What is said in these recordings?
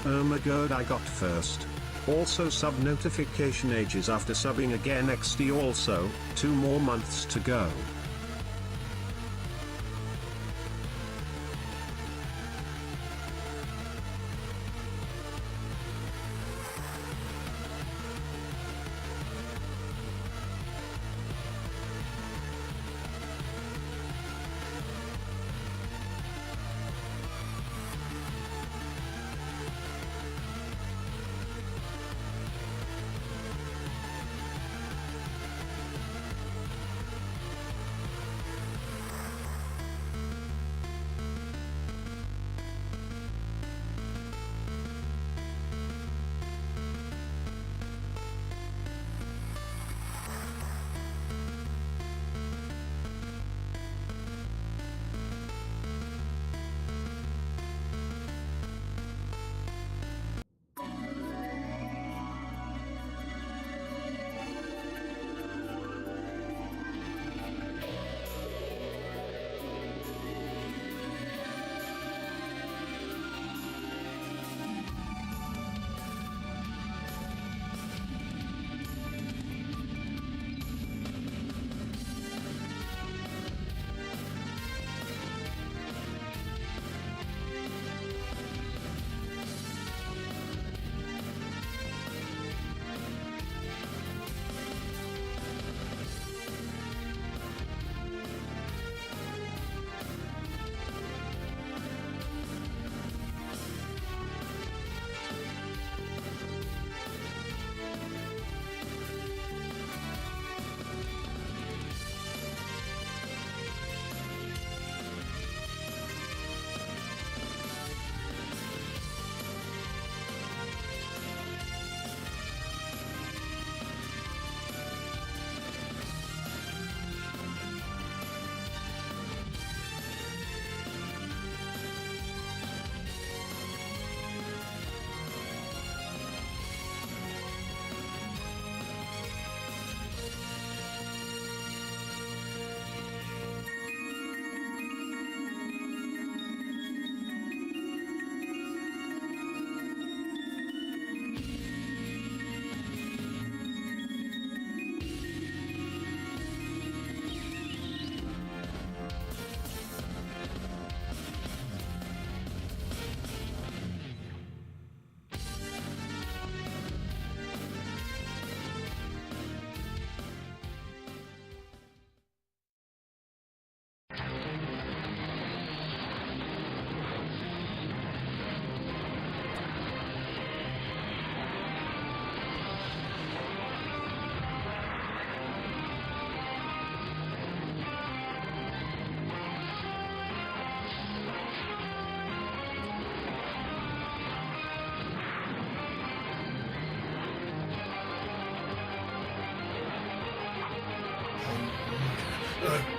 Oh my god, I got first. Also sub notification ages after subbing again XD also, 2 more months to go.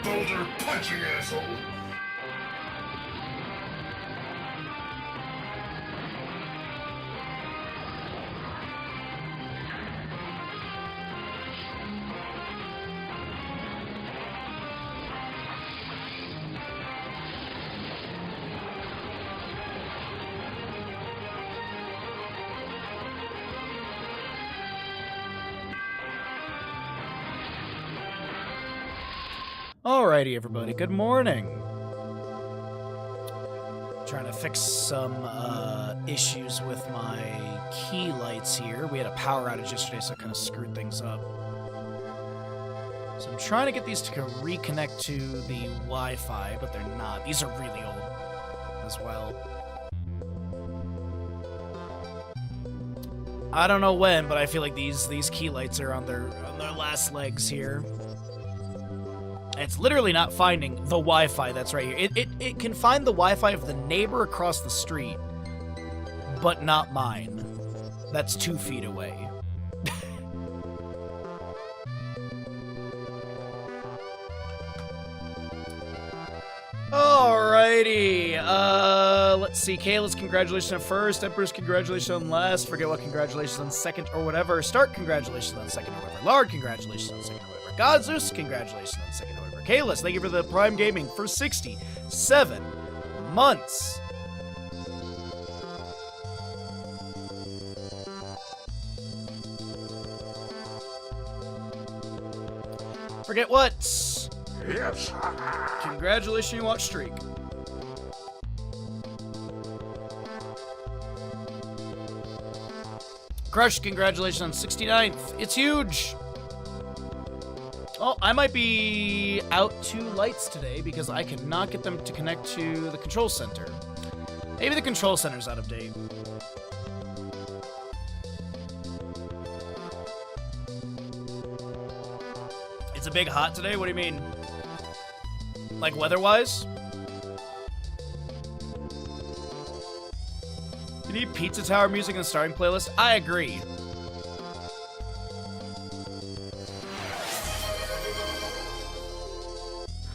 Boulder punching asshole! Alrighty, everybody. Good morning. Trying to fix some issues with my key lights here. We had a power outage yesterday, so it kind of screwed things up. So I'm trying to get these to reconnect to the Wi-Fi, but they're not. These are really old as well. I don't know when, but I feel like these key lights are on their last legs here. It's literally not finding the Wi-Fi that's right here. It can find the Wi-Fi of the neighbor across the street, but not mine. That's 2 feet away. Alrighty. Let's see. Kayla's congratulations on first. Emperor's congratulations on last. Forget what congratulations on second or whatever. Stark congratulations on second or whatever. Lard congratulations on second or whatever. Godzeus congratulations on second or whatever. Kayla's, thank you for the Prime Gaming for 67 months. Forget what? Yes. Congratulations, you watch streak. Crush, congratulations on 69th. It's huge. Oh, I might be out 2 lights today because I cannot get them to connect to the control center. Maybe the control center's out of date. It's a big hot today? What do you mean? Like weather-wise? You need Pizza Tower music in the starting playlist? I agree.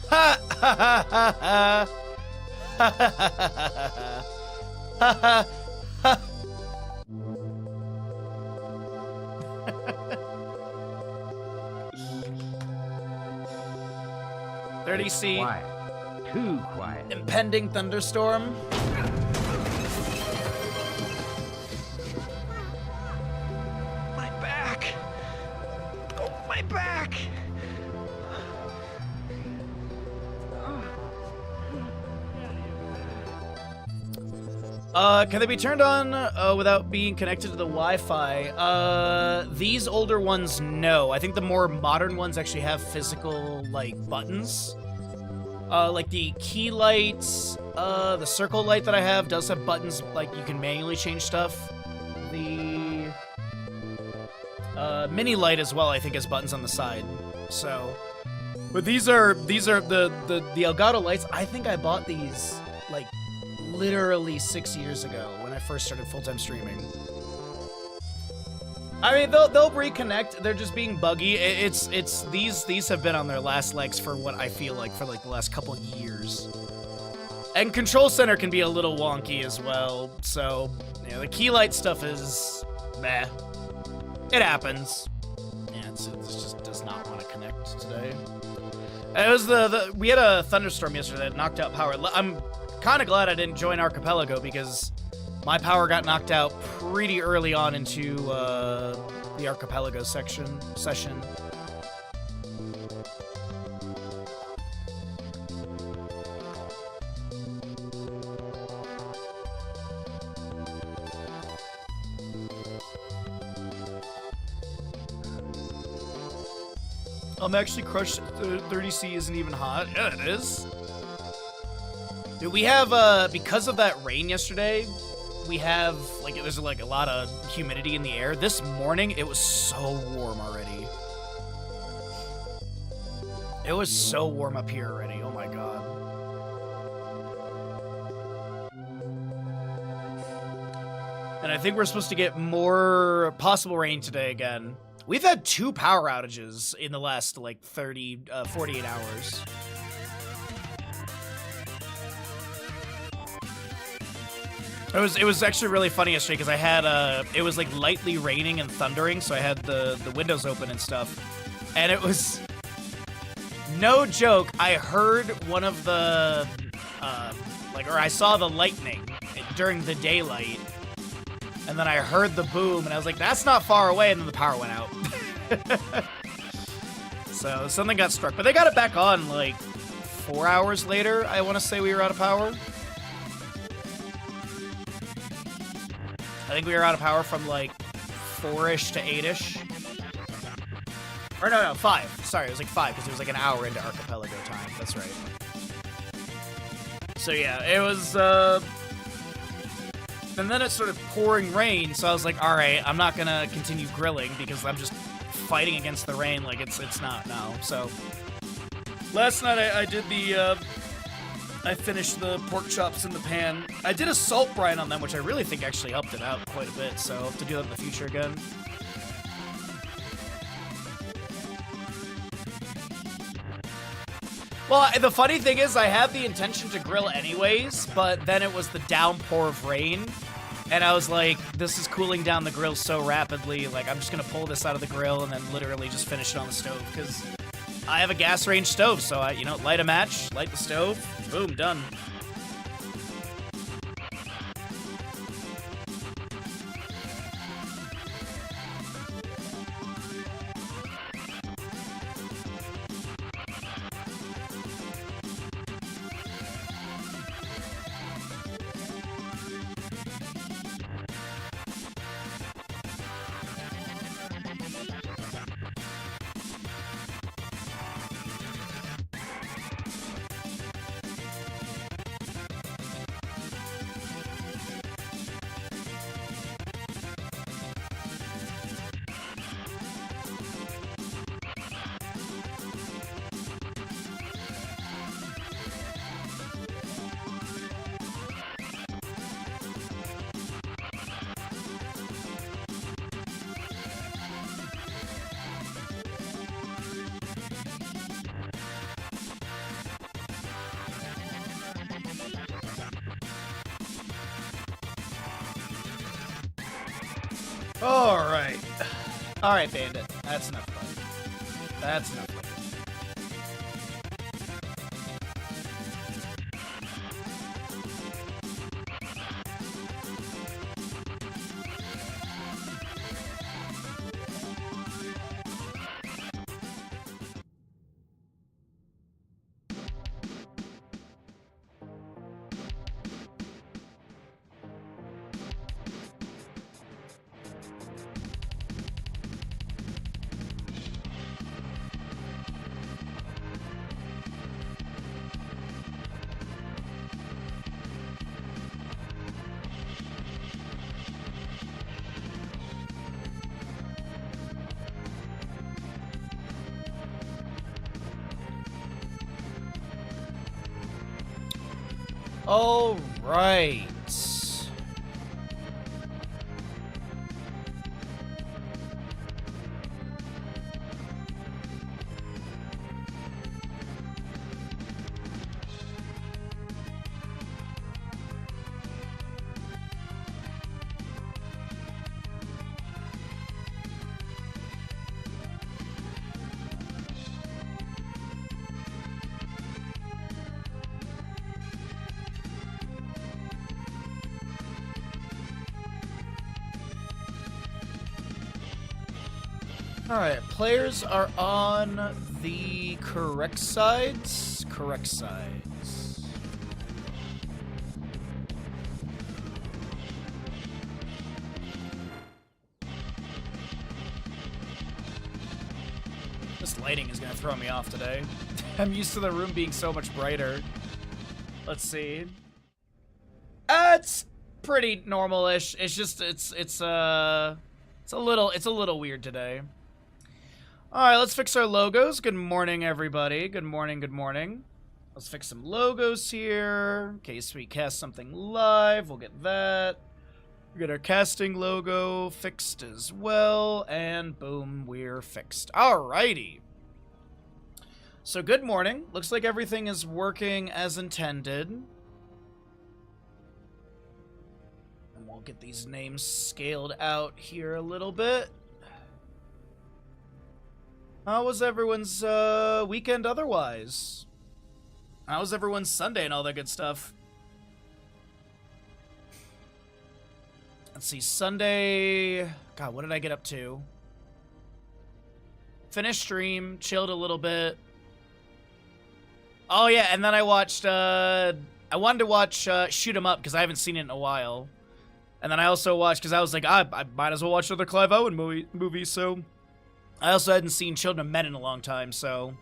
Ha ha ha ha ha. Ha ha ha ha ha. Ha ha ha. 30C. Quiet. Too quiet. Impending thunderstorm. My back. Oh, my back. Can they be turned on without being connected to the Wi-Fi? These older ones, no. I think the more modern ones actually have physical, like, buttons. Like the key lights, the circle light that I have does have buttons, like, you can manually change stuff. The mini light as well, I think, has buttons on the side. So, but these are the Elgato lights. I think I bought these, like, literally 6 years ago when I first started full-time streaming. I mean, they'll reconnect. They're just being buggy. It's these have been on their last legs for what I feel like for like the last couple years. And Control Center can be a little wonky as well. So, you know, the key light stuff is meh. It happens. Yeah, it just does not want to connect today. It was we had a thunderstorm yesterday that knocked out power. I'm kind of glad I didn't join Archipelago because my power got knocked out pretty early on into the Archipelago session. I'm actually crushed. 30C isn't even hot. Yeah, it is. Dude, we have, because of that rain yesterday, we have, like, there's, like, a lot of humidity in the air. This morning, it was so warm already. It was so warm up here already. Oh, my God. And I think we're supposed to get more possible rain today again. We've had 2 power outages in the last, like, 48 hours. It was actually really funny yesterday because I had it was like lightly raining and thundering, so I had the windows open and stuff, and it was no joke. I heard one of the or I saw the lightning during the daylight, and then I heard the boom, and I was like, that's not far away, and then the power went out. So something got struck, but they got it back on like 4 hours later. I want to say we were out of power. I think we were out of power from like 4-ish to 8-ish. Or no, 5. Sorry, it was like 5 because it was like an hour into Archipelago time. That's right. So yeah, it was, and then it started pouring rain, so I was like, alright, I'm not gonna continue grilling because I'm just fighting against the rain like it's not now. So last night I did the, I finished the pork chops in the pan. I did a salt brine on them, which I really think actually helped it out quite a bit, so I'll have to do that in the future again. Well, the funny thing is I had the intention to grill anyways, but then it was the downpour of rain, and I was like, this is cooling down the grill so rapidly, like, I'm just gonna pull this out of the grill and then literally just finish it on the stove, because I have a gas range stove, so I, light a match, light the stove, boom, done. Alright. Alright, Bandit. That's enough fun. That's enough fun. All right. Alright, players are on the correct sides. Correct sides. This lighting is gonna throw me off today. I'm used to the room being so much brighter. Let's see. It's pretty normal-ish. It's just it's a little weird today. Alright, let's fix our logos. Good morning, everybody. Good morning, good morning. Let's fix some logos here. In case we cast something live, we'll get that. We get our casting logo fixed as well. And boom, we're fixed. Alrighty. So good morning. Looks like everything is working as intended. And we'll get these names scaled out here a little bit. How was everyone's weekend otherwise? How was everyone's Sunday and all that good stuff? Let's see, Sunday... God, what did I get up to? Finished stream, chilled a little bit. Oh yeah, and then I watched, I wanted to watch Shoot 'Em Up, because I haven't seen it in a while. And then I also watched, because I was like, I might as well watch another Clive Owen movie, so... I also hadn't seen Children of Men in a long time, so...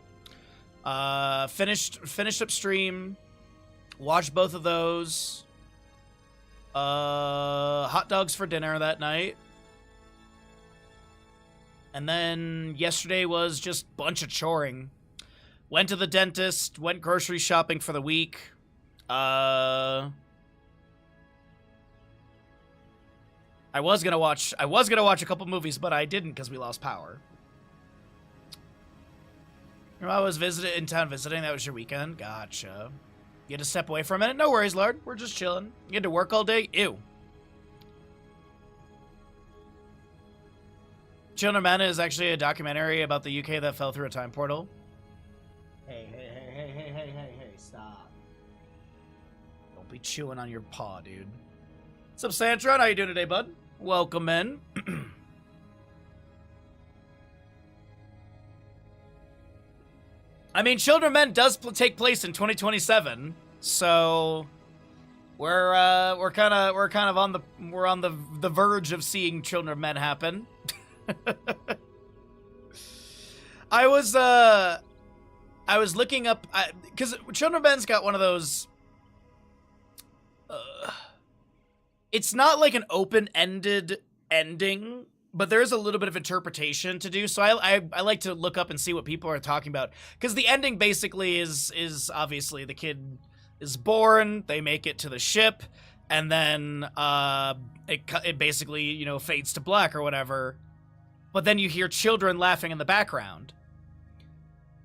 Finished up stream. Watched both of those. Hot dogs for dinner that night. And then yesterday was just a bunch of choring. Went to the dentist, went grocery shopping for the week. I was gonna watch a couple movies, but I didn't because we lost power. I was in town visiting. That was your weekend. Gotcha. You had to step away for a minute? No worries, Lord. We're just chilling. You had to work all day? Ew. Children of Men is actually a documentary about the UK that fell through a time portal. Hey, stop. Don't be chewing on your paw, dude. What's up, Santron? How you doing today, bud? Welcome in. I mean, Children of Men does take place in 2027, so we're kind of on the verge of seeing Children of Men happen. I was looking up because Children of Men's got one of those. It's not like an open-ended ending, but there is a little bit of interpretation to do. So I like to look up and see what people are talking about, because the ending basically is obviously the kid is born, they make it to the ship, and then it basically, you know, fades to black or whatever. But then you hear children laughing in the background.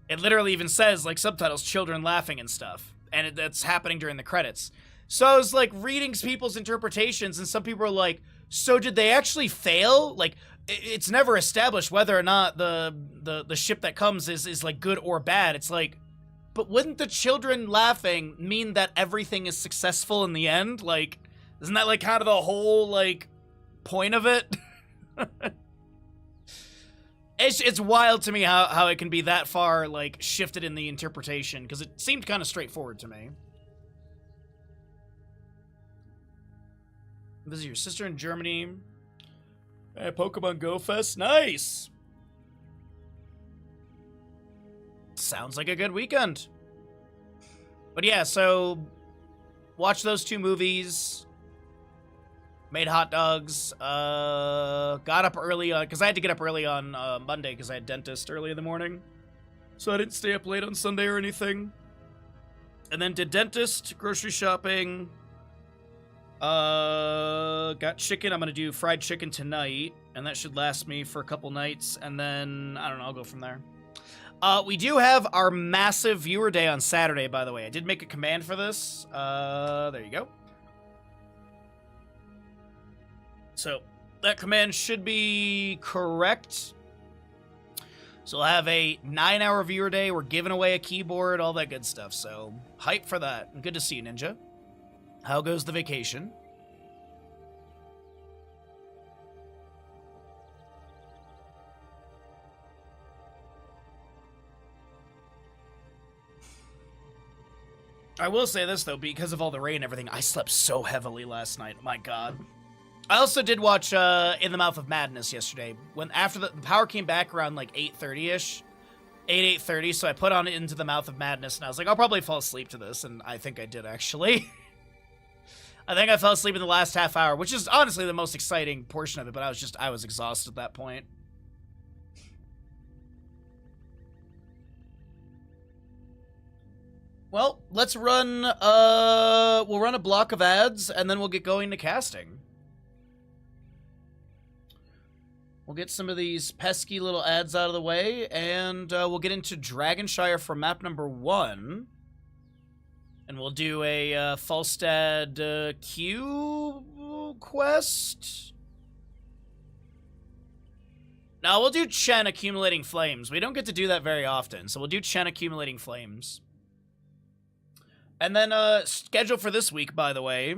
It literally even says, like, subtitles, children laughing and stuff, and that's happening during the credits. So I was like reading people's interpretations, and some people are like, So did they actually fail? Like, it's never established whether or not the ship that comes is like good or bad. It's like, but wouldn't the children laughing mean that everything is successful in the end? Like, isn't that like kind of the whole like point of it? It's wild to me how it can be that far like shifted in the interpretation, because it seemed kind of straightforward to me. Visit your sister in Germany. Hey, Pokemon Go Fest. Nice. Sounds like a good weekend. But yeah, so watch those 2 movies. Made hot dogs. Got up early because I had to get up early on Monday because I had dentist early in the morning. So I didn't stay up late on Sunday or anything. And then did dentist, grocery shopping. Got chicken. I'm gonna do fried chicken tonight, and that should last me for a couple nights, and then I don't know, I'll go from there. We do have our massive viewer day on Saturday, by the way. I did make a command for this. There you go. So that command should be correct. So we'll have a 9-hour viewer day. We're giving away a keyboard, all that good stuff. So hype for that. Good to see you, Ninja. How goes the vacation? I will say this, though, because of all the rain and everything, I slept so heavily last night. My God. I also did watch In the Mouth of Madness yesterday. When after the power came back around like 8:30-ish. 8:30, so I put on Into the Mouth of Madness, and I was like, I'll probably fall asleep to this, and I think I did, actually. I think I fell asleep in the last half hour, which is honestly the most exciting portion of it, but I was exhausted at that point. Well, let's run, we'll run a block of ads, and then we'll get going to casting. We'll get some of these pesky little ads out of the way, and we'll get into Dragonshire for map number 1. And we'll do a Falstad Q quest. Now, we'll do Chen Accumulating Flames. We don't get to do that very often, so we'll do Chen Accumulating Flames. And then, schedule for this week, by the way.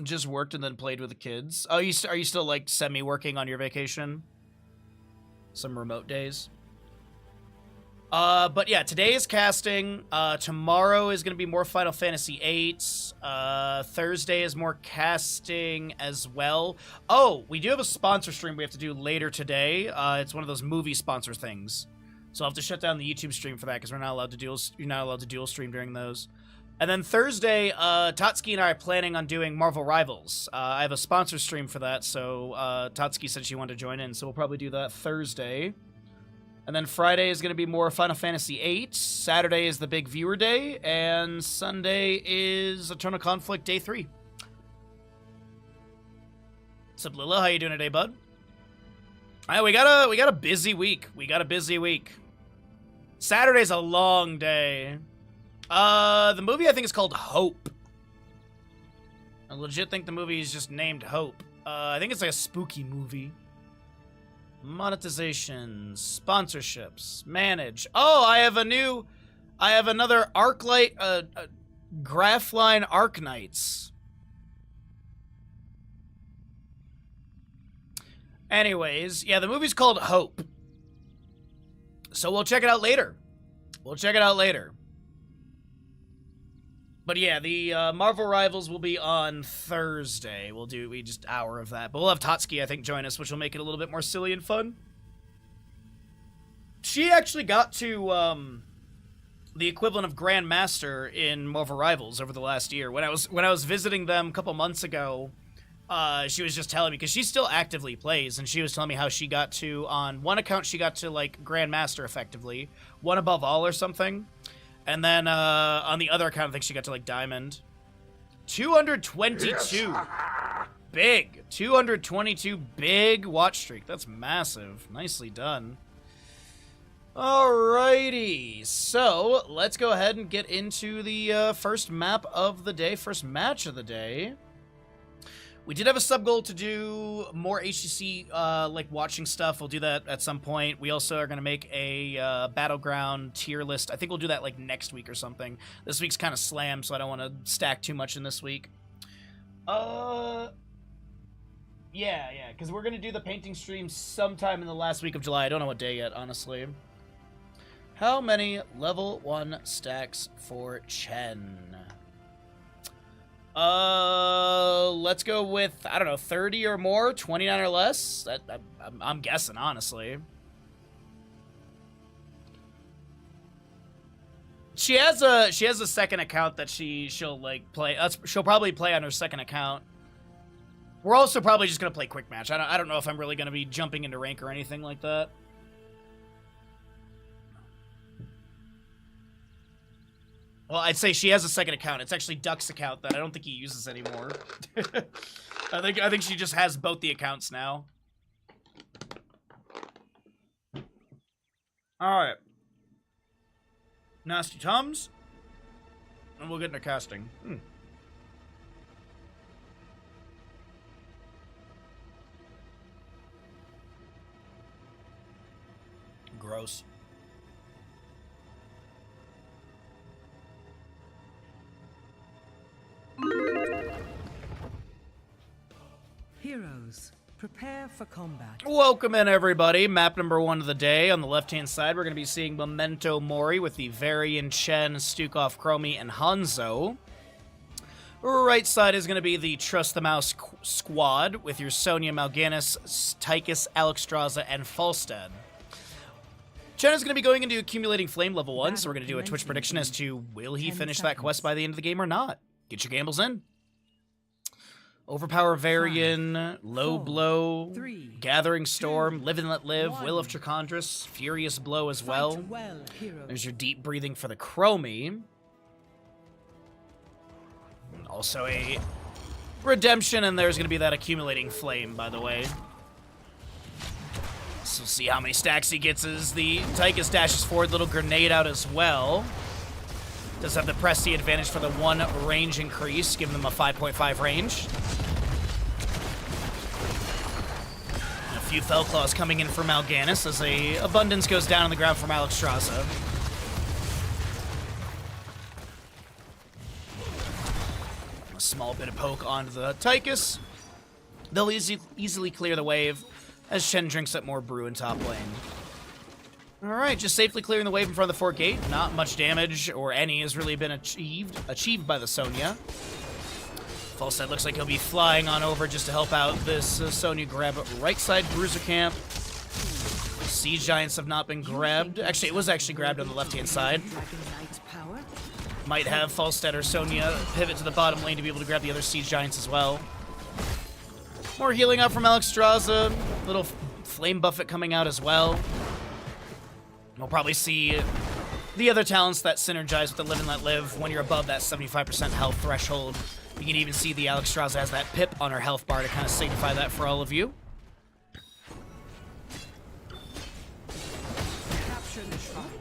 Just worked and then played with the kids. Oh, are you still, like, semi-working on your vacation? Some remote days? But yeah, today is casting. Tomorrow is going to be more Final Fantasy VIII. Thursday is more casting as well. Oh, we do have a sponsor stream we have to do later today. It's one of those movie sponsor things. So I'll have to shut down the YouTube stream for that because you're not allowed to dual stream during those. And then Thursday, Tatsuki and I are planning on doing Marvel Rivals. I have a sponsor stream for that, so Tatsuki said she wanted to join in, so we'll probably do that Thursday. And then Friday is going to be more Final Fantasy VIII. Saturday is the big viewer day, and Sunday is Eternal Conflict Day 3. What's up, Lila? How you doing today, bud? All right, we got a busy week. Saturday's a long day. The movie I think is called Hope. I legit think the movie is just named Hope. I think it's like a spooky movie. Monetization, sponsorships, manage. Oh, I have another Arclight, Graphline Arknights. Anyways, yeah, the movie's called Hope. So we'll check it out later. But yeah, the Marvel Rivals will be on Thursday. We just hour of that. But we'll have Tatsuki, I think, join us, which will make it a little bit more silly and fun. She actually got to the equivalent of Grandmaster in Marvel Rivals over the last year. When I was visiting them a couple months ago, she was just telling me, because she still actively plays, and she was telling me how she got to, on one account, she got to, like, Grandmaster, effectively. One above all or something. And then, on the other account, I think she got to, like, Diamond. 222. Yes. Big. 222 big watch streak. That's massive. Nicely done. Alrighty. So, let's go ahead and get into the first map of the day, first match of the day. We did have a sub goal to do more HCC, like watching stuff. We'll do that at some point. We also are going to make a Battleground tier list. I think we'll do that like next week or something. This week's kind of slammed, so I don't want to stack too much in this week. Yeah, because we're going to do the painting stream sometime in the last week of July. I don't know what day yet, honestly. How many level 1 stacks for Chen? Let's go with, I don't know, 30 or more, 29 or less. I'm guessing, honestly. She has a second account that she'll like play. She'll probably play on her second account. We're also probably just gonna play quick match. I don't know if I'm really gonna be jumping into rank or anything like that. Well, I'd say she has a second account. It's actually Duck's account that I don't think he uses anymore. I think she just has both the accounts now. All right. Nasty Tums. And we'll get into casting. Gross. Heroes, prepare for combat. Welcome in, everybody. Map number 1 of the day. On the left-hand side, we're going to be seeing Memento Mori with the Varian, Chen, Stukov, Chromie, and Hanzo. Right side is going to be the Trust the Mouse squad with your Sonya, Mal'Ganis, Tychus, Alexstrasza, and Falstad. Chen is going to be going into accumulating flame level 1, so we're going to do a Twitch prediction as to will he finish that quest by the end of the game or not. Get your gambles in. Overpower Varian, Low Blow, Gathering Storm, Live and Let Live, Will of Trachondris, Furious Blow as well. There's your Deep Breathing for the Chromie. Also a Redemption, and there's going to be that Accumulating Flame, by the way. So we'll see how many stacks he gets as the Tychus dashes forward, little grenade out as well. Does have the Prestige advantage for the 1 range increase, giving them a 5.5 range. And a few Fell Claws coming in for Mal'Ganis as a Abundance goes down on the ground from Alexstrasza. A small bit of poke onto the Tychus. They'll easily clear the wave as Shen drinks up more brew in top lane. Alright, just safely clearing the wave in front of the fort gate. Not much damage, or any, has really been achieved by the Sonya. Falstad looks like he'll be flying on over just to help out this Sonya grab right side bruiser camp. Siege Giants have not been grabbed. Actually, it was actually grabbed on the left-hand side. Might have Falstad or Sonya pivot to the bottom lane to be able to grab the other Siege Giants as well. More healing up from Alexstrasza. Little Flame Buffet coming out as well. We'll probably see the other talents that synergize with the Live and Let Live when you're above that 75% health threshold. You can even see the Alexstrasza has that pip on her health bar to kind of signify that for all of you.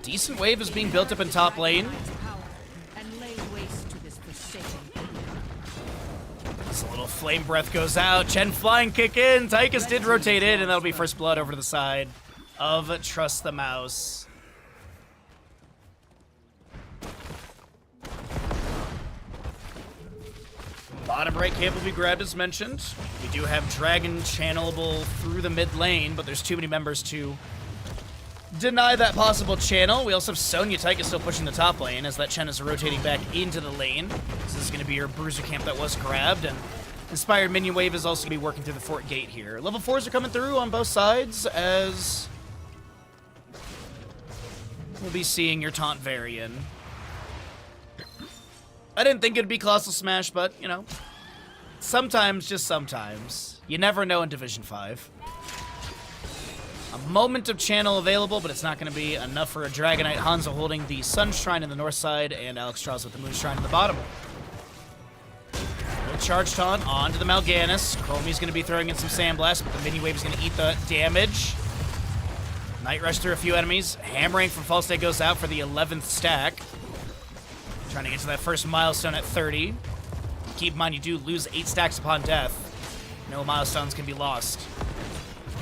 Decent wave is being built up in top lane. As a little Flame Breath goes out, Chen flying kick in, Tychus did rotate in, and that'll be first blood over to the side of Trust the Mouse. Bottom right camp will be grabbed as mentioned. We do have Dragon channelable through the mid lane, but there's too many members to deny that possible channel. We also have Sonya Tychus still pushing the top lane as that Chen is rotating back into the lane. This is going to be your bruiser camp that was grabbed, and Inspired Minion Wave is also going to be working through the fort gate here. Level 4s are coming through on both sides as we'll be seeing your Taunt Varian. I didn't think it'd be Colossal Smash, but, you know, sometimes, just sometimes. You never know in Division 5. A moment of channel available, but it's not going to be enough for a Dragonite. Hanzo holding the Sun Shrine in the north side, and Alexstrasza with the Moon Shrine in the bottom. Little charge taunt onto the Mal'Ganis. Chromie's going to be throwing in some Sandblast, but the Mini Wave is going to eat the damage. Night Rush through a few enemies. Hammering from Falstad goes out for the 11th stack. Trying to get to that first milestone at 30. keep in mind you do lose 8 stacks upon death. No milestones can be lost.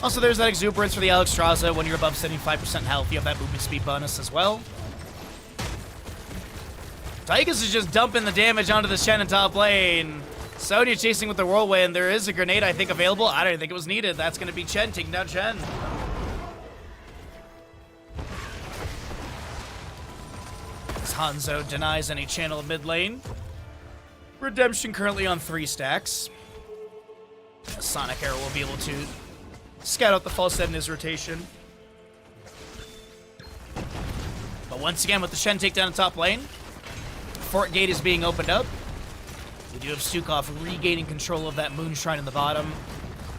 Also, there's that exuberance for the Alexstrasza. When you're above 75% health, you have that movement speed bonus as well. Tychus is just dumping the damage onto the Shen in top lane. Sonya chasing with the whirlwind. There is a grenade, I think, available. I don't think it was needed. That's going to be Chen taking down Chen. As Hanzo denies any channel of mid lane. Redemption currently on 3 stacks. Sonic Arrow will be able to scout out the Falstad in his rotation. But once again, with the Shen takedown in top lane, Fort Gate is being opened up. We do have Stukov regaining control of that Moonshine in the bottom.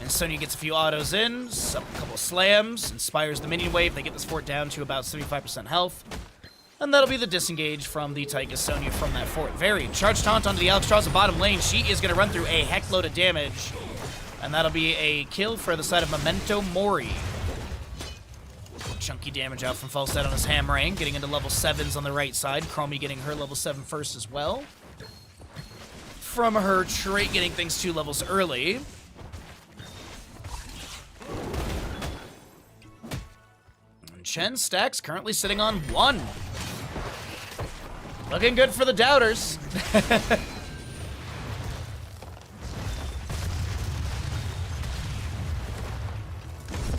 And Sonya gets a few autos in, a couple slams, inspires the minion wave. They get this fort down to about 75% health. And that'll be the disengage from the Tychus Sonya from that fort. Very charge taunt onto the Alexstrasza bottom lane. She is going to run through a heck load of damage. And that'll be a kill for the side of Memento Mori. Chunky damage out from Falstad on his Hammerang, getting into level 7s on the right side. Chromie getting her level 7 first as well. From her trait, getting things 2 levels early. And Chen stacks currently sitting on 1. Looking good for the doubters.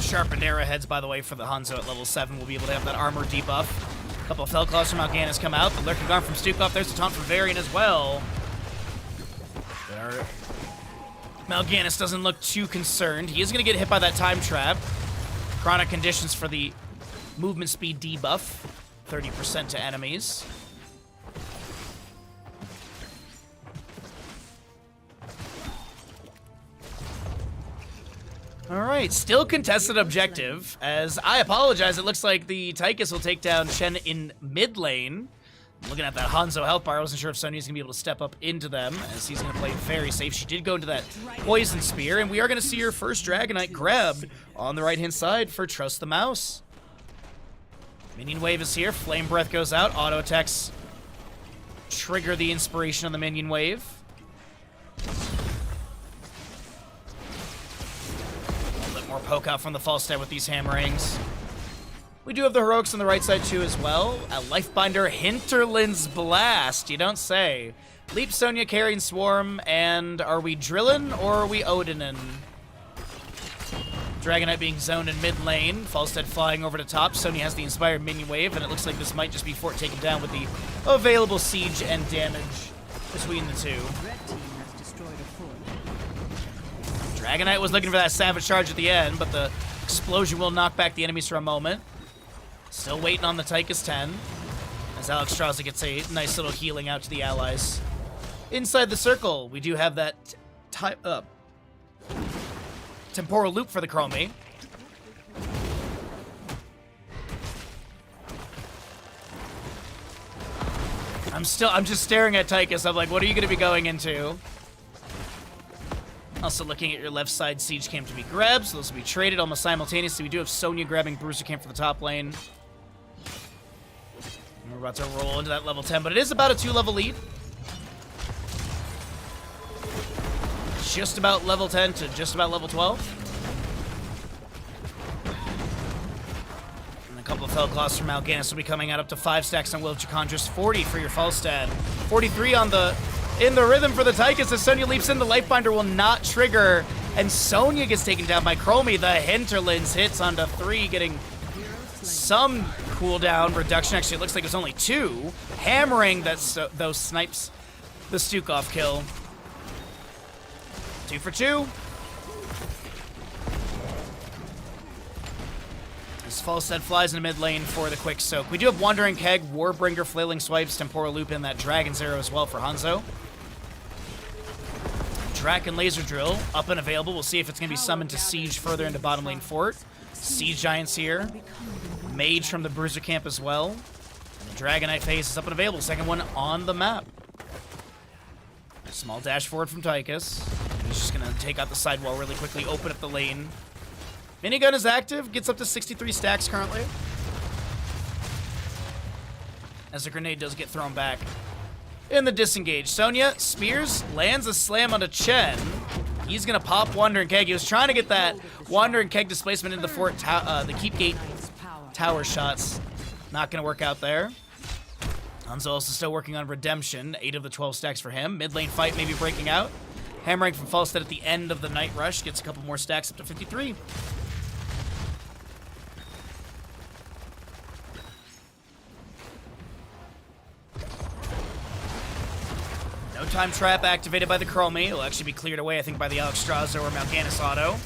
Sharpened arrowheads, by the way, for the Hanzo at level 7. We'll be able to have that armor debuff. A couple of Fellclaws from Mal'Ganis come out. The Lurking Garm from Stukov. There's the taunt from Varian as well. Mal'Ganis doesn't look too concerned. He is going to get hit by that time trap. Chronic conditions for the movement speed debuff. 30% to enemies. Alright, still contested objective. As I apologize, it looks like the Tychus will take down Shen in mid lane. Looking at that Hanzo health bar, I wasn't sure if Sonya's going to be able to step up into them, as he's going to play very safe. She did go into that Poison Spear, and we are going to see her first Dragonite grabbed on the right-hand side for Trust the Mouse. Minion Wave is here. Flame Breath goes out. Auto attacks trigger the inspiration on the Minion Wave. More poke out from the Falstad with these Hammerings. We do have the Heroics on the right side too as well. A Lifebinder Hinterland's Blast, you don't say. Leap Sonya carrying Swarm, and are we Drillin or are we Odinin? Dragonite being zoned in mid lane. Falstad flying over to top. Sonya has the Inspired Minion Wave, and it looks like this might just be Fort taken down with the available siege and damage between the two. Red team has destroyed a fort. Dragonite was looking for that Savage Charge at the end, but the explosion will knock back the enemies for a moment. Still waiting on the Tychus 10, as Alexstrasza gets a nice little healing out to the allies. Inside the circle, we do have that Temporal Loop for the Chromie. I'm just staring at Tychus. I'm like, what are you going to be going into? Also looking at your left side, Siege Camp to be grabbed, so those will be traded almost simultaneously. We do have Sonya grabbing Bruiser Camp for the top lane. And we're about to roll into that level 10, but it is about a 2-level lead. Just about level 10 to just about level 12. And a couple of Fellclaws from Mal'Ganis will be coming out up to 5 stacks on Will of Chakandris. 40 for your Falstad. 43 on in the rhythm for the Tychus. As Sonya leaps in, the Lifebinder will not trigger, and Sonya gets taken down by Chromie. The Hinterlands hits onto 3, getting some cooldown reduction. Actually, it looks like there's only 2. Hammering those snipes the Stukov kill. 2 for 2. As Falstad flies into mid lane for the quick soak. We do have Wandering Keg, Warbringer, Flailing Swipes, Temporal Loop, and that Dragon's Arrow as well for Hanzo. Draken Laser Drill up and available. We'll see if it's going to be summoned to siege further into bottom lane fort. Siege Giants here. Mage from the Bruiser Camp as well. And the Dragonite phase is up and available. Second one on the map. Small dash forward from Tychus. He's just going to take out the sidewall really quickly, open up the lane. Minigun is active, gets up to 63 stacks currently. As the grenade does get thrown back. in the disengage. Sonya spears, lands a slam onto Chen. He's gonna pop Wandering Keg. He was trying to get that Wandering Keg displacement into the the Keep Gate tower shots. Not gonna work out there. Hanzo also still working on Redemption. 8 of the 12 stacks for him. Mid lane fight maybe breaking out. Hammering from Falstad at the end of the Night Rush. Gets a couple more stacks up to 53. No time trap activated by the Chromie. It'll actually be cleared away, I think, by the Alexstrasza or Mal'Ganis auto.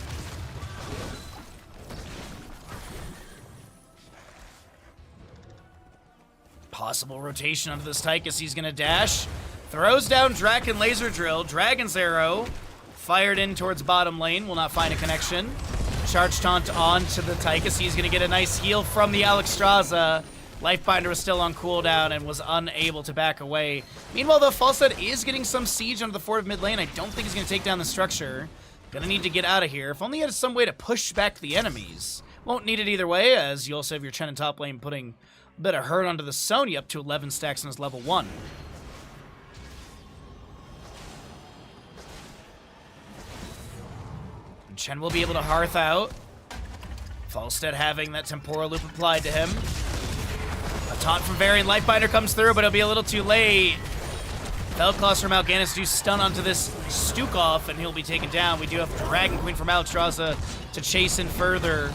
Possible rotation onto this Tychus. He's gonna dash. Throws down Draken Laser Drill. Dragon's Arrow. Fired in towards bottom lane. Will not find a connection. Charge Taunt on to the Tychus. He's gonna get a nice heal from the Alexstrasza. Lifebinder was still on cooldown and was unable to back away. Meanwhile, though, Falstad is getting some siege onto the fort of mid lane. I don't think he's gonna take down the structure. Gonna need to get out of here. If only he had some way to push back the enemies. Won't need it either way, as you also have your Chen in top lane putting a bit of hurt onto the Sonya up to 11 stacks on his level 1. And Chen will be able to hearth out. Falstad having that temporal loop applied to him. A taunt from Varian Lifebinder comes through, but it'll be a little too late. Feldclaws from Mal'Ganis do stun onto this Stukov, and he'll be taken down. We do have Dragon Queen from Alexstrasza to chase in further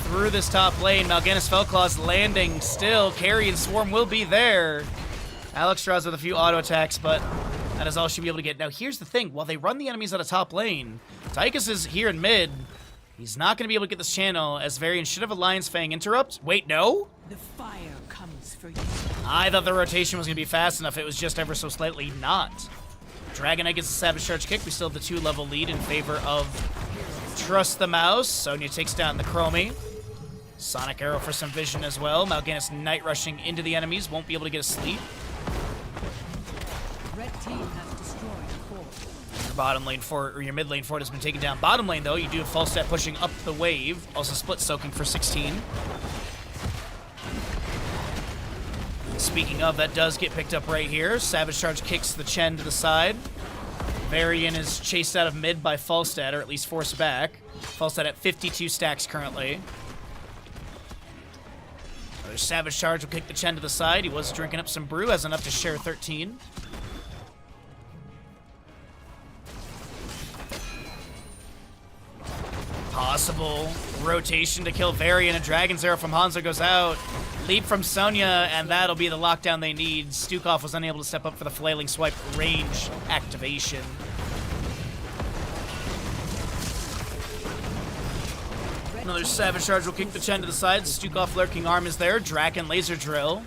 through this top lane. Mal'Ganis Feldclaws landing still. Carry and Swarm will be there. Alexstrasza with a few auto attacks, but that is all she'll be able to get. Now, here's the thing. While they run the enemies out of top lane, Tychus is here in mid. He's not going to be able to get this channel, as Varian should have a Lion's Fang interrupt. Wait, no? The fire comes for you. I thought the rotation was going to be fast enough. It was just ever so slightly not. Dragon Knight gets a Savage Charge kick. We still have the 2-level lead in favor of Trust the Mouse. Sonya takes down the Chromie. Sonic Arrow for some vision as well. Mal'Ganis Night Rushing into the enemies. Won't be able to get a sleep. Red team has destroyed a fort. Your bottom lane fort, or your mid lane fort has been taken down. Bottom lane, though, you do have Falstad pushing up the wave. Also split soaking for 16. Speaking of, that does get picked up right here. Savage Charge kicks the Chen to the side. Varian is chased out of mid by Falstad, or at least forced back. Falstad at 52 stacks currently. Another Savage Charge will kick the Chen to the side. He was drinking up some brew, has enough to share 13. Possible rotation to kill Varian. A Dragon's Arrow from Hanzo goes out. Leap from Sonya, and that'll be the lockdown they need. Stukov was unable to step up for the Flailing Swipe range activation. Another Savage Charge will kick the Chen to the side. Stukov Lurking Arm is there. Draken Laser Drill.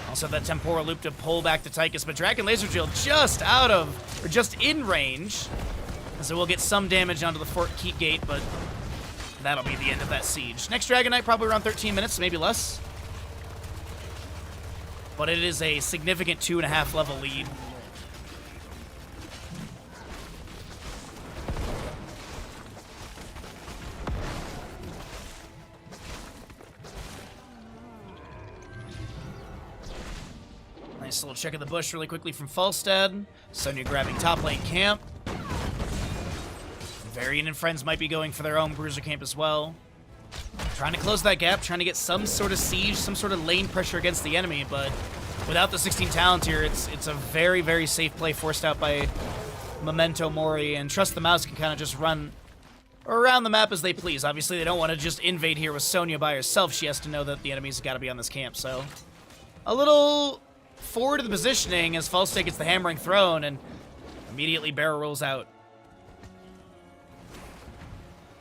Also have that Temporal Loop to pull back the Tychus, but Draken Laser Drill just out of, or just in range. So we'll get some damage onto the Fort Keep Gate, but that'll be the end of that siege. Next Dragon Knight probably around 13 minutes, maybe less. But it is a significant 2.5 level lead. Nice little check of the bush really quickly from Falstad. Sonya grabbing top lane camp. Varian and friends might be going for their own bruiser camp as well. Trying to close that gap, trying to get some sort of siege, some sort of lane pressure against the enemy, but without the 16 talent here, it's a very, very safe play forced out by Memento Mori, and Trust the Mouse can kind of just run around the map as they please. Obviously, they don't want to just invade here with Sonya by herself. She has to know that the enemy's got to be on this camp, so a little forward of the positioning as Falstad gets the Hammering Throne and immediately barrel rolls out.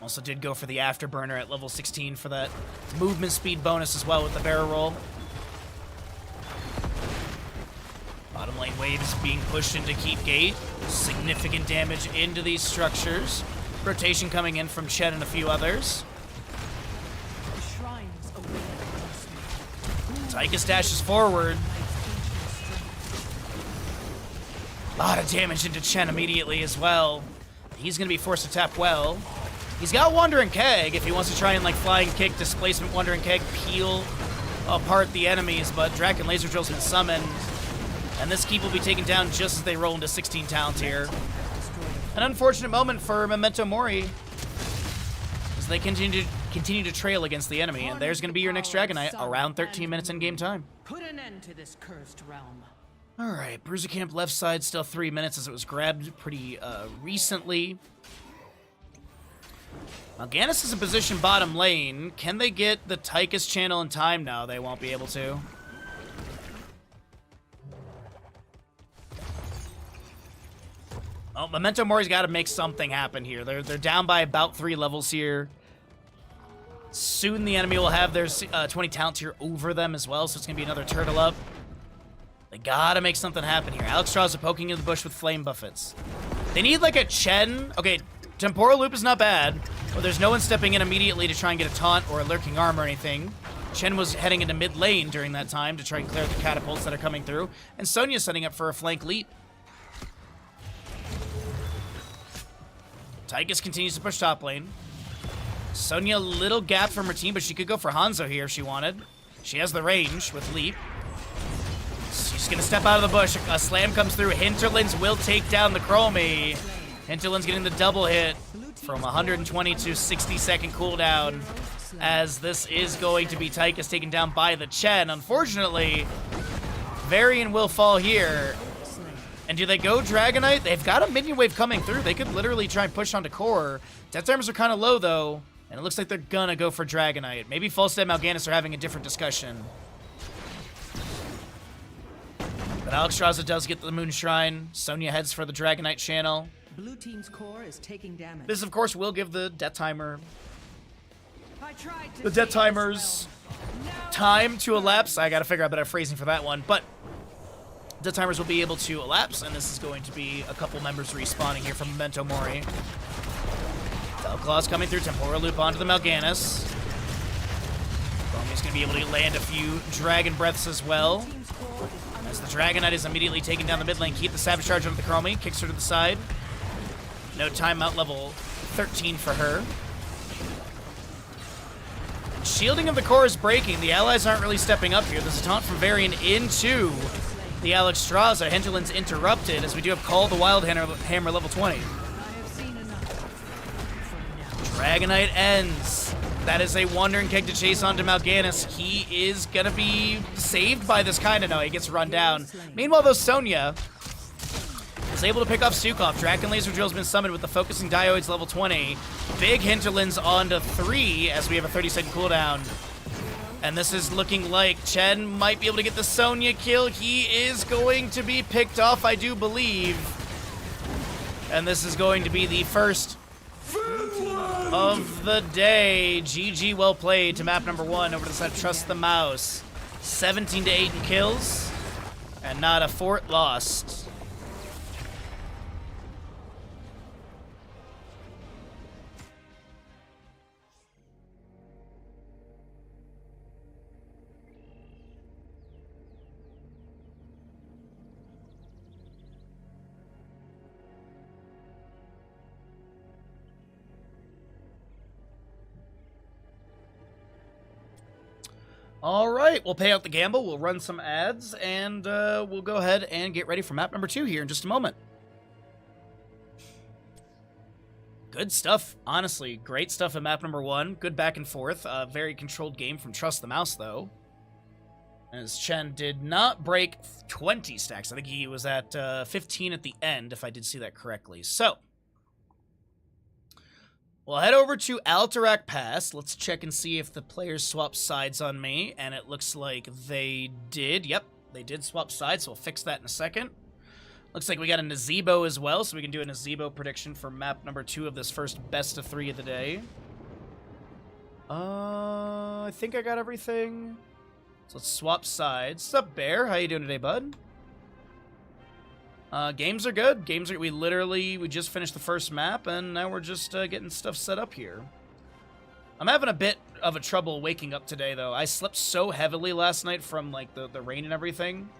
Also did go for the Afterburner at level 16 for that movement speed bonus as well with the barrel roll. Bottom lane wave is being pushed into Keep Gate. Significant damage into these structures. Rotation coming in from Chen and a few others. The shrines await. Tychus dashes forward. A lot of damage into Chen immediately as well. He's going to be forced to tap well. He's got Wandering Keg if he wants to try and, like, Flying Kick, Displacement, Wandering Keg, peel apart the enemies, but Draken Laser Drill's been summoned. And this keep will be taken down just as they roll into 16 talents here. An unfortunate moment for Memento Mori as they continue to trail against the enemy. And there's going to be your next Dragonite around 13 minutes in game time. Put an end to this cursed realm. All right, Bruiser Camp left side still 3 minutes as it was grabbed pretty recently. Mal'Ganis is in position bottom lane. Can they get the Tychus channel in time? No, they won't be able to. Oh, Memento Mori's got to make something happen here. They're down by about 3 levels here. Soon the enemy will have their 20 talents here over them as well, so it's going to be another turtle up. They got to make something happen here. Alexstrasza poking in the bush with flame buffets. They need like a Chen. Okay, Temporal Loop is not bad, but there's no one stepping in immediately to try and get a taunt or a lurking arm or anything. Chen was heading into mid lane during that time to try and clear the catapults that are coming through, and Sonya's setting up for a flank leap. Tychus continues to push top lane. Sonya, little gap from her team, but she could go for Hanzo here if she wanted. She has the range with leap. She's gonna step out of the bush. A slam comes through. Hinterlands will take down the Chromie. Hinterlands getting the double hit from 120 to 60-second cooldown, as this is going to be Tychus taken down by the Chen. Unfortunately, Varian will fall here. And do they go Dragonite? They've got a minion wave coming through. They could literally try and push onto core. Death timers are kind of low, though, and it looks like they're gonna go for Dragonite. Maybe Falstad and Mal'Ganis are having a different discussion. But Alexstrasza does get the Moon Shrine. Sonya heads for the Dragonite channel. Blue team's core is taking damage. This, of course, will give the death timer, I tried to the death save this timers realm. time to elapse. I gotta figure out better phrasing for that one, but death timers will be able to elapse, and this is going to be a couple members respawning here from Memento Mori. Velclaw's coming through, Temporal Loop onto the Mal'Ganis. Chromie's gonna be able to land a few Dragon Breaths as well. Team's core is under As the Dragonite is immediately taking down the mid lane, keep the Savage Charge onto the Chromie, kicks her to the side. No timeout, level 13 for her. Shielding of the core is breaking. The allies aren't really stepping up here. There's a taunt from Varian into the Alexstrasza. Hinterland's interrupted as we do have Call the Wild Hammer level 20. I have seen enough. For now. Dragonite ends. That is a Wandering Keg to chase onto Mal'Ganis. He is gonna be saved by this kind of no, he gets run down. Meanwhile, though, Sonya is able to pick off Stukov. Dragon Laser Drill's been summoned with the Focusing Diodes level 20. Big Hinterlands onto 3 as we have a 30-second cooldown. And this is looking like Chen might be able to get the Sonya kill. He is going to be picked off, I do believe. And this is going to be the first of the day. GG, well played to map number 1 over to the side of Trust the Mouse. 17 to 8 in kills, and not a fort lost. All right, we'll pay out the gamble, we'll run some ads, and we'll go ahead and get ready for map number 2 here in just a moment. Good stuff, honestly. Great stuff in map number 1. Good back and forth. Very controlled game from Trust the Mouse, though. As Chen did not break 20 stacks. I think he was at 15 at the end, if I did see that correctly. So, we'll head over to Alterac Pass. Let's check and see if the players swap sides on me. And it looks like they did. Yep, they did swap sides, so we'll fix that in a second. Looks like we got a Nazebo as well, so we can do a Nazebo prediction for map number 2 of this first best of 3 of the day. I think I got everything. So let's swap sides. What's up, Bear? How you doing today, bud? Games are good. We just finished the first map, and now we're just getting stuff set up here. I'm having a bit of a trouble waking up today, though. I slept so heavily last night from, like, the rain and everything.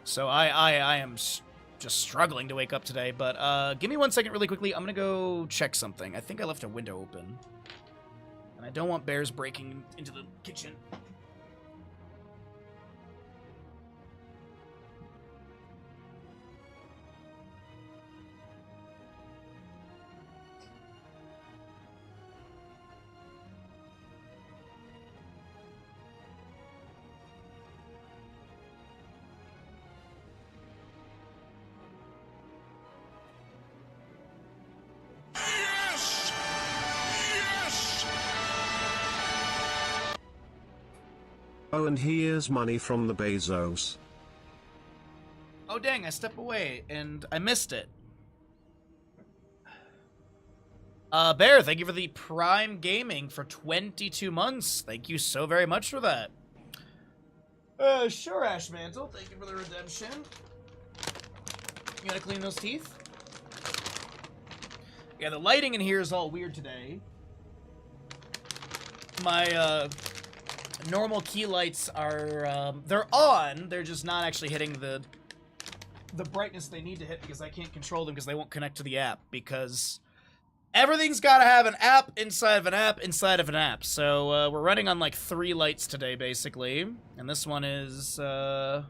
So I am just struggling to wake up today, but give me 1 second really quickly. I'm going to go check something. I think I left a window open. And I don't want bears breaking into the kitchen. Oh, and here's money from the Bezos. Oh dang, I stepped away and I missed it. Bear, thank you for the Prime Gaming for 22 months. Thank you so very much for that. Sure, Ashmantle. Thank you for the redemption. You gotta clean those teeth? Yeah, the lighting in here is all weird today. My, normal key lights are, they're on. They're just not actually hitting the brightness they need to hit because I can't control them because they won't connect to the app because everything's got to have an app inside of an app inside of an app. So we're running on like 3 lights today, basically. And this one is, try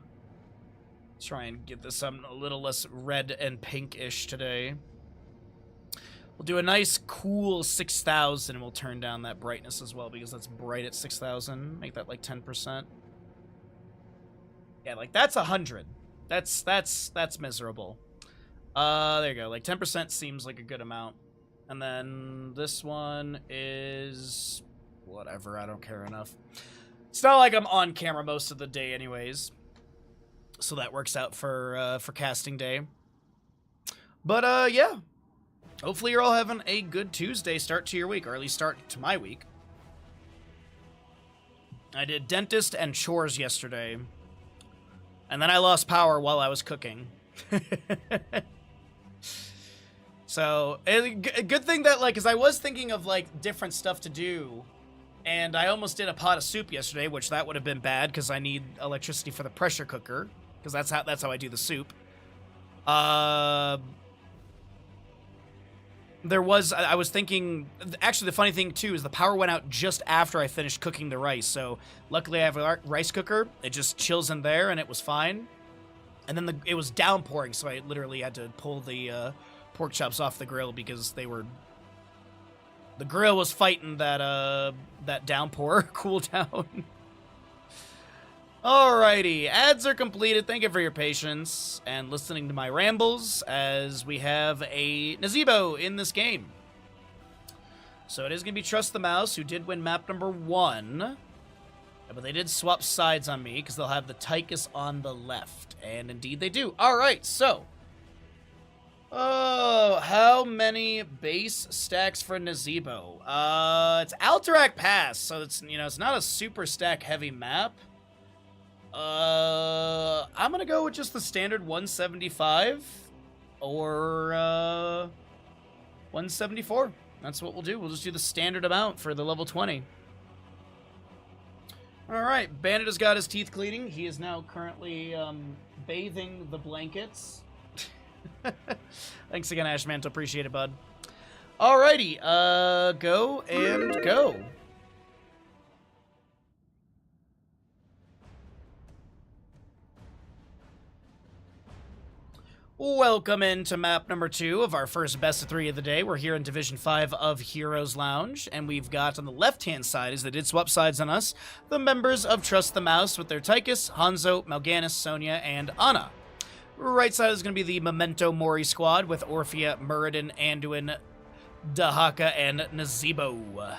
and get this something a little less red and pinkish today. We'll do a nice cool 6,000 and we'll turn down that brightness as well because that's bright at 6,000. Make that like 10%. Yeah, like that's 100. That's miserable. There you go. Like 10% seems like a good amount. And then this one is whatever. I don't care enough. It's not like I'm on camera most of the day anyways. So that works out for casting day. But yeah. Hopefully you're all having a good Tuesday start to your week, or at least start to my week. I did dentist and chores yesterday. And then I lost power while I was cooking. So, a good thing that, like, because I was thinking of, like, different stuff to do. And I almost did a pot of soup yesterday, which that would have been bad, because I need electricity for the pressure cooker. Because that's how I do the soup. I was thinking, actually the funny thing too is the power went out just after I finished cooking the rice, so luckily I have a rice cooker, it just chills in there and it was fine. And then it was downpouring, so I literally had to pull the pork chops off the grill because the grill was fighting that downpour cool down. Alrighty, ads are completed. Thank you for your patience and listening to my rambles as we have a Nazebo in this game. So it is going to be Trust the Mouse, who did win map number 1. But they did swap sides on me because they'll have the Tychus on the left. And indeed they do. Alright, so. Oh, how many base stacks for Nazebo? It's Alterac Pass, so it's not a super stack heavy map. I'm gonna go with just the standard 175 or 174. That's what we'll do. We'll just do the standard amount for the level 20. Alright, Bandit has got his teeth cleaning. He is now currently bathing the blankets. Thanks again, Ashman. Appreciate it, bud. Alrighty, go and go. Welcome into map number 2 of our first best of 3 of the day. We're here in Division 5 of Heroes Lounge, and we've got on the left-hand side, as they did swap sides on us, the members of Trust the Mouse with their Tychus, Hanzo, Mal'Ganis, Sonya, and Ana. Right side is going to be the Memento Mori squad with Orphea, Muradin, Anduin, Dahaka, and Nazebo.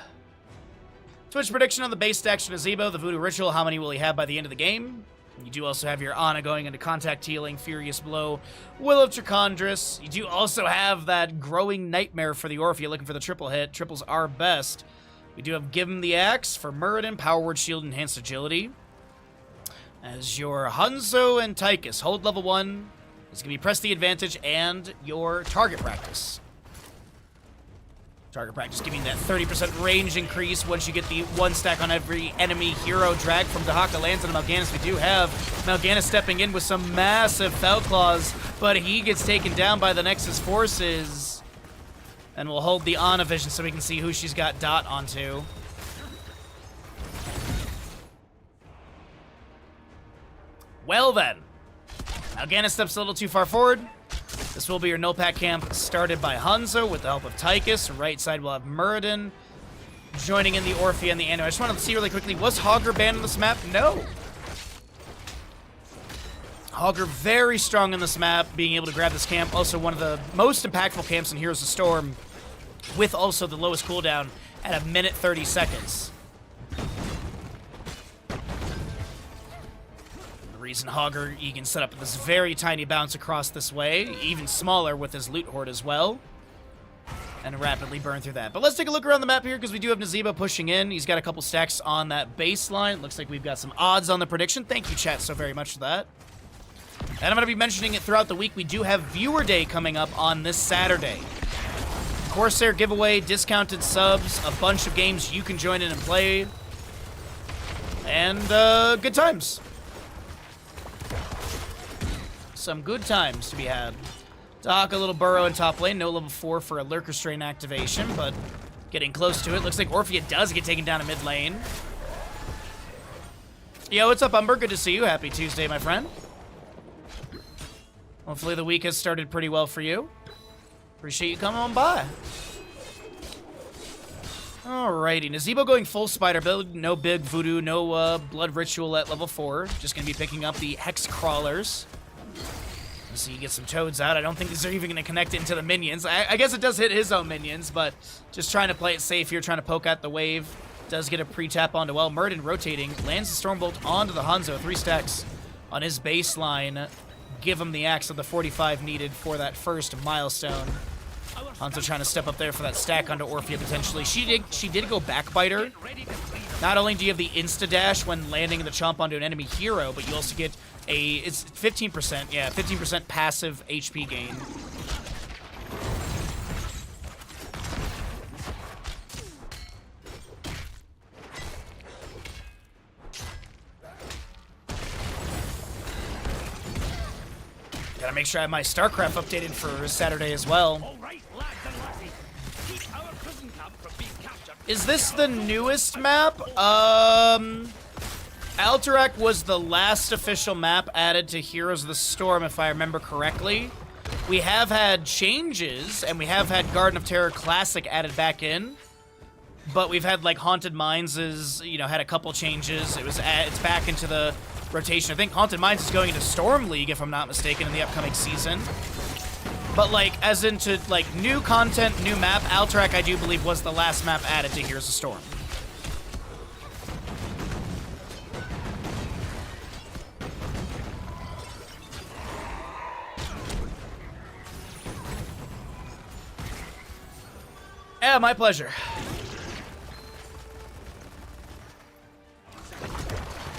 Twitch prediction on the base stacks for Nazebo, the Voodoo Ritual, how many will he have by the end of the game? You do also have your Ana going into Contact Healing, Furious Blow, Will of Trachondris. You do also have that Growing Nightmare for the Orphea, looking for the triple hit. Triples are best. We do have Give Him the Axe for Muradin, Power Word Shield, Enhanced Agility. As your Hanzo and Tychus, hold level 1. It's going to be Press the Advantage and your Target Practice. Target Practice giving that 30% range increase once you get the 1 stack on every enemy hero. Drag from Dahaka lands on Mal'Ganis. We do have Mal'Ganis stepping in with some massive Fell Claws, but he gets taken down by the Nexus forces. And we'll hold the Ana vision so we can see who she's got dot onto. Well then, Mal'Ganis steps a little too far forward. This will be your no-pack camp started by Hanzo with the help of Tychus. Right side will have Muradin joining in the Orphea and the Anduin. I just wanted to see really quickly, was Hogger banned on this map? No. Hogger very strong in this map, being able to grab this camp. Also one of the most impactful camps in Heroes of Storm, with also the lowest cooldown at 1 minute 30 seconds. reason Hogger, he can set up this very tiny bounce across this way, even smaller with his loot horde as well, and rapidly burn through that. But let's take a look around the map here, because we do have Nazeebo pushing in. He's got a couple stacks on that baseline. Looks like we've got some odds on the prediction. Thank you, chat, so very much for that. And I'm going to be mentioning it throughout the week. We do have Viewer Day coming up on this Saturday. Corsair giveaway, discounted subs, a bunch of games you can join in and play, and good times. Some good times to be had. Doc, a little burrow in top lane. No level 4 for a Lurker Strain activation, but getting close to it. Looks like Orphea does get taken down in mid lane. Yo, what's up, Umber? Good to see you. Happy Tuesday, my friend. Hopefully the week has started pretty well for you. Appreciate you coming on by. Alrighty, Nazeebo going full spider build. No big voodoo, no blood ritual at level 4. Just going to be picking up the hex crawlers. So you get some toads out. I don't think these are even going to connect into the minions. I guess it does hit his own minions, but just trying to play it safe here, trying to poke out the wave. Does get a pre-tap onto Murden rotating. Lands the Stormbolt onto the Hanzo. 3 stacks on his baseline. Give him the axe of the 45 needed for that first milestone. Hanzo trying to step up there for that stack onto Orphea potentially. She did go backbiter. Not only do you have the insta-dash when landing the chomp onto an enemy hero, but you also get it's 15%, yeah, 15% passive HP gain. Gotta make sure I have my StarCraft updated for Saturday as well. Is this the newest map? Alterac was the last official map added to Heroes of the Storm, if I remember correctly. We have had changes, and we have had Garden of Terror Classic added back in. But we've had, like, Haunted Mines is, you know, had a couple changes. It's back into the rotation. I think Haunted Mines is going into Storm League, if I'm not mistaken, in the upcoming season. But, like, as into, like, new content, new map, Alterac, I do believe, was the last map added to Heroes of Storm. Yeah, my pleasure.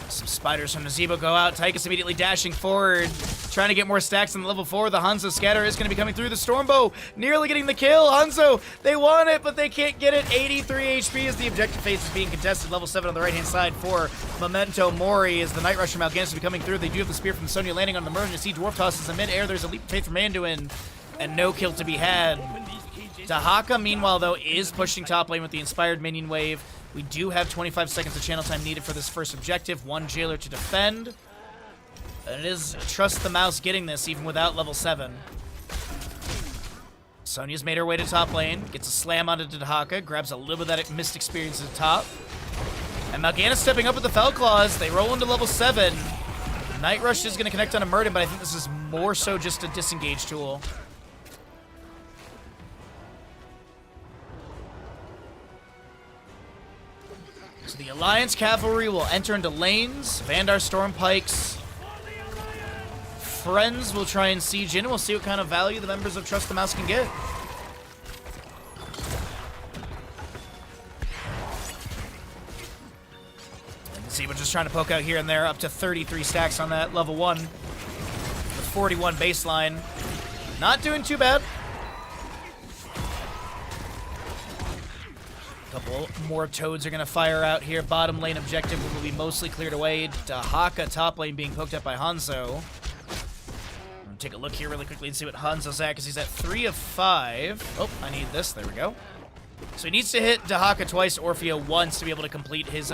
Some spiders from Nazeebo go out. Tychus immediately dashing forward, trying to get more stacks on the level 4. The Hanzo scatter is going to be coming through. The Stormbow nearly getting the kill. Hanzo, they want it, but they can't get it. 83 HP as the objective phase is being contested. Level 7 on the right-hand side for Memento Mori as the Night Rusher Mal'Ganis will be coming through. They do have the spear from Sonya landing on the Merge. You see Dwarf tosses in mid-air. There's a leap of faith from Anduin, and no kill to be had. Dahaka, meanwhile, though, is pushing top lane with the Inspired Minion Wave. We do have 25 seconds of channel time needed for this first objective. 1 Jailer to defend. And it is Trust the Mouse getting this, even without level 7. Sonya's made her way to top lane. Gets a slam onto Dahaka. Grabs a little bit of that missed experience at the top. And Mal'Ganis stepping up with the Fell Claws. They roll into level 7. Night Rush is going to connect on a Murden, but I think this is more so just a disengage tool. So the Alliance Cavalry will enter into lanes. Vandar Stormpikes. Friends will try and siege in. We'll see what kind of value the members of Trust the Mouse can get. And see, we're just trying to poke out here and there. Up to 33 stacks on that level 1. The 41 baseline. Not doing too bad. Couple more toads are going to fire out here. Bottom lane objective will be mostly cleared away. Dahaka top lane being poked up by Hanzo. I'm going to take a look here really quickly and see what Hanzo's at, because he's at 3 of 5. Oh, I need this. There we go. So he needs to hit Dahaka twice, Orphea once to be able to complete his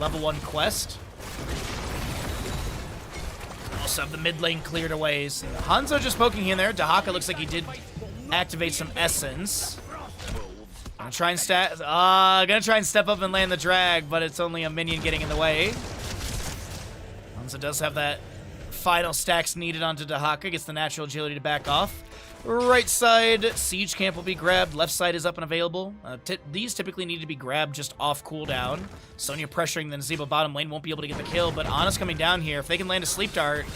level 1 quest. Also have the mid lane cleared away. So Hanzo just poking in there. Dahaka looks like he did activate some essence. Gonna try and step up and land the drag, but it's only a minion getting in the way. Hanzo does have that final stacks needed onto Dahaka. Gets the natural agility to back off. Right side, Siege Camp will be grabbed. Left side is up and available. These typically need to be grabbed just off cooldown. Sonya pressuring the Nazeebo bottom lane, won't be able to get the kill, but Ana's coming down here. If they can land a Sleep Dart,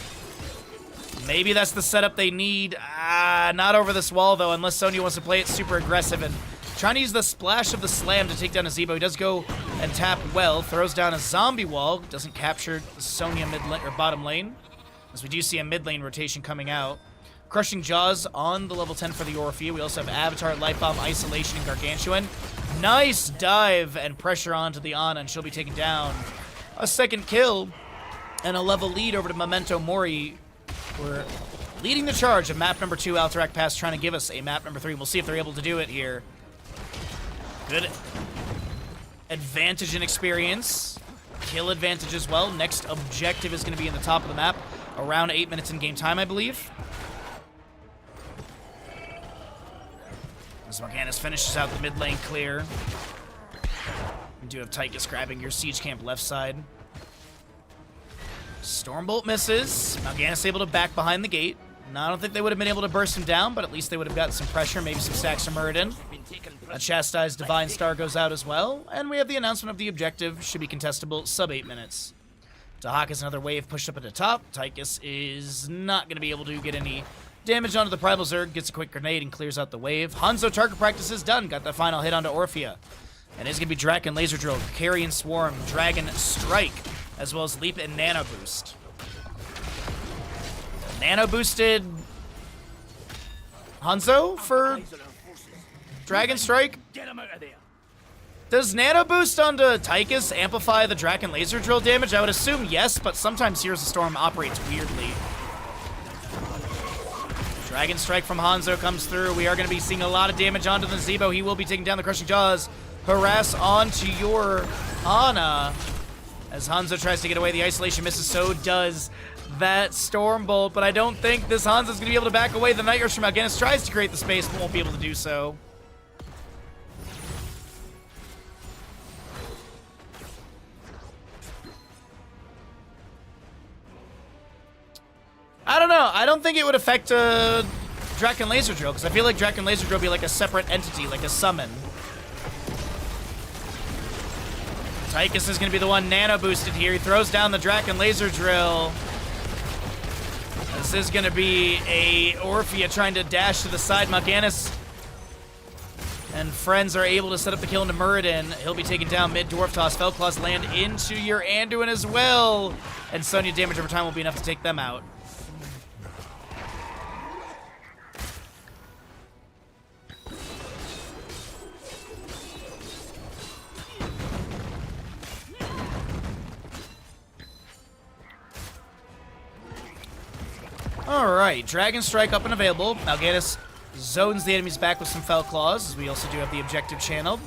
maybe that's the setup they need. Not over this wall, though, unless Sonya wants to play it super aggressive and trying to use the splash of the slam to take down Nazeebo. He does go and tap well, throws down a zombie wall, doesn't capture Sonya mid lane or bottom lane, as we do see a mid lane rotation coming out. Crushing Jaws on the level 10 for the Orphea. We also have Avatar, Light Bomb, Isolation, and Gargantuan. Nice dive and pressure onto the Ana, and she'll be taken down. A second kill and a level lead over to Memento Mori. We're leading the charge of map number 2, Alterac Pass, trying to give us a map number 3. We'll see if they're able to do it here. Good advantage and experience. Kill advantage as well. Next objective is going to be in the top of the map. Around 8 minutes in game time, I believe. As Morganis finishes out the mid lane clear. We do have Tychus grabbing your Siege Camp left side. Stormbolt misses. Morganis able to back behind the gate. Now, I don't think they would have been able to burst him down, but at least they would have gotten some pressure, maybe some stacks from Muradin. A Chastised Divine Star goes out as well, and we have the announcement of the objective. Should be contestable, sub 8 minutes. Dahak is another wave pushed up at the top. Tychus is not going to be able to get any damage onto the Primal Zerg, gets a quick grenade and clears out the wave. Hanzo target practice is done, got the final hit onto Orphea. And it's going to be Draken Laser Drill, Carrion Swarm, Dragon Strike, as well as Leap and Nano Boost. Nano boosted Hanzo for Dragon Strike. Does Nano Boost onto Tychus amplify the Draken Laser Drill damage? I would assume yes, but sometimes Heroes of Storm operates weirdly. Dragon Strike from Hanzo comes through. We are going to be seeing a lot of damage onto the Nazeebo. He will be taking down the Crushing Jaws. Harass onto your Ana. As Hanzo tries to get away, the isolation misses. So does that Stormbolt. But I don't think this Hanzo's going to be able to back away. The Night Rush from Algenis tries to create the space, but won't be able to do so. I don't know. I don't think it would affect Draken Laser Drill, because I feel like Draken Laser Drill would be like a separate entity, like a summon. Tychus is going to be the one nano boosted here. He throws down the Draken Laser Drill. This is going to be a Orphea trying to dash to the side. Morganis and friends are able to set up the kill into Muradin. He'll be taken down mid. Dwarf Toss. Felclaws land into your Anduin as well. And Sonya damage over time will be enough to take them out. Alright, Dragon Strike up and available. Algenis zones the enemies back with some Felclaws, as we also do have the objective channeled.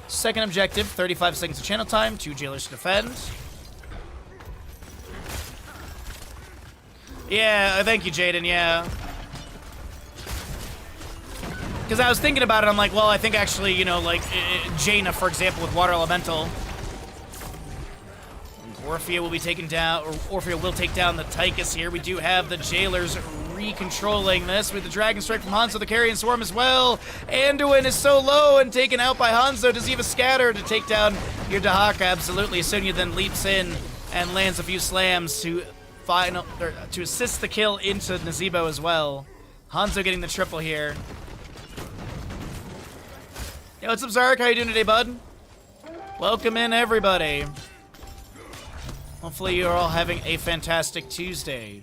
Second objective, 35 seconds of channel time, 2 jailers to defend. Yeah, thank you, Jaden, yeah. Because I was thinking about it, I'm like, well, I think actually, you know, like, Jaina, for example, with Water Elemental. Orphea will be taken down, or Orphea will take down the Tychus here. We do have the jailers recontrolling this with the Dragon Strike from Hanzo, the Carrion Swarm as well. Anduin is so low and taken out by Hanzo. Does he have a scatter to take down your Dahaka? Absolutely. Sonya then leaps in and lands a few slams to assist the kill into Nazeebo as well. Hanzo getting the triple here. Yo, what's up, Zarek? How you doing today, bud? Welcome in, everybody. Hopefully you're all having a fantastic Tuesday.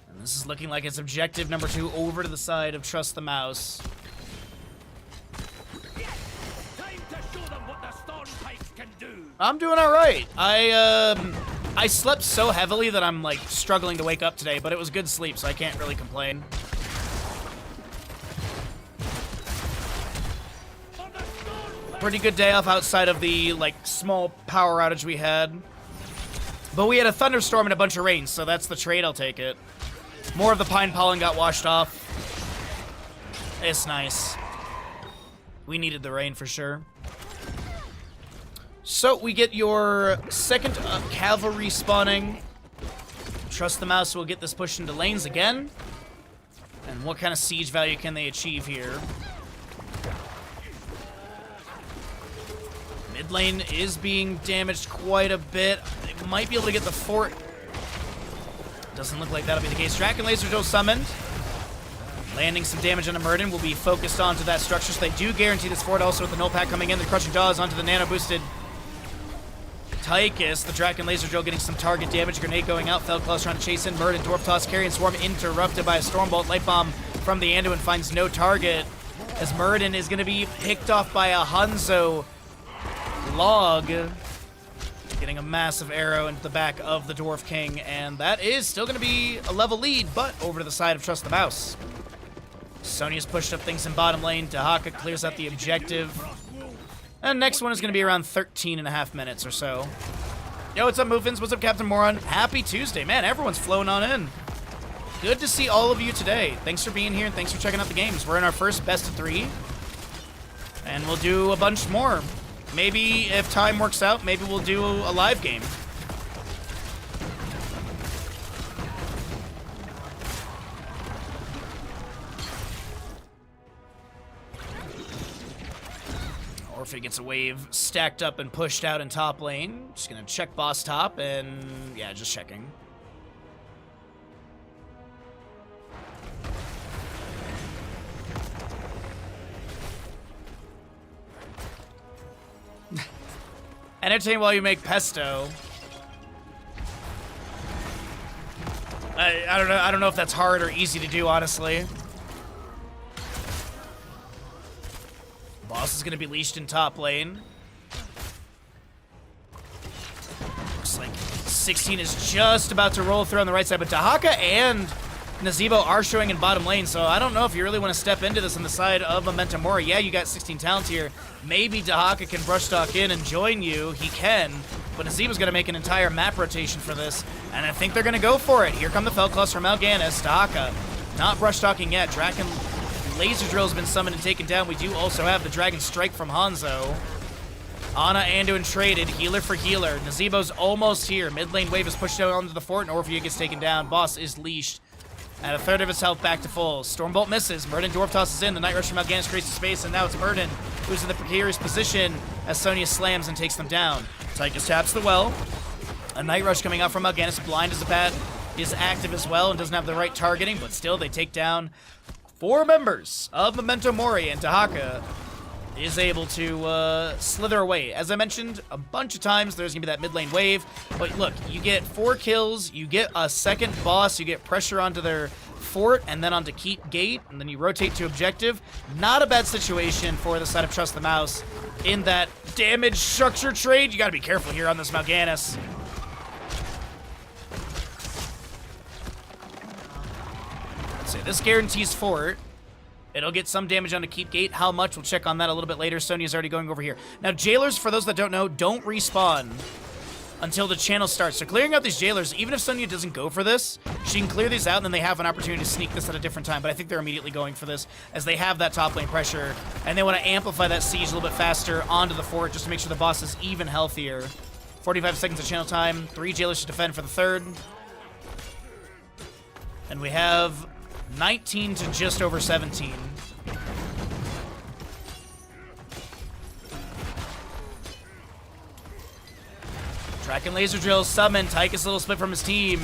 And this is looking like it's objective number 2 over to the side of Trust the Mouse. Time to show them what the Storm Pipes can do. I'm doing all right. I slept so heavily that I'm like struggling to wake up today, but it was good sleep, so I can't really complain. Pretty good day off outside of the like small power outage we had. But we had a thunderstorm and a bunch of rain, so that's the trade. I'll take it. More of the pine pollen got washed off. It's nice. We needed the rain for sure. So we get your second cavalry spawning. Trust the Mouse will get this push into lanes again. And What kind of siege value can they achieve here? Mid lane is being damaged quite a bit. They might be able to get the fort. Doesn't look like that'll be the case. Draken Laser Drill summoned. Landing some damage on Murden will be focused onto that structure, so they do guarantee this fort also with the null pack coming in. The Crushing Jaws onto the nano boosted Tychus. The Draken Laser Drill getting some target damage. Grenade going out. Feldclaws trying to chase in. Murden, Dwarf Toss, Carrion Swarm interrupted by a Stormbolt. Light Bomb from the Anduin finds no target as Murden is going to be picked off by a Hanzo Log. Getting a massive arrow into the back of the Dwarf King, and that is still going to be a level lead, but over to the side of Trust the Mouse. Sonya's pushed up things in bottom lane. Dahaka clears out the objective. And next one is going to be around 13.5 minutes or so. Yo, what's up, Moofins? What's up, Captain Moron? Happy Tuesday. Man, everyone's flowing on in. Good to see all of you today. Thanks for being here, and thanks for checking out the games. We're in our first best of 3. And we'll do a bunch more. Maybe if time works out, maybe we'll do a live game. Orphe gets a wave stacked up and pushed out in top lane. Just gonna check boss top and yeah, just checking. Entertain while you make pesto. I don't know if that's hard or easy to do, honestly. Boss is gonna be leashed in top lane. Looks like 16 is just about to roll through on the right side, but Dahaka and Nazeebo are showing in bottom lane, so I don't know if you really want to step into this on the side of Memento Mori. Yeah, you got 16 talents here. Maybe Dahaka can brush talk in and join you. He can, but Nazeebo's going to make an entire map rotation for this, and I think they're going to go for it. Here come the Feldclaws from Mal'Ganis. Dahaka not brush talking yet. Draken Laser Drill has been summoned and taken down. We do also have the Dragon Strike from Hanzo. Ana Anduin traded, healer for healer. Nazeebo's almost here. Mid lane wave is pushed out onto the fort, and Orphe gets taken down. Boss is leashed at a third of his health back to full. Stormbolt misses. Murden Dwarf tosses in. The Night Rush from Mal'Ganis creates the space, and now it's Murden who's in the precarious position as Sonya slams and takes them down. Tychus taps the well. A Night Rush coming out from Mal'Ganis. Blind as a bat is active as well and doesn't have the right targeting, but still they take down 4 members of Memento Mori, and Dahaka is able to slither away. As I mentioned a bunch of times, there's going to be that mid lane wave. But look, you get 4 kills, you get a second boss, you get pressure onto their fort, and then onto Keep Gate, and then you rotate to objective. Not a bad situation for the side of Trust the Mouse in that damage structure trade. You got to be careful here on this Mal'Ganis. Let's see, this guarantees fort. It'll get some damage onto Keep Gate. How much? We'll check on that a little bit later. Sonya's already going over here. Now, jailers, for those that don't know, don't respawn until the channel starts. So clearing out these jailers, even if Sonya doesn't go for this, she can clear these out, and then they have an opportunity to sneak this at a different time. But I think they're immediately going for this, as they have that top lane pressure, and they want to amplify that siege a little bit faster onto the fort, just to make sure the boss is even healthier. 45 seconds of channel time. 3 jailers to defend for the third. And we have 19 to just over 17. Draken Laser Drill summoned. Tychus a little split from his team.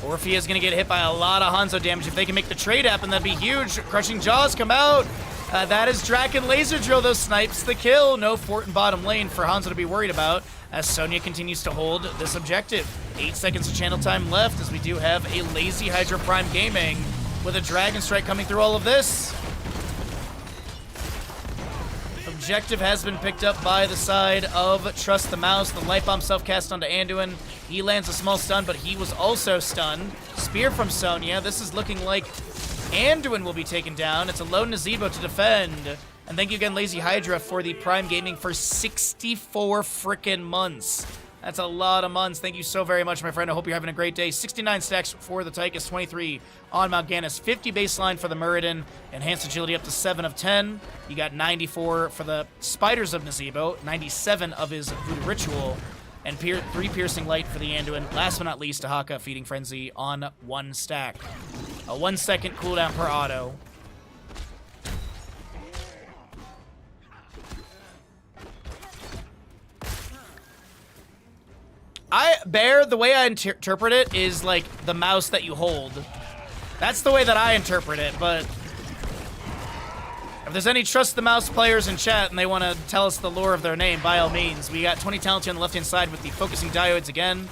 Orphe is going to get hit by a lot of Hanzo damage. If they can make the trade happen, that'd be huge. Crushing Jaws come out. That is Draken Laser Drill, though, snipes the kill. No fort in bottom lane for Hanzo to be worried about as Sonya continues to hold this objective. 8 seconds of channel time left, as we do have a Lazy Hydra Prime Gaming with a Dragon Strike coming through all of this. Objective has been picked up by the side of Trust the Mouse. The Light Bomb self-cast onto Anduin. He lands a small stun, but he was also stunned. Spear from Sonya. This is looking like Anduin will be taken down. It's a lone Nazeebo to defend. And thank you again, Lazy Hydra, for the Prime Gaming for 64 frickin' months. That's a lot of months. Thank you so very much, my friend. I hope you're having a great day. 69 stacks for the Tychus, 23 on Mal'Ganis, 50 baseline for the Muradin, enhanced agility up to 7 of 10. You got 94 for the Spiders of Nazeebo, 97 of his Voodoo Ritual, and 3 piercing light for the Anduin. Last but not least, Dahaka, Feeding Frenzy on 1 stack. A 1 second cooldown per auto. Bear, the way I interpret it is like the mouse that you hold. That's the way that I interpret it, but if there's any Trust the Mouse players in chat and they want to tell us the lore of their name, by all means. We got 20 Talented on the left-hand side with the Focusing Diodes again.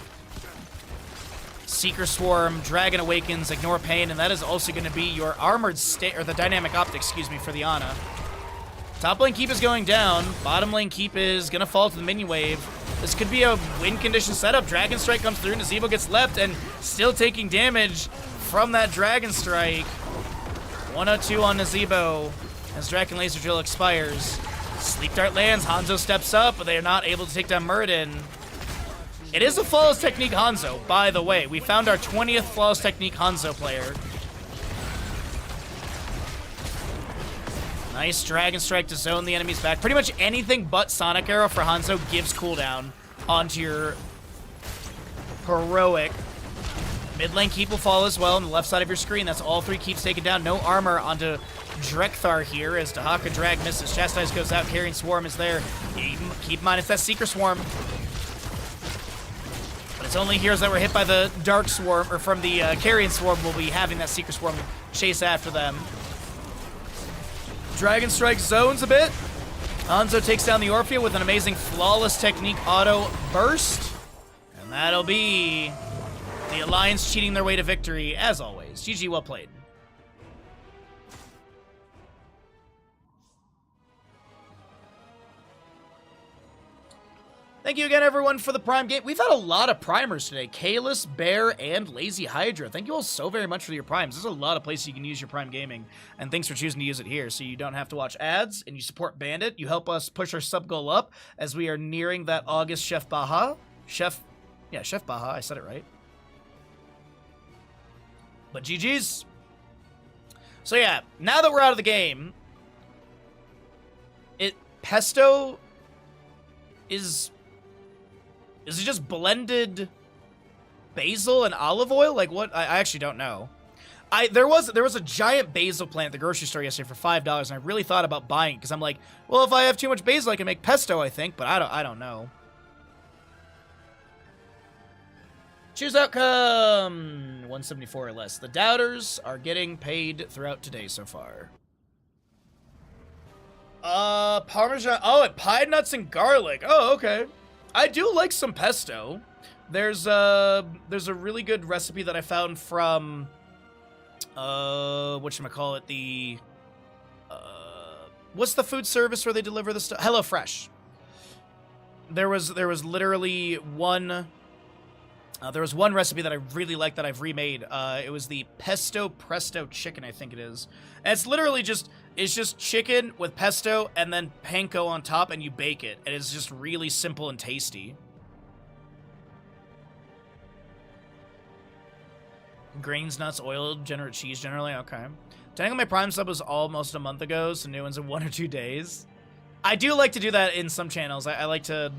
Seeker Swarm, Dragon Awakens, Ignore Pain, and that is also going to be your Armored State, or the Dynamic Optic, excuse me, for the Ana. Top lane keep is going down. Bottom lane keep is going to fall to the minion wave. This could be a win condition setup. Dragon Strike comes through, Nazeebo gets left, and still taking damage from that Dragon Strike. 102 on Nazeebo as Draken Laser Drill expires. Sleep Dart lands, Hanzo steps up, but they are not able to take down Muradin. It is a Flawless Technique Hanzo, by the way. We found our 20th Flawless Technique Hanzo player. Nice Dragon Strike to zone the enemies back. Pretty much anything but Sonic Arrow for Hanzo gives cooldown onto your heroic. Mid lane keep will fall as well on the left side of your screen. That's all 3 keeps taken down. No armor onto Drekthar here as Dahaka Drag misses. Chastise goes out. Carrying Swarm is there. Keep in mind it's that Seeker Swarm. But it's only heroes that were hit by the Dark Swarm, or from the Carrion Swarm, will be having that Seeker Swarm chase after them. Dragon Strike zones a bit. Hanzo takes down the Orphea with an amazing Flawless Technique auto burst. And that'll be the Alliance cheating their way to victory, as always. GG, well played. Thank you again, everyone, for the Prime game. We've had a lot of primers today. Kalis, Bear, and Lazy Hydra. Thank you all so very much for your primes. There's a lot of places you can use your Prime Gaming, and thanks for choosing to use it here, so you don't have to watch ads, and you support Bandit. You help us push our sub goal up as we are nearing that August Chef Baja. Chef Baja, I said it right. But GG's. So yeah, now that we're out of the game, Pesto is it just blended basil and olive oil? Like what? I actually don't know. There was a giant basil plant at the grocery store yesterday for $5, and I really thought about buying it because I'm like, well, if I have too much basil, I can make pesto, I think, but I don't know. Choose outcome 174 or less. The doubters are getting paid throughout today so far. Parmesan. Oh, and pine nuts and garlic. Oh, okay. I do like some pesto. There's a really good recipe that I found from whatchamacallit, the what's the food service where they deliver the stuff? HelloFresh. There was literally one there was one recipe that I really liked that I've remade. It was the pesto presto chicken, I think it is. And it's literally just chicken with pesto and then panko on top, and you bake it. And it's just really simple and tasty. Grains, nuts, oil, cheese generally. Okay. Technically, my Prime sub was almost a month ago, so new ones in 1 or 2 days. I do like to do that in some channels. I like to...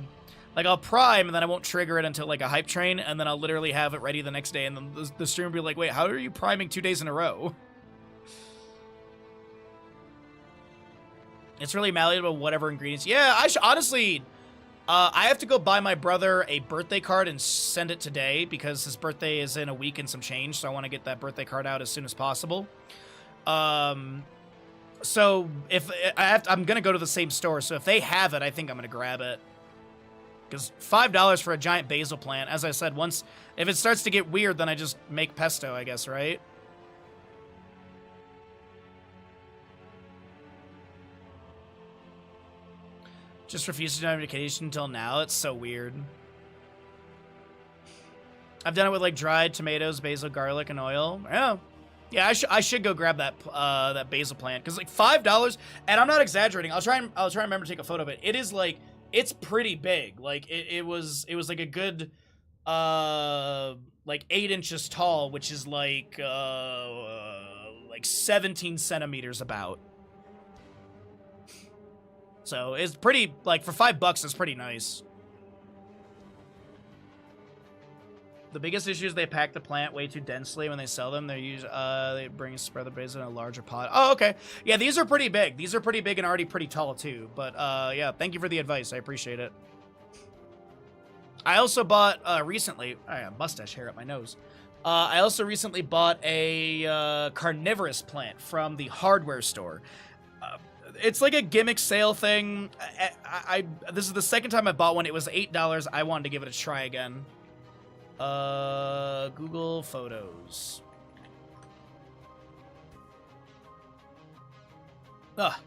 Like, I'll Prime, and then I won't trigger it until, like, a hype train, and then I'll literally have it ready the next day, and then the stream will be like, wait, how are you priming 2 days in a row? It's really malleable, whatever ingredients. Yeah, honestly, I have to go buy my brother a birthday card and send it today, because his birthday is in a week and some change, so I want to get that birthday card out as soon as possible. So, if I'm going to go to the same store, so if they have it, I think I'm going to grab it. Because $5 for a giant basil plant, as I said, if it starts to get weird, then I just make pesto, I guess, right? Just refused to do medication until now. It's so weird. I've done it with, like, dried tomatoes, basil, garlic, and oil. Yeah, I should go grab that that basil plant. Because, like, $5, and I'm not exaggerating. I'll try and remember to take a photo of it. It is, like... It's pretty big. Like it was like a good like 8 inches tall, which is like 17 centimeters about. So it's pretty, like, for $5 it's pretty nice. The biggest issue is they pack the plant way too densely when they sell them. They bring spread the base in a larger pot. Oh, okay. Yeah, these are pretty big. These are pretty big and already pretty tall too. But yeah, thank you for the advice. I appreciate it. I also bought recently. I have mustache hair at my nose. I also recently bought a carnivorous plant from the hardware store. It's like a gimmick sale thing. This is the second time I bought one. It was $8. I wanted to give it a try again. Google Photos.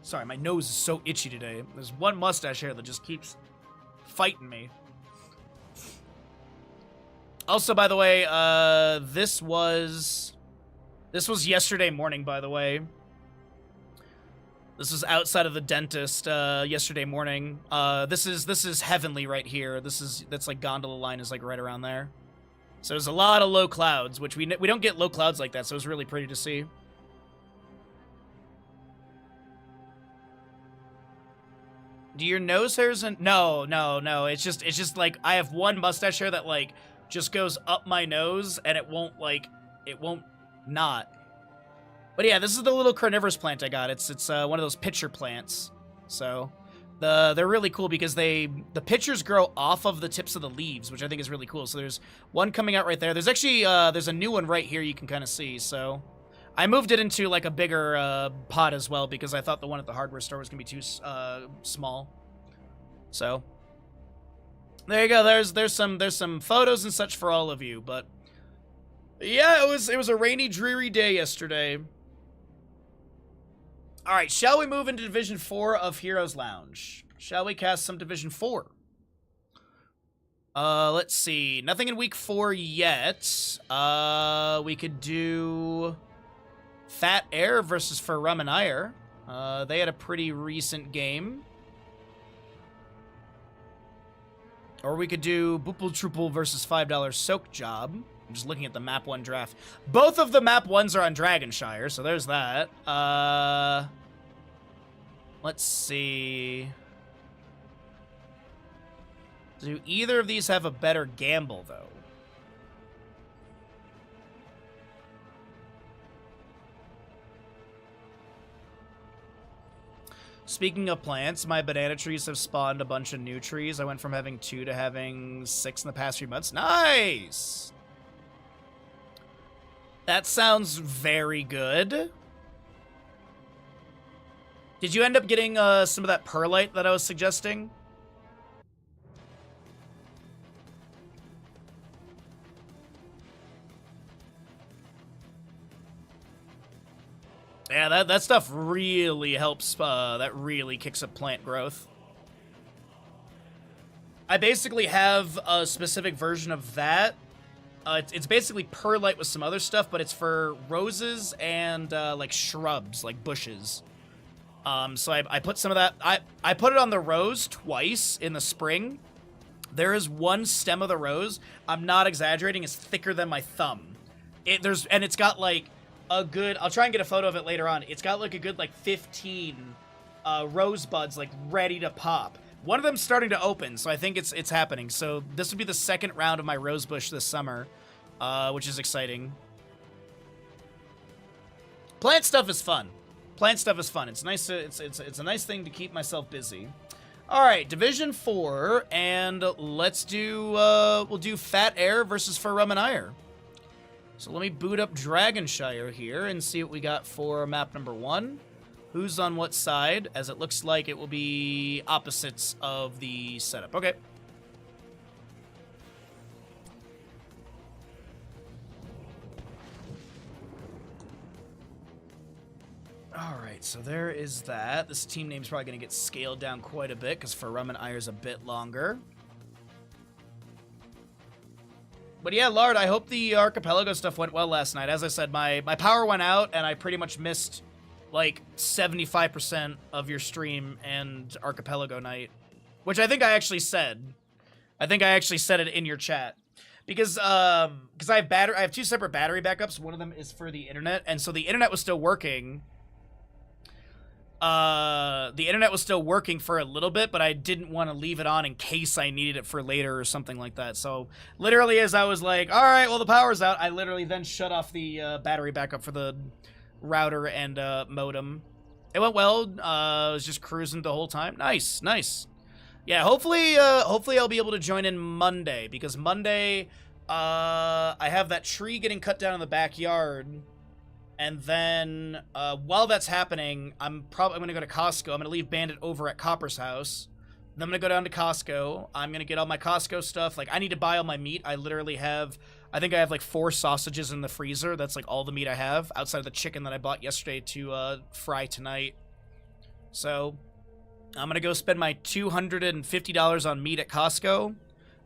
Sorry, my nose is so itchy today. There's one mustache hair that just keeps fighting me. Also, by the way, this was yesterday morning, by the way. This was outside of the dentist yesterday morning. This is heavenly right here. That's like gondola line is like right around there. So there's a lot of low clouds, which we don't get low clouds like that. So it was really pretty to see. Do your nose hairs and no. It's just like I have one mustache hair that like just goes up my nose and it won't not. But yeah, this is the little carnivorous plant I got. It's one of those pitcher plants. So they're really cool because the pitchers grow off of the tips of the leaves, which I think is really cool. So there's one coming out right there. There's actually there's a new one right here you can kind of see. So I moved it into like a bigger pot as well because I thought the one at the hardware store was gonna be too small. So there you go. There's some photos and such for all of you. But yeah, it was a rainy, dreary day yesterday. All right, shall we move into Division 4 of Heroes Lounge? Shall we cast some Division 4? Let's see. Nothing in Week 4 yet. We could do Fat Air versus Farum and Ire. They had a pretty recent game. Or we could do Boople Troople versus $5 Soak Job. I'm just looking at the Map 1 draft. Both of the Map 1s are on Dragonshire, so there's that. Let's see. Do either of these have a better gamble, though? Speaking of plants, my banana trees have spawned a bunch of new trees. I went from having 2 to having 6 in the past few months. Nice! That sounds very good. Did you end up getting some of that perlite that I was suggesting? Yeah, that stuff really helps. That really kicks up plant growth. I basically have a specific version of that. It's basically perlite with some other stuff, but it's for roses and like shrubs, like bushes. So I put some of that. I put it on the rose twice in the spring. There is one stem of the rose. I'm not exaggerating. It's thicker than my thumb. It's got like a good. I'll try and get a photo of it later on. It's got like a good like 15 rose buds like ready to pop. One of them's starting to open, so I think it's happening. So this will be the second round of my rose bush this summer, which is exciting. Plant stuff is fun. Plant stuff is fun. It's nice to it's a nice thing to keep myself busy. All right, Division 4, and let's do we'll do Fat Air versus Farum and Ire. So let me boot up Dragonshire here and see what we got for map number 1. Who's on what side, as it looks like it will be opposites of the setup. Okay. Alright, so there is that. This team name's probably going to get scaled down quite a bit, because Farum and Ire's a bit longer. But yeah, Lard, I hope the Archipelago stuff went well last night. As I said, my power went out, and I pretty much missed like 75% of your stream and Archipelago night, which I think I actually said. I think I actually said it in your chat because I have 2 separate battery backups. One of them is for the internet, and so the internet was still working. the internet was still working for a little bit, but I didn't want to leave it on in case I needed it for later or something like that. So literally as I was like, all right, well, the power's out, I literally then shut off the battery backup for the router and modem. It went well. I was just cruising the whole time. Nice, nice. Yeah, hopefully I'll be able to join in Monday, because Monday, I have that tree getting cut down in the backyard, and then while that's happening, I'm gonna go to Costco. I'm gonna leave Bandit over at Copper's house. Then I'm gonna go down to Costco. I'm gonna get all my Costco stuff. Like, I need to buy all my meat. I literally have, I think I have like 4 sausages in the freezer. That's like all the meat I have, outside of the chicken that I bought yesterday to fry tonight. So I'm gonna go spend my $250 on meat at Costco.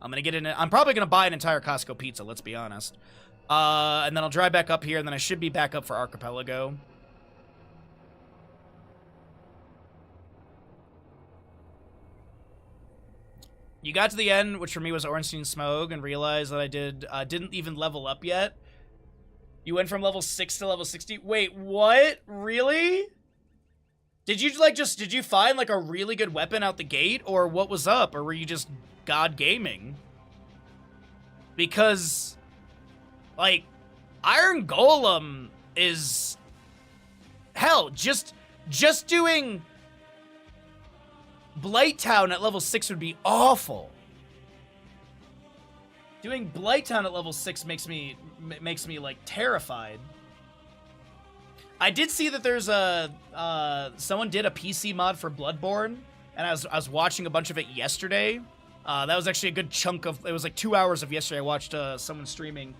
I'm probably gonna buy an entire Costco pizza, let's be honest. And then I'll drive back up here, and then I should be back up for Archipelago. You got to the end, which for me was Ornstein Smoke, and realized that I didn't even level up yet. You went from level 6 to level 60? Wait, what? Really? Did you, like, did you find, like, a really good weapon out the gate, or what was up? Or were you just God gaming? Because, like, Iron Golem is... Hell, just doing Blighttown at level 6 would be awful. Doing Blighttown at level 6 makes me, like, terrified. I did see that there's someone did a PC mod for Bloodborne, and I was watching a bunch of it yesterday. That was actually a good chunk of, it was like 2 hours of yesterday. I watched someone streaming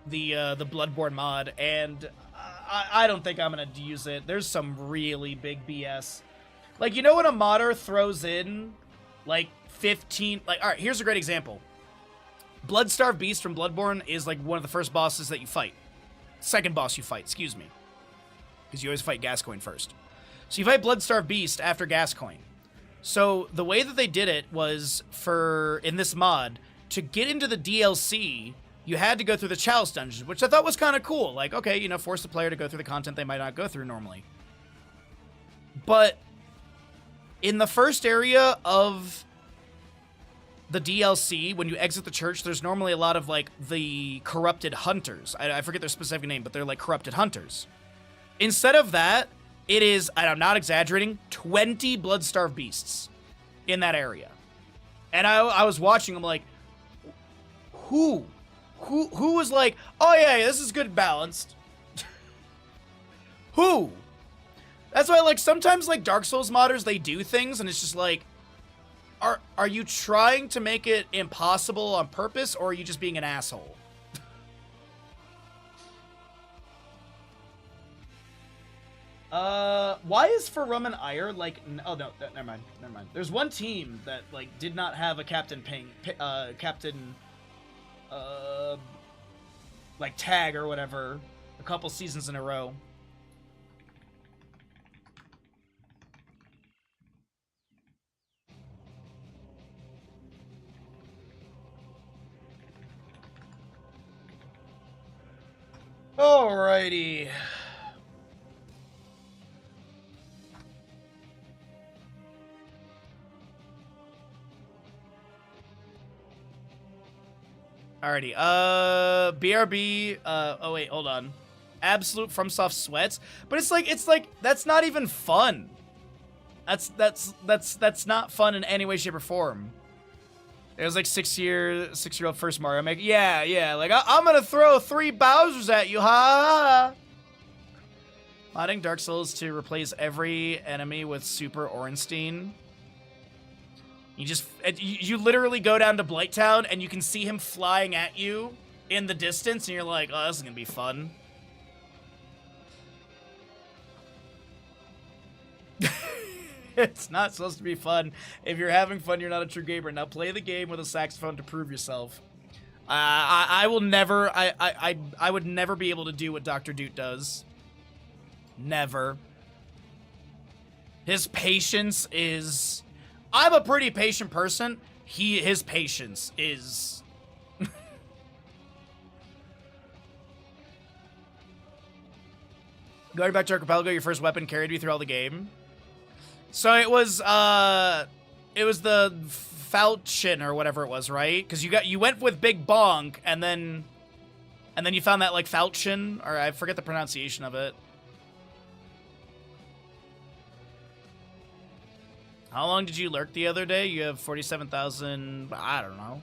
the Bloodborne mod, and I don't think I'm gonna use it. There's some really big BS. Like, you know when a modder throws in like 15, like, all right, here's a great example. Bloodstarved Beast from Bloodborne is like one of the first bosses that you fight. Second boss you fight, excuse me. Because you always fight Gascoigne first. So you fight Bloodstarved Beast after Gascoigne. So the way that they did it was, in this mod, to get into the DLC, you had to go through the Chalice dungeons, which I thought was kind of cool. Like, okay, you know, force the player to go through the content they might not go through normally. But in the first area of the DLC, when you exit the church, there's normally a lot of, like, the corrupted hunters. I forget their specific name, but they're, like, corrupted hunters. Instead of that, it is, and I'm not exaggerating, 20 Bloodstarved Beasts in that area. And I was watching, I'm like, who was like, oh yeah, this is good balanced? Who? That's why, like, sometimes, like, Dark Souls modders, they do things, and it's just like, are you trying to make it impossible on purpose, or are you just being an asshole? Why is Farum and Ire, like, oh, no, never mind. There's one team that, like, did not have a Captain like, tag or whatever a couple seasons in a row. Alrighty. Alrighty, BRB, oh wait, hold on. Absolute FromSoft sweats, but it's like, that's not even fun. That's not fun in any way, shape, or form. It was like 6-year-old first Mario Maker. Yeah, like, I'm gonna throw 3 Bowsers at you, ha! Modding Dark Souls to replace every enemy with Super Ornstein. You literally go down to Blighttown, and you can see him flying at you in the distance, and you're like, oh, this is gonna be fun. It's not supposed to be fun. If you're having fun, you're not a true gamer. Now play the game with a saxophone to prove yourself. I will never, I would never be able to do what Dr. Doot does. Never. His patience is... I'm a pretty patient person. His patience is... Going back to Archipelago, your first weapon carried you through all the game. So it was the Falchion or whatever it was, right? Because you went with Big Bonk, and then you found that like Falchion, or I forget the pronunciation of it. How long did you lurk the other day? You have 47,000. I don't know.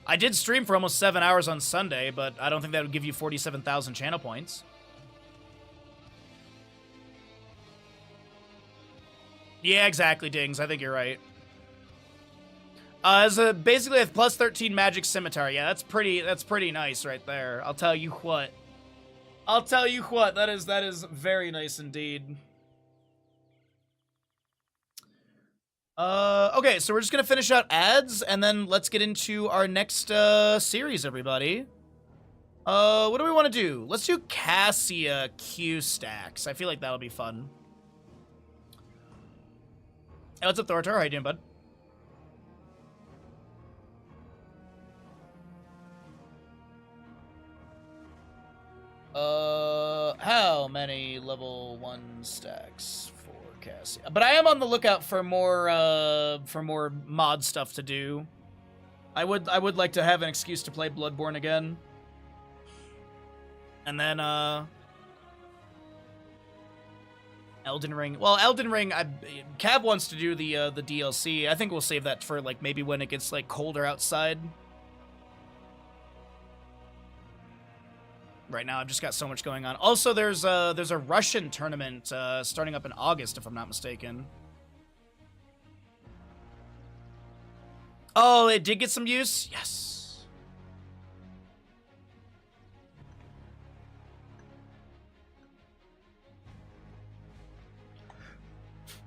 I did stream for almost 7 hours on Sunday, but I don't think that would give you 47,000 channel points. Yeah, exactly, Dings. I think you're right. So basically a plus 13 magic scimitar. Yeah, that's pretty nice right there. I'll tell you what. That is very nice indeed. Okay, so we're just gonna finish out ads, and then let's get into our next series, everybody. What do we want to do? Let's do Cassia Q stacks. I feel like that'll be fun. Hey, what's up, Thortor? How you doing, bud? How many level 1 stacks for Cassia? But I am on the lookout for more mod stuff to do. I would like to have an excuse to play Bloodborne again. And then, Elden Ring. Well, Elden Ring, Cav wants to do the DLC. I think we'll save that for, like, maybe when it gets, like, colder outside. Right now, I've just got so much going on. Also, there's a Russian tournament starting up in August, if I'm not mistaken. Oh, it did get some use? Yes.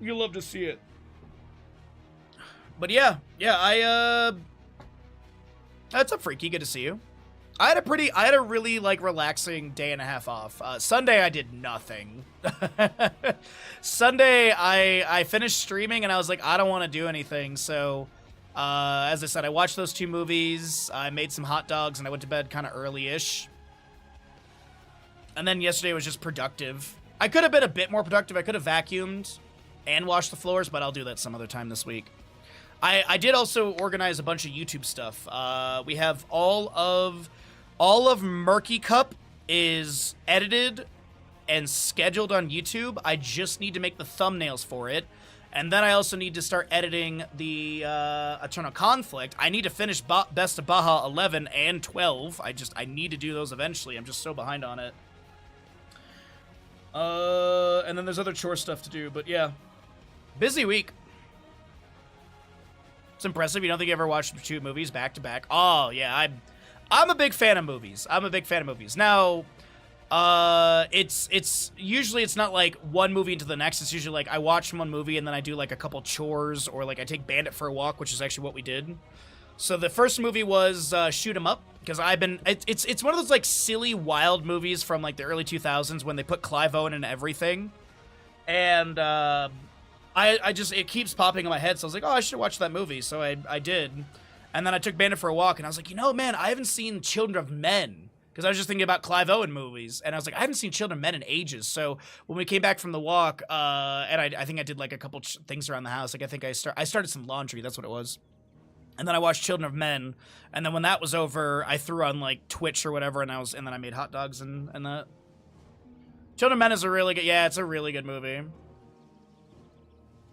You love to see it. But yeah, that's up, Freaky. Good to see you. I had a really, like, relaxing day and a half off. Sunday, I did nothing. Sunday, I finished streaming, and I was like, I don't want to do anything. So, as I said, I watched those 2 movies. I made some hot dogs, and I went to bed kind of early-ish. And then yesterday was just productive. I could have been a bit more productive. I could have vacuumed and washed the floors, but I'll do that some other time this week. I did also organize a bunch of YouTube stuff. We have all of Murky Cup is edited and scheduled on YouTube. I just need to make the thumbnails for it. And then I also need to start editing the Eternal Conflict. I need to finish Best of Baja 11 and 12. I need to do those eventually. I'm just so behind on it. And then there's other chore stuff to do, but yeah. Busy week. It's impressive. You don't think you ever watched 2 movies back to back? Oh, yeah, I'm a big fan of movies. Now, it's usually it's not like one movie into the next. It's usually like I watch one movie and then I do like a couple chores, or like I take Bandit for a walk, which is actually what we did. So the first movie was Shoot 'Em Up, because it's one of those like silly wild movies from like the early 2000s when they put Clive Owen in everything, and it keeps popping in my head. So I was like, oh, I should watch that movie. So I did. And then I took Bandit for a walk, and I was like, man, I haven't seen Children of Men, because I was just thinking about Clive Owen movies, and I was like, I haven't seen Children of Men in ages. So when we came back from the walk, and I think I did like a couple things around the house. Like I think I started some laundry. That's what it was. And then I watched Children of Men, and then when that was over, I threw on like Twitch or whatever, and then I made hot dogs and that. Children of Men is a really good. Yeah, it's a really good movie.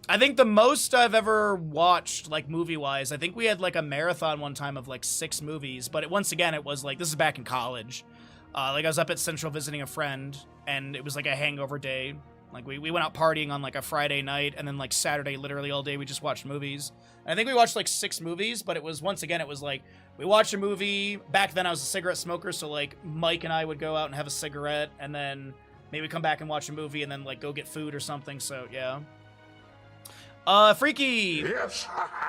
I think the most I've ever watched, like, movie-wise, I think we had, like, a marathon one time of, like, 6 movies, but once again, it was, like, this is back in college. Like, I was up at Central visiting a friend, and it was, like, a hangover day. Like, we went out partying on, like, a Friday night, and then, like, Saturday, literally all day, we just watched movies. And I think we watched, like, 6 movies, but it was, once again, it was, like, we watched a movie. Back then, I was a cigarette smoker, so, like, Mike and I would go out and have a cigarette, and then maybe come back and watch a movie, and then, like, go get food or something, so, yeah. Freaky! Yes.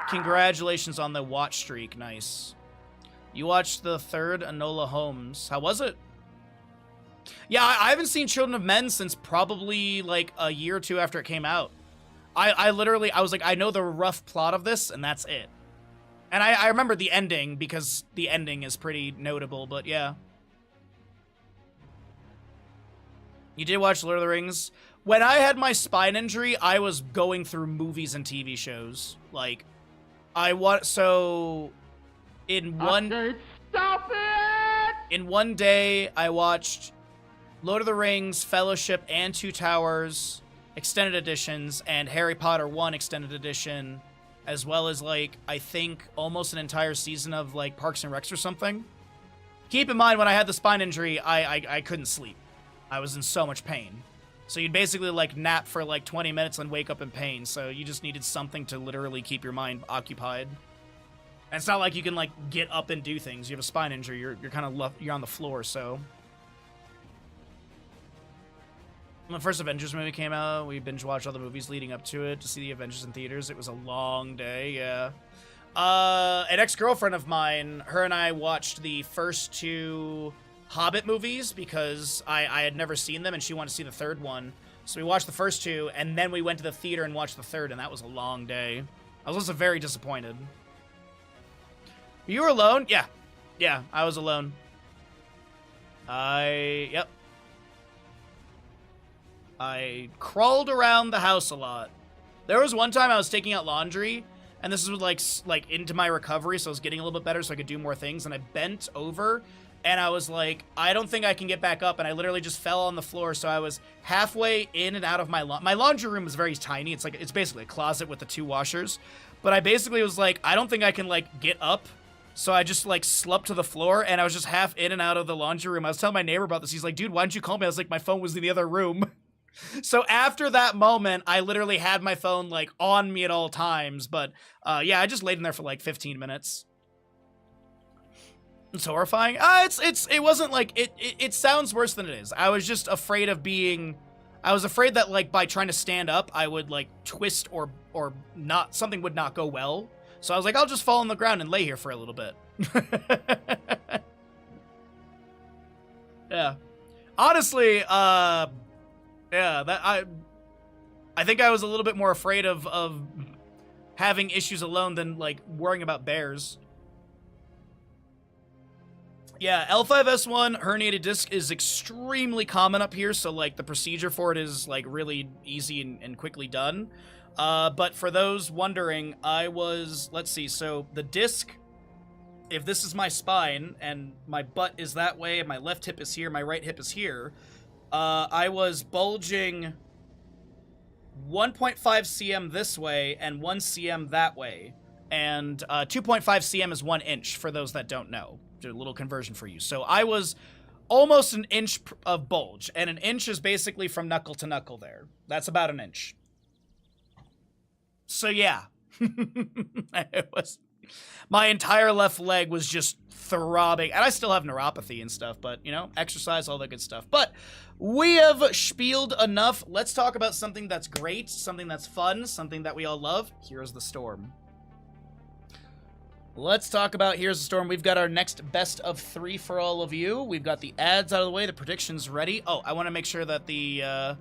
Congratulations on the watch streak. Nice. You watched the 3rd Enola Holmes. How was it? Yeah, I haven't seen Children of Men since probably, like, a year or 2 after it came out. I literally, I was like, I know the rough plot of this, and that's it. And I remember the ending, because the ending is pretty notable, but yeah. You did watch Lord of the Rings? when I had my spine injury, I was going through movies and TV shows. Like, in one day, I watched Lord of the Rings, Fellowship, and Two Towers extended editions, and Harry Potter 1 extended edition, as well as, like, I think almost an entire season of, like, Parks and Recs or something. Keep in mind, when I had the spine injury, I couldn't sleep. I was in so much pain. So you'd basically, like, nap for, like, 20 minutes and wake up in pain, so you just needed something to literally keep your mind occupied. And it's not like you can, like, get up and do things. You have a spine injury, you're kind of you're on the floor, so... When the first Avengers movie came out, we binge-watched all the movies leading up to it to see the Avengers in theaters. It was a long day, yeah. An ex-girlfriend of mine, her and I watched the first 2 Hobbit movies because I had never seen them and she wanted to see the third one. So we watched the first 2, and then we went to the theater and watched the third, and that was a long day. I was also very disappointed. You were alone? Yeah. Yeah, I was alone. Yep. I crawled around the house a lot. There was one time I was taking out laundry, and this was like into my recovery, so I was getting a little bit better so I could do more things, and I bent over, and I was like, I don't think I can get back up, and I literally just fell on the floor, so I was halfway in and out of my laundry room is very tiny. It's basically a closet with the 2 washers, but I basically was like, I don't think I can, like, get up. So I just, like, slumped to the floor, and I was just half in and out of the laundry room. I was telling my neighbor about this. He's like, dude, why didn't you call me? I was like, my phone was in the other room. So after that moment, I literally had my phone, like, on me at all times. But, yeah, I just laid in there for, like, 15 minutes. It's horrifying. It wasn't, like, it sounds worse than it is. I was just afraid of being... I was afraid that, like, by trying to stand up, I would, like, twist or not... Something would not go well. So I was like, I'll just fall on the ground and lay here for a little bit. Yeah. Honestly, yeah, I think I was a little bit more afraid of having issues alone than, like, worrying about bears. Yeah, L5S1 herniated disc is extremely common up here, so, like, the procedure for it is, like, really easy and quickly done. But for those wondering, let's see, so the disc, if this is my spine, and my butt is that way, and my left hip is here, my right hip is here, I was bulging 1.5 cm this way, and 1 cm that way, and 2.5 cm is 1 inch, for those that don't know. Do a little conversion for you. So I was almost an inch of bulge, and an inch is basically from knuckle to knuckle there. That's about an inch. So yeah, my entire left leg was just throbbing, and I still have neuropathy and stuff, but, you know, exercise, all that good stuff. But we have spieled enough. Let's talk about something that's great, something that's fun, something that we all love. Here's the Storm. Let's talk about Here's the Storm. We've got our next best of 3 for all of you. We've got the ads out of the way, the predictions ready. Oh, I want to make sure that the,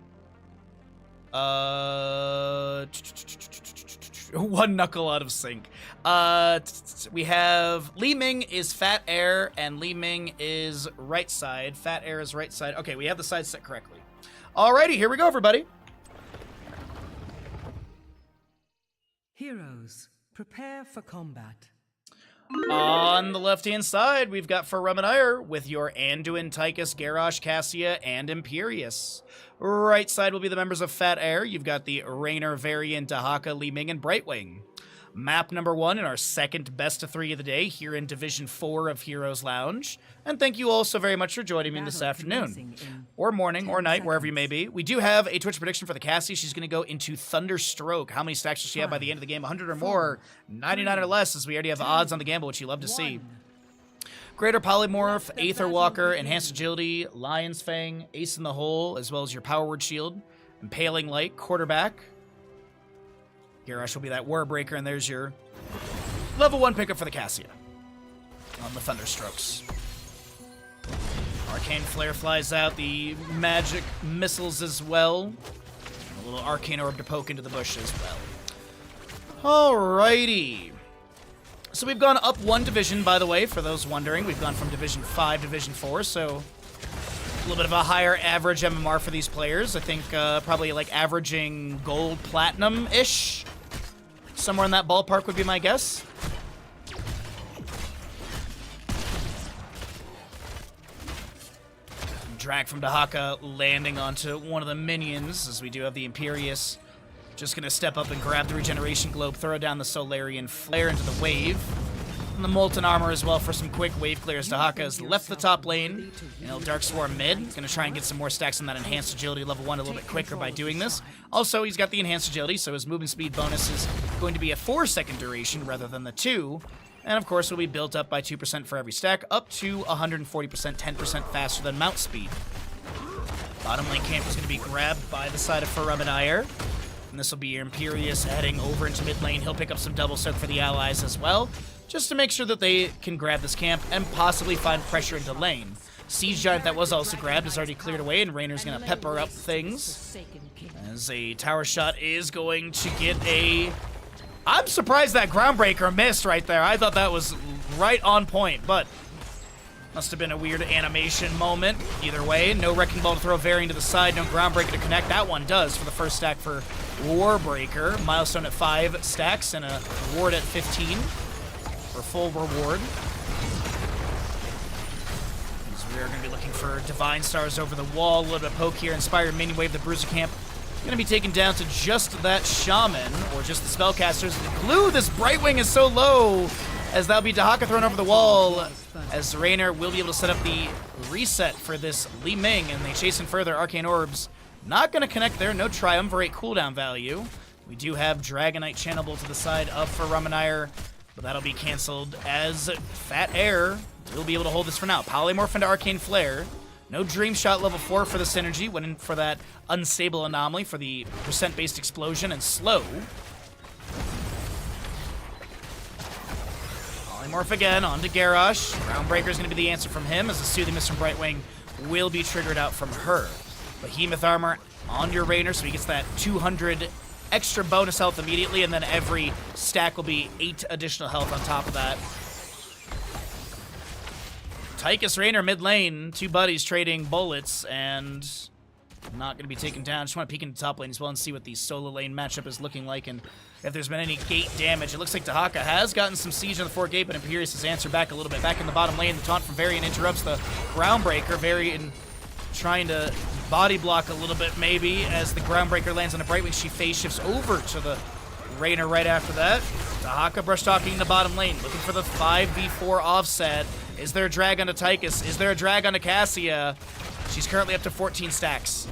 one knuckle out of sync. We have Li Ming is Fat Air, and Li Ming is right side. Fat Air is right side. Okay, we have the sides set correctly. Alrighty, here we go, everybody. Heroes, prepare for combat. On the left-hand side, we've got Farumanire with your Anduin, Tychus, Garrosh, Cassia, and Imperius. Right side will be the members of Fat Air. You've got the Raynor, Varian, Dahaka, Li Ming, and Brightwing. Map number 1 in our second best of 3 of the day here in Division 4 of Heroes Lounge. And thank you all so very much for joining me this afternoon. Or morning, or night, wherever you may be. We do have a Twitch prediction for the Cassie. She's going to go into Thunderstroke. How many stacks does she have by the end of the game? 100 or more, 99 or less, as we already have the odds on the gamble, which you love to see. Greater Polymorph, Aether Walker, Enhanced Agility, Lion's Fang, Ace in the Hole, as well as your Power Word Shield, Impaling Light, Quarterback. Garrosh will be that War Breaker, and there's your level 1 pickup for the Cassia on the Thunderstrokes. Arcane Flare flies out, the magic missiles as well. And a little Arcane Orb to poke into the bush as well. Alrighty. So we've gone up 1 division, by the way, for those wondering. We've gone from Division 5 to Division 4, so little bit of a higher average MMR for these players. I think probably like averaging gold platinum-ish. Somewhere in that ballpark would be my guess. Drag from Dahaka landing onto one of the minions, as we do have the Imperius. Just going to step up and grab the Regeneration Globe, throw down the Solarian Flare into the wave. And the Molten Armor as well for some quick wave clears. Dahaka has left the top lane. You know, Dark Swarm mid. Going to try and get some more stacks on that Enhanced Agility level 1 a little bit quicker by doing this. Also, he's got the Enhanced Agility, so his movement speed bonus is going to be a 4-second duration rather than the 2. And of course, will be built up by 2% for every stack, up to 140%, 10% faster than mount speed. Bottom lane camp is going to be grabbed by the side of Farumanire. And this will be your Imperius heading over into mid lane. He'll pick up some double soak for the allies as well, just to make sure that they can grab this camp and possibly find pressure into lane. Siege Giant that was also grabbed is already cleared away, and Rainer's going to pepper up things. As a tower shot is going to get a... I'm surprised that Groundbreaker missed right there. I thought that was right on point, but must have been a weird animation moment. Either way, no Wrecking Ball to throw Varian to the side, no Groundbreaker to connect. That one does for the first stack for Warbreaker. Milestone at 5 stacks and a ward at 15 for full reward. As we are going to be looking for Divine Stars over the wall. A little bit of poke here. Inspired Minion Wave, the Bruiser Camp. Going to be taken down to just that Shaman, or just the Spellcasters. The glue, this Brightwing is so low, as that'll be Dahaka thrown over the wall, as Raynor will be able to set up the reset for this Li Ming, and they chase in further. Arcane Orbs not going to connect there. No Triumvirate cooldown value. We do have Dragonite channelable to the side up for Farumanire, but that'll be canceled as Fat Air will be able to hold this for now. Polymorph into Arcane Flare. No Dream Shot level 4 for the synergy. Went in for that unstable anomaly for the percent-based explosion and slow. Polymorph again onto Garrosh. Groundbreaker is going to be the answer from him, as the Soothing Mist from Brightwing will be triggered out from her. Behemoth Armor on your Raynor, so he gets that 200 extra bonus health immediately, and then every stack will be 8 additional health on top of that. Tychus Raynor mid lane, 2 buddies trading bullets, and not going to be taken down. Just want to peek into top lane as well and see what the solo lane matchup is looking like, and if there's been any gate damage. It looks like Dahaka has gotten some siege on the 4 gate, but Imperius has answered back a little bit. Back in the bottom lane, the taunt from Varian interrupts the Groundbreaker. Varian trying to body block a little bit maybe, as the Groundbreaker lands on a Brightwing. She phase shifts over to the Raynor right after that. Dahaka brush talking in the bottom lane, looking for the 5v4 offset. Is there a drag onto Tychus? Is there a drag onto Cassia? She's currently up to 14 stacks.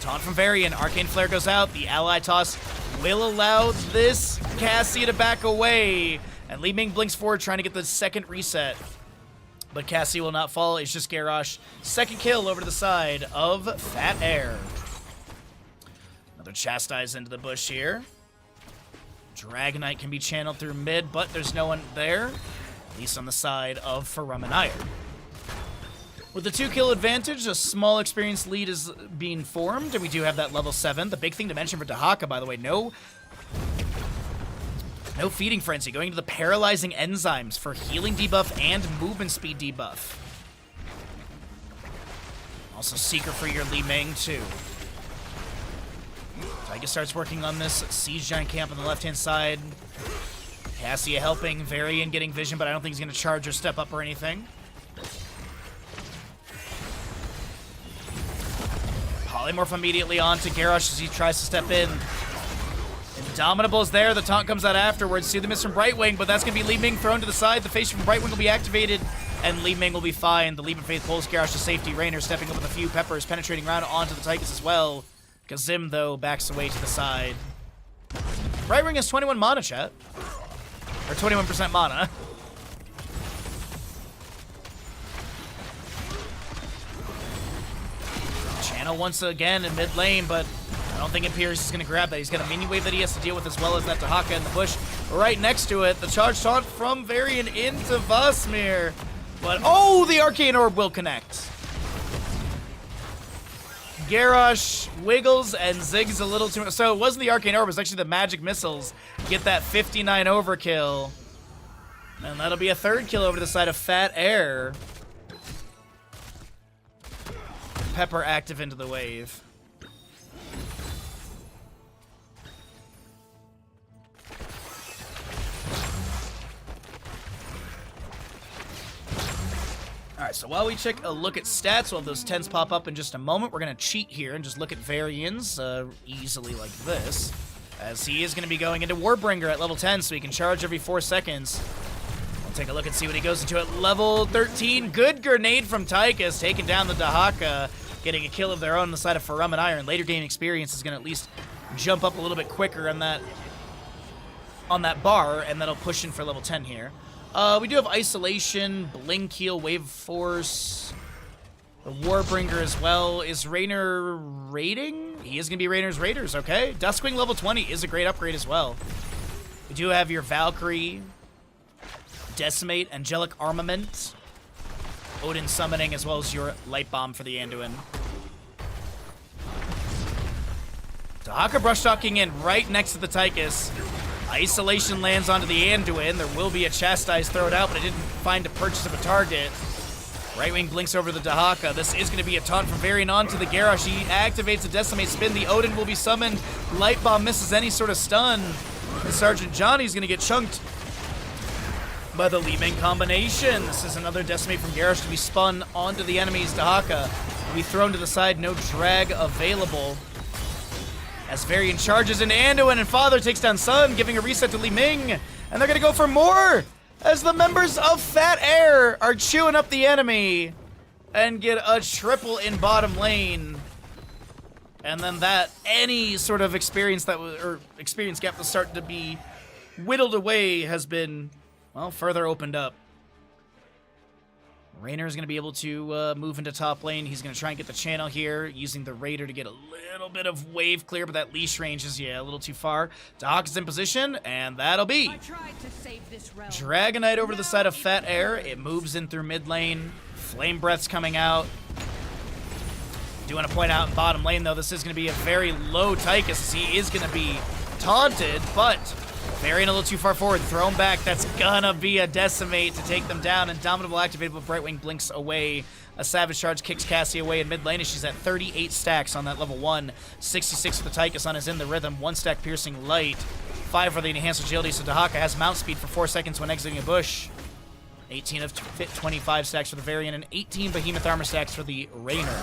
Taunt from Varian. Arcane Flare goes out. The ally toss will allow this Cassia to back away. And Li Ming blinks forward, trying to get the second reset. But Cassia will not fall. It's just Garrosh. Second kill over to the side of Fat Air. Another Chastise into the bush here. Dragonite can be channeled through mid, but there's no one there. At least on the side of Farumanire. With the 2-kill advantage, a small experience lead is being formed, and we do have that level 7. The big thing to mention for Dahaka, by the way, no Feeding Frenzy, going into the Paralyzing Enzymes for healing debuff and movement speed debuff. Also Seeker for your Li Ming, too. Tychus starts working on this Siege Giant camp on the left-hand side. Cassia helping, Varian getting vision, but I don't think he's going to charge or step up or anything. Polymorph immediately on to Garrosh as he tries to step in. Indomitable is there. The taunt comes out afterwards. See the miss from Brightwing, but that's going to be Li Ming thrown to the side. The face from Brightwing will be activated, and Li Ming will be fine. The Leap of Faith pulls Garrosh to safety. Raynor stepping up with a few peppers, penetrating around onto the Tychus as well. Kazim, though, backs away to the side. Brightwing has 21 mana, chat. Or 21% mana. Channel once again in mid lane, but I don't think Imperius is going to grab that. He's got a mini wave that he has to deal with, as well as that Dahaka in the bush right next to it. The charge taunt from Varian into Vosmir. But, oh, the Arcane Orb will connect. Garrosh wiggles and zigs a little too much. So it wasn't the Arcane Orb, it was actually the Magic Missiles. Get that 59 overkill. And that'll be a 3rd kill over to the side of Fat Air. Pepper active into the wave. Alright, so while we take a look at stats, we'll have those 10s pop up in just a moment. We're going to cheat here and just look at Varians easily like this. As he is going to be going into Warbringer at level 10, so he can charge every 4 seconds. We'll take a look and see what he goes into at level 13. Good grenade from Tychus, taking down the Dahaka, getting a kill of their own on the side of Farum and Iron. Later game experience is going to at least jump up a little bit quicker on that bar, and that'll push in for level 10 here. We do have Isolation, Blink Heal, Wave Force, the Warbringer as well. Is Raynor raiding? He is going to be Raynor's Raiders, okay. Duskwing level 20 is a great upgrade as well. We do have your Valkyrie, Decimate, Angelic Armament, Odin Summoning, as well as your Light Bomb for the Anduin. Dahaka brush talking in right next to the Tychus. Isolation lands onto the Anduin. There will be a Chastise thrown out, but it didn't find a purchase of a target. Right wing blinks over the Dahaka. This is going to be a taunt from Varian onto the Garrosh. He activates a Decimate spin. The Odin will be summoned. Light Bomb misses any sort of stun. And Sergeant Johnny's going to get chunked by the Li Ming combination. This is another Decimate from Garrosh to be spun onto the enemy's Dahaka. Will be thrown to the side. No drag available. As Varian charges into Anduin, and Father takes down Son, giving a reset to Li Ming. And they're going to go for more as the members of Fat Air are chewing up the enemy and get a triple in bottom lane. And then any sort of experience gap was starting to be whittled away has been, well, further opened up. Raynor is going to be able to move into top lane. He's going to try and get the channel here, using the Raider to get a little bit of wave clear, but that leash range is, a little too far. Dahaka's in position, and that'll be I tried to save this realm. Dragonite over to the side of Fat Air. It moves in through mid lane. Flame Breath's coming out. Do want to point out in bottom lane, though, this is going to be a very low Tychus. He is going to be taunted, but Varian a little too far forward, thrown back. That's gonna be a Decimate to take them down. Indomitable activated, but Brightwing blinks away. A Savage Charge kicks Cassie away in mid lane, and she's at 38 stacks on that level 1. 66 for the Tychus on is in the rhythm. 1 stack piercing light. 5 for the enhanced agility, so Dahaka has mount speed for 4 seconds when exiting a bush. 18 of 25 stacks for the Varian, and 18 Behemoth armor stacks for the Raynor.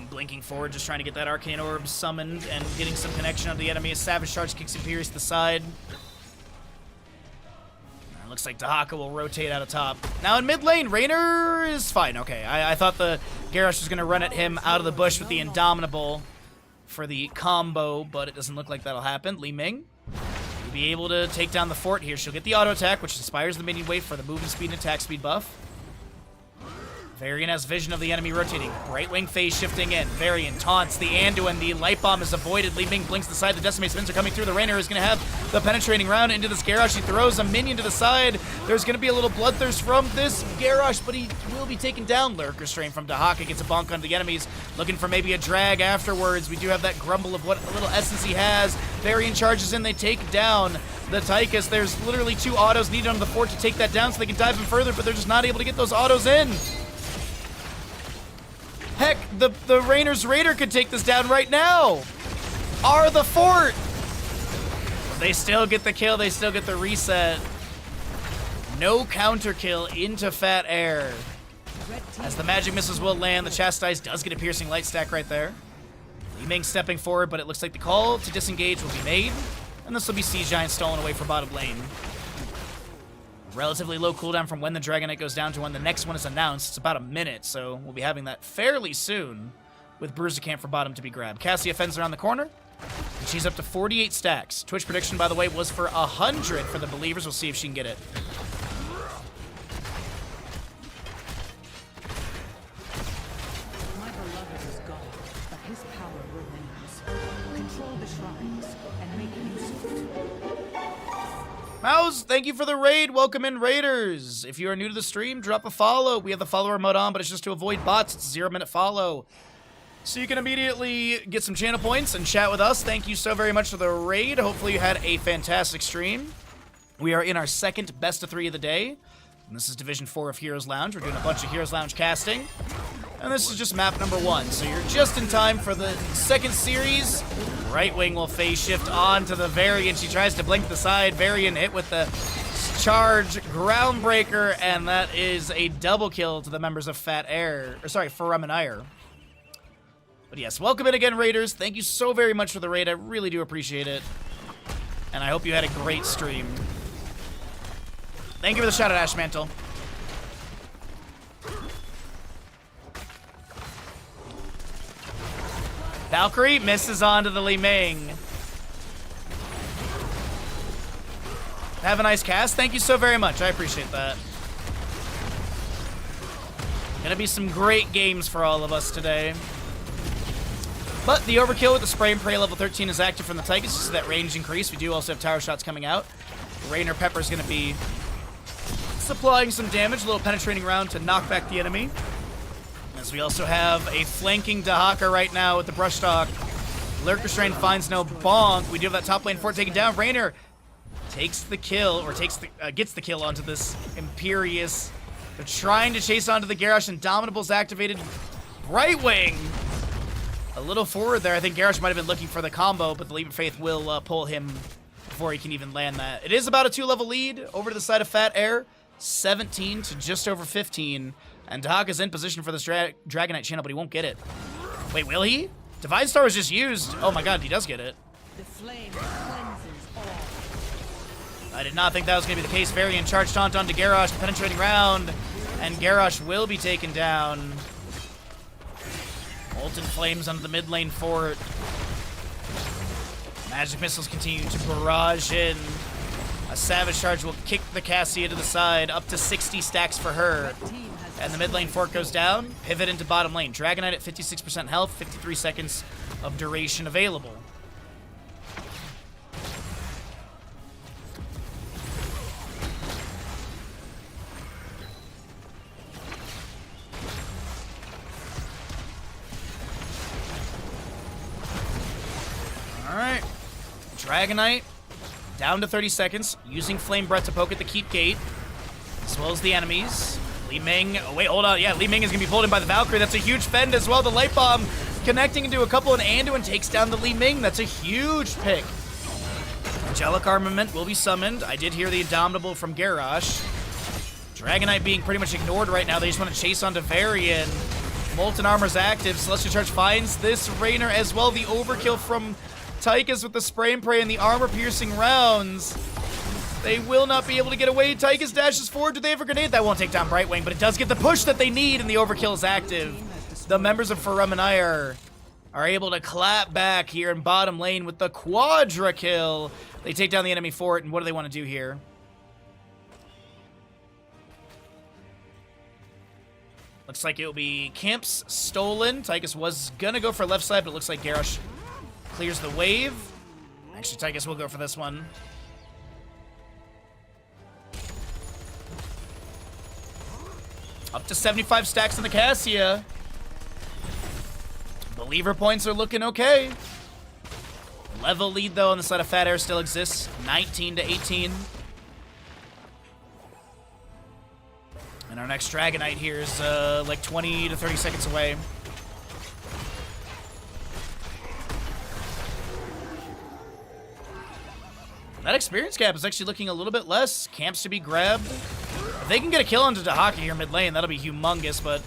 Blinking forward, just trying to get that Arcane Orb summoned and getting some connection on the enemy. A Savage Charge kicks Imperius to the side. It looks like Dahaka will rotate out of top. Now in mid lane, Raynor is fine. Okay, I thought the Garrosh was going to run at him out of the bush with the Indomitable for the combo, but it doesn't look like that'll happen. Li Ming will be able to take down the fort here. She'll get the auto attack, which inspires the minion wave for the movement speed and attack speed buff. Varian has vision of the enemy rotating. Brightwing phase shifting in. Varian taunts the Anduin. The Light Bomb is avoided. Li Ming blinks the side. The Decimate spins are coming through. The Raynor is going to have the penetrating round into this Garrosh. He throws a minion to the side. There's going to be a little bloodthirst from this Garrosh, but he will be taken down. Lurker Strain from Dahaka gets a bonk onto the enemies. Looking for maybe a drag afterwards. We do have that grumble of what little essence he has. Varian charges in. They take down the Tychus. There's literally 2 autos needed on the fort to take that down so they can dive in further, but they're just not able to get those autos in. Heck, the Raynor's Raider could take this down right now. Are the fort. They still get the kill. They still get the reset. No counter kill into Fat Air. As the magic missiles will land, the Chastise does get a piercing light stack right there. Li Ming stepping forward, but it looks like the call to disengage will be made. And this will be Sea Giant stolen away for bottom lane. Relatively low cooldown from when the Dragonite goes down to when the next one is announced. It's about a minute, so we'll be having that fairly soon with Bruiser Camp for bottom to be grabbed. Cassia fends around the corner, and she's up to 48 stacks. Twitch prediction, by the way, was for 100 for the Believers. We'll see if she can get it. My beloved is gone, but his power remains. Control the shrines and make use of it. Mouse, thank you for the raid. Welcome in, Raiders. If you are new to the stream, drop a follow. We have the follower mode on, but it's just to avoid bots. It's a 0-minute follow. So you can immediately get some channel points and chat with us. Thank you so very much for the raid. Hopefully you had a fantastic stream. We are in our second best of 3 of the day. And this is Division 4 of Heroes Lounge. We're doing a bunch of Heroes Lounge casting. And this is just map number 1. So you're just in time for the second series. Right Wing will phase shift on to the Varian. She tries to blink the side. Varian hit with the charge Groundbreaker. And that is a double kill to the members of Fat Air. Or sorry, Faramanire. But yes, welcome in again, Raiders. Thank you so very much for the raid. I really do appreciate it. And I hope you had a great stream. Thank you for the shout out, Ashmantle. Valkyrie misses onto the Li Ming. Have a nice cast. Thank you so very much. I appreciate that. Gonna be some great games for all of us today. But the overkill with the Spray and Pray level 13 is active from the Tychus, just so that range increase. We do also have tower shots coming out. Rainer Pepper's gonna be supplying some damage, a little penetrating round to knock back the enemy. As we also have a flanking Dahaka right now with the Brush Talk. Lurk Restraint finds no bonk. We do have that top lane fort taken down. Rainer takes the kill, or gets the kill onto this Imperious. They're trying to chase onto the Garrosh. Indomitable's activated. Right Wing a little forward there. I think Garrosh might have been looking for the combo, but the Leap of Faith will pull him before he can even land that. It is about a 2-level lead over to the side of Fat Air. 17 to just over 15. And Dahaka's in position for this Dragonite channel, but he won't get it. Wait, will he? Divine Star was just used. Oh my god, he does get it. The flame cleanses all. I did not think that was going to be the case. Varian charged taunt onto Garrosh, penetrating round. And Garrosh will be taken down. Molten Flames onto the mid lane fort. Magic Missiles continue to barrage in. A Savage Charge will kick the Cassia to the side, up to 60 stacks for her. And the mid lane fort goes down, pivot into bottom lane. Dragonite at 56% health, 53 seconds of duration available. Alright, Dragonite down to 30 seconds, using Flame Breath to poke at the Keep Gate, as well as the enemies. Li Ming, oh wait, hold on, yeah, Li Ming is going to be pulled in by the Valkyrie. That's a huge fend as well. The Light Bomb connecting into a couple, and Anduin takes down the Li Ming. That's a huge pick. Angelic Armament will be summoned. I did hear the Indomitable from Garrosh. Dragonite being pretty much ignored right now. They just want to chase onto Varian. Molten Armor's active. Celestial Charge finds this Rainer as well. The overkill from Tychus with the Spray and Pray and the armor-piercing rounds. They will not be able to get away. Tychus dashes forward. Do they have a grenade? That won't take down Brightwing, but it does get the push that they need, and the overkill is active. The members of Faramanire are able to clap back here in bottom lane with the quadra kill. They take down the enemy fort, and what do they want to do here? Looks like it will be camps stolen. Tychus was going to go for left side, but it looks like Garrosh clears the wave. Actually, Tychus will go for this one. Up to 75 stacks in the Cassia. Believer points are looking okay. Level lead, though, on the side of Fat Air still exists. 19 to 18. And our next Dragonite here is like 20 to 30 seconds away. That experience cap is actually looking a little bit less. Camps to be grabbed. If they can get a kill onto Dahaka here mid lane, that'll be humongous, but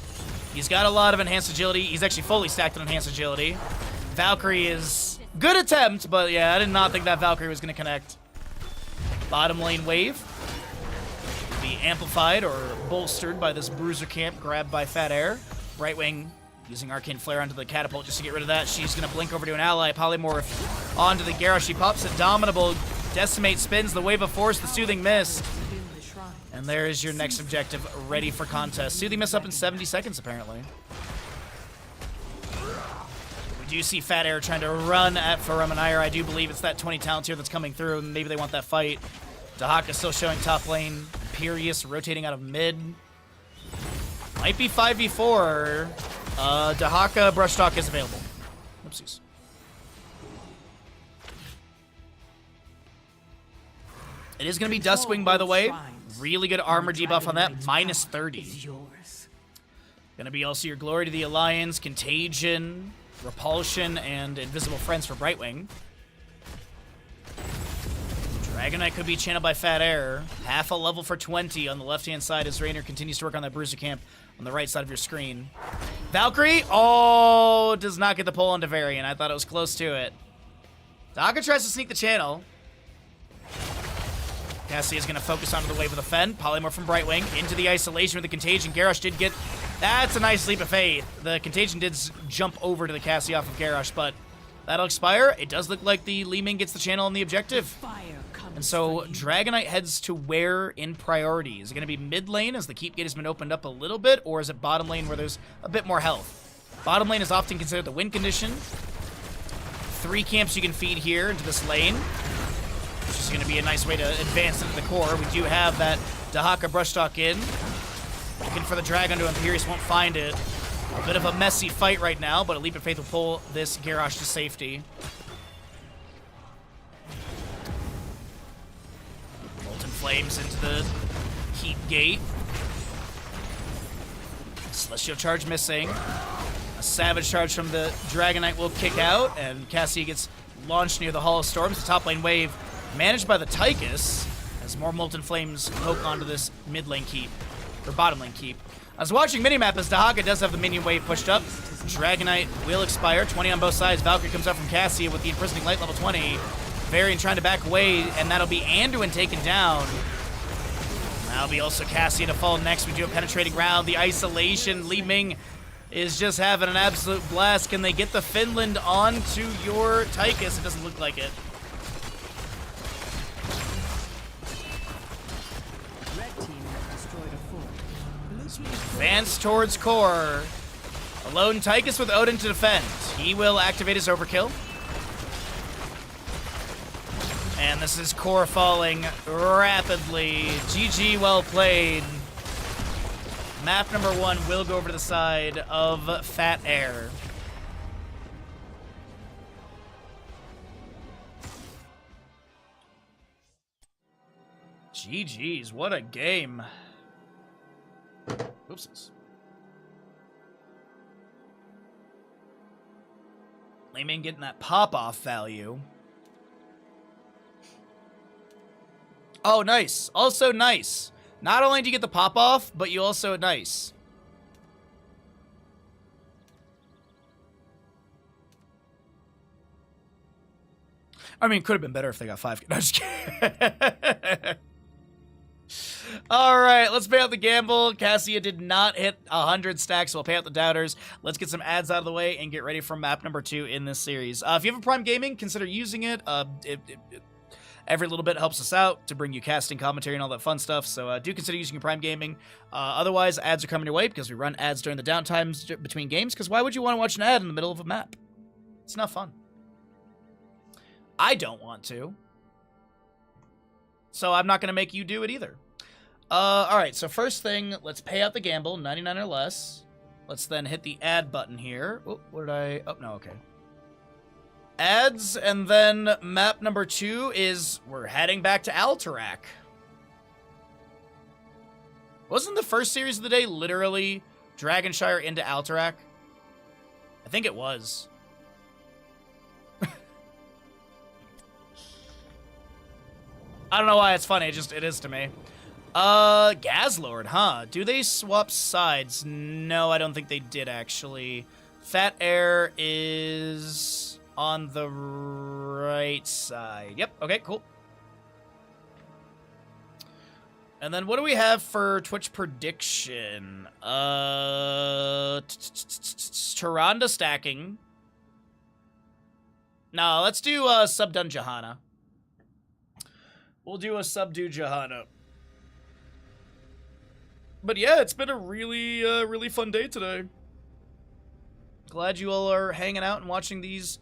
he's got a lot of enhanced agility. He's actually fully stacked on enhanced agility. Valkyrie is good attempt, but yeah, I did not think that Valkyrie was going to connect. Bottom lane wave will be amplified or bolstered by this Bruiser camp grabbed by Fat Air. Right Wing using Arcane Flare onto the catapult just to get rid of that. She's going to blink over to an ally. Polymorph onto the Garrosh. She pops Indomitable. Decimate spins the Wave of Force, the Soothing Mist. And there is your next objective ready for contest. Soothing Mist up in 70 seconds, apparently. We do see Fat Air trying to run at Faramanire. I do believe it's that 20 talent here that's coming through, and maybe they want that fight. Dahaka still showing top lane. Imperious rotating out of mid. Might be 5v4. Dahaka Brushtalk is available. Oopsies. It is going to be Duskwing, by the way. Really good armor debuff on that, minus 30. Is yours. Gonna be also your Glory to the Alliance, Contagion, Repulsion, and Invisible Friends for Brightwing. Dragonite could be channeled by Fat Air. Half a level for 20 on the left-hand side as Rainer continues to work on that Bruiser Camp on the right side of your screen. Valkyrie, oh, does not get the pull onto Varian. I thought it was close to it. Daka tries to sneak the channel. Cassie is going to focus onto the wave of the Fen. Polymorph from Brightwing into the isolation with the Contagion. Garrosh did get... That's a nice leap of faith. The Contagion did jump over to the Cassie off of Garrosh, but that'll expire. It does look like the Li Ming gets the channel on the objective. Fire comes And so for you. Dragonite heads to where in priority? Is it going to be mid lane as the keep gate has been opened up a little bit, or is it bottom lane where there's a bit more health? Bottom lane is often considered the win condition. 3 camps you can feed here into this lane, which is going to be a nice way to advance into the core. We do have that Dahaka Brushtalk in. Looking for the Dragon to Imperius, won't find it. A bit of a messy fight right now, but a Leap of Faith will pull this Garrosh to safety. Molten Flames into the Keep Gate. Celestial Charge missing. A Savage Charge from the Dragonite will kick out, and Cassie gets launched near the Hall of Storms. The top lane wave managed by the Tychus as more Molten Flames poke onto this mid lane keep, or bottom lane keep. I was watching minimap as Dahaka does have the minion wave pushed up. Dragonite will expire, 20 on both sides. Valkyrie comes up from Cassia with the Imprisoning Light level 20. Varian trying to back away, and that'll be Anduin taken down. That'll be also Cassia to fall next. We do a penetrating round. The isolation. Li Ming is just having an absolute blast. Can they get the Finland onto your Tychus? It doesn't look like it. Red team has destroyed a fort. Blue team Advance towards core. Alone Tychus with Odin to defend. He will activate his overkill. And this is core falling rapidly. GG, well played. Map number 1 will go over to the side of Fat Air. GG's, what a game. Oopsies. Li Ming getting that pop-off value. Oh, nice. Also nice. Not only do you get the pop-off, but you also nice. I mean, could have been better if they got 5. No, just kidding. All right, let's pay out the gamble. Cassia did not hit 100 stacks, so we'll pay out the doubters. Let's get some ads out of the way and get ready for map number 2 in this series. If you have a Prime Gaming, consider using it. Every little bit helps us out to bring you casting commentary and all that fun stuff, so do consider using your Prime Gaming. Otherwise, ads are coming your way because we run ads during the downtimes between games, because why would you want to watch an ad in the middle of a map? It's not fun. I don't want to. So I'm not going to make you do it either. Alright, so first thing, let's pay out the gamble, 99 or less. Let's then hit the add button here. Oh, what did I... Oh, no, okay. Ads, and then map number 2 is we're heading back to Alterac. Wasn't the first series of the day literally Dragonshire into Alterac? I think it was. I don't know why it's funny, it is to me. Gazlord, huh? Do they swap sides? No, I don't think they did, actually. Fat Air is on the right side. Yep, okay, cool. And then what do we have for Twitch prediction? Tyrande stacking. No, let's do Subdun Johanna. We'll do a Subdue Johanna. But yeah, it's been a really fun day today. Glad you all are hanging out and watching these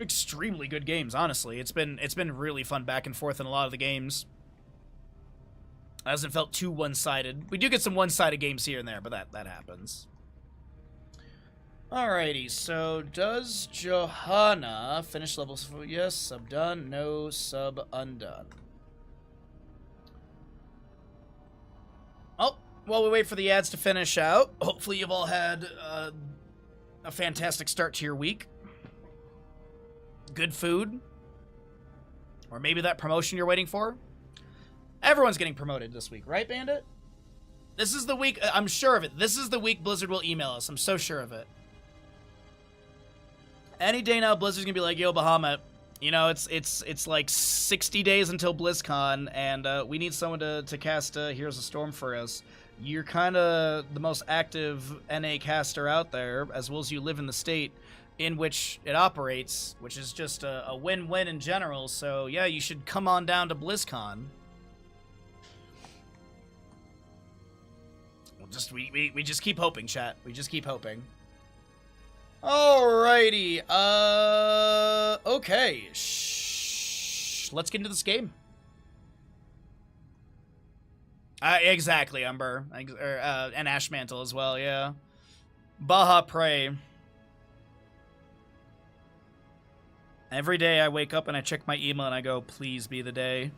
extremely good games, honestly. It's been really fun back and forth in a lot of the games. It hasn't felt too one-sided. We do get some one-sided games here and there, but that happens. Alrighty, so does Johanna finish levels? Yes, sub done. No, sub undone. while we wait for the ads to finish out, hopefully you've all had a fantastic start to your week. Good food. Or maybe that promotion you're waiting for. Everyone's getting promoted this week, right, Bandit? This is the week, I'm sure of it. This is the week Blizzard will email us. I'm so sure of it. Any day now, Blizzard's gonna be like, yo, Bahamut, you know, it's like 60 days until BlizzCon, and we need someone to cast Heroes of Storm for us. You're kind of the most active NA caster out there, as well as you live in the state in which it operates, which is just a win-win in general. So yeah, you should come on down to BlizzCon. We just keep hoping, chat. We just keep hoping. Alrighty. Okay. Let's get into this game. Exactly, Umber. And Ashmantle as well, yeah. Baja Prey. Every day I wake up and I check my email and I go, please be the day.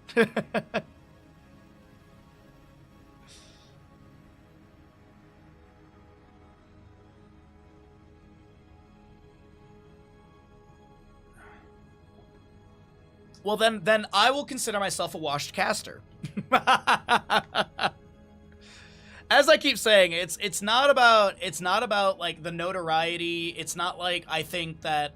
Well, then I will consider myself a washed caster. As I keep saying, it's not about like the notoriety. It's not like I think that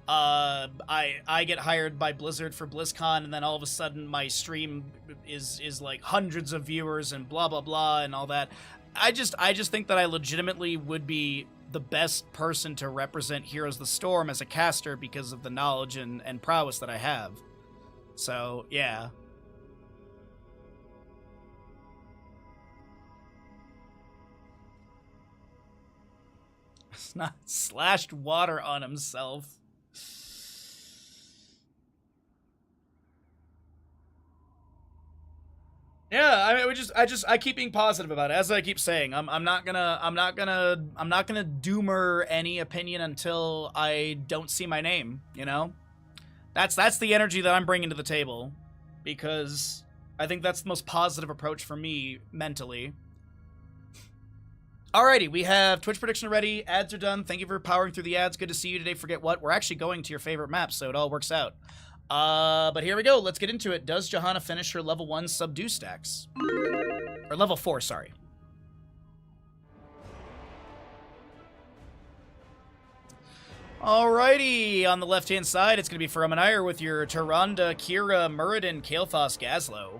I get hired by Blizzard for BlizzCon and then all of a sudden my stream is like hundreds of viewers and blah blah blah and all that. I just think that I legitimately would be the best person to represent Heroes of the Storm as a caster because of the knowledge and prowess that I have. So, yeah. It's not slashed water on himself. Yeah, I mean, I keep being positive about it. As I keep saying, I'm not gonna doomer any opinion until I don't see my name, you know? That's the energy that I'm bringing to the table, because I think that's the most positive approach for me mentally. Alrighty, we have Twitch prediction ready. Ads are done. Thank you for powering through the ads. Good to see you today. Forget what? We're actually going to your favorite map, so it all works out. But here we go. Let's get into it. Does Johanna finish her level 1 subdue stacks? Or level 4, sorry. Alrighty, on the left-hand side, it's going to be Faramanire with your Tyrande, Kira, Muradin, Kael'thas, Gazlowe.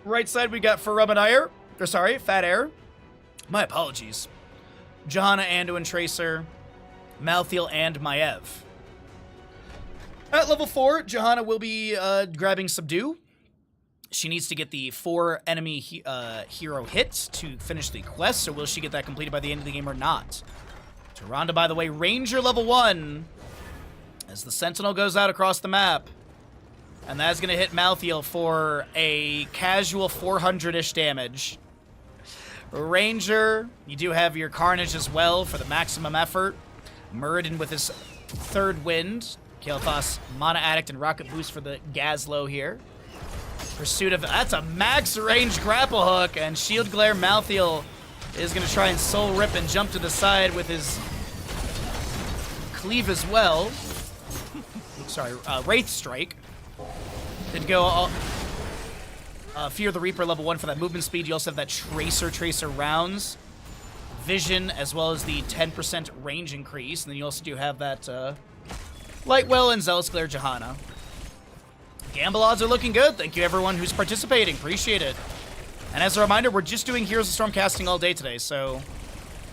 Right side, we got Faramanire, or sorry, Fat Air. My apologies. Johanna, Anduin, Tracer, Malthael, and Maiev. At level 4, Johanna will be grabbing Subdue. She needs to get the 4 enemy hero hits to finish the quest, so will she get that completed by the end of the game or not? Tyrande, by the way, Ranger level 1, as the Sentinel goes out across the map. And that's going to hit Malthael for a casual 400-ish damage. Ranger, you do have your Carnage as well for the maximum effort. Muradin with his 3rd wind. Kael'thas, Mana Addict, and Rocket Boost for the Gazlowe here. Pursuit of... That's a max range grapple hook, and Shield Glare Malthael is going to try and Soul Rip and jump to the side with his Cleave as well. Sorry, Wraith Strike. Did go Fear the Reaper level 1 for that movement speed. You also have that Tracer rounds. Vision, as well as the 10% range increase. And then you also do have that Lightwell and Zealous Glare Johanna. Gamble odds are looking good. Thank you everyone who's participating. Appreciate it. And as a reminder, we're just doing Heroes of Storm casting all day today, so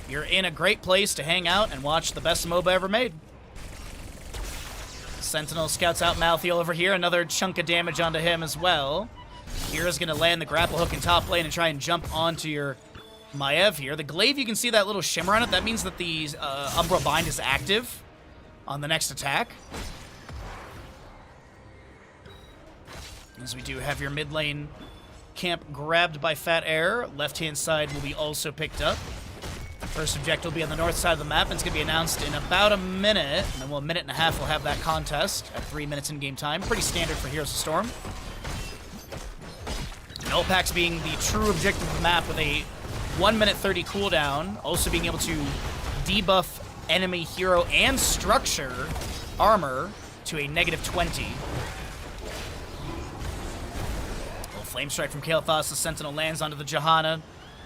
you're in a great place to hang out and watch the best MOBA ever made. Sentinel scouts out Malthael over here. Another chunk of damage onto him as well. Kira's going to land the grapple hook in top lane and try and jump onto your Maiev here. The Glaive, you can see that little shimmer on it. That means that the Umbral Bind is active on the next attack. As we do have your mid lane camp grabbed by Fat Air. Left-hand side will be also picked up. First objective will be on the north side of the map, and it's going to be announced in about a minute. And then a minute and a half we'll have that contest at 3 minutes in game time. Pretty standard for Heroes of Storm. Elpax being the true objective of the map with a 1 minute 30 cooldown. Also being able to debuff enemy hero and structure armor to a -20. Little flame strike from Kael'thas. The Sentinel lands onto the Johanna.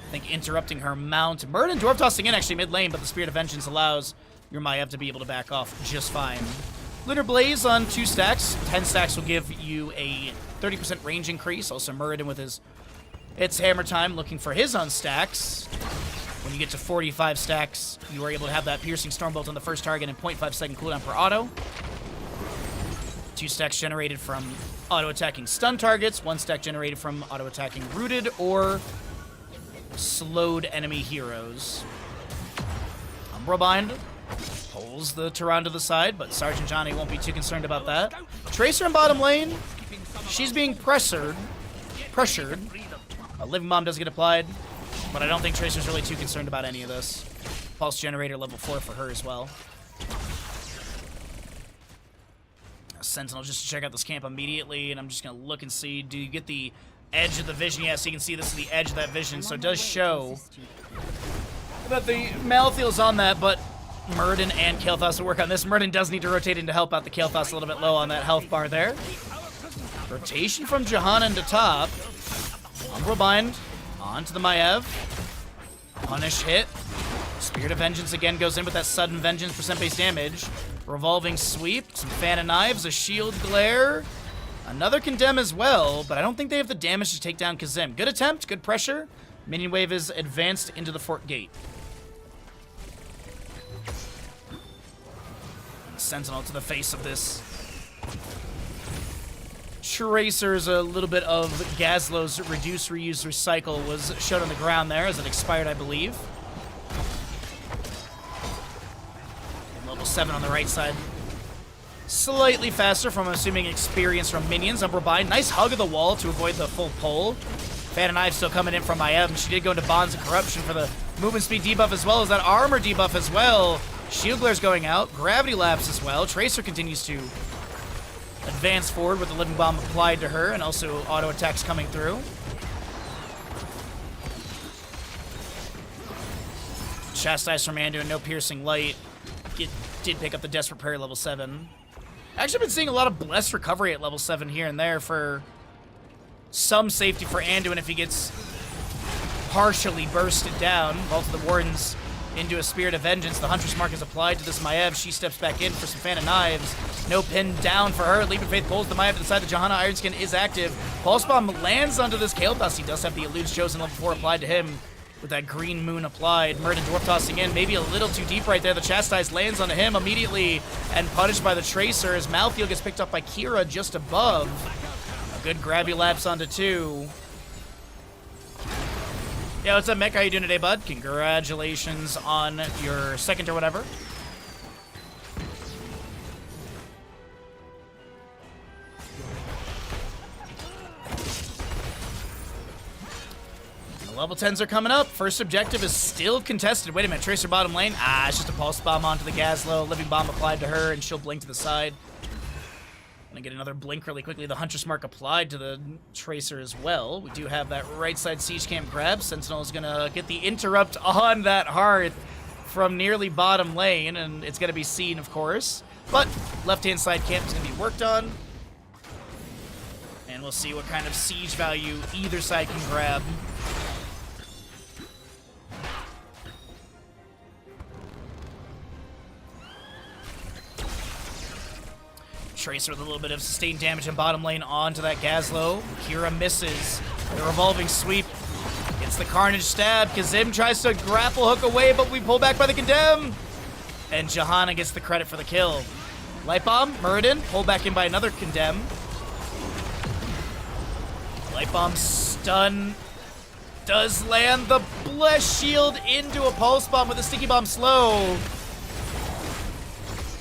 I think interrupting her mount. Muradin dwarf tossing in actually mid lane, but the Spirit of Vengeance allows your Maiev to be able to back off just fine. Lunar Blaze on 2 stacks. 10 stacks will give you a 30% range increase. Also Muradin with his It's Hammer Time looking for his on stacks. When you get to 45 stacks, you are able to have that Piercing Stormbolt on the first target and 0.5 second cooldown per auto. 2 stacks generated from auto-attacking stun targets. 1 stack generated from auto-attacking rooted or slowed enemy heroes. Umbrobind pulls the Tyrande to the side, but Sergeant Johnny won't be too concerned about that. Tracer in bottom lane. She's being pressured. A Living Bomb does get applied, but I don't think Tracer's really too concerned about any of this. Pulse Generator level 4 for her as well. Sentinel just to check out this camp immediately, and I'm just going to look and see, do you get the edge of the vision? Yeah, so you can see this is the edge of that vision, so it does show that the Malthael's on that, but Muradin and Kael'thas will work on this. Muradin does need to rotate in to help out the Kael'thas a little bit low on that health bar there. Rotation from Johanna into top. Umbrobind onto the Maiev. Punish hit. Spirit of Vengeance again goes in with that sudden vengeance percent-based damage. Revolving sweep, some fan of knives, a shield glare. Another condemn as well, but I don't think they have the damage to take down Kazim. Good attempt, good pressure. Minion wave is advanced into the fort gate. Sentinel to the face of this. Tracer's a little bit of Gazlow's Reduce, Reuse, Recycle was shown on the ground there as it expired, I believe. And level 7 on the right side. Slightly faster from, I'm assuming, experience from minions. Umbrobind, nice hug of the wall to avoid the full pull. Fan and Knife still coming in from Maiev. She did go into Bonds of Corruption for the movement speed debuff as well as that armor debuff as well. Shield Glare's going out. Gravity Lapse as well. Tracer continues to advance forward with the Living Bomb applied to her and also auto attacks coming through. Chastise from Anduin, no Piercing Light. Did pick up the Desperate Prayer level 7. Actually been seeing a lot of Blessed Recovery at level 7 here and there for some safety for Anduin if he gets partially bursted down. Vault of the Wardens into a Spirit of Vengeance. The Huntress Mark is applied to this Maiev. She steps back in for some Fan of Knives. No pin down for her. Leap of Faith pulls the Maiev to the side. The Johanna Ironskin is active. Pulse Bomb lands onto this Kael'thas. He does have the Eludes Chosen level 4 applied to him with that Green Moon applied. Muradin dwarf tossing in. Maybe a little too deep right there. The Chastise lands onto him immediately and punished by the Tracer as Malthael gets picked up by Kira just above. A good Gravity Lapse onto 2. Yeah, what's up, Mick? How you doing today, bud? Congratulations on your second or whatever. The level 10s are coming up. First objective is still contested. Wait a minute, Tracer bottom lane. Ah, it's just a Pulse Bomb onto the Gazlowe. Living Bomb applied to her, and she'll blink to the side. Gonna get another blink really quickly. The Huntress Mark applied to the Tracer as well. We do have that right side siege camp grab. Sentinel is gonna get the interrupt on that Hearth from nearly bottom lane, and it's gonna be seen, of course. But left-hand side camp is gonna be worked on. And we'll see what kind of siege value either side can grab. Tracer with a little bit of sustained damage in bottom lane onto that Gazlowe. Kira misses. The revolving sweep gets the Carnage stab. Kazim tries to grapple hook away, but we pull back by the Condemn. And Johanna gets the credit for the kill. Light Bomb, Muradin, pulled back in by another Condemn. Light Bomb stun does land the Bless Shield into a Pulse Bomb with a Sticky Bomb slow.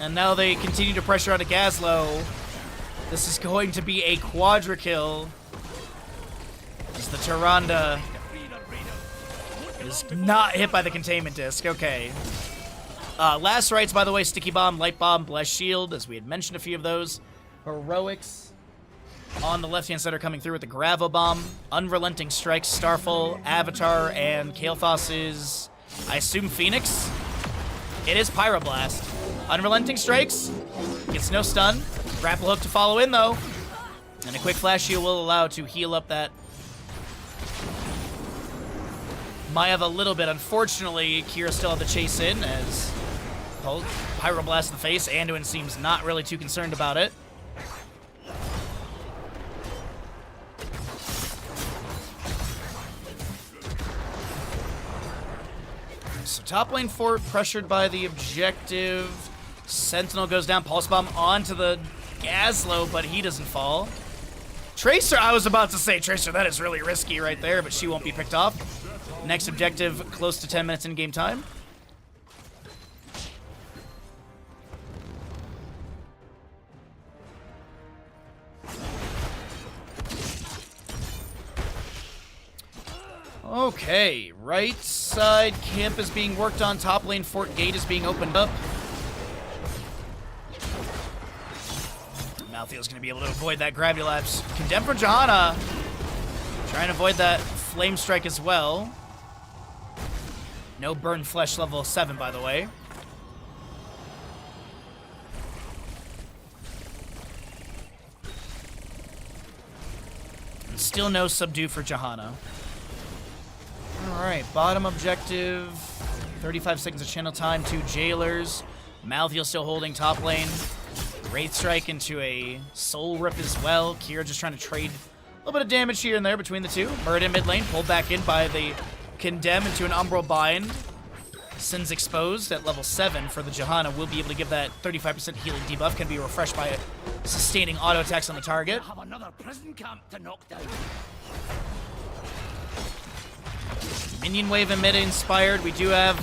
And now they continue to pressure onto Gazlowe. This is going to be a quadra kill. As the Tyrande is not hit by the containment disc. Okay. Last rights, by the way, Sticky Bomb, Light Bomb, Bless Shield, as we had mentioned a few of those. Heroics. on the left-hand side are coming through with the Gravel Bomb, Unrelenting Strikes, Starfall, Avatar, and Kael'thas's, I assume, Phoenix? It is Pyroblast. Unrelenting Strikes, gets no stun. Grapple Hook to follow in, though. And a quick Flash Heal will allow to heal up that Maiev a little bit. Unfortunately, Kira still had the chase in as Pyroblast in the face. Anduin seems not really too concerned about it. So top lane fort pressured by the objective. Sentinel goes down. Pulse Bomb onto the Gazlowe, but he doesn't fall. Tracer, I was about to say, Tracer, that is really risky right there, but she won't be picked off. Next objective, close to 10 minutes in game time. Okay, right side camp is being worked on. Top lane fort gate is being opened up. Malthael's going to be able to avoid that Gravity Lapse. Condemned from Johanna. Trying to avoid that Flame Strike as well. No Burn Flesh level 7, by the way. And still no Subdue for Johanna. Alright, bottom objective. 35 seconds of channel time. 2 Jailers. Malthael still holding top lane. Wraith Strike into a Soul Rip as well. Kira just trying to trade a little bit of damage here and there between the two. Muradin mid lane, pulled back in by the Condemn into an Umbral Bind. Sin's exposed at level 7 for the Johanna. Will be able to give that 35% healing debuff. Can be refreshed by sustaining auto attacks on the target. Have another prison camp to knock down. Minion Wave and mid inspired. We do have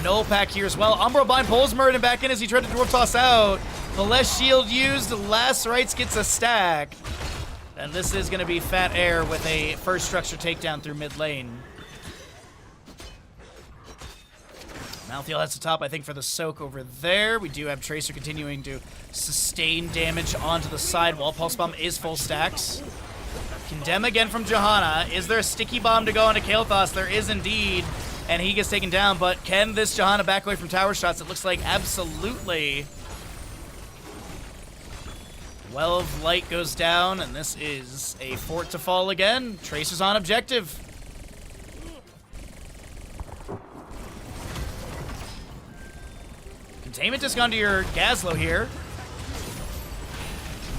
Null Pack here as well. Umbral Bind pulls Muradin back in as he tried to Dwarf Toss out. The less shield used, Last Rites gets a stack. And this is going to be Fat Air with a first structure takedown through mid lane. Malthael has the top, I think, for the soak over there. We do have Tracer continuing to sustain damage onto the side while Pulse Bomb is full stacks. Condemn again from Johanna. Is there a Sticky Bomb to go into Kael'thas? There is indeed. And he gets taken down, but can this Johanna back away from tower shots? It looks like absolutely. Well of Light goes down, and this is a fort to fall again. Tracer's on objective. Containment has gone to your Gazlowe here.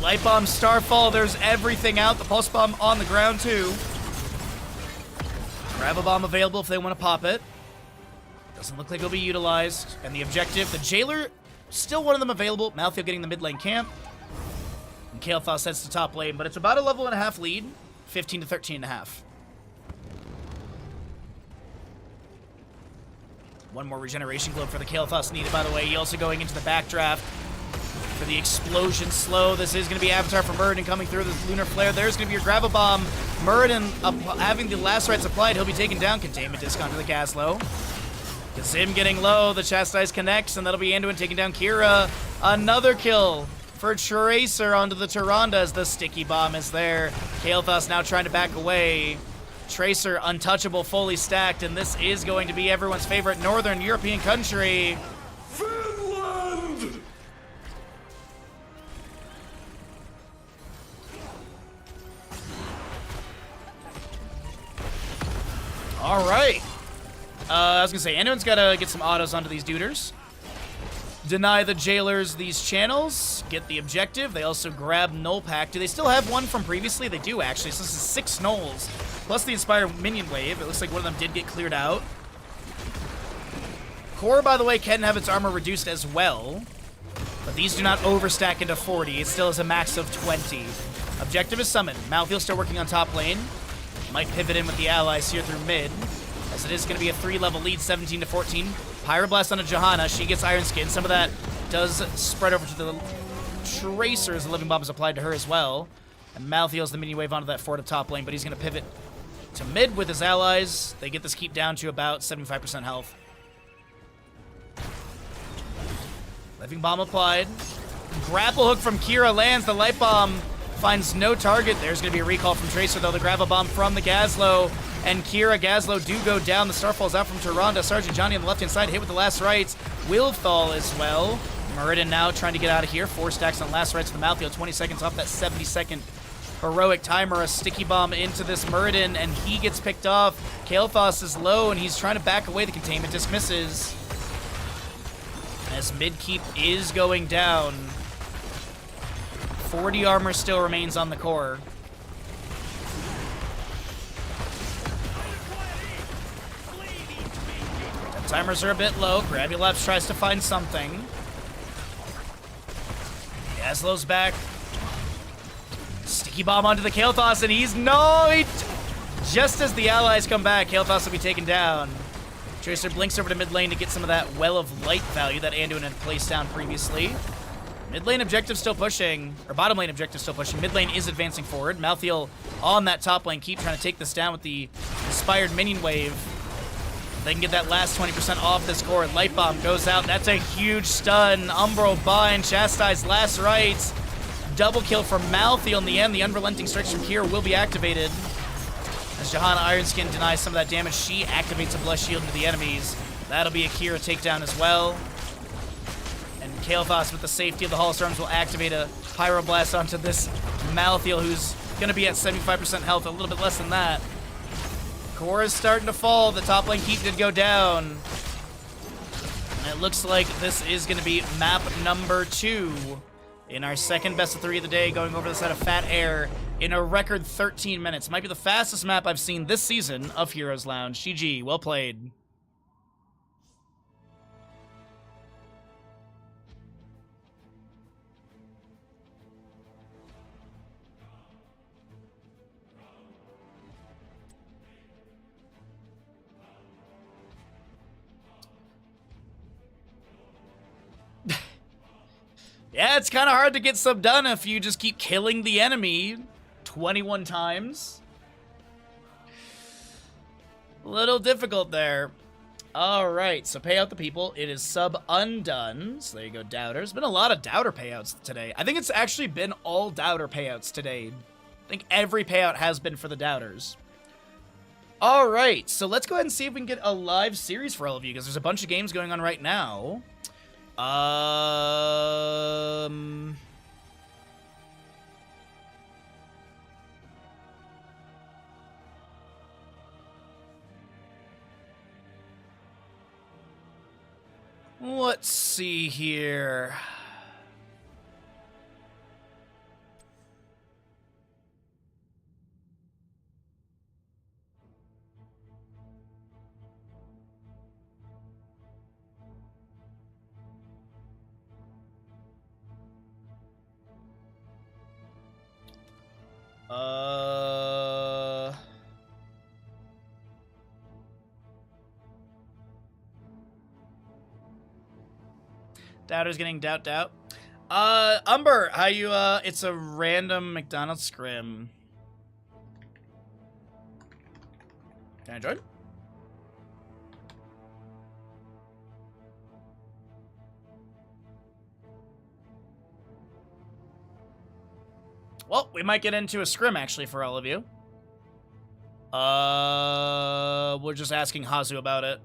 Light Bomb, Starfall, there's everything out. The Pulse Bomb on the ground too. Grab a bomb available if they want to pop it. Doesn't look like it'll be utilized. And the objective, the Jailer, still one of them available. Malthael getting the mid lane camp. And Kael'thas heads to top lane, but it's about a level and a half lead. 15 to 13 and a half. One more regeneration globe for the Kael'thas needed, by the way. He also going into the backdraft for the explosion slow. This is going to be Avatar for Muradin coming through the Lunar Flare. There's going to be your Gravel Bomb. Muradin having the last rites applied. He'll be taken down. Containment discount to the Gazlowe. Kazim getting low. The Chastise connects, and that'll be Anduin taking down Kira. Another kill for Tracer onto the Tyrande as the Sticky Bomb is there. Kael'thas now trying to back away. Tracer untouchable, fully stacked, and this is going to be everyone's favorite Northern European country. Finland! All right. I was going to say, Anduin's got to get some autos onto these duders. Deny the Jailers these channels. Get the objective. They also grab Null Pack. Do they still have one from previously? They do, actually. So this is 6 Nulls. Plus the Inspired Minion Wave. It looks like one of them did get cleared out. Core, by the way, can have its armor reduced as well. But these do not overstack into 40. It still has a max of 20. Objective is summoned. Malthael still working on top lane. Might pivot in with the allies here through mid. As it is going to be a 3-level lead, 17 to 14. Pyroblast on a Johanna. She gets Iron Skin. Some of that does spread over to the Tracer as the Living Bomb is applied to her as well. And Malthael's the mini wave onto that fort at top lane, but he's going to pivot to mid with his allies. They get this keep down to about 75% health. Living Bomb applied. Grapple Hook from Kira lands. The Light Bomb finds no target. There's going to be a recall from Tracer, though. The Gravel Bomb from the Gazlo. And Kira, Gazlo do go down. The Starfall's out from Tyrande. Sergeant Johnny on the left-hand side, hit with the last rites. Wilthal as well. Muradin now trying to get out of here. 4 stacks on last rites for the Malthael. 20 seconds off that 70-second heroic timer. A sticky bomb into this Muradin, and he gets picked off. Kael'thas is low, and he's trying to back away. The containment disc misses. As Midkeep is going down. 40 armor still remains on the core. The timers are a bit low. Gravulabs tries to find something. Gazlo's back. Sticky bomb onto the Kael'thas, and he's just as the allies come back, Kael'thas will be taken down. Tracer blinks over to mid lane to get some of that Well of Light value that Anduin had placed down previously. Mid lane objective still pushing, or bottom lane objective still pushing. Mid lane is advancing forward. Malthael on that top lane, keep trying to take this down with the inspired minion wave. They can get that last 20% off this core. Light Bomb goes out. That's a huge stun. Umbral Bind, Chastise last rites. Double kill from Malthael in the end. The Unrelenting Strikes from Kira will be activated. As Jahanna Ironskin denies some of that damage, she activates a Blessed Shield into the enemies. That'll be a Kira takedown as well. And Kael'thas, with the safety of the Hall of Storms, will activate a Pyroblast onto this Malthael, who's going to be at 75% health, a little bit less than that. Core is starting to fall. The top lane keep did go down. And it looks like this is going to be map number 2 in our second best of 3 of the day, going over the side of Fat Air in a record 13 minutes. Might be the fastest map I've seen this season of Heroes Lounge. GG, well played. Yeah, it's kind of hard to get sub done if you just keep killing the enemy 21 times. A little difficult there. All right, so pay out the people. It is sub undone. So there you go, doubters. Been a lot of doubter payouts today. I think it's actually been all doubter payouts today. I think every payout has been for the doubters. All right, so let's go ahead and see if we can get a live series for all of you, because there's a bunch of games going on right now. Let's see here. Doubter's getting doubt. Umber, how you, it's a random McDonald's scrim. Can I join? Well, we might get into a scrim, actually, for all of you. We're just asking Hazu about it.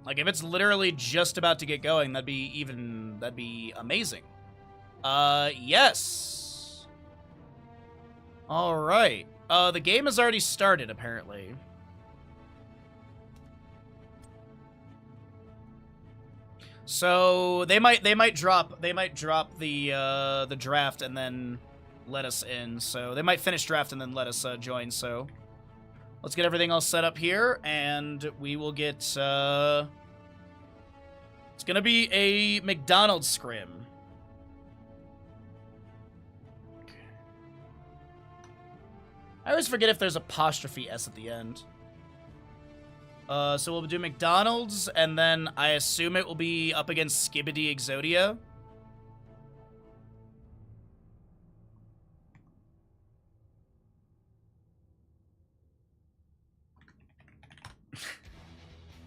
Like, if it's literally just about to get going, that'd be amazing. Yes. All right. The game has already started, apparently. So they might drop the draft and then let us in. So they might finish draft and then let us join. So let's get everything all set up here, and we will get. It's gonna be a McDonald's scrim. I always forget if there's apostrophe S at the end. So we'll do McDonald's, and then I assume it will be up against Skibidi Exodia.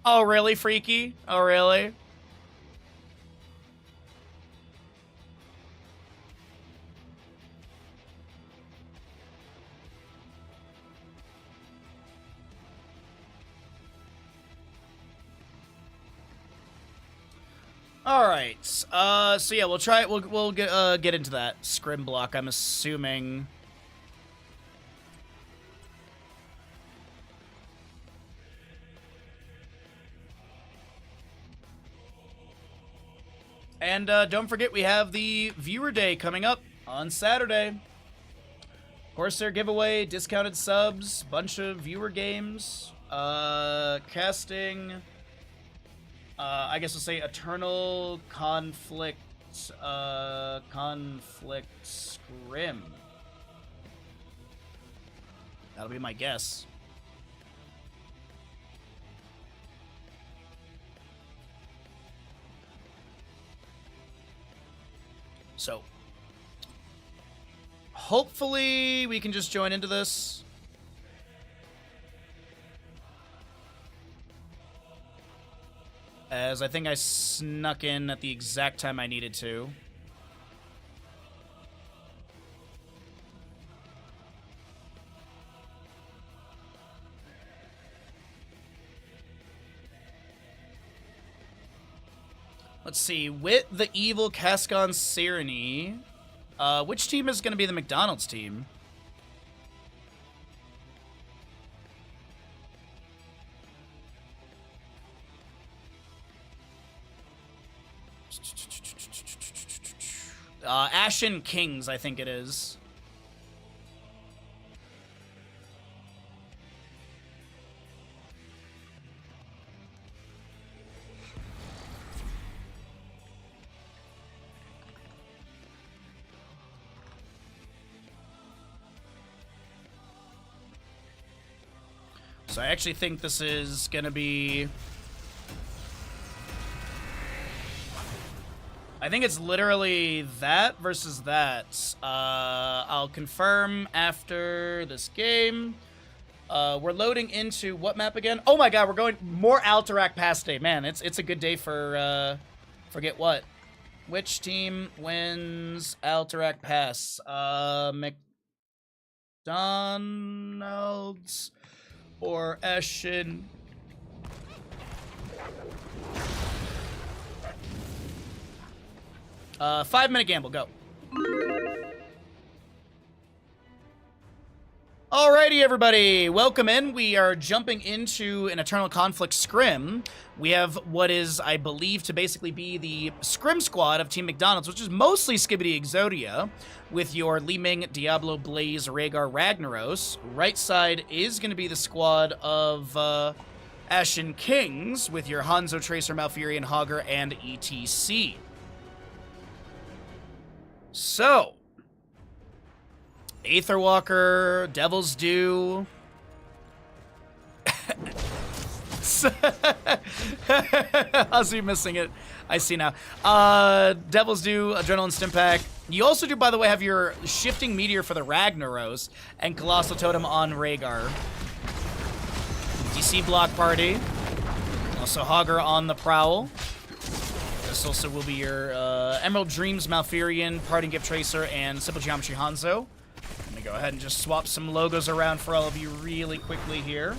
Oh, really, Freaky? Oh, really? All right. So yeah, we'll try it. We'll get into that scrim block. I'm assuming. And don't forget, we have the Viewer Day coming up on Saturday. Corsair giveaway, discounted subs, bunch of viewer games, casting. I guess we'll say Eternal Conflict, Conflict Scrim. That'll be my guess. So, hopefully we can just join into this. As I think I snuck in at the exact time I needed to. Let's see. With the evil Cascon Sirene, which team is going to be the McDonald's team? Ashen Kings, I think it is. So I actually think this is gonna be... I think it's literally that versus that. I'll confirm after this game. We're loading into what map again? Oh my god, we're going more Alterac Pass Day. Man, it's a good day for forget what. Which team wins Alterac Pass? McDonald's or Ashen? 5-minute gamble, go. Alrighty, everybody, welcome in. We are jumping into an Eternal Conflict Scrim. We have what is, I believe, to basically be the Scrim squad of Team McDonald's, which is mostly Skibidi Exodia, with your Li Ming, Diablo, Blaze, Rhaegar, Ragnaros. Right side is going to be the squad of Ashen Kings, with your Hanzo, Tracer, Malfurion, Hogger, and ETC. So, Aetherwalker, Devil's Due. How's he missing it? I see now. Devil's Due, Adrenaline Stimpak. You also do, by the way, have your Shifting Meteor for the Ragnaros and Colossal Totem on Rhaegar. DC Block Party. Also Hogger on the Prowl. This also will be your Emerald Dreams, Malfurion, Parting Gift Tracer, and Simple Geometry Hanzo. Let me go ahead and just swap some logos around for all of you really quickly here.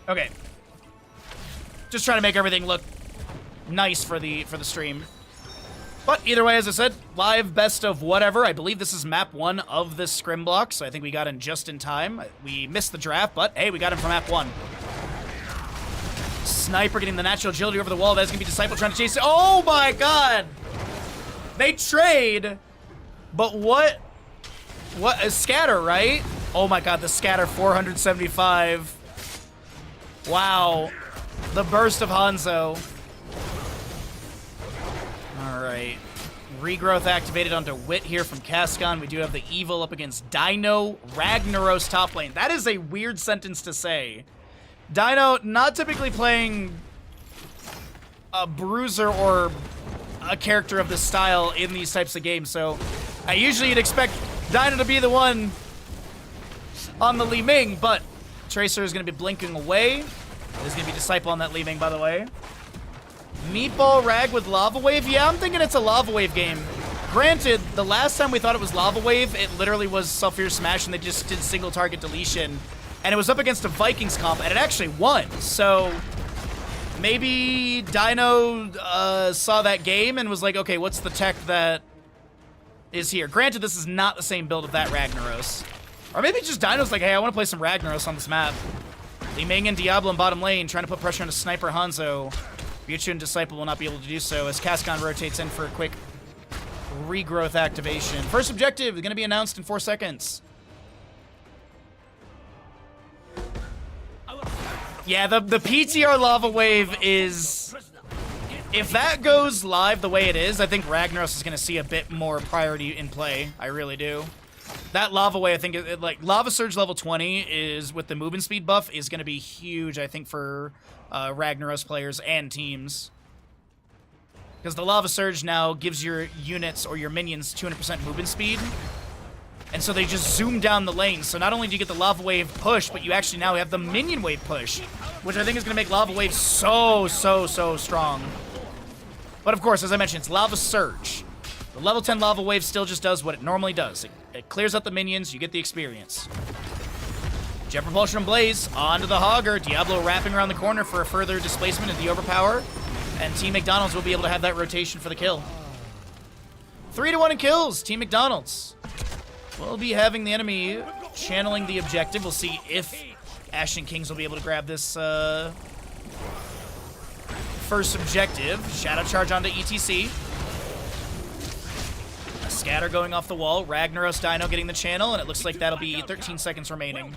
Okay. Just trying to make everything look nice for the stream. But either way, as I said, live best of whatever. I believe this is map 1 of this scrim block, so I think we got in just in time. We missed the draft, but hey, we got him for map 1. Sniper getting the natural agility over the wall. That's going to be Disciple trying to chase it. Oh my god! They trade, but what? What? A scatter, right? Oh my god, the scatter 475. Wow. The burst of Hanzo. Alright. Regrowth activated onto Wit here from Cascon. We do have the Evil up against Dino. Ragnaros top lane. That is a weird sentence to say. Dino not typically playing a bruiser or a character of this style in these types of games, so usually you'd expect Dino to be the one on the Li Ming, but Tracer is going to be blinking away. There's going to be Disciple on that Li Ming, by the way. Meatball Rag with Lava Wave? Yeah, I'm thinking it's a Lava Wave game. Granted, the last time we thought it was Lava Wave, it literally was Sulfur Smash, and they just did single target deletion. And it was up against a Vikings comp, and it actually won. So maybe Dino saw that game and was like, okay, what's the tech that is here? Granted, this is not the same build of that Ragnaros. Or maybe just Dino's like, hey, I want to play some Ragnaros on this map. Li Ming and Diablo in bottom lane, trying to put pressure on a Sniper Hanzo. Mewtwo and Disciple will not be able to do so as Cascon rotates in for a quick regrowth activation. First objective is going to be announced in 4 seconds. Yeah, the PTR Lava Wave is... If that goes live the way it is, I think Ragnaros is going to see a bit more priority in play. I really do. That Lava Wave, I think, like, Lava Surge level 20 is, with the movement speed buff, is going to be huge, I think, for Ragnaros players and teams. Because the Lava Surge now gives your units or your minions 200% movement speed. And so they just zoom down the lane. So not only do you get the Lava Wave push, but you actually now have the Minion Wave push, which I think is going to make Lava Wave so strong. But of course, as I mentioned, it's Lava Surge. The level 10 Lava Wave still just does what it normally does. It clears out the minions, you get the experience. Jet Propulsion and Blaze onto the Hogger. Diablo wrapping around the corner for a further displacement of the Overpower. And Team McDonald's will be able to have that rotation for the kill. 3-1 in kills, Team McDonald's. We'll be having the enemy channeling the objective. We'll see if Ashen Kings will be able to grab this first objective. Shadow Charge onto ETC. A scatter going off the wall. Ragnaros Dino getting the channel, and it looks like that'll be 13 seconds remaining.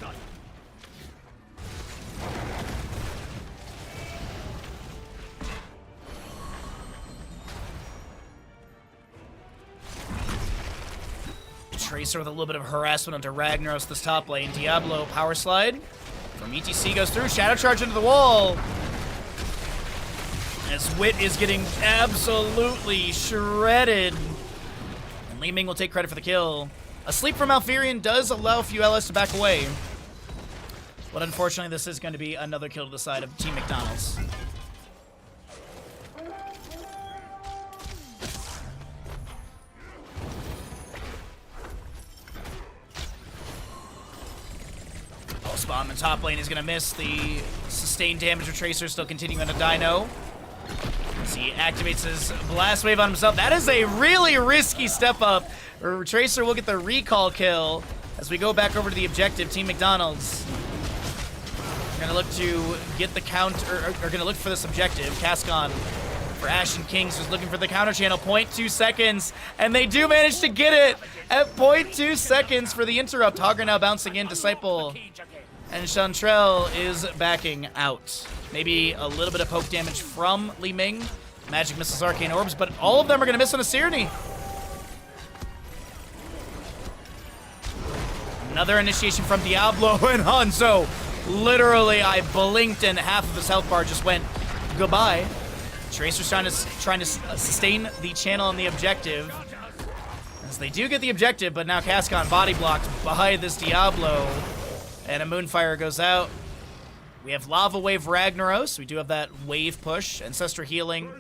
Tracer with a little bit of harassment onto Ragnaros this top lane. Diablo power slide from ETC goes through. Shadow Charge into the wall. As Wit is getting absolutely shredded. And Li Ming will take credit for the kill. A sleep from Malfurion does allow a few LS to back away. But unfortunately, this is going to be another kill to the side of Team McDonald's. Bomb in top lane is going to miss. The sustained damage of Tracer still continuing on a Dino. As he activates his Blast Wave on himself. That is a really risky step up. Tracer will get the recall kill as we go back over to the objective. Team McDonald's going to look to get the counter, or going to look for this objective. Cascon for Ashen Kings, who's looking for the counter channel. 0.2 seconds, and they do manage to get it at 0.2 seconds for the interrupt. Hogger now bouncing in. Disciple and Chantrell is backing out. Maybe a little bit of poke damage from Li Ming. Magic Missiles, Arcane Orbs, but all of them are going to miss on a Serenity. Another initiation from Diablo and Hanzo. Literally, I blinked and half of his health bar just went goodbye. Tracer's trying to sustain the channel on the objective. As they do get the objective, but now Cascon body blocked by this Diablo. And a Moonfire goes out. We have Lava Wave Ragnaros. We do have that wave push. Ancestral Healing,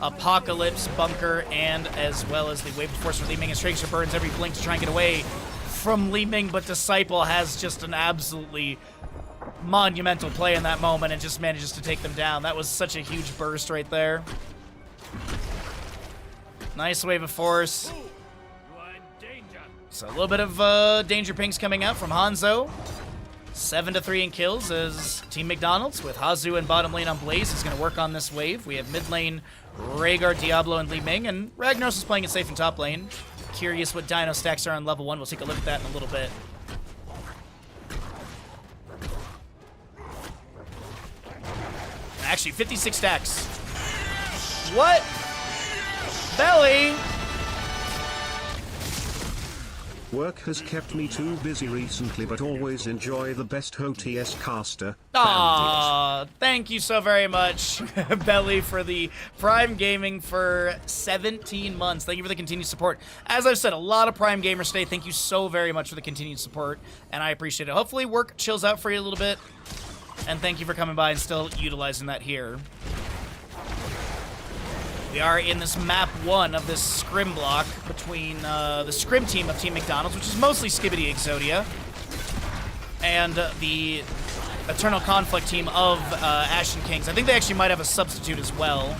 Apocalypse, Bunker, and as well as the Wave of Force for Li Ming. And Tracer burns every blink to try and get away from Li Ming, but Disciple has just an absolutely monumental play in that moment and just manages to take them down. That was such a huge burst right there. Nice Wave of Force. So a little bit of danger pings coming out from Hanzo. 7-3 in kills as Team McDonald's with Hazu and bottom lane on Blaze is going to work on this wave. We have mid lane Rhaegar, Diablo, and Li Ming, and Ragnaros is playing it safe in top lane. Curious what Dino stacks are on level 1. We'll take a look at that in a little bit. Actually, 56 stacks. What? Belly! Work has kept me too busy recently, but always enjoy the best HOTS caster. Aw, thank you so very much, Belly, for the Prime Gaming for 17 months. Thank you for the continued support. As I've said, a lot of Prime Gamers today. Thank you so very much for the continued support, and I appreciate it. Hopefully work chills out for you a little bit, and thank you for coming by and still utilizing that here. We are in this map 1 of this scrim block between the scrim team of Team McDonald's, which is mostly Skibidi Exodia, and the Eternal Conflict team of Ashen Kings. I think they actually might have a substitute as well.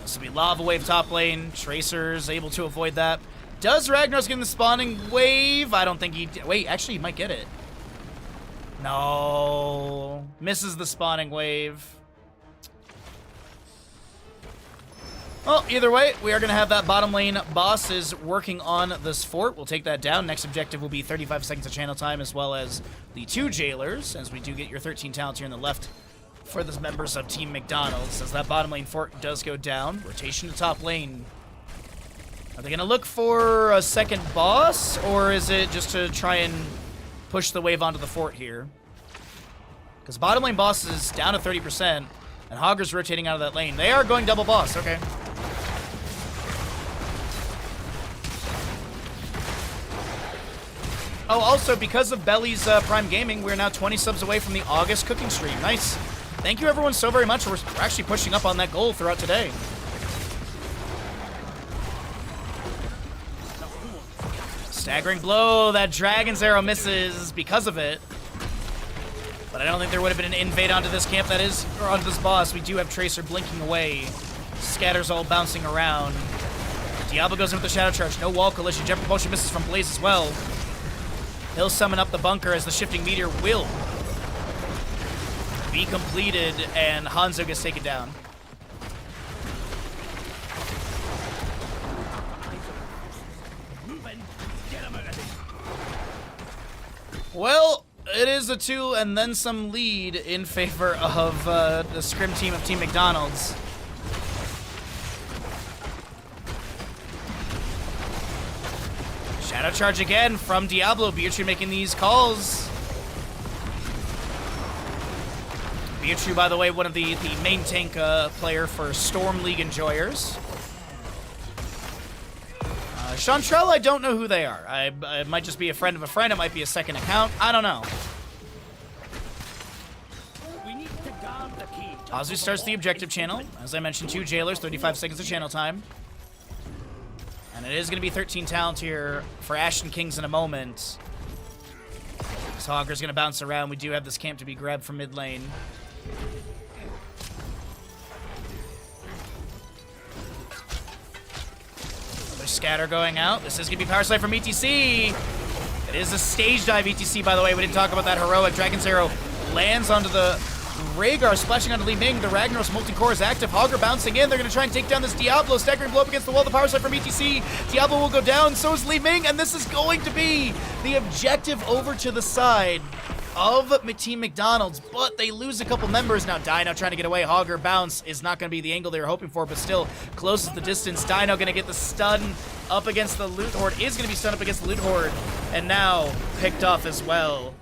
This will be Lava Wave top lane. Tracer's able to avoid that. Does Ragnaros get in the spawning wave? I don't think he... Wait, actually, he might get it. No. Misses the spawning wave. Well, either way, we are going to have that bottom lane boss is working on this fort. We'll take that down. Next objective will be 35 seconds of channel time, as well as the 2 jailers, as we do get your 13 talents here on the left for the members of Team McDonald's. As that bottom lane fort does go down, rotation to top lane. Are they going to look for a second boss, or is it just to try and push the wave onto the fort here? Because bottom lane boss is down to 30%, and Hogger's rotating out of that lane. They are going double boss. Okay. Oh, also, because of Belly's Prime Gaming, we're now 20 subs away from the August cooking stream. Nice. Thank you, everyone, so very much. We're actually pushing up on that goal throughout today. Staggering blow. That Dragon's Arrow misses because of it. But I don't think there would have been an invade onto this camp, that is, or onto this boss. We do have Tracer blinking away. Scatter's all bouncing around. Diablo goes in with the Shadow Charge. No wall collision. Jet Propulsion misses from Blaze as well. He'll summon up the bunker as the Shifting Meteor will be completed, and Hanzo gets taken down. Well, it is a 2 and then some lead in favor of the scrim team of Team McDonald's. Shadow Charge again from Diablo. Beatrice making these calls. Beatrice, by the way, one of the main tank player for Storm League enjoyers. Chantrell, I don't know who they are. It might just be a friend of a friend. It might be a second account. I don't know. We need to guard the key. Azu starts the objective channel. As I mentioned, 2 jailers, 35 seconds of channel time. And it is going to be 13 talent here for Ashen Kings in a moment. This Hogger's going to bounce around. We do have this camp to be grabbed from mid lane. Another scatter going out. This is going to be Power Slide from ETC. It is a stage dive ETC, by the way. We didn't talk about that heroic. Dragon's Arrow lands onto the Rhaegar, splashing onto Li Ming. The Ragnaros multi-core is active. Hogger bouncing in. They're going to try and take down this Diablo. Staggering blow up against the wall. The Power Slide from ETC. Diablo will go down. So is Li Ming. And this is going to be the objective over to the side of Team McDonald's, but they lose a couple members. Now Dino trying to get away. Hogger bounce is not going to be the angle they were hoping for, but still closes the distance. Dino going to get the stun up against the Loot Horde. Is going to be stunned up against the Loot Horde, and now picked off as well.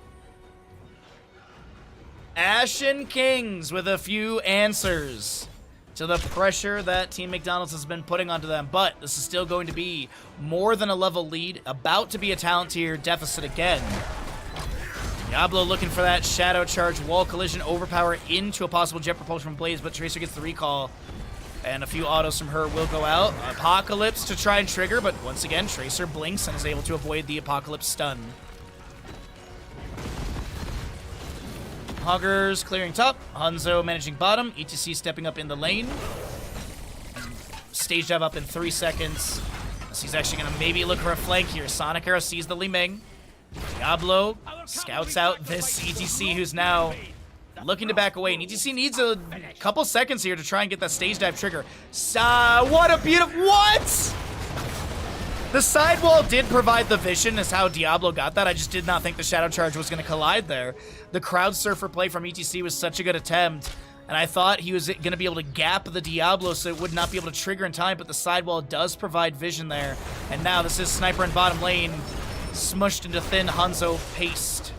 Ashen Kings with a few answers to the pressure that Team McDonald's has been putting onto them, but this is still going to be more than a level lead, about to be a talent tier deficit again. Diablo looking for that Shadow Charge, wall collision, overpower into a possible jet propulsion from Blaze, but Tracer gets the recall, and a few autos from her will go out. Apocalypse to try and trigger, but once again, Tracer blinks and is able to avoid the Apocalypse stun. Hogger's clearing top, Hanzo managing bottom, ETC stepping up in the lane. Stage dive up in 3 seconds. He's actually going to maybe look for a flank here. Sonic Arrow sees the Li Ming. Diablo scouts out this ETC, who's now looking to back away. And ETC needs a couple seconds here to try and get that stage dive trigger. What a beautiful... What?! The sidewall did provide the vision as how Diablo got that. I just did not think the Shadow Charge was going to collide there. The Crowd Surfer play from ETC was such a good attempt And I thought he was going to be able to gap the Diablo so it would not be able to trigger in time, but the sidewall does provide vision there. And now this is Sniper in bottom lane, smushed into thin Hanzo paste.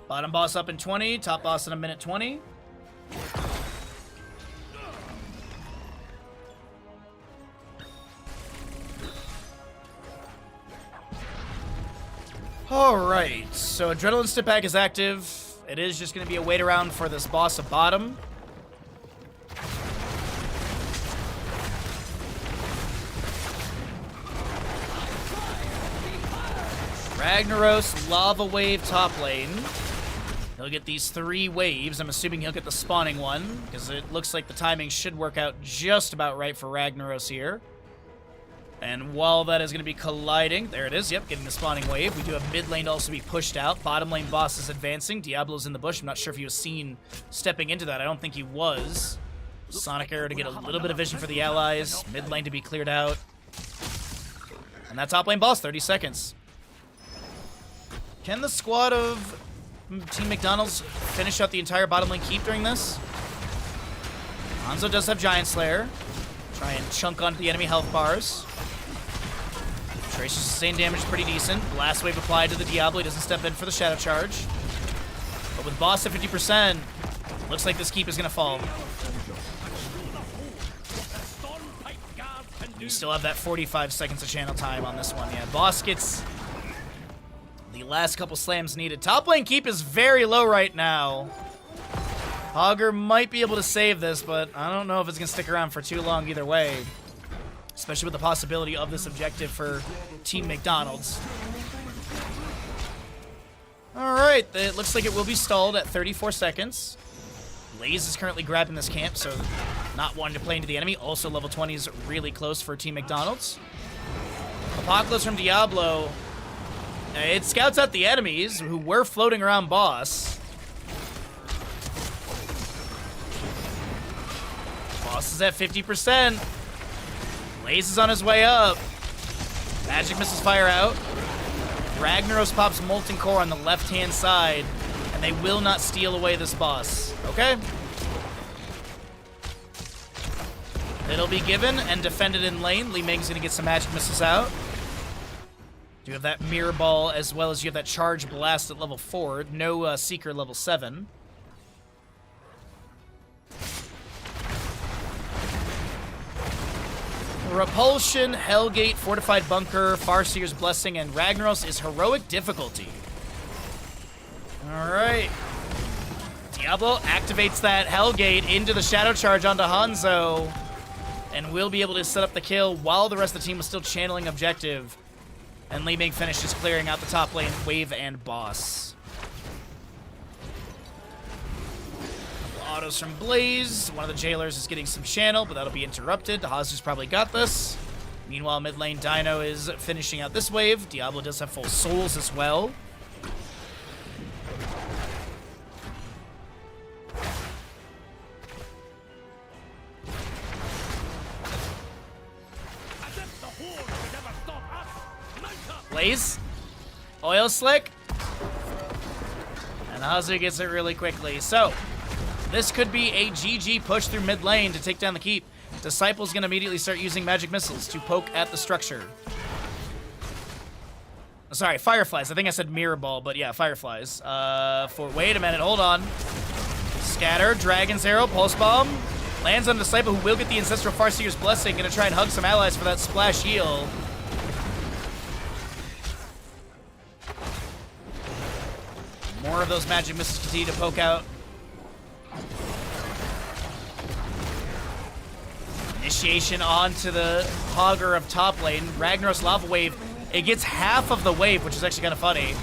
Bottom boss up in 20, top boss in a minute 20. Alright, so Adrenaline Step Back is active. It is just going to be a wait around for this boss at bottom. Ragnaros, Lava Wave top lane. He'll get these 3 waves. I'm assuming he'll get the spawning one, because it looks like the timing should work out just about right for Ragnaros here. And while that is going to be colliding, there it is, yep, getting the spawning wave. We do have mid lane to also be pushed out. Bottom lane boss is advancing. Diablo's in the bush. I'm not sure if he was seen stepping into that. I don't think he was. Sonic Arrow to get a little bit of vision for the allies. Mid lane to be cleared out. And that top lane boss, 30 seconds. Can the squad of Team McDonald's finish out the entire bottom lane keep during this? Hanzo does have Giant Slayer. Try and chunk onto the enemy health bars. Tracer's sustained damage is pretty decent. Blast Wave applied to the Diablo. He doesn't step in for the Shadow Charge. But with boss at 50%, looks like this keep is going to fall. You still have that 45 seconds of channel time on this one. Yeah, boss gets the last couple slams needed. Top lane keep is very low right now. Hogger might be able to save this, but I don't know if it's going to stick around for too long either way. Especially with the possibility of this objective for Team McDonald's. Alright, it looks like it will be stalled at 34 seconds. Blaze is currently grabbing this camp, so not wanting to play into the enemy. Also, level 20 is really close for Team McDonald's. Apocalypse from Diablo. It scouts out the enemies who were floating around boss. Boss is at 50%. Blaze is on his way up. Magic missiles fire out. Ragnaros pops Molten Core on the left-hand side, and they will not steal away this boss. Okay? It'll be given and defended in lane. Li Ming's gonna get some magic missiles out. You have that Mirror Ball, as well as you have that Charge Blast at level 4. No Seeker level 7. Repulsion, Hellgate, Fortified Bunker, Farseer's Blessing, and Ragnaros is heroic difficulty. Alright. Diablo activates that Hellgate into the Shadow Charge onto Hanzo, and will be able to set up the kill while the rest of the team was still channeling objective. And Li Ming finishes clearing out the top lane, wave and boss. Autos from Blaze. One of the jailers is getting some channel, but that'll be interrupted. Hazu's probably got this. Meanwhile, mid lane Dino is finishing out this wave. Diablo does have full souls as well. Blaze. Oil Slick. And Hazu gets it really quickly. So, this could be a GG push through mid lane to take down the keep. Disciple's gonna immediately start using magic missiles to poke at the structure. Sorry, Fireflies. I think I said Mirror Ball, but yeah, Fireflies. Wait a minute, hold on. Scatter, Dragon's Arrow, Pulse Bomb. Lands on Disciple, who will get the Ancestral Farseer's Blessing. Gonna try and hug some allies for that splash heal. More of those magic missiles continue to poke out. Initiation onto the Hogger of top lane. Ragnaros Lava Wave. It gets half of the wave, which is actually kind of funny.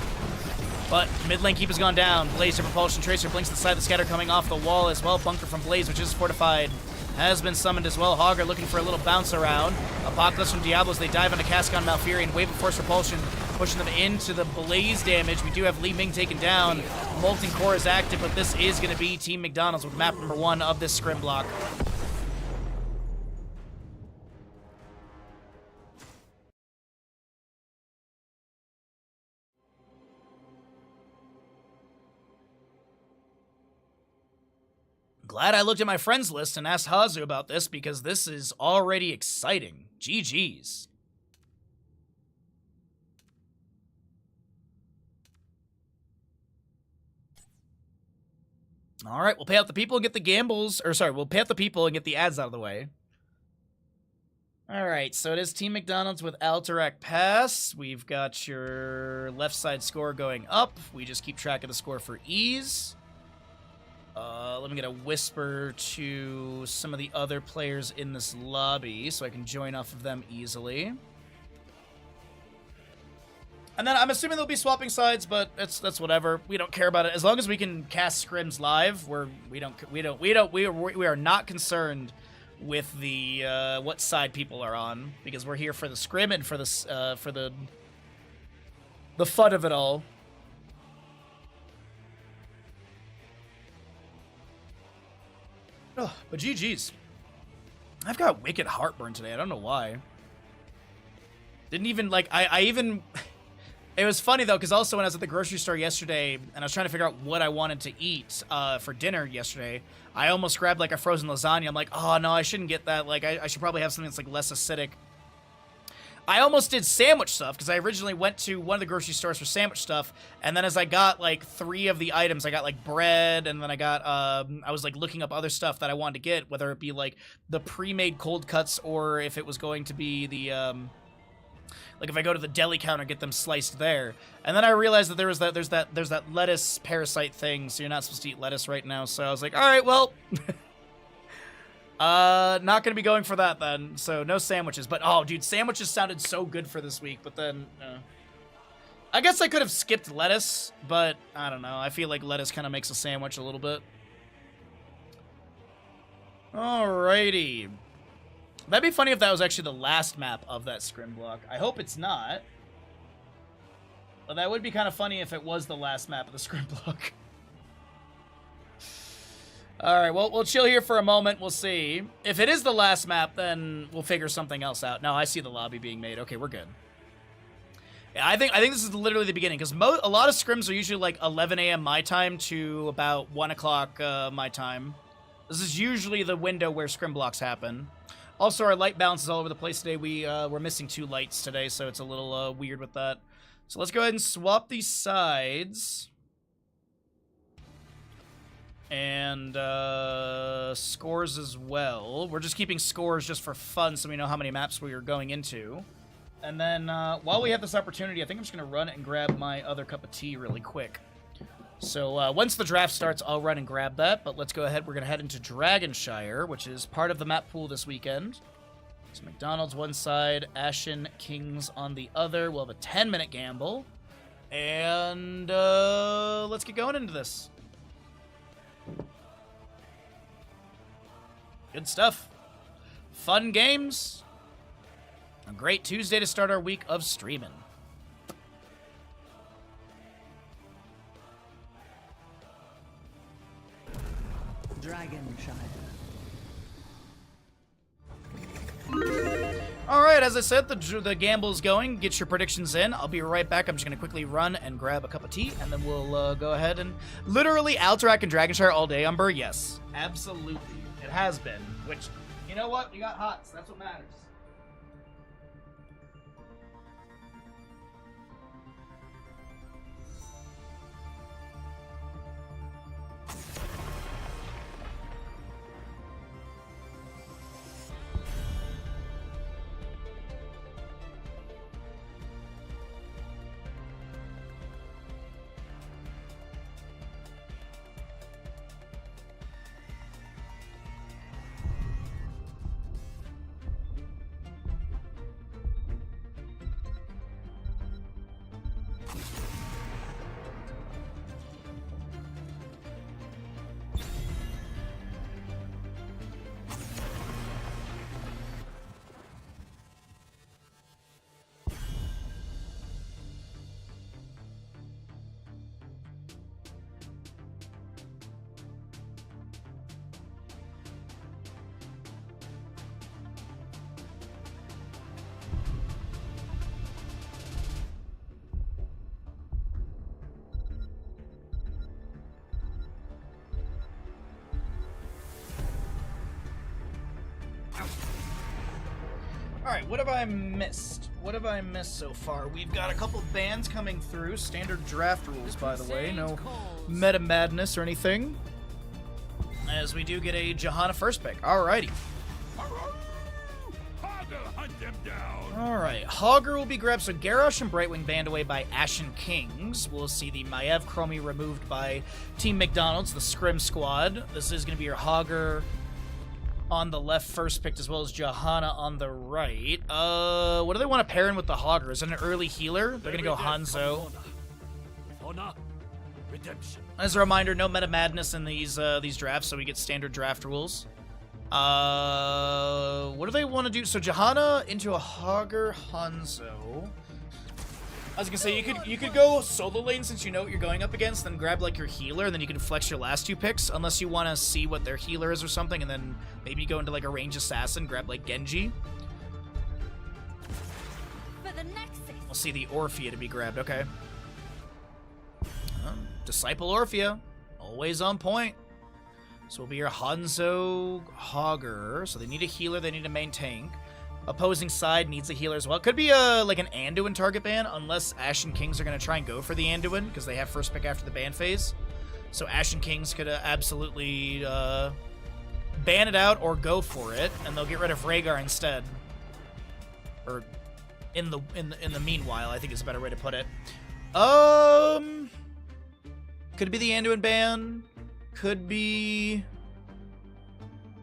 But mid lane keep has gone down. Blaze to Propulsion. Tracer blinks to the side of the scatter coming off the wall as well. Bunker from Blaze, which is fortified, has been summoned as well. Hogger looking for a little bounce around. Apocalypse from Diablos. They dive into Cascon Malfurion. Wave of Force Repulsion, pushing them into the Blaze damage. We do have Li Ming taken down. Molten Core is active, but this is going to be Team McDonald's with map number 1 of this scrim block. Glad I looked at my friends list and asked Hazu about this because this is already exciting. GG's. All right, we'll pay out the people and get the gambles. Or sorry, we'll pay out the people and get the ads out of the way. All right, so it is Team McDonald's with Alterac Pass. We've got your left side score going up. We just keep track of the score for ease. Let me get a whisper to some of the other players in this lobby so I can join off of them easily. And then I'm assuming they'll be swapping sides, but that's whatever. We don't care about it as long as we can cast scrims live. We are not concerned with the what side people are on because we're here for the scrim and for the fun of it all. Oh, but GG's. I've got wicked heartburn today. I don't know why. Didn't even, like, I even... It was funny, though, because also when I was at the grocery store yesterday, and I was trying to figure out what I wanted to eat for dinner yesterday, I almost grabbed, like, a frozen lasagna. I'm like, oh, no, I shouldn't get that. Like, I should probably have something that's, like, less acidic. I almost did sandwich stuff, because I originally went to one of the grocery stores for sandwich stuff, and then as I got, like, 3 of the items, I got, like, bread, and then I got, I was, like, looking up other stuff that I wanted to get, whether it be, like, the pre-made cold cuts, or if it was going to be the, like, if I go to the deli counter, get them sliced there. And then I realized that there's that lettuce parasite thing, so you're not supposed to eat lettuce right now, so I was like, alright, well... not gonna be going for that then, so no sandwiches. But, oh, dude, sandwiches sounded so good for this week, but then, I guess I could have skipped lettuce, but, I don't know. I feel like lettuce kind of makes a sandwich a little bit. Alrighty. That'd be funny if that was actually the last map of that scrim block. I hope it's not. But that would be kind of funny if it was the last map of the scrim block. Alright, well, we'll chill here for a moment. We'll see. If it is the last map, then we'll figure something else out. No, I see the lobby being made. Okay, we're good. Yeah, I think this is literally the beginning, because a lot of scrims are usually like 11 a.m. my time to about 1 o'clock my time. This is usually the window where scrim blocks happen. Also, our light balance is all over the place today. We're missing 2 lights today, so it's a little weird with that. So let's go ahead and swap these sides. And scores as well. We're just keeping scores just for fun so we know how many maps we are going into. And then while we have this opportunity, I think I'm just going to run and grab my other cup of tea really quick. So once the draft starts, I'll run and grab that. But let's go ahead. We're going to head into Dragonshire, which is part of the map pool this weekend. So McDonald's one side, Ashen Kings on the other. We'll have a 10-minute gamble. And let's get going into this. Good stuff. Fun games. A great Tuesday to start our week of streaming. Dragonshire. Alright, as I said, the gamble's going. Get your predictions in. I'll be right back. I'm just going to quickly run and grab a cup of tea, and then we'll go ahead and... Literally, Alterac and Dragonshire all day, Umber? Yes. Absolutely. It has been. Which, you know what? We got hots. That's what matters. Alright, what have I missed? What have I missed so far? We've got a couple bans coming through. Standard draft rules, by the way. No meta madness or anything. As we do get a Johanna first pick. Alrighty. Hoggle, hunt them down. Alright, Hogger will be grabbed. So Garrosh and Brightwing banned away by Ashen Kings. We'll see the Maiev Chromie removed by Team McDonald's, the Scrim Squad. This is going to be your Hogger on the left first picked, as well as Johanna on the right. What do they want to pair in with the Hogger? Is it an early healer? They're going to go Hanzo. With honor, redemption. As a reminder, no meta madness in these drafts, so we get standard draft rules. What do they want to do? So Johanna into a Hogger Hanzo. I was gonna say you could go solo lane since you know what you're going up against, then grab like your healer, and then you can flex your last two picks, unless you want to see what their healer is or something, and then maybe go into like a range assassin, grab like Genji. For the Nexus. We'll see the Orphea to be grabbed. Okay. Disciple Orphea, always on point. So will be your Hanzo Hogger. So they need a healer, they need a main tank. Opposing side needs a healer as well. Could be like an Anduin target ban, unless Ashen Kings are going to try and go for the Anduin, because they have first pick after the ban phase. So Ashen Kings could absolutely ban it out or go for it, and they'll get rid of Rhaegar instead. Or in the meanwhile, I think is a better way to put it. Could be the Anduin ban. Could be...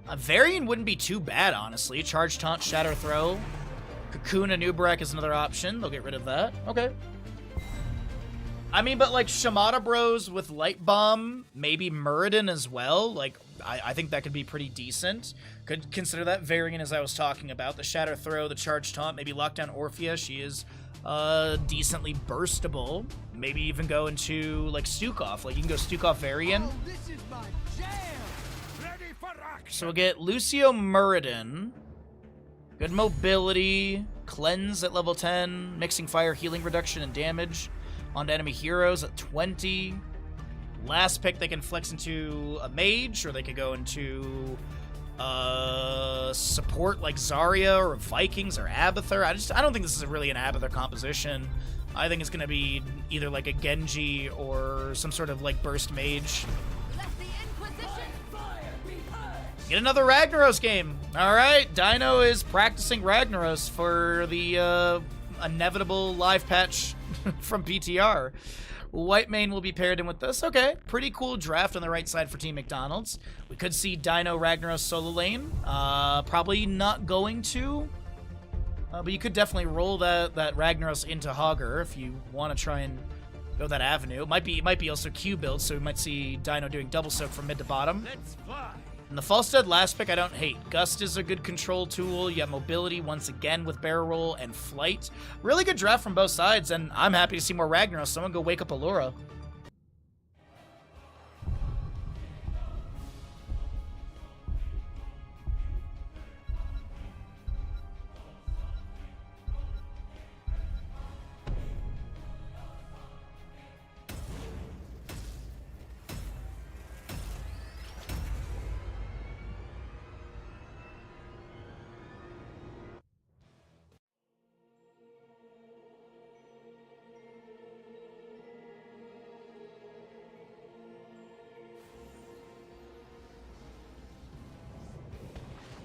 A Varian wouldn't be too bad, honestly. Charge, Taunt, Shatter, Throw. Cocoon and Uberak is another option. They'll get rid of that. Okay. I mean, but like Shamata Bros with Light Bomb, maybe Muradin as well. Like, I think that could be pretty decent. Could consider that Varian as I was talking about. The Shatter Throw, the Charge Taunt, maybe Lockdown Orphea. She is decently burstable. Maybe even go into like Stukov. Like you can go Stukov Varian. Oh, this is my jam. Ready for action. So we'll get Lucio Muradin. Good mobility. Cleanse at level 10. Mixing fire, healing reduction, and damage onto enemy heroes at 20. Last pick, they can flex into a mage, or they could go into support like Zarya or Vikings or Abathur. I don't think this is really an Abathur composition. I think it's going to be either like a Genji or some sort of like burst mage. Let the Inquisition Get another Ragnaros game. All right, Dino is practicing Ragnaros for the inevitable live patch from PTR. Whitemane will be paired in with this. Okay, pretty cool draft on the right side for Team McDonald's. We could see Dino Ragnaros solo lane. Probably not going to. But you could definitely roll that Ragnaros into Hogger if you want to try and go that avenue. It might be also Q build, so we might see Dino doing double soak from mid to bottom. Let's fly. And the Falstead last pick I don't hate. Gust is a good control tool. You have mobility once again with barrel roll and flight. Really good draft from both sides, and I'm happy to see more Ragnaros. Someone go wake up Allura.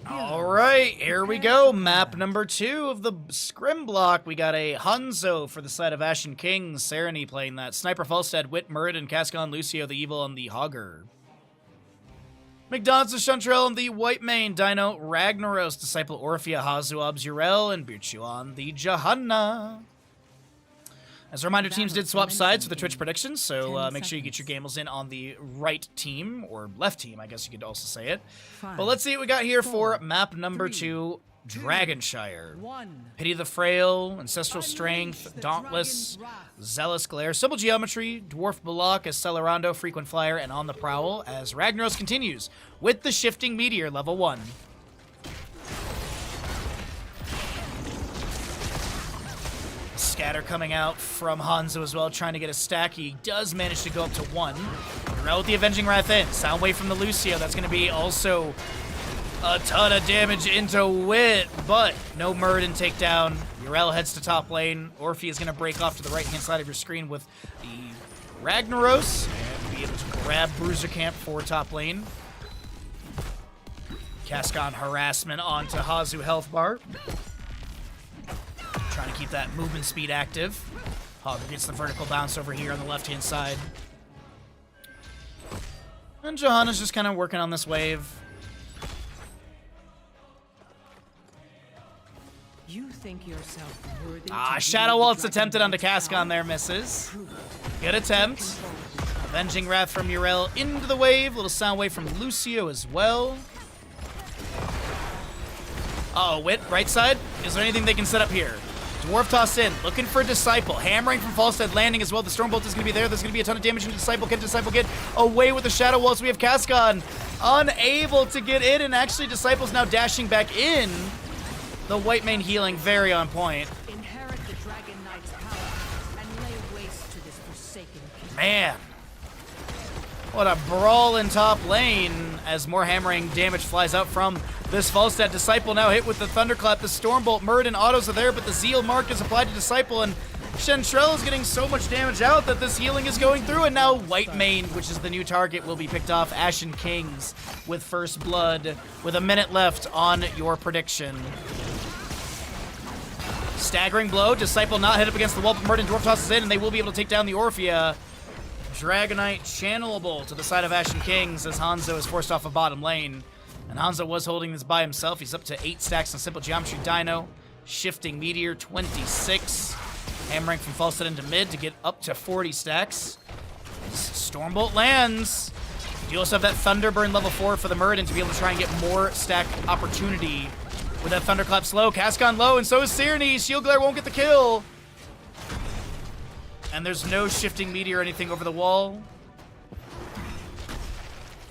All right, here we go. Map number 2 of the Scrim block. We got a Hanzo for the side of Ashen Kings. Sereny playing that. Sniper Falstead, Wit, Muradin, Cascon, Lucio, the Evil, and the Hogger. McDonald's, Chantrell, and the Whitemane. Dino, Ragnaros, Disciple, Orphea, Hazu, Obzurel, and Birchuan, the Johanna. As a reminder, teams did swap sides for the Twitch predictions, so make sure you get your gambles in on the right team, or left team, I guess you could also say it. But let's see what we got here for map number 2, Dragonshire. Pity the Frail, Ancestral Strength, Dauntless, Zealous Glare, Simple Geometry, Dwarf Balak as Celerando, Frequent Flyer, and On the Prowl, as Ragnaros continues with the Shifting Meteor, level 1. Scatter coming out from Hanzo as well, trying to get a stack. He does manage to go up to 1. Rel with the Avenging Wrath in. Soundwave from the Lucio. That's going to be also a ton of damage into Wit, but no Muradin takedown. Yrel heads to top lane. Orphe is going to break off to the right-hand side of your screen with the Ragnaros and be able to grab Bruiser Camp for top lane. Cascon harassment onto Hazu health bar. Trying to keep that movement speed active. Hogger gets the vertical bounce over here on the left-hand side. And Johanna's just kind of working on this wave. You think yourself worthy Shadow Waltz attempted onto Cascon there, misses. Good attempt. Avenging Wrath from Yrel into the wave. Little sound wave from Lucio as well. Uh-oh, Wit, right side. Is there anything they can set up here? Dwarf tossed in, looking for Disciple. Hammering from Falstead, landing as well. The Stormbolt is going to be there. There's going to be a ton of damage into Disciple. Can Disciple get away with the Shadow Waltz? We have Cascon unable to get in, and actually Disciple's now dashing back in. The white mane healing very on point. Inherit the Dragon Knight's power and lay waste to this forsaken kingdom. Man. What a brawl in top lane as more hammering damage flies out from this Falstad. Disciple now hit with the Thunderclap. The Stormbolt, Muradin autos are there, but the Zeal mark is applied to Disciple, and Shentrell is getting so much damage out that this healing is going through, and now White Mane, which is the new target, will be picked off. Ashen Kings with first blood with a minute left on your prediction. Staggering blow. Disciple not hit up against the wall, but Muradin dwarf tosses in, and they will be able to take down the Orphea. Dragonite channelable to the side of Ashen Kings as Hanzo is forced off of bottom lane. And Hanzo was holding this by himself. He's up to 8 stacks on Simple Geometry Dino. Shifting Meteor, 26. Hammering from Falstad into mid to get up to 40 stacks. Stormbolt lands. You also have that Thunderburn level 4 for the Muradin to be able to try and get more stack opportunity. With that Thunderclap slow, Cascon low, and so is Cyrene. Shield Glare won't get the kill. And there's no shifting meteor or anything over the wall.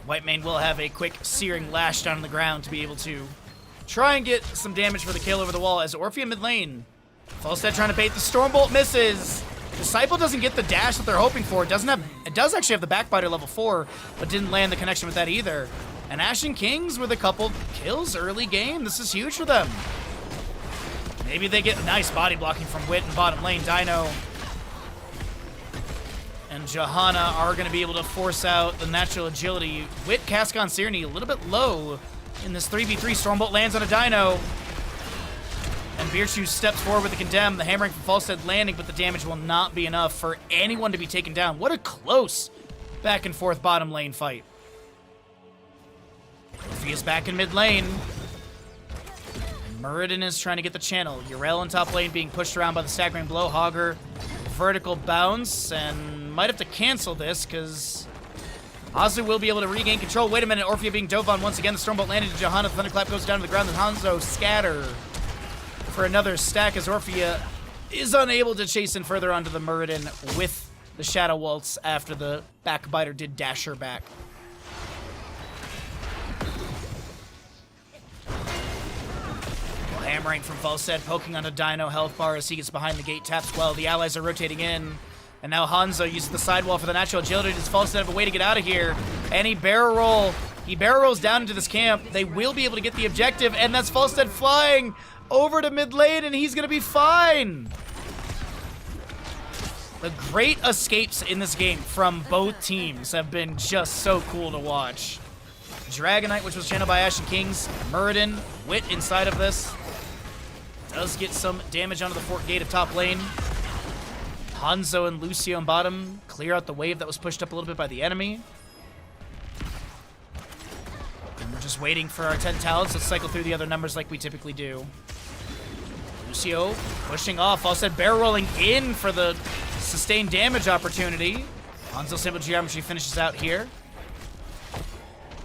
White Mane will have a quick searing lash down on the ground to be able to try and get some damage for the kill over the wall as Orphea mid lane. Falstad trying to bait the Stormbolt, misses. Disciple doesn't get the dash that they're hoping for. It does actually have the Backbiter level 4, but didn't land the connection with that either. And Ashen Kings with a couple kills early game. This is huge for them. Maybe they get nice body blocking from Wit and bottom lane. Dino and Johanna are going to be able to force out the natural agility. Wit, Cascon, Cyrene a little bit low in this 3v3. Stormbolt lands on a Dino. And Beershrew steps forward with the Condemn. The hammering from Falstad landing, but the damage will not be enough for anyone to be taken down. What a close back and forth bottom lane fight. Orpheus back in mid lane. And Muradin is trying to get the channel. Yrel in top lane being pushed around by the staggering blow. Hogger, vertical bounce, and might have to cancel this because Hazu will be able to regain control. Wait a minute, Orphea being dove on once again. The Stormbolt landed to Johanna. The Thunderclap goes down to the ground. And Hanzo scatter for another stack as Orphea is unable to chase in further onto the Muradin with the Shadow Waltz after the Backbiter did dash her back. Hammering from Falstad, poking on a Dino health bar as he gets behind the gate, taps well. The allies are rotating in. And now Hanzo uses the sidewall for the natural agility. Does Falstad have a way to get out of here? And he barrel rolls down into this camp. They will be able to get the objective, and that's Falstad flying over to mid lane, and he's going to be fine. The great escapes in this game from both teams have been just so cool to watch. Dragonite, which was channeled by Ashen Kings. Muradin, Wit inside of this. Does get some damage onto the fort gate of top lane. Hanzo and Lucio in bottom clear out the wave that was pushed up a little bit by the enemy. And we're just waiting for our 10 talents to cycle through the other numbers like we typically do. Lucio pushing off. Falstad barrel rolling in for the sustained damage opportunity. Hanzo Simple Geometry finishes out here.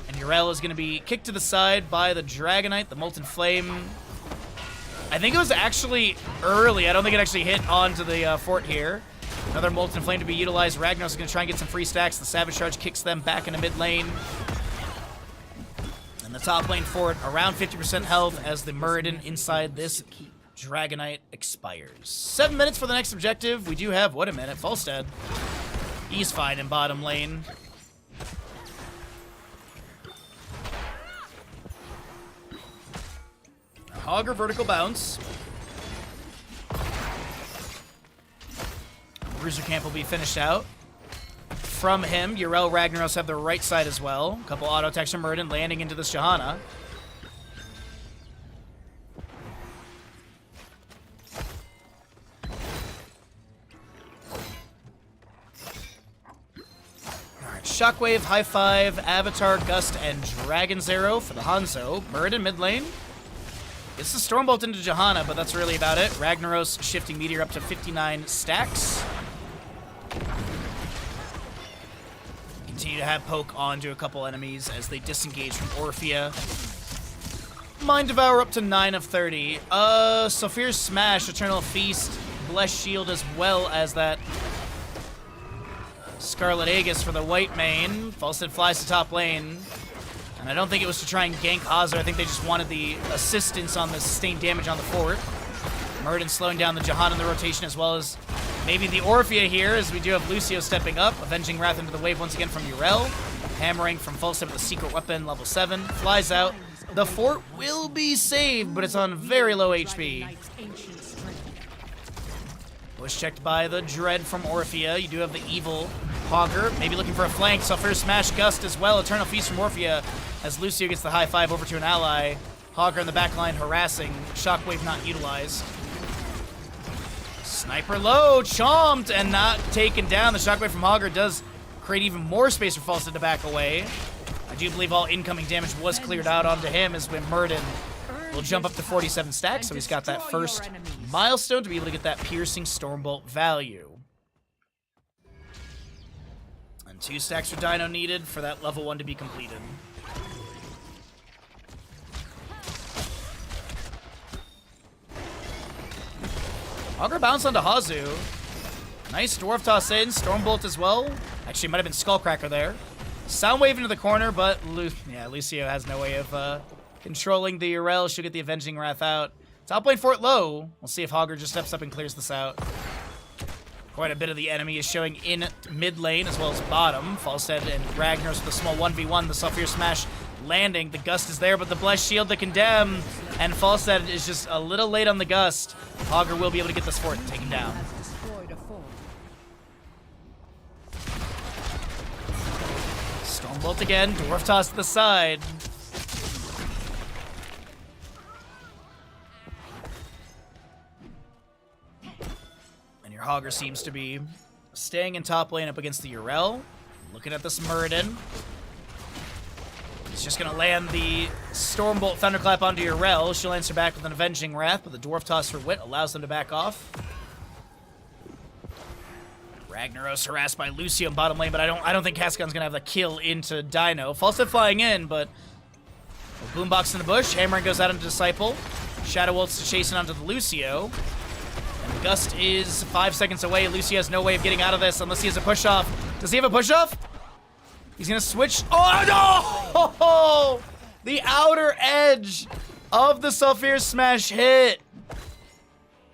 And Yrel is going to be kicked to the side by the Dragonite, the Molten Flame. I think it was actually early. I don't think it actually hit onto the fort here. Another Molten Flame to be utilized. Ragnaros is going to try and get some free stacks. The Savage Charge kicks them back into mid lane. And the top lane fort around 50% health as the Muradin inside this Dragonite expires. 7 minutes for the next objective. We do have, what a minute, Falstad. He's fine in bottom lane. Hogger vertical bounce. Bruiser camp will be finished out. From him, Yrel, Ragnaros have the right side as well. A couple auto attacks from Murden landing into this Johanna. Alright, Shockwave, High Five, Avatar, Gust, and Dragon's Arrow for the Hanzo. Murden mid lane. Gets the Stormbolt into Johanna, but that's really about it. Ragnaros shifting Meteor up to 59 stacks. Continue to have poke onto a couple enemies as they disengage from Orphea. Mind Devour up to 9 of 30. Saphir's Smash, Eternal Feast, Blessed Shield, as well as that Scarlet Aegis for the white main. Falstad flies to top lane. And I don't think it was to try and gank Hazu. I think they just wanted the assistance on the sustained damage on the fort. Murden slowing down the Johanna in the rotation, as well as maybe the Orphea here, as we do have Lucio stepping up. Avenging Wrath into the wave once again from Yrel. Hammering from Falstad with a secret weapon, level 7. Flies out. The fort will be saved, but it's on very low HP. Push checked by the Dread from Orphea. You do have the evil Hogger, maybe looking for a flank. Saphir Smash, Gust as well. Eternal Feast from Orphea as Lucio gets the high five over to an ally. Hogger in the back line harassing. Shockwave not utilized. Sniper low, chomped and not taken down. The Shockwave from Hogger does create even more space for Falstad to back away. I do believe all incoming damage was cleared out onto him as when Murden will jump up to 47 stacks, so he's got that first milestone to be able to get that piercing Stormbolt value. And 2 stacks for Dino needed for that level 1 to be completed. Hogger bounce onto Hazu. Nice Dwarf Toss in, Stormbolt as well. Actually, might have been Skullcracker there. Soundwave into the corner, but Lucio has no way of controlling the Yrel. She'll get the Avenging Wrath out. Top lane fort low. We'll see if Hogger just steps up and clears this out. Quite a bit of the enemy is showing in mid lane as well as bottom. Falstad and Ragnaros with a small 1v1. The Saphir Smash landing. The Gust is there, but the Blessed Shield to condemn. And Falstad is just a little late on the Gust. Hogger will be able to get this fort taken down. Stormbolt again. Dwarf Toss to the side. Your Hogger seems to be staying in top lane up against the Yrel. Looking at this Murden. He's just going to land the Stormbolt Thunderclap onto Yrel. She'll answer back with an Avenging Wrath, but the Dwarf Toss for Wit allows them to back off. Ragnaros harassed by Lucio in bottom lane, but I don't think Cascon's going to have the kill into Dino. Falstad flying in, but Boombox in the bush. Hammering goes out into Disciple. Shadow Wolf's to chase it onto the Lucio. And Gust is 5 seconds away. Lucio has no way of getting out of this unless he has a push-off. Does he have a push-off? He's going to switch. Oh, no! The outer edge of the Saphir Smash hit.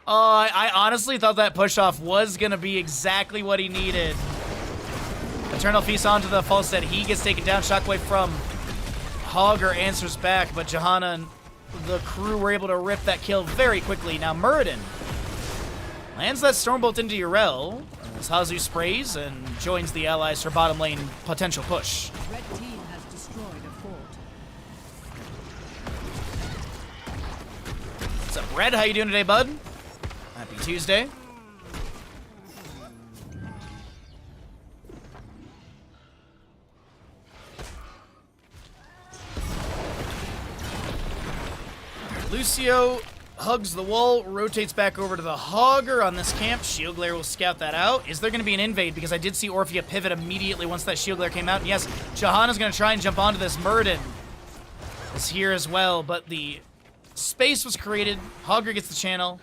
Oh, I honestly thought that push-off was going to be exactly what he needed. Eternal Feast onto the Falstad. He gets taken down. Shockwave from Hogger answers back, but Johanna and the crew were able to rip that kill very quickly. Now Murden lands that Stormbolt into Yrel as Hazu sprays and joins the allies for bottom lane potential push. Red team has destroyed a fort. What's up, Red? How you doing today, bud? Happy Tuesday. Lucio hugs the wall, rotates back over to the Hogger on this camp. Shield Glare will scout that out. Is there going to be an invade? Because I did see Orphea pivot immediately once that Shield Glare came out. And yes, Johanna's going to try and jump onto this. Murden is here as well, but the space was created. Hogger gets the channel.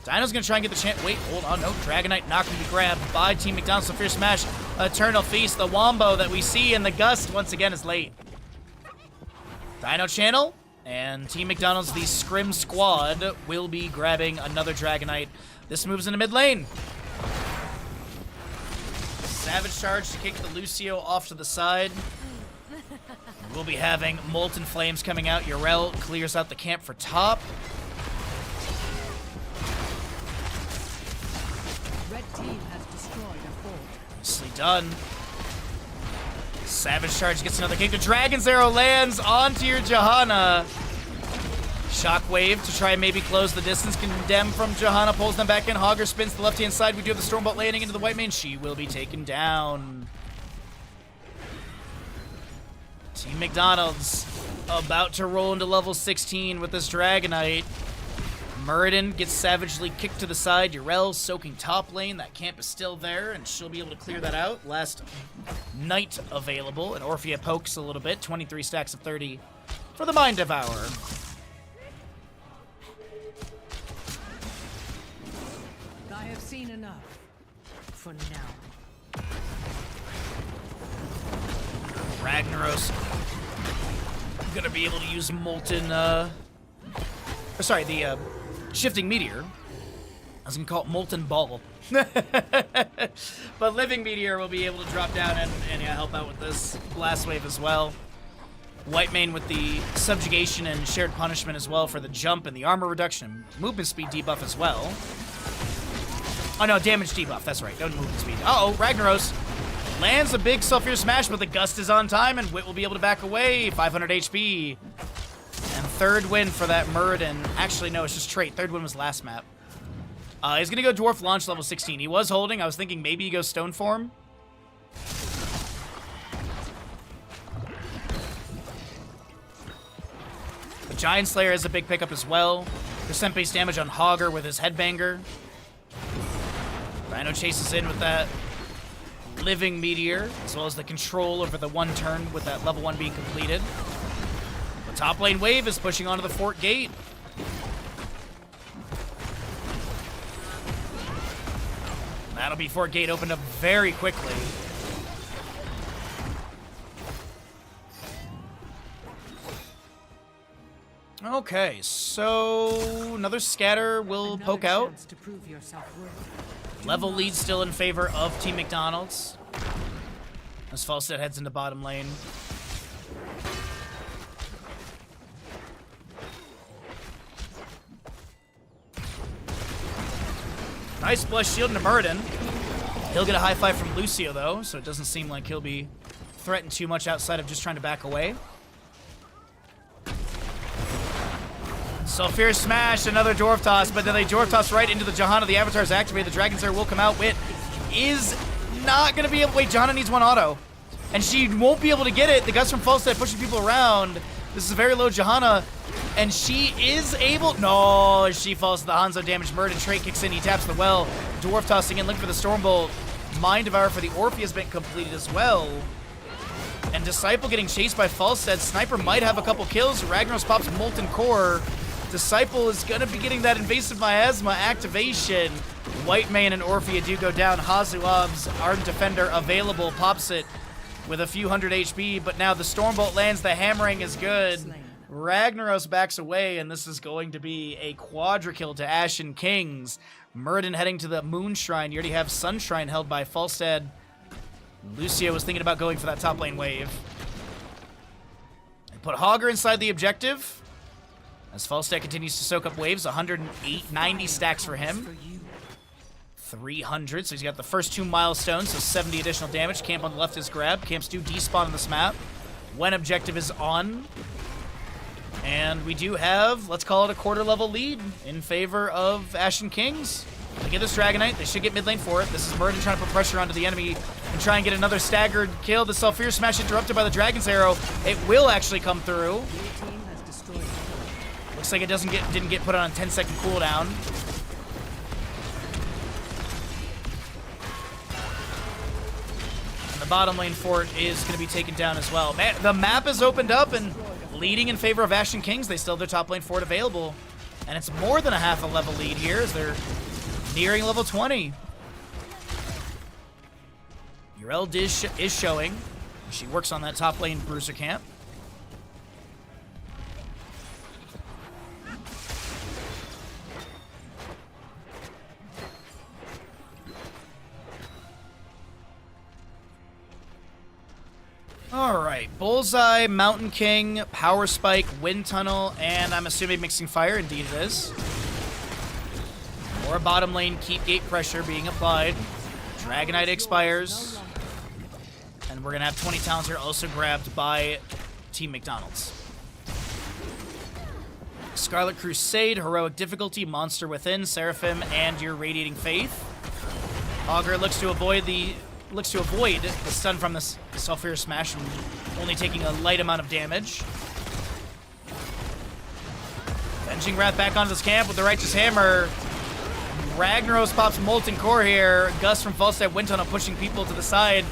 Dino's going to try and get the chance. Wait, hold on. No, Dragonite not going to be grabbed by Team McDonald's. Saphir Smash, Eternal Feast. The Wombo that we see in the Gust once again is late. Dino channel. And Team McDonald's, the Scrim Squad, will be grabbing another Dragonite. This moves into mid lane. Savage Charge to kick the Lucio off to the side. We'll be having Molten Flames coming out. Yrel clears out the camp for top. Red team has destroyed a fort. Nicely done. Savage Charge gets another kick. The Dragon's Arrow lands onto your Johanna. Shockwave to try and maybe close the distance. Condemn from Johanna pulls them back in. Hogger spins to the left-hand side. We do have the Stormbolt landing into the White Mane. She will be taken down. Team McDonald's about to roll into level 16 with this Dragonite. Muradin gets savagely kicked to the side. Yrel soaking top lane. That camp is still there, and she'll be able to clear that out. Last Knight available, and Orphea pokes a little bit. 23 stacks of 30 for the Mind Devourer. I have seen enough. For now. Ragnaros gonna be able to use Molten, the Shifting Meteor. I was gonna call it Molten Ball. But Living Meteor will be able to drop down and yeah, help out with this Blast Wave as well. White Mane with the Subjugation and Shared Punishment as well for the jump and the armor reduction. Movement speed debuff as well. Oh no, damage debuff, that's right, no movement speed. Uh-oh, Ragnaros lands a big Sulfur Smash, but the Gust is on time, and Wit will be able to back away. 500 HP. And third win for that Muradin. Actually, no, it's just trait. Third win was last map. He's going to go Dwarf Launch level 16. He was holding. I was thinking maybe he goes Stone Form. The Giant Slayer is a big pickup as well. Percent base damage on Hogger with his Headbanger. Rhino chases in with that Living Meteor, as well as the control over the one turn with that level 1 being completed. The top lane wave is pushing onto the fort gate. That'll be fort gate opened up very quickly. Okay, so another scatter will Another poke out. chance to prove yourself worthy. Level lead still in favor of Team McDonald's. As Falstad heads into bottom lane. Nice Blessed Shield into Muradin. He'll get a high five from Lucio though, so it doesn't seem like he'll be threatened too much outside of just trying to back away. Sulfur Smash, another Dwarf Toss, but then they Dwarf Toss right into the Johanna. The Avatar's activated. The Dragon's Lair will come out. Wit is not going to be able... Wait, Johanna needs one auto. And she won't be able to get it. The Gust from Falstad pushing people around. This is a very low Johanna. And she is able... No, she falls to the Hanzo damage. Muradin trait kicks in. He taps the well. Dwarf tossing in. Looking for the Stormbolt. Mind Devourer for the Orphea has been completed as well. And Disciple getting chased by Falstad. Sniper might have a couple kills. Ragnaros pops Molten Core. Disciple is going to be getting that Invasive Miasma activation. White Mane and Orphea do go down. Hazuab's Ardent Defender available. Pops it with a few hundred HP. But now the Stormbolt lands. The hammering is good. Ragnaros backs away, and this is going to be a quadra-kill to Ashen Kings. Muradin heading to the Moon Shrine. You already have Sun Shrine held by Falstad. Lucio was thinking about going for that top lane wave. And put Hogger inside the objective. As Falstad continues to soak up waves, 108, 90 stacks for him. 300, so he's got the first 2 milestones, so 70 additional damage. Camp on the left is grabbed. Camps do despawn on this map when objective is on. And we do have, let's call it a quarter level lead in favor of Ashen Kings. They get this Dragonite. They should get mid lane for it. This is Muradin trying to put pressure onto the enemy and try and get another staggered kill. The Sulfur Smash interrupted by the Dragon's Arrow. It will actually come through. Looks like it didn't get put on a 10-second cooldown. And the bottom lane fort is going to be taken down as well. Man, the map is opened up and leading in favor of Ashen Kings. They still have their top lane fort available. And it's more than a half a level lead here as they're nearing level 20. Yrel is showing. She works on that top lane bruiser camp. All right. Bullseye, Mountain King, Power Spike, Wind Tunnel, and I'm assuming Mixing Fire. Indeed it is. More bottom lane, keep gate pressure being applied. Dragonite expires. And we're going to have 20 talents here also grabbed by Team McDonald's. Scarlet Crusade, Heroic Difficulty, Monster Within, Seraphim, and your Radiating Faith. Augur looks to avoid the stun from this Sulfur Smash and only taking a light amount of damage. Avenging Wrath back onto this camp with the Righteous Hammer. Ragnaros pops Molten Core here. Gus from Falstad Wind Tunnel pushing people to the side.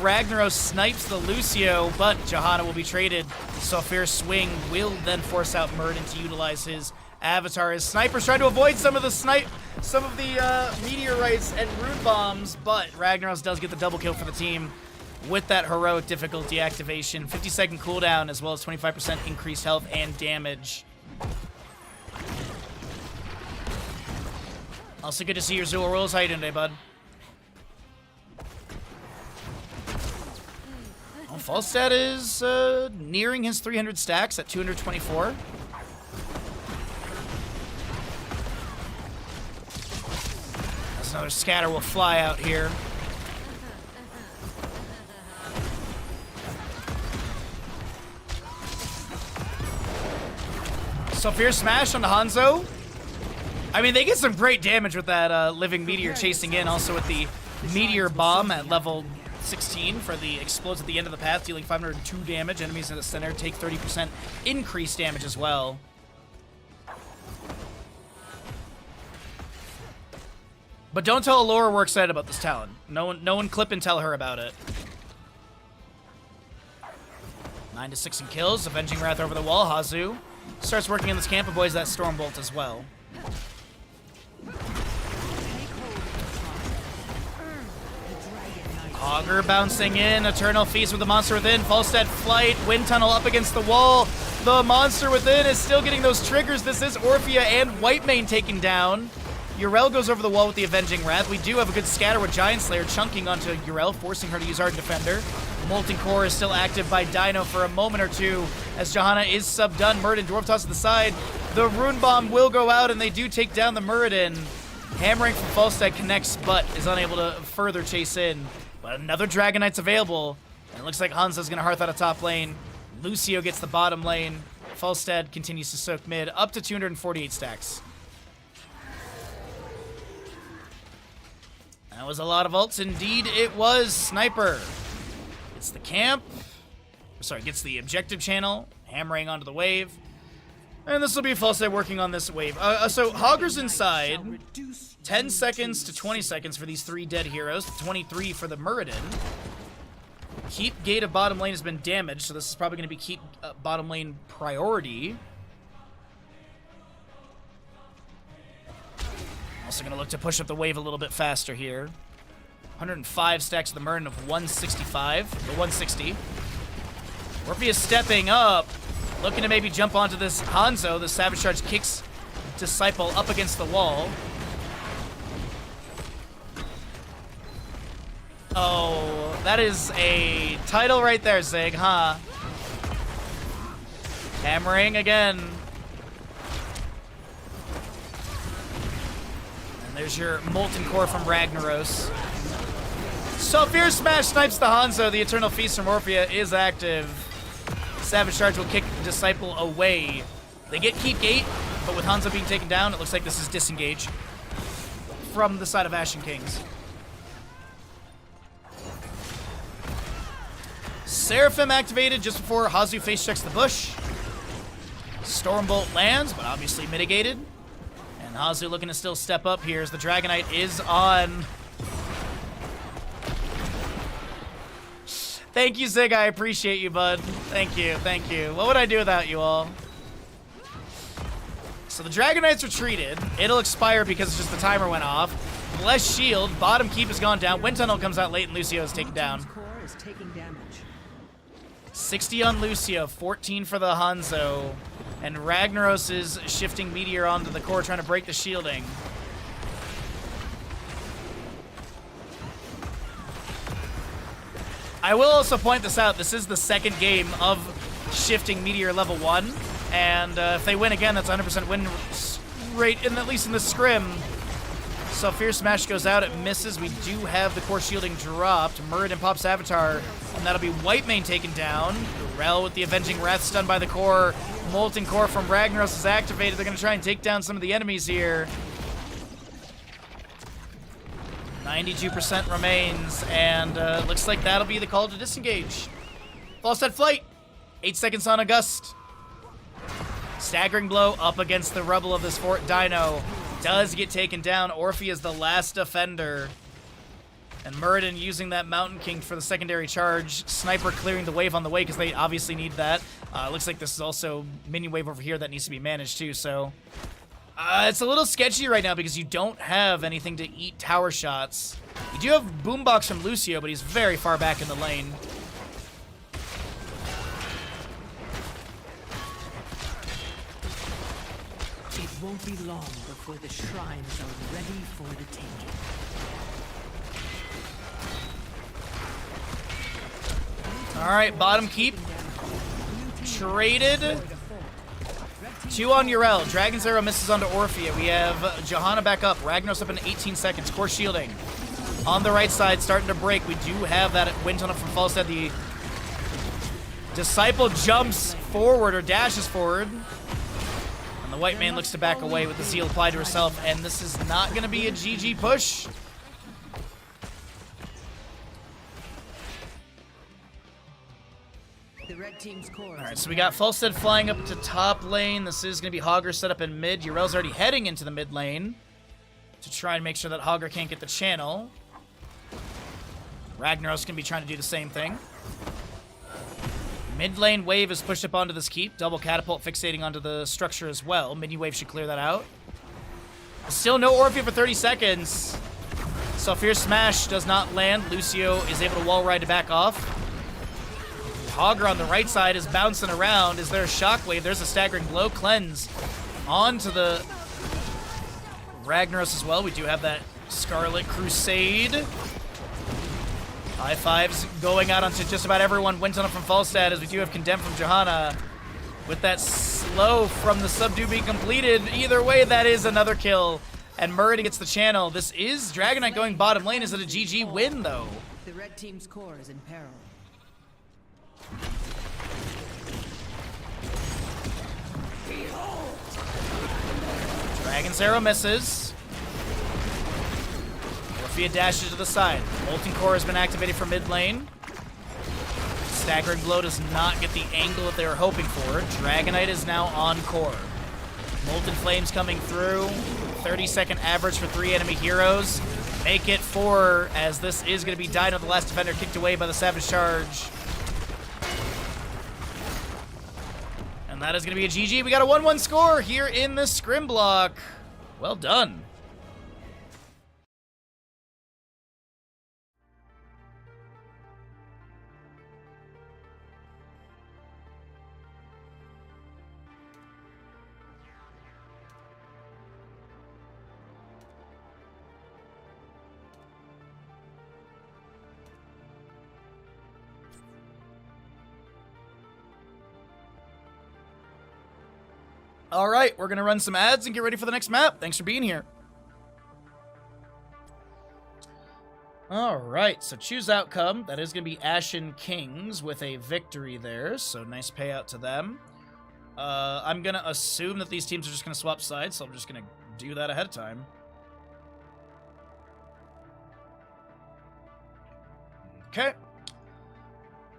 Ragnaros snipes the Lucio, but Johanna will be traded. Sulfur Swing will then force out Murden to utilize his Avatar. His snipers trying to avoid some of the meteorites and rune bombs, but Ragnaros does get the double kill for the team with that heroic difficulty activation. 50-second cooldown as well as 25% increased health and damage. Also good to see your Zul Rolls. How you doing today, bud? Well, Falstad is nearing his 300 stacks at 224. As another scatter will fly out here. Sulfur Smash on the Hanzo. I mean, they get some great damage with that Living Meteor chasing in. Also with the Meteor Bomb at level 16 for the explodes at the end of the path, dealing 502 damage. Enemies in the center take 30% increased damage as well. But don't tell Allura we're excited about this talent. No one clip and tell her about it. 9 to 6 in kills. Avenging Wrath over the wall. Hazu starts working in this camp, avoids that Stormbolt as well. Augur bouncing in, Eternal Feast with the Monster Within, Falstad Flight, Wind Tunnel up against the wall. The Monster Within is still getting those triggers. This is Orphea and Whitemane taken down. Yrel goes over the wall with the Avenging Wrath. We do have a good scatter with Giant Slayer chunking onto Yrel, forcing her to use Ardent Defender. Molten Core is still active by Dino for a moment or two as Johanna is sub-done. Muradin, Dwarf Toss to the side. The Rune Bomb will go out and they do take down the Muradin. Hammering from Falstad connects but is unable to further chase in. But another Dragonite's available. And it looks like Hanzo's going to hearth out of top lane. Lucio gets the bottom lane. Falstad continues to soak mid, up to 248 stacks. That was a lot of ults. Indeed, it was. Sniper gets the camp. Sorry, gets the objective channel. Hammering onto the wave. And this will be Falstad working on this wave. So Hogger's inside. 10 seconds to 20 seconds for these 3 dead heroes. 23 for the Muradin. Keep gate of bottom lane has been damaged, so this is probably going to be keep bottom lane priority. Also going to look to push up the wave a little bit faster here. 105 stacks of the Muradin of 165. The 160. Orphea stepping up. Looking to maybe jump onto this Hanzo. The Savage Charge kicks Disciple up against the wall. Oh, that is a title right there, Zig, huh? Hammering again. And there's your Molten Core from Ragnaros. Sulfur Smash snipes the Hanzo. The Eternal Feast from Orphea is active. Savage Charge will kick Disciple away. They get Keep Gate, but with Hanzo being taken down, it looks like this is Disengage from the side of Ashen Kings. Seraphim activated just before Hazu face checks the bush. Stormbolt lands, but obviously mitigated. And Hazu looking to still step up here as the Dragonite is on. Thank you, Zig. I appreciate you, bud. Thank you. Thank you. What would I do without you all? So the Dragonite's retreated. It'll expire because just the timer went off. Bless Shield. Bottom keep has gone down. Wind Tunnel comes out late and Lucio is taken down. 60 on Lucio, 14 for the Hanzo. And Ragnaros is shifting Meteor onto the core, trying to break the shielding. I will also point this out. This is the second game of shifting Meteor level 1. And if they win again, that's 100% win rate, at least in the scrim. So Fierce Smash goes out, it misses. We do have the core shielding dropped. Muradin pops Avatar, and that'll be Whitemane taken down. Rel with the Avenging Wrath stunned by the core. Molten Core from Ragnaros is activated. They're going to try and take down some of the enemies here. 92% remains, and looks like that'll be the call to disengage. Falstad Flight, 8 seconds on August. Staggering blow up against the rubble of this Fort Dino. Does get taken down. Orphe is the last defender. And Muradin using that Mountain King for the secondary charge. Sniper clearing the wave on the way because they obviously need that. Looks like this is also minion wave over here that needs to be managed too, so... it's a little sketchy right now because you don't have anything to eat tower shots. You do have Boombox from Lucio, but he's very far back in the lane. It won't be long before the shrines are ready for the taking. Alright, bottom keep. Traded. 2 on Yrel. Dragon's Arrow misses onto Orphea. We have Johanna back up. Ragnaros up in 18 seconds. Core shielding. On the right side, starting to break. We do have that wind tunnel from Falstad. The Disciple jumps forward or dashes forward. And the Whitemane looks to back away with the Zeal applied to herself. And this is not going to be a GG push. The red team's core. Alright, so we got Falstad flying up to top lane. This is going to be Hogger set up in mid. Yrel's already heading into the mid lane to try and make sure that Hogger can't get the channel. Ragnaros can be trying to do the same thing. Mid lane wave is pushed up onto this keep. Double catapult fixating onto the structure as well. Mini wave should clear that out. Still no Orphea for 30 seconds. So Fierce Smash does not land. Lucio is able to wall ride to back off. Hogger on the right side is bouncing around. Is there a shockwave? There's a staggering blow. Cleanse onto the Ragnaros as well. We do have that Scarlet Crusade. High fives going out onto just about everyone. Wind tunnel from Falstad as we do have Condemn from Johanna. With that slow from the subdue being completed. Either way, that is another kill. And Muradin gets the channel. This is Dragon Knight going bottom lane. Is it a GG win, though? The red team's core is in peril. Dragon's Arrow misses. Orphea dashes to the side. Molten Core has been activated for mid lane. Staggering Blow does not get the angle that they were hoping for. Dragonite is now on core. Molten Flames coming through. 30-second average for 3 enemy heroes. Make it 4, as this is going to be Dino, the last defender, kicked away by the Savage Charge. And that is going to be a GG. We got a 1-1 score here in the scrim block. Well done. All right, we're going to run some ads and get ready for the next map. Thanks for being here. All right, so choose outcome. That is going to be Ashen Kings with a victory there, so nice payout to them. I'm going to assume that these teams are just going to swap sides, so I'm just going to do that ahead of time. Okay.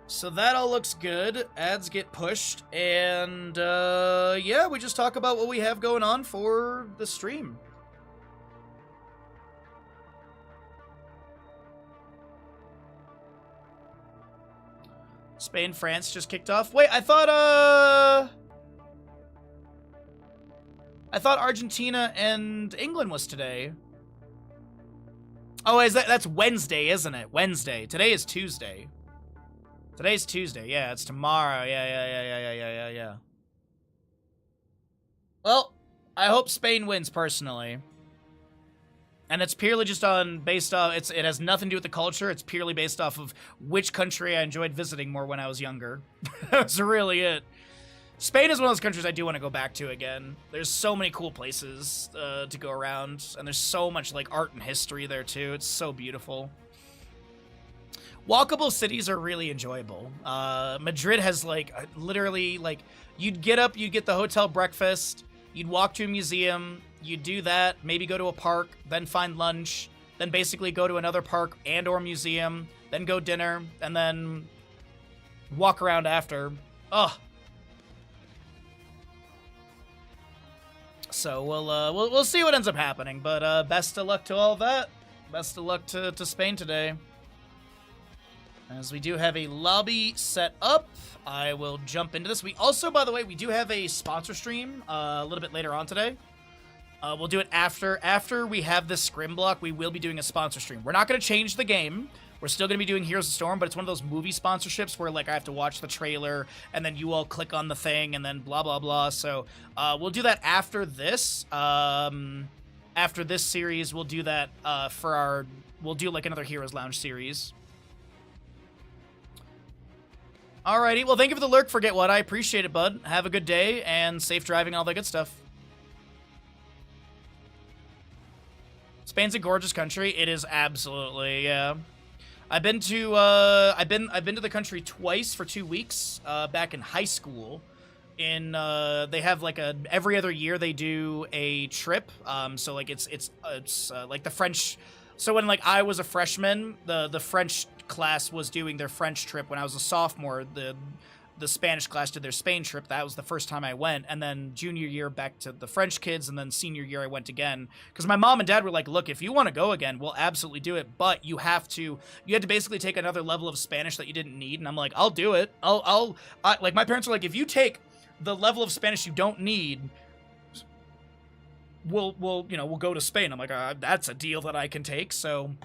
So that all looks good. Ads get pushed, and yeah, we just talk about what we have going on for the stream. Spain, France just kicked off. Wait, I thought Argentina and England was today. Oh, that's Wednesday, isn't it? Wednesday. Today is Tuesday. Today's Tuesday. Yeah, it's tomorrow. Yeah. Well, I hope Spain wins, personally. And it's purely just based off, it has nothing to do with the culture. It's purely based off of which country I enjoyed visiting more when I was younger. That's really it. Spain is one of those countries I do want to go back to again. There's so many cool places to go around, and there's so much like art and history there too. It's so beautiful. Walkable cities are really enjoyable. Madrid has like literally like you'd get up, you'd get the hotel breakfast, you'd walk to a museum, you'd do that, maybe go to a park, then find lunch, then basically go to another park and or museum, then go dinner, and then walk around after. Ugh. So we'll see what ends up happening, but best of luck to all of that. Best of luck to Spain today. As we do have a lobby set up, I will jump into this. We also, by the way, we do have a sponsor stream a little bit later on today. We'll do it after we have this scrim block. We will be doing a sponsor stream. We're not going to change the game. We're still going to be doing Heroes of Storm, but it's one of those movie sponsorships where like I have to watch the trailer and then you all click on the thing and then blah blah blah. So we'll do that after this. After this series, we'll do that we'll do like another Heroes Lounge series. Alrighty, well, thank you for the lurk, Forget What. I appreciate it, bud. Have a good day, and safe driving and all that good stuff. Spain's a gorgeous country. It is absolutely, yeah. I've been to the country twice for 2 weeks, back in high school. They have like every other year they do a trip. So like it's like the French. So when like I was a freshman, the French class was doing their French trip. When I was a sophomore, the Spanish class did their Spain trip. That was the first time I went. And then junior year back to the French kids, and then senior year I went again. Because my mom and dad were like, look, if you want to go again, we'll absolutely do it. But you had to basically take another level of Spanish that you didn't need. And I'm like, I'll do it. Like my parents were like, if you take the level of Spanish you don't need, we'll go to Spain. I'm like, that's a deal that I can take. So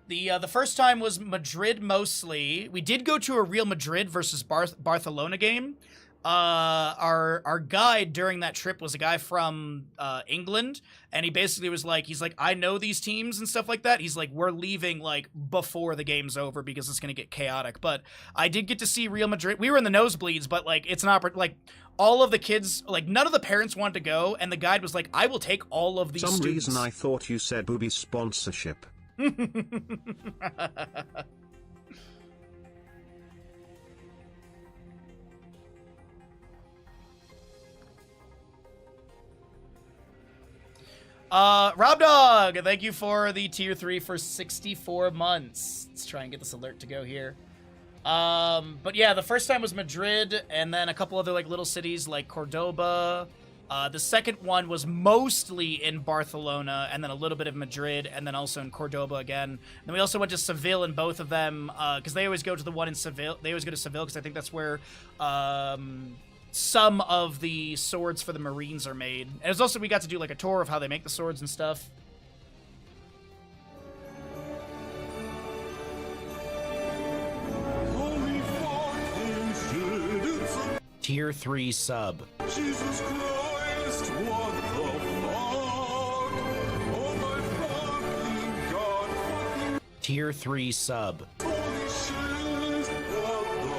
the first time was Madrid mostly. We did go to a Real Madrid versus Barcelona game. Our guide during that trip was a guy from England, and he basically was like, he's like, I know these teams and stuff like that. He's like, we're leaving like before the game's over because it's gonna get chaotic. But I did get to see Real Madrid. We were in the nosebleeds, but like it's not like all of the kids, like none of the parents wanted to go, and the guide was like, I will take all of these Some students. reason I thought you said booby sponsorship. Rob Dog, thank you for the tier 3 for 64 months. Let's try and get this alert to go here. But yeah, the first time was Madrid, and then a couple other like little cities like Cordoba. The second one was mostly in Barcelona, and then a little bit of Madrid, and then also in Cordoba again. And then we also went to Seville in both of them, because they always go to the one in Seville. They always go to Seville because I think that's where some of the swords for the Marines are made. And it was also, we got to do like a tour of how they make the swords and stuff. Tier 3 sub. Jesus Christ, what the fuck? Oh my fucking god, fucking Tier 3 sub. holy shit, what the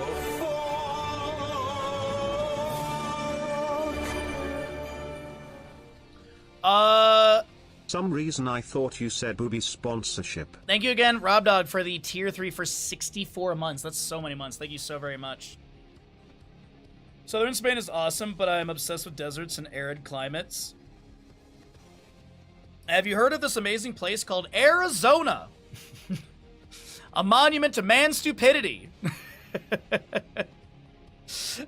fuck? Some reason I thought you said booby sponsorship. Thank you again, Rob Dog, for the tier 3 for 64 months. That's so many months. Thank you so very much. Southern Spain is awesome, but I'm obsessed with deserts and arid climates. Have you heard of this amazing place called Arizona? A monument to man's stupidity.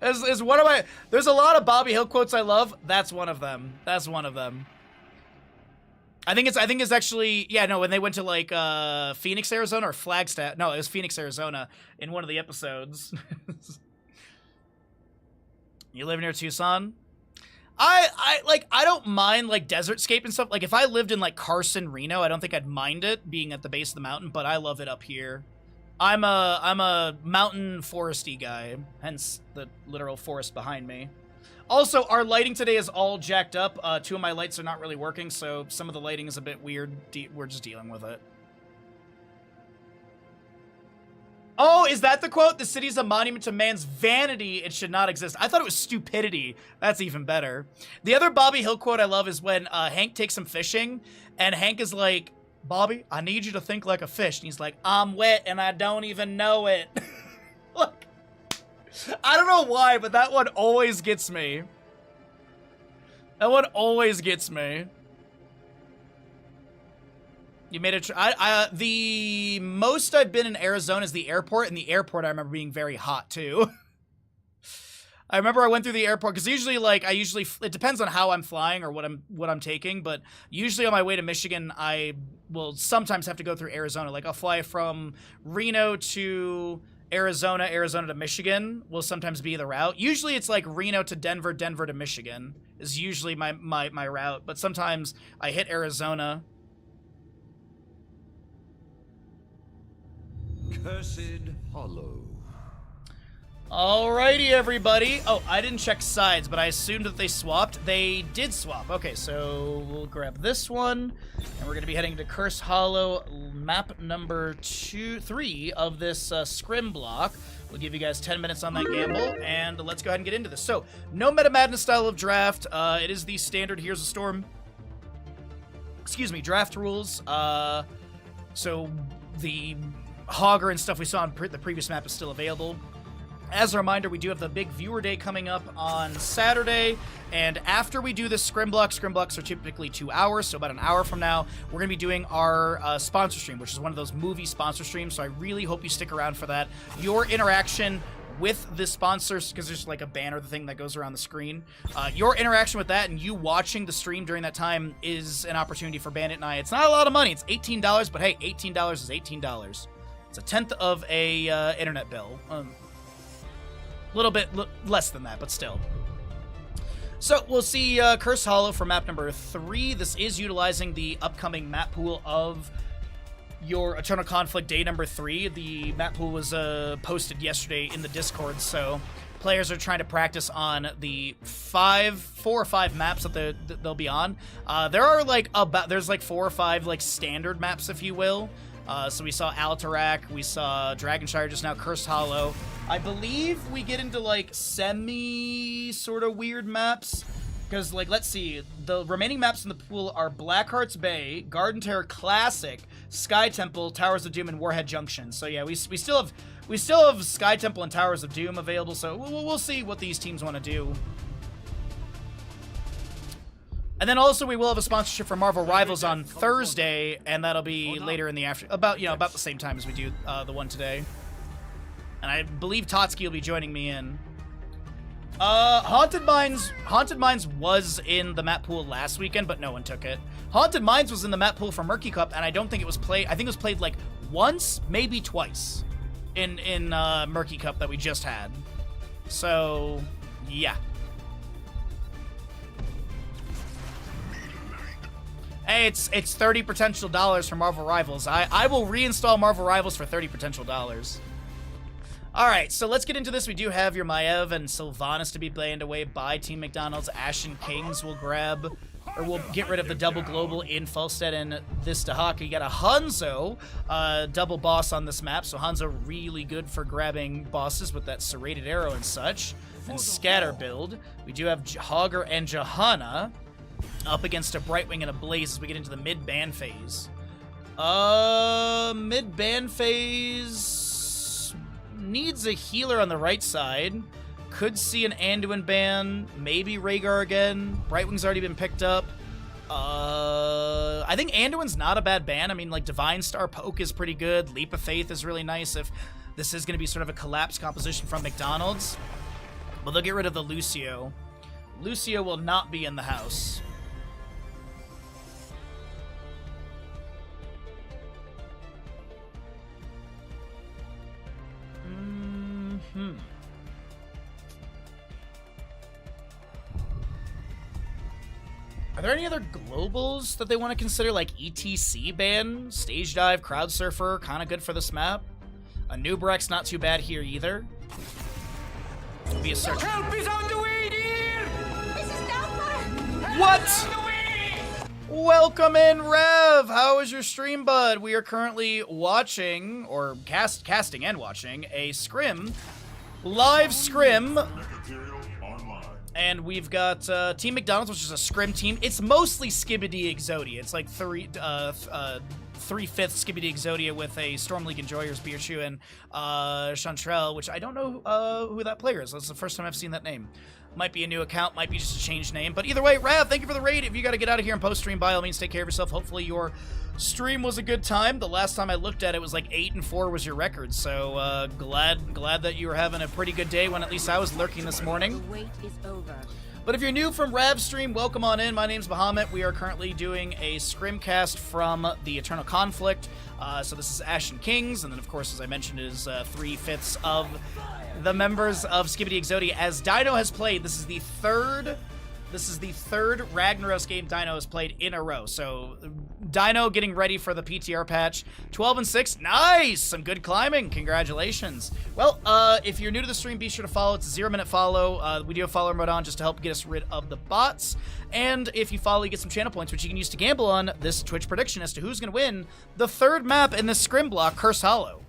Is one of my... There's a lot of Bobby Hill quotes I love. That's one of them. That's one of them. I think it's actually... Yeah, no, when they went to, like, Phoenix, Arizona, or Flagstaff. No, it was Phoenix, Arizona, in one of the episodes. You live near Tucson? I don't mind like Desertscape and stuff. Like if I lived in like Carson, Reno, I don't think I'd mind it being at the base of the mountain, but I love it up here. I'm a mountain foresty guy, hence the literal forest behind me. Also, our lighting today is all jacked up. 2 of my lights are not really working, so some of the lighting is a bit weird. We're just dealing with it. Oh, is that the quote? The city's a monument to man's vanity. It should not exist. I thought it was stupidity. That's even better. The other Bobby Hill quote I love is when Hank takes him fishing, and Hank is like, Bobby, I need you to think like a fish. And he's like, I'm wet and I don't even know it. Look, I don't know why, but that one always gets me. That one always gets me. You made it. The most I've been in Arizona is the airport, and the airport I remember being very hot too. I remember I went through the airport because usually, like, it depends on how I'm flying or what I'm taking, but usually on my way to Michigan, I will sometimes have to go through Arizona. Like, I'll fly from Reno to Arizona, Arizona to Michigan will sometimes be the route. Usually it's like Reno to Denver, Denver to Michigan is usually my route, but sometimes I hit Arizona. Cursed Hollow. Alrighty, everybody. Oh, I didn't check sides, but I assumed that they swapped. They did swap. Okay, so we'll grab this one, and we're going to be heading to Cursed Hollow, map number 3 of this scrim block. We'll give you guys 10 minutes on that gamble, and let's go ahead and get into this. So, no Meta Madness style of draft. It is the standard Here's a Storm. Excuse me, draft rules. So, the Hogger and stuff we saw on the previous map is still available. As a reminder, we do have the big viewer day coming up on Saturday, and after we do this scrim blocks are typically 2 hours, so about an hour from now, we're going to be doing our sponsor stream, which is one of those movie sponsor streams, so I really hope you stick around for that. Your interaction with the sponsors, because there's like a banner thing that goes around the screen, your interaction with that and you watching the stream during that time is an opportunity for Bandit and I. It's not a lot of money, it's $18, but hey, $18 is $18. It's a tenth of a internet bill. Little bit less than that, but still. So we'll see Cursed Hollow for map number 3. This is utilizing the upcoming map pool of your Eternal Conflict day number 3. The map pool was posted yesterday in the Discord, so players are trying to practice on the 4 or 5 maps that they'll be on. There are there's like 4 or 5 like standard maps, if you will. So we saw Alterac, we saw Dragonshire just now, Cursed Hollow. I believe we get into like semi sort of weird maps, because like, let's see, the remaining maps in the pool are Blackheart's Bay, Garden Terror Classic, Sky Temple, Towers of Doom, and Warhead Junction. So yeah, we still have Sky Temple and Towers of Doom available. So we'll see what these teams want to do. And then also we will have a sponsorship for Marvel Rivals on Thursday, and that'll be later in the about the same time as we do the one today. And I believe Totsky will be joining me in. Haunted Mines was in the map pool last weekend, but no one took it. Haunted Mines was in the map pool for Murky Cup, and I don't think it was played. I think it was played like once, maybe twice, in Murky Cup that we just had. So yeah. Hey, it's $30 potential dollars for Marvel Rivals. I will reinstall Marvel Rivals for $30 potential dollars. Alright, so let's get into this. We do have your Maiev and Sylvanas to be banned away by Team McDonald's. Ashen Kings will we'll get rid of the double global in Falstead and this Dahaka. You got a Hanzo, double boss on this map, so Hanzo really good for grabbing bosses with that serrated arrow and such. And Scatter build. We do have Hogger and Johanna up against a Brightwing and a Blaze as we get into the mid-ban phase. Mid-ban phase needs a healer on the right side. Could see an Anduin ban, maybe Rhaegar again. Brightwing's already been picked up. I think Anduin's not a bad ban. I mean, like, Divine Star Poke is pretty good. Leap of Faith is really nice if this is going to be sort of a collapsed composition from McDonald's. But they'll get rid of the Lucio. Lucio will not be in the house. Are there any other globals that they want to consider, like ETC ban? Stage Dive, Crowd Surfer, kind of good for this map. A Nubrex, not too bad here either. Be a search. Help is on the way, dear! What? Welcome in, Rev. How is your stream, bud? We are currently watching, or casting and watching, a scrim, live scrim. And we've got Team McDonald's, which is a scrim team. It's mostly Skibidi Exodia. It's like 3/5 Skibidi Exodia with a Storm League Enjoyers, Beerchu, and Chantrell, which I don't know who that player is. That's the first time I've seen that name. Might be a new account, might be just a changed name. But either way, Rav, thank you for the raid. If you got to get out of here and post-stream, by all means, take care of yourself. Hopefully your stream was a good time. The last time I looked at it was like 8-4 was your record. So glad that you were having a pretty good day when at least I was lurking this morning. The wait is over. But if you're new from Rav's stream, welcome on in. My name's Bahamut. We are currently doing a scrimcast from the Eternal Conflict. So this is Ashen Kings, and then of course, as I mentioned, is 3/5 of the members of Skibidi Exodia. As Dino has played, this is the third Ragnaros game Dino has played in a row. So Dino getting ready for the PTR patch. 12-6, nice! Some good climbing, congratulations. Well, if you're new to the stream, be sure to follow. It's a 0-minute follow. We do have follower mode on just to help get us rid of the bots. And if you follow, you get some channel points, which you can use to gamble on this Twitch prediction as to who's going to win the third map in this scrim block, Curse Hollow.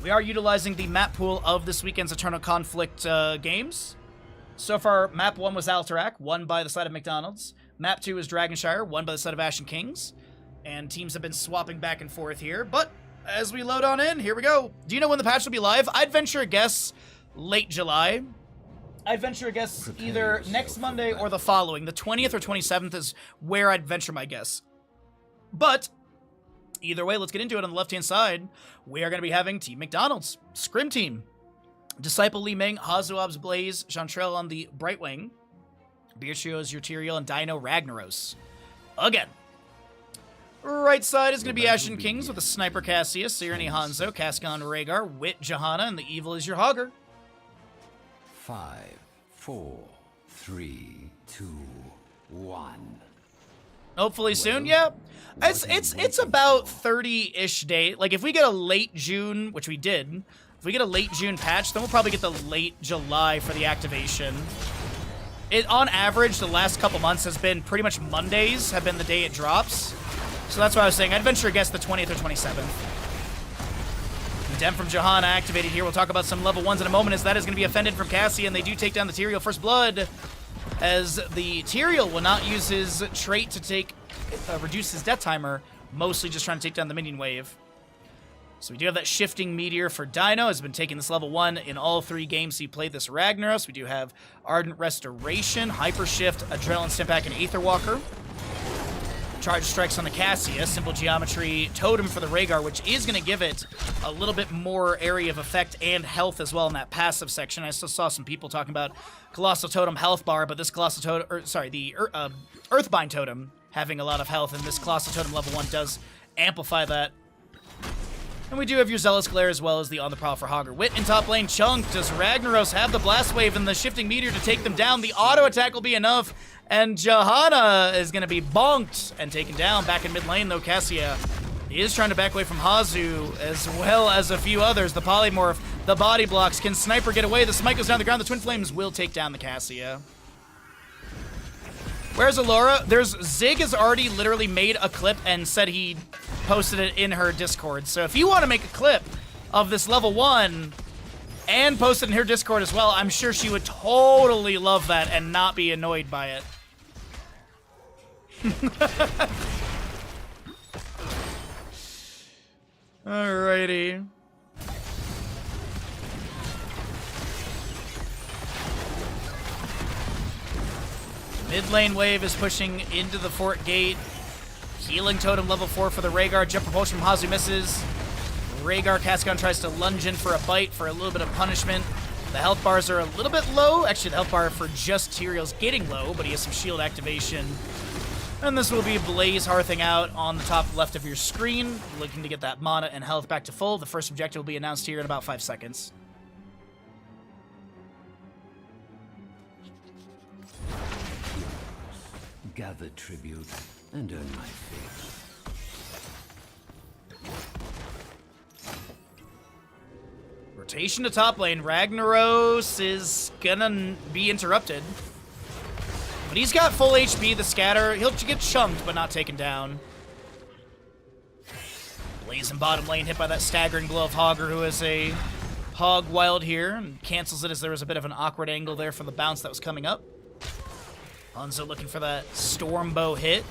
We are utilizing the map pool of this weekend's Eternal Conflict games. So far, map 1 was Alterac, won by the side of McDonald's. Map 2 is Dragonshire, won by the side of Ashen Kings. And teams have been swapping back and forth here. But as we load on in, here we go. Do you know when the patch will be live? I'd venture a guess late July. I'd venture a guess either next Monday or the following. The 20th or 27th is where I'd venture my guess. But either way, let's get into it. On the left-hand side, we are going to be having Team McDonald's, Scrim Team. Disciple Li Ming, Hazuab's Blaze, Chantrell on the Bright Wing, Beerchio's Euterial, and Dino Ragnaros. Again. Right side is going to be Ashen Kings with a Sniper Cassius, Sireni Hanzo, Cascon Rhaegar, Wit Johanna, and the Evil is your Hogger. 5, 4, 3, 2, 1. Hopefully soon, yeah. It's about 30-ish day. Like, if we get a late June, which we did, if we get a late June patch, then we'll probably get the late July for the activation. On average, the last couple months has been pretty much Mondays have been the day it drops. So that's what I was saying. I'd venture a guess the 20th or 27th. Dem from Johanna activated here. We'll talk about some level 1s in a moment, as that is going to be offended from Cassie, and they do take down the Tyrael First Blood, as the Tyrael will not use his trait to reduce his death timer, mostly just trying to take down the minion wave. So we do have that Shifting Meteor for Dino, has been taking this level 1 in all 3 games he played this Ragnaros. We do have Ardent Restoration, Hyper Shift, Adrenaline Stimpack, and Aether Walker. Charge Strikes on the Cassia, Simple Geometry, Totem for the Rhaegar, which is going to give it a little bit more area of effect and health as well in that passive section. I still saw some people talking about Colossal Totem health bar, but this Colossal Totem, the Earthbind Totem having a lot of health, and this Colossal Totem level 1 does amplify that. And we do have your Zealous Glare as well as the On the Prowl for Hogger. Wit in top lane, Chunk. Does Ragnaros have the Blast Wave and the Shifting Meteor to take them down? The auto attack will be enough, and Johanna is going to be bonked and taken down. Back in mid lane, though, Cassia is trying to back away from Hazu, as well as a few others. The Polymorph, the Body Blocks. Can Sniper get away? The Smite goes down the ground. The Twin Flames will take down the Cassia. Where's Alora? Zig has already literally made a clip and said he posted it in her Discord. So if you want to make a clip of this level 1 and post it in her Discord as well, I'm sure she would totally love that and not be annoyed by it. Alrighty. Mid lane wave is pushing into the fort gate. Healing Totem level 4 for the Rhaegar. Jump Propulsion from Hazu misses. Rhaegar Cascon tries to lunge in for a bite for a little bit of punishment. The health bars are a little bit low. Actually, the health bar for just Tyrael's getting low, but he has some shield activation. And this will be Blaze Hearthing out on the top left of your screen, looking to get that mana and health back to full. The first objective will be announced here in about 5 seconds. Gather tribute and earn my fate. Rotation to top lane. Ragnaros is gonna be interrupted. But he's got full HP, the scatter. He'll get chunked, but not taken down. Blaze in bottom lane, hit by that staggering blow of Hogger, who is a Hog Wild here, and cancels it as there was a bit of an awkward angle there for the bounce that was coming up. Hanzo looking for that Stormbow hit.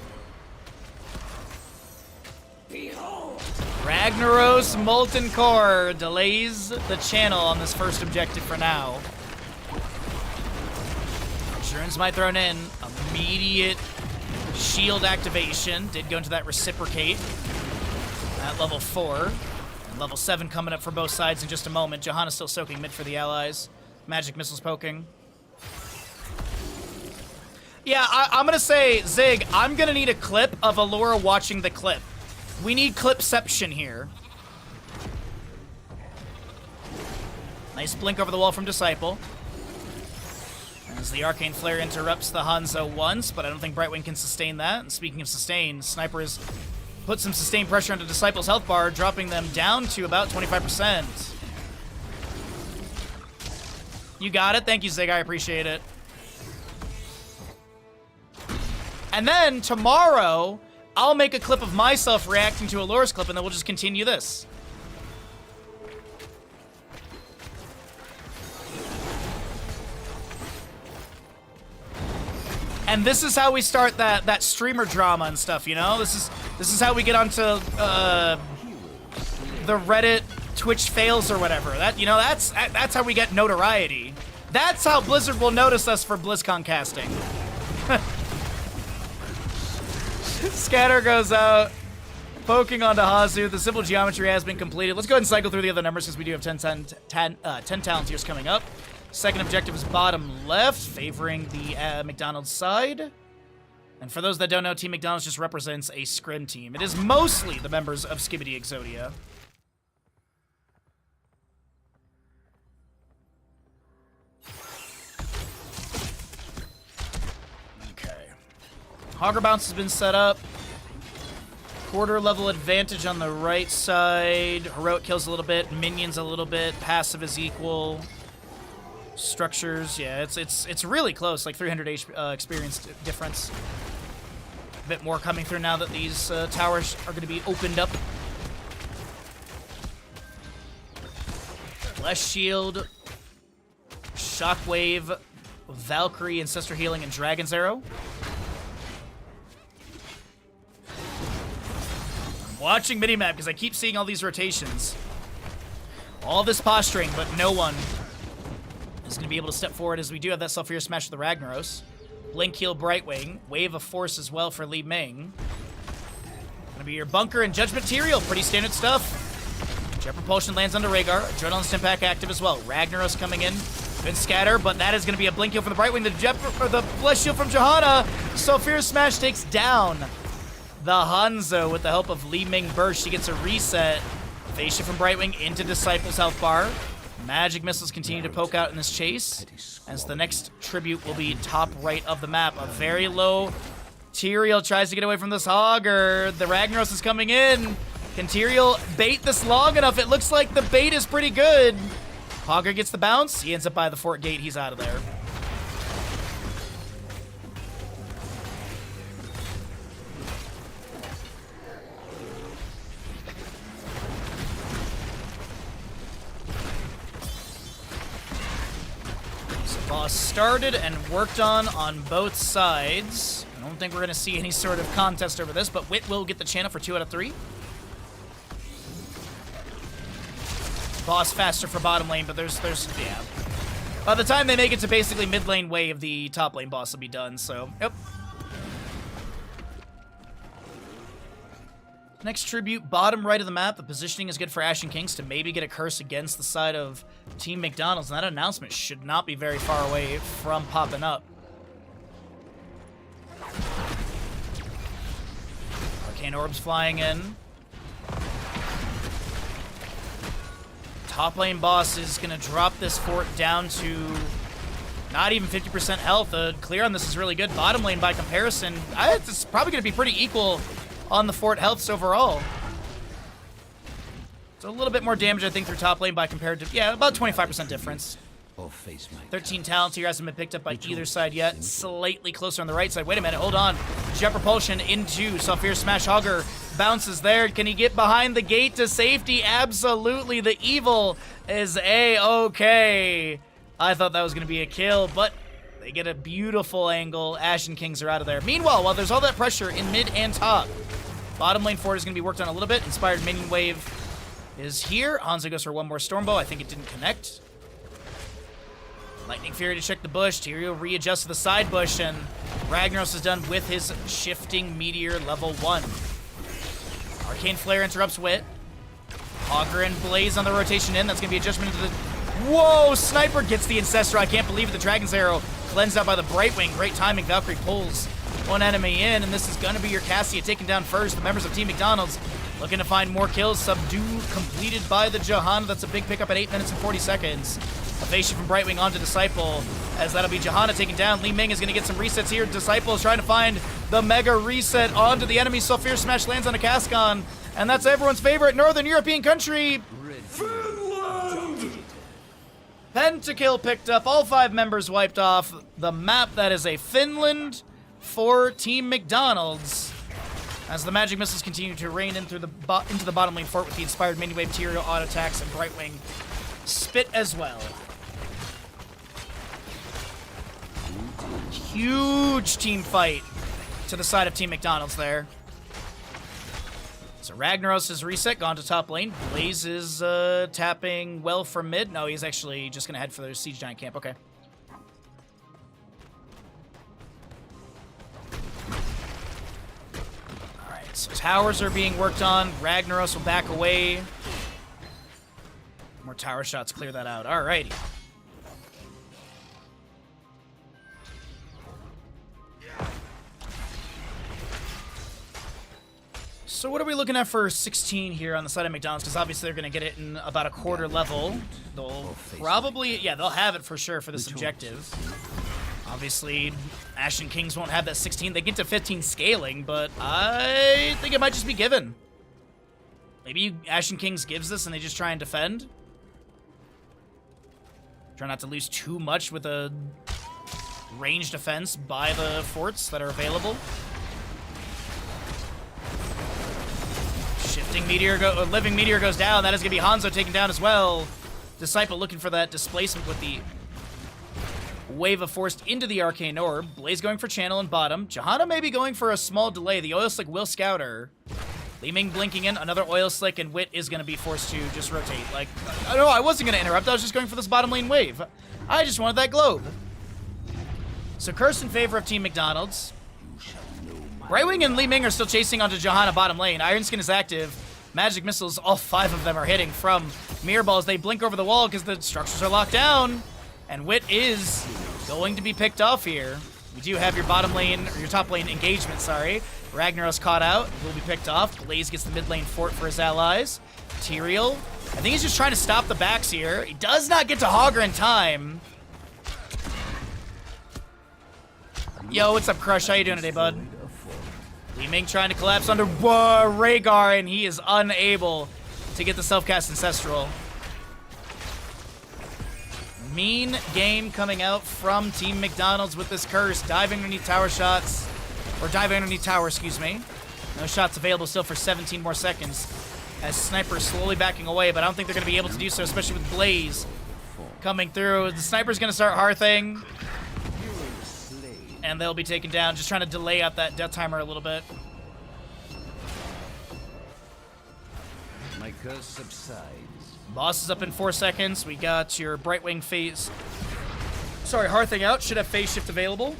Ragnaros Molten Core delays the channel on this first objective for now. Shuren's might thrown in. Immediate shield activation. Did go into that Reciprocate at level 4. And level 7 coming up for both sides in just a moment. Johanna still soaking mid for the allies. Magic missiles poking. Yeah, I'm gonna say, Zig, I'm gonna need a clip of Allura watching the clip. We need clipception here. Nice blink over the wall from Disciple. As the Arcane Flare interrupts the Hanzo once, but I don't think Brightwing can sustain that. And speaking of sustain, Sniper has put some sustained pressure onto Disciple's health bar, dropping them down to about 25%. You got it. Thank you, Zig. I appreciate it. And then tomorrow, I'll make a clip of myself reacting to Allura's clip, and then we'll just continue this. And this is how we start that streamer drama and stuff, you know? This is how we get onto the Reddit Twitch fails or whatever. That, you know, that's how we get notoriety. That's how Blizzard will notice us for BlizzCon casting. Scatter goes out, poking onto Hazu. The simple geometry has been completed. Let's go ahead and cycle through the other numbers because we do have 10 Talonteers coming up. Second objective is bottom left, favoring the McDonald's side. And for those that don't know, Team McDonald's just represents a scrim team. It is mostly the members of Skibidi Exodia. Okay. Hogger Bounce has been set up. Quarter level advantage on the right side. Heroic kills a little bit, minions a little bit, passive is equal. Structures, yeah, it's really close, like 300 experience difference. A bit more coming through now that these towers are going to be opened up. Bless Shield, Shockwave, Valkyrie, Ancestor Healing, and Dragon's Arrow. I'm watching minimap because I keep seeing all these rotations. All this posturing, but no one is going to be able to step forward as we do have that Sulfur Smash with the Ragnaros. Blink Heal Brightwing. Wave of Force as well for Li Ming. Gonna be your Bunker and Judgment Material. Pretty standard stuff. Jet Propulsion lands onto Rhaegar. Adrenaline Stimpak active as well. Ragnaros coming in. Good scatter, but that is going to be a Blink Heal from the Brightwing. The Bless Shield from Johanna. Sulfur Smash takes down the Hanzo with the help of Li Ming Burst. She gets a reset. Phase Shift from Brightwing into Disciple's health bar. Magic missiles continue to poke out in this chase, as the next tribute will be top right of the map. A very low Tyrael tries to get away from this Hogger. The Ragnaros is coming in. Can Tyrael bait this long enough? It looks like the bait is pretty good. Hogger gets the bounce. He ends up by the fort gate. He's out of there. Boss started and worked on both sides. I don't think we're going to see any sort of contest over this, but Wit will get the channel for 2 out of 3. Boss faster for bottom lane, but there's yeah. By the time they make it to basically mid lane wave, the top lane boss will be done, so, yep. Next tribute, bottom right of the map. The positioning is good for Ashen Kings to maybe get a curse against the side of Team McDonald's, and that announcement should not be very far away from popping up. Arcane Orbs flying in. Top lane boss is going to drop this fort down to not even 50% health. The clear on this is really good. Bottom lane, by comparison, it's probably going to be pretty equal on the fort healths overall. It's a little bit more damage, I think, through top lane by compared to, yeah, about 25% difference. or face my 13 curse. talents here hasn't been picked up by Which either was side yet. simple. Slightly closer on the right side. Wait a minute, hold on. Jet propulsion into Saphir Smash. Hogger bounces there. Can he get behind the gate to safety? Absolutely. The evil is A-okay. I thought that was going to be a kill, but they get a beautiful angle. Ashen Kings are out of there. Meanwhile, while there's all that pressure in mid and top, bottom lane forward is going to be worked on a little bit. Inspired Minion Wave is here. Hanzo goes for one more Stormbow. I think it didn't connect. Lightning Fury to check the bush. Tyrael readjusts to the side bush, and Ragnaros is done with his Shifting Meteor level 1. Arcane Flare interrupts Wit. Hogger and Blaze on the rotation in. That's going to be adjustment into the... Whoa! Sniper gets the Ancestral. I can't believe it. The Dragon's Arrow cleansed out by the Brightwing. Great timing. Valkyrie pulls one enemy in, and this is going to be your Cassia taken down first. The members of Team McDonald's looking to find more kills. Subdue completed by the Johanna. That's a big pickup at 8 minutes and 40 seconds. Evasion from Brightwing onto Disciple, as that'll be Johanna taken down. Li Ming is going to get some resets here. Disciple is trying to find the Mega Reset onto the enemy. Saphir Smash lands on a Cascon, and that's everyone's favorite Northern European country, Finland! Pentakill picked up, all 5 members wiped off the map. That is a Finland for Team McDonald's, as the magic missiles continue to rain in through into the bottom lane fort with the Inspired Minion Wave, Tyrael auto attacks, and Brightwing spit as well. Huge team fight to the side of Team McDonald's there. So Ragnaros is reset, gone to top lane. Blaze is tapping well from mid. No, he's actually just going to head for the Siege Giant camp. Okay. Alright, so towers are being worked on. Ragnaros will back away. More tower shots clear that out. Alrighty. So what are we looking at for 16 here on the side of McDonald's? Because obviously they're going to get it in about a quarter level. They'll probably, yeah, they'll have it for sure for this objective. Obviously, Ashen Kings won't have that 16. They get to 15 scaling, but I think it might just be given. Maybe Ashen Kings gives this and they just try and defend. Try not to lose too much with a ranged defense by the forts that are available. Shifting Meteor, Living Meteor goes down. That is going to be Hanzo taken down as well. Disciple looking for that displacement with the Wave of Force into the Arcane Orb. Blaze going for channel and bottom. Johanna may be going for a small delay. The Oil Slick will scout her. Li Ming blinking in. Another Oil Slick, and Wit is going to be forced to just rotate. Like, no, I wasn't going to interrupt. I was just going for this bottom lane wave. I just wanted that globe. So curse in favor of Team McDonald's. Brightwing and Li Ming are still chasing onto Johanna bottom lane. Ironskin is active. Magic missiles, all 5 of them are hitting from Mirror Balls. They blink over the wall because the structures are locked down. And Wit is going to be picked off here. We do have your bottom lane, or your top lane engagement, sorry. Ragnaros caught out, will be picked off. Blaze gets the mid lane fort for his allies. Tyrael, I think he's just trying to stop the backs here. He does not get to Hogger in time. Yo, what's up, Crush? How you doing today, bud? Li Ming trying to collapse under Rhaegar, and he is unable to get the self-cast Ancestral. Mean game coming out from Team McDonald's with this curse. Diving underneath tower shots. Or diving underneath tower, excuse me. No shots available still for 17 more seconds. As Sniper is slowly backing away, but I don't think they're going to be able to do so, especially with Blaze coming through. The Sniper's going to start hearthing. And they'll be taken down, just trying to delay out that death timer a little bit. My curse subsides. Boss is up in 4 seconds. We got your Brightwing phase. Sorry, hearthing out. Should have phase shift available.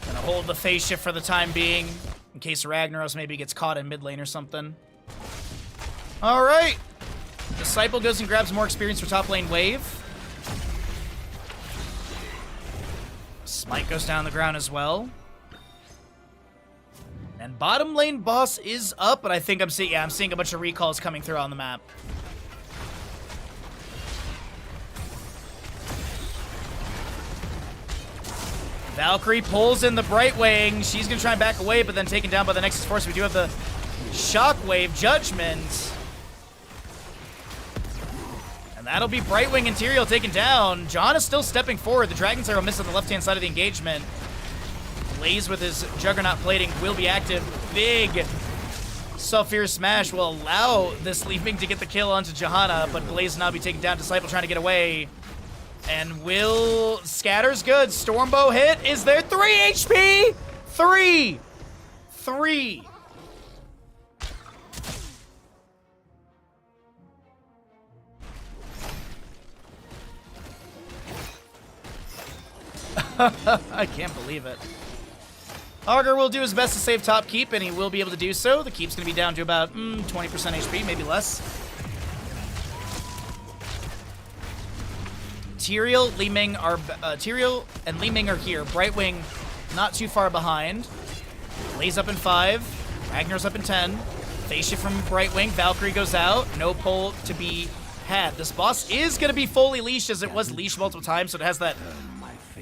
Gonna hold the phase shift for the time being, in case Ragnaros maybe gets caught in mid lane or something. Alright. Disciple goes and grabs more experience for top lane wave. Smite goes down the ground as well. And bottom lane boss is up, but I think I'm seeing a bunch of recalls coming through on the map. Valkyrie pulls in the Brightwing. She's going to try and back away, but then taken down by the Nexus Force. We do have the Shockwave Judgment. And that'll be Brightwing and Tyrael taken down. John is still stepping forward. The Dragon's Arrow missed on the left-hand side of the engagement. Blaze with his Juggernaut plating will be active. Big Sulfur Smash will allow this Li Ming to get the kill onto Johanna, but Blaze will now be taken down. Disciple trying to get away. And will Scatter's good. Stormbow hit. Is there 3 HP? 3. I can't believe it. Augur will do his best to save top keep, and he will be able to do so. The keep's going to be down to about 20% HP, maybe less. Tyrael and Li Ming are here. Brightwing not too far behind. Blaze up in 5. Ragnar's up in 10. Phase shift from Brightwing. Valkyrie goes out. No pull to be had. This boss is going to be fully leashed, as it was leashed multiple times, so it has that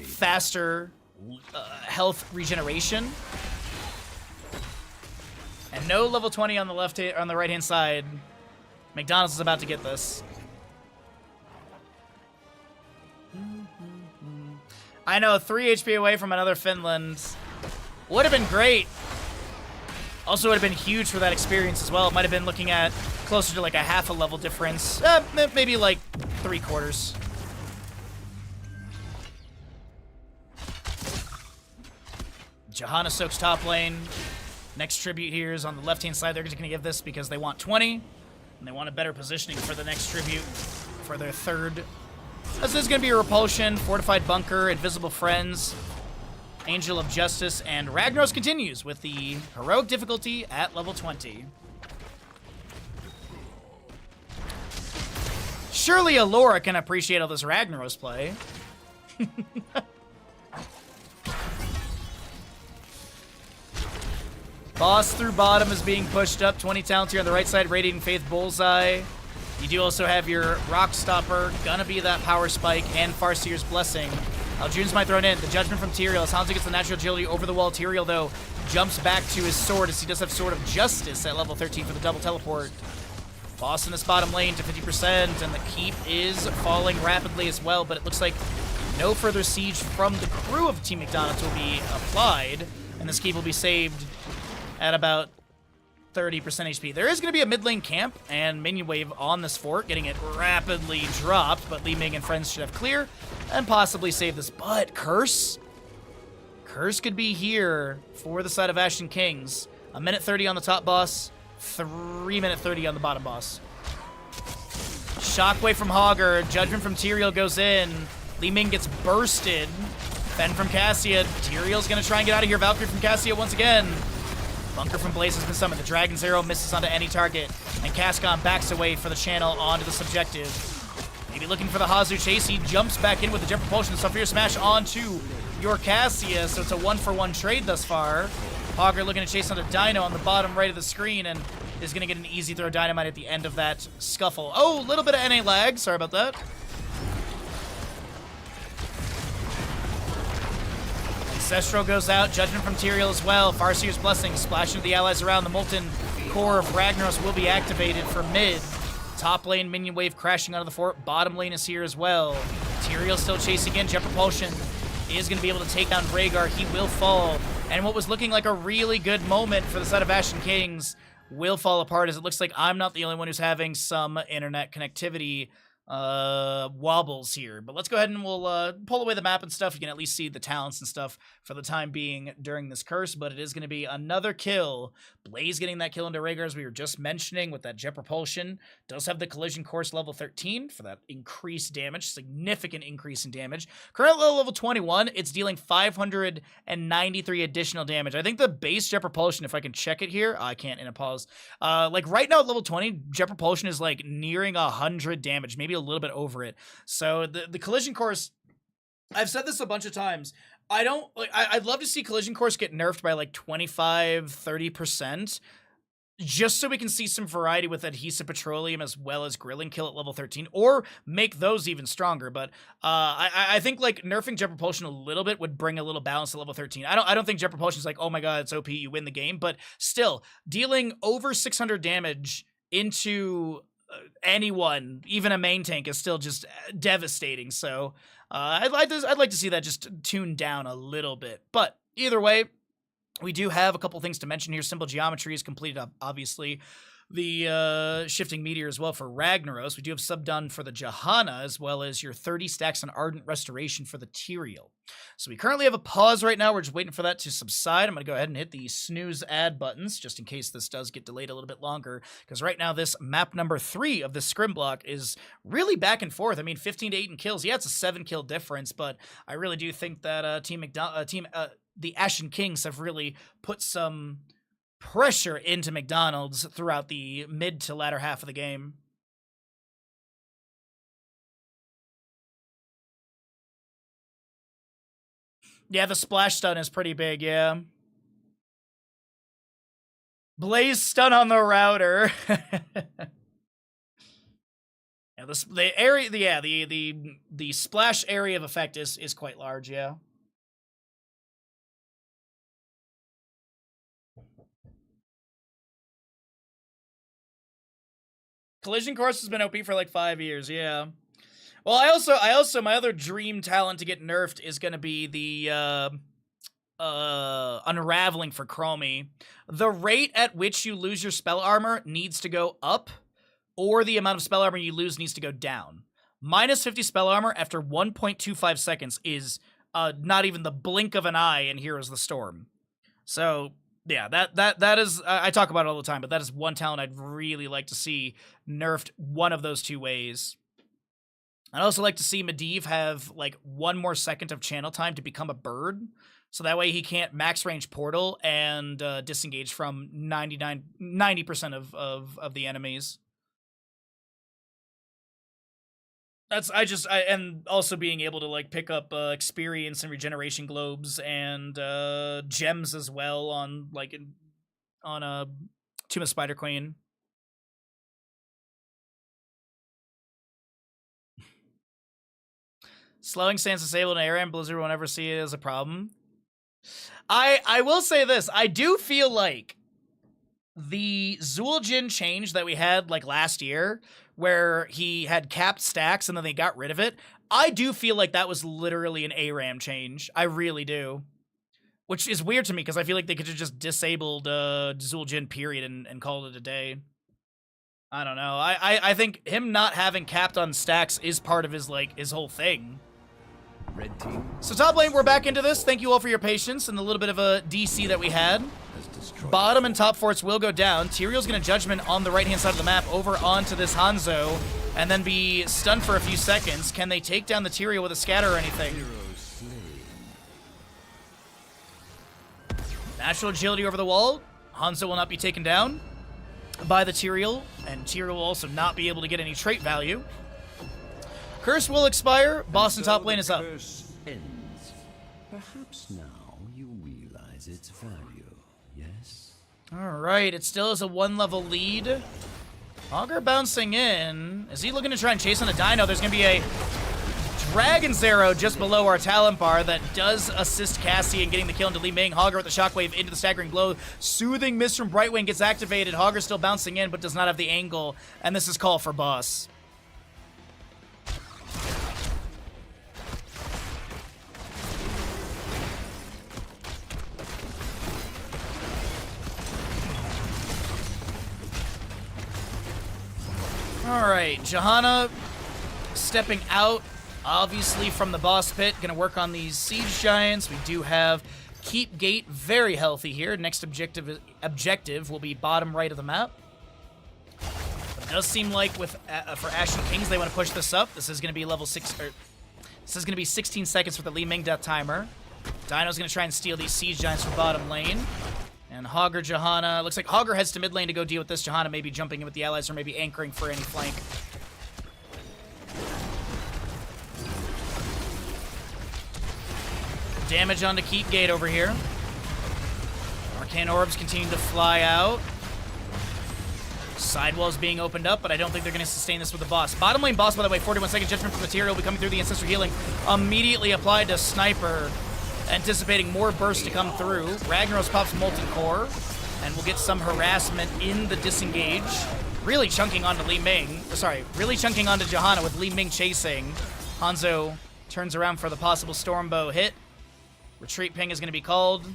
faster health regeneration. And no level 20 on the right hand side. McDonald's is about to get this. I know, 3 HP away from another Finland. Would have been great. Also would have been huge for that experience as well. It might have been looking at closer to like a half a level difference. Maybe like 3/4. Johanna soaks top lane. Next tribute here is on the left-hand side. They're just going to give this because they want 20. And they want a better positioning for the next tribute for their third. This is going to be a Repulsion, Fortified Bunker, Invisible Friends, Angel of Justice, and Ragnaros continues with the heroic difficulty at level 20. Surely Alora can appreciate all this Ragnaros play. Boss through bottom is being pushed up. 20 talents here on the right side. Radiating Faith Bullseye. You do also have your Rock Stopper. Gonna be that Power Spike and Farseer's Blessing. Aljune's might thrown in. The Judgment from Tyrael. Hanzo gets the natural agility over the wall. Tyrael, though, jumps back to his sword as he does have Sword of Justice at level 13 for the double teleport. Boss in this bottom lane to 50%, and the keep is falling rapidly as well, but it looks like no further siege from the crew of Team McDonald's will be applied, and this keep will be saved at about 30% HP. There is going to be a mid lane camp and minion wave on this fort, getting it rapidly dropped, but Li Ming and friends should have clear and possibly save this. But Curse could be here for the side of Ashen Kings. 1:30 on the top boss, 3:30 on the bottom boss. Shockwave from Hogger, Judgment from Tyrael goes in. Li Ming gets bursted. Fend from Cassia. Tyrael's going to try and get out of here. Valkyrie from Cassia once again. Bunker from Blaze has been summoned. The Dragon's Arrow misses onto any target, and Cascon backs away for the channel onto the subjective. Maybe looking for the Hazu chase. He jumps back in with the Jet Propulsion. Sulfur Smash onto your Cassia, so it's a 1-for-1 trade thus far. Hogger looking to chase another Dino on the bottom right of the screen, and is going to get an easy throw Dynamite at the end of that scuffle. Oh, a little bit of NA lag. Sorry about that. Ancestral goes out, Judgment from Tyrael as well. Farseer's Blessing, splash into the allies around. The Molten Core of Ragnaros will be activated for mid. Top lane, minion wave crashing out of the fort. Bottom lane is here as well. Tyrael still chasing in. Jet Propulsion is going to be able to take down Rhaegar. He will fall. And what was looking like a really good moment for the side of Ashen Kings will fall apart, as it looks like I'm not the only one who's having some internet connectivity wobbles here. But let's go ahead and we'll pull away the map and stuff. You can at least see the talents and stuff for the time being during this curse, but it is going to be another kill. Blaze getting that kill into Rhaegar, as we were just mentioning, with that Jet Propulsion. Does have the Collision Course level 13 for that increased damage, significant increase in damage. Currently level 21, it's dealing 593 additional damage. I think the base Jet Propulsion, if I can check it here, I can't in a pause. Like right now at level 20, Jet Propulsion is like nearing 100 damage, maybe a little bit over it. So the Collision Course, I've said this a bunch of times. I'd love to see Collision Course get nerfed by like 25-30%, just so we can see some variety with Adhesive Petroleum as well as Grilling Kill at level 13, or make those even stronger. But I think like nerfing Jet Propulsion a little bit would bring a little balance to level 13. I don't think Jet Propulsion is like, oh my god, it's OP, you win the game. But still, dealing over 600 damage into anyone, even a main tank, is still just devastating. So I'd like to see that just tuned down a little bit. But either way, we do have a couple things to mention here. Symbol Geometry is completed up, obviously. The Shifting Meteor as well for Ragnaros. We do have sub done for the Johanna, as well as your 30 stacks on Ardent Restoration for the Tyrael. So we currently have a pause right now. We're just waiting for that to subside. I'm going to go ahead and hit the snooze add buttons, just in case this does get delayed a little bit longer. Because right now, this map number 3 of the Scrim block is really back and forth. I mean, 15 to 8 in kills. Yeah, it's a 7 kill difference, but I really do think that the Ashen Kings have really put some pressure into McDonald's throughout the mid to latter half of the game. Yeah, the splash stun is pretty big, yeah. Blaze stun on the router. Yeah, the area, the splash area of effect is quite large, yeah. Collision Course has been OP for like 5 years, yeah. Well, I also my other dream talent to get nerfed is gonna be the Unraveling for Chromie. The rate at which you lose your spell armor needs to go up, or the amount of spell armor you lose needs to go down. Minus 50 spell armor after 1.25 seconds is not even the blink of an eye in Heroes of the Storm. So yeah, that is, I talk about it all the time, but that is one talent I'd really like to see nerfed one of those two ways. I'd also like to see Medivh have like 1 more second of channel time to become a bird, so that way he can't max range portal and disengage from 90% of the enemies. And also being able to like pick up experience and regeneration globes and gems as well on a Tomb of Spider Queen. Slowing stance disabled in ARAM Blizzard won't ever see it as a problem. I will say this, I do feel like the Zul'jin change that we had like last year, where he had capped stacks and then they got rid of it, I do feel like that was literally an ARAM change. I really do. Which is weird to me, because I feel like they could have just disabled Zul'jin period and called it a day. I don't know. I think him not having capped on stacks is part of his whole thing. Red team So top lane, we're back into this. Thank you all for your patience and the little bit of a DC that we had. has destroyed. Bottom and top forts will go down. Tyrael's going to Judgment on the right-hand side of the map over onto this Hanzo, and then be stunned for a few seconds. Can they take down the Tyrael with a scatter or anything? Hero slain. Natural agility over the wall. Hanzo will not be taken down by the Tyrael, and Tyrael will also not be able to get any trait value. Curse will expire. Boston top lane is up. Curse ends. Perhaps now you realize its value. Yes. All right, it still is a 1-level lead. Augur bouncing in. Is he looking to try and chase on a dino? There's going to be a Dragon's Arrow just below our talent bar that does assist Cassie in getting the kill into Li Ming. Hogger with the shockwave into the staggering blow. Soothing Mist from Brightwing gets activated. Hogger still bouncing in, but does not have the angle. And this is call for boss. Alright, Johanna stepping out, obviously, from the boss pit. Gonna work on these siege giants. We do have Keep Gate very healthy here. Next objective will be bottom right of the map. It does seem like for Ashen Kings, they want to push this up. This is gonna be level 6, or this is gonna be 16 seconds for the Li Ming death timer. Dino's gonna try and steal these siege giants from bottom lane. And Hogger, Johanna. Looks like Hogger heads to mid lane to go deal with this. Johanna maybe jumping in with the allies or maybe anchoring for any flank. Damage onto Keep Gate over here. Arcane Orbs continue to fly out. Sidewall's being opened up, but I don't think they're going to sustain this with the boss. Bottom lane boss, by the way, 41 second judgment from Material will be coming through the Ancestor Healing. Immediately applied to Sniper, anticipating more bursts to come through. Ragnaros pops Molten Core, and we'll get some harassment in the disengage. Really chunking onto Li Ming. Sorry, really chunking onto Johanna with Li Ming chasing. Hanzo turns around for the possible Stormbow hit. Retreat ping is going to be called,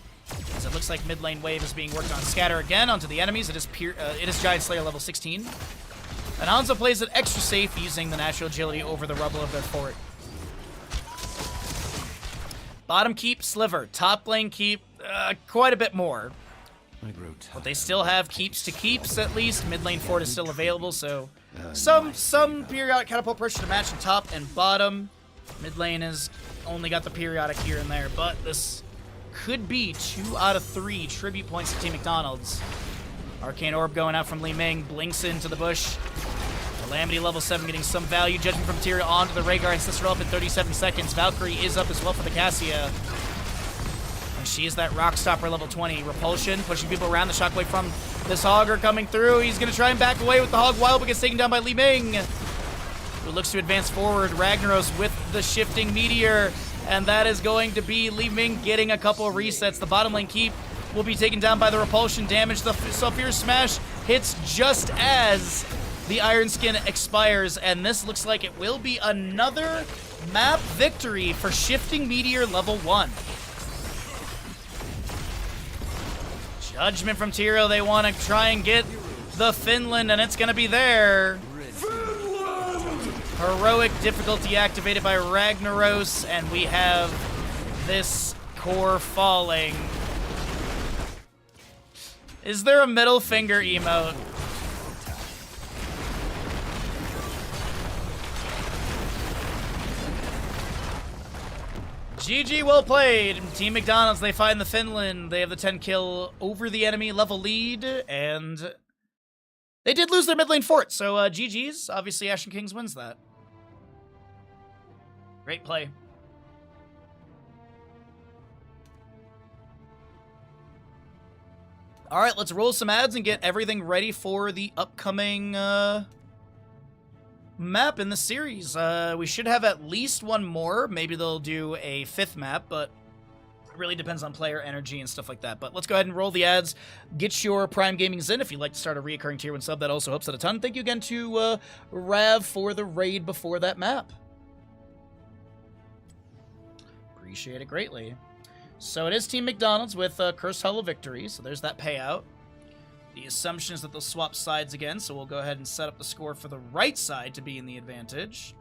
as it looks like mid lane wave is being worked on. Scatter again onto the enemies. It is Giant Slayer level 16. And Hanzo plays it extra safe using the natural agility over the rubble of their fort. Bottom keep, Sliver. Top lane keep, quite a bit more. I grow tired. But they still have keeps to keeps, at least. Mid lane fort is still available, so some periodic catapult pressure to match the top and bottom. Mid lane has only got the periodic here and there, but this could be 2 out of 3 tribute points to Team McDonald's. Arcane Orb going out from Li Ming, blinks into the bush. Calamity level 7 getting some value. Judgment from Tyria onto the Rhaegar Ancestor up in 37 seconds. Valkyrie is up as well for the Cassia. And she is that Rock Stopper level 20. Repulsion, pushing people around. The shockwave from this Hogger coming through. He's going to try and back away with the Hog Wild, but gets taken down by Li Ming, who looks to advance forward. Ragnaros with the shifting meteor, and that is going to be Li Ming getting a couple of resets. The bottom lane keep will be taken down by the repulsion damage. The Sulfur Smash hits just as the Iron Skin expires, and this looks like it will be another map victory for Shifting Meteor level 1. Judgment from Tyrael. They want to try and get the Finland, and it's going to be there. Heroic difficulty activated by Ragnaros, and we have this core falling. Is there a middle finger emote? GG, well played. Team McDonald's, they find the Finland. They have the 10 kill over the enemy level lead, and they did lose their mid lane fort, so GG's. Obviously, Ashen Kings wins that. Great play. All right, let's roll some ads and get everything ready for the upcoming map in the series. We should have at least one more. Maybe they'll do a 5th map, but it really depends on player energy and stuff like that. But let's go ahead and roll the ads. Get your Prime Gamings in if you'd like to start a reoccurring tier 1 sub. That also helps out a ton. Thank you again to Rav for the raid before that map. Appreciate it greatly. So it is Team McDonald's with Cursed Hollow victory, so there's that payout. The assumption is that they'll swap sides again, so we'll go ahead and set up the score for the right side to be in the advantage.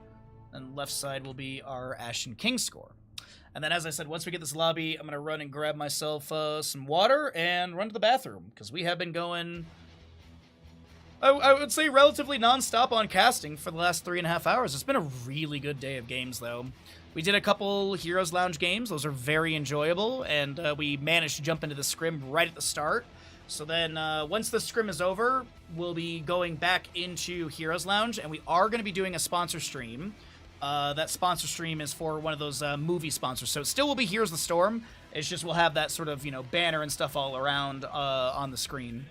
And left side will be our Ashen King score. And then, as I said, once we get this lobby, I'm going to run and grab myself some water and run to the bathroom, because we have been going, I would say, relatively non-stop on casting for the last 3.5 hours. It's been a really good day of games, though. We did a couple Heroes Lounge games. Those are very enjoyable, and we managed to jump into the scrim right at the start. So then, once the scrim is over, we'll be going back into Heroes Lounge, and we are going to be doing a sponsor stream. That sponsor stream is for one of those movie sponsors, so it still will be Heroes of the Storm. It's just we'll have that sort of, banner and stuff all around on the screen.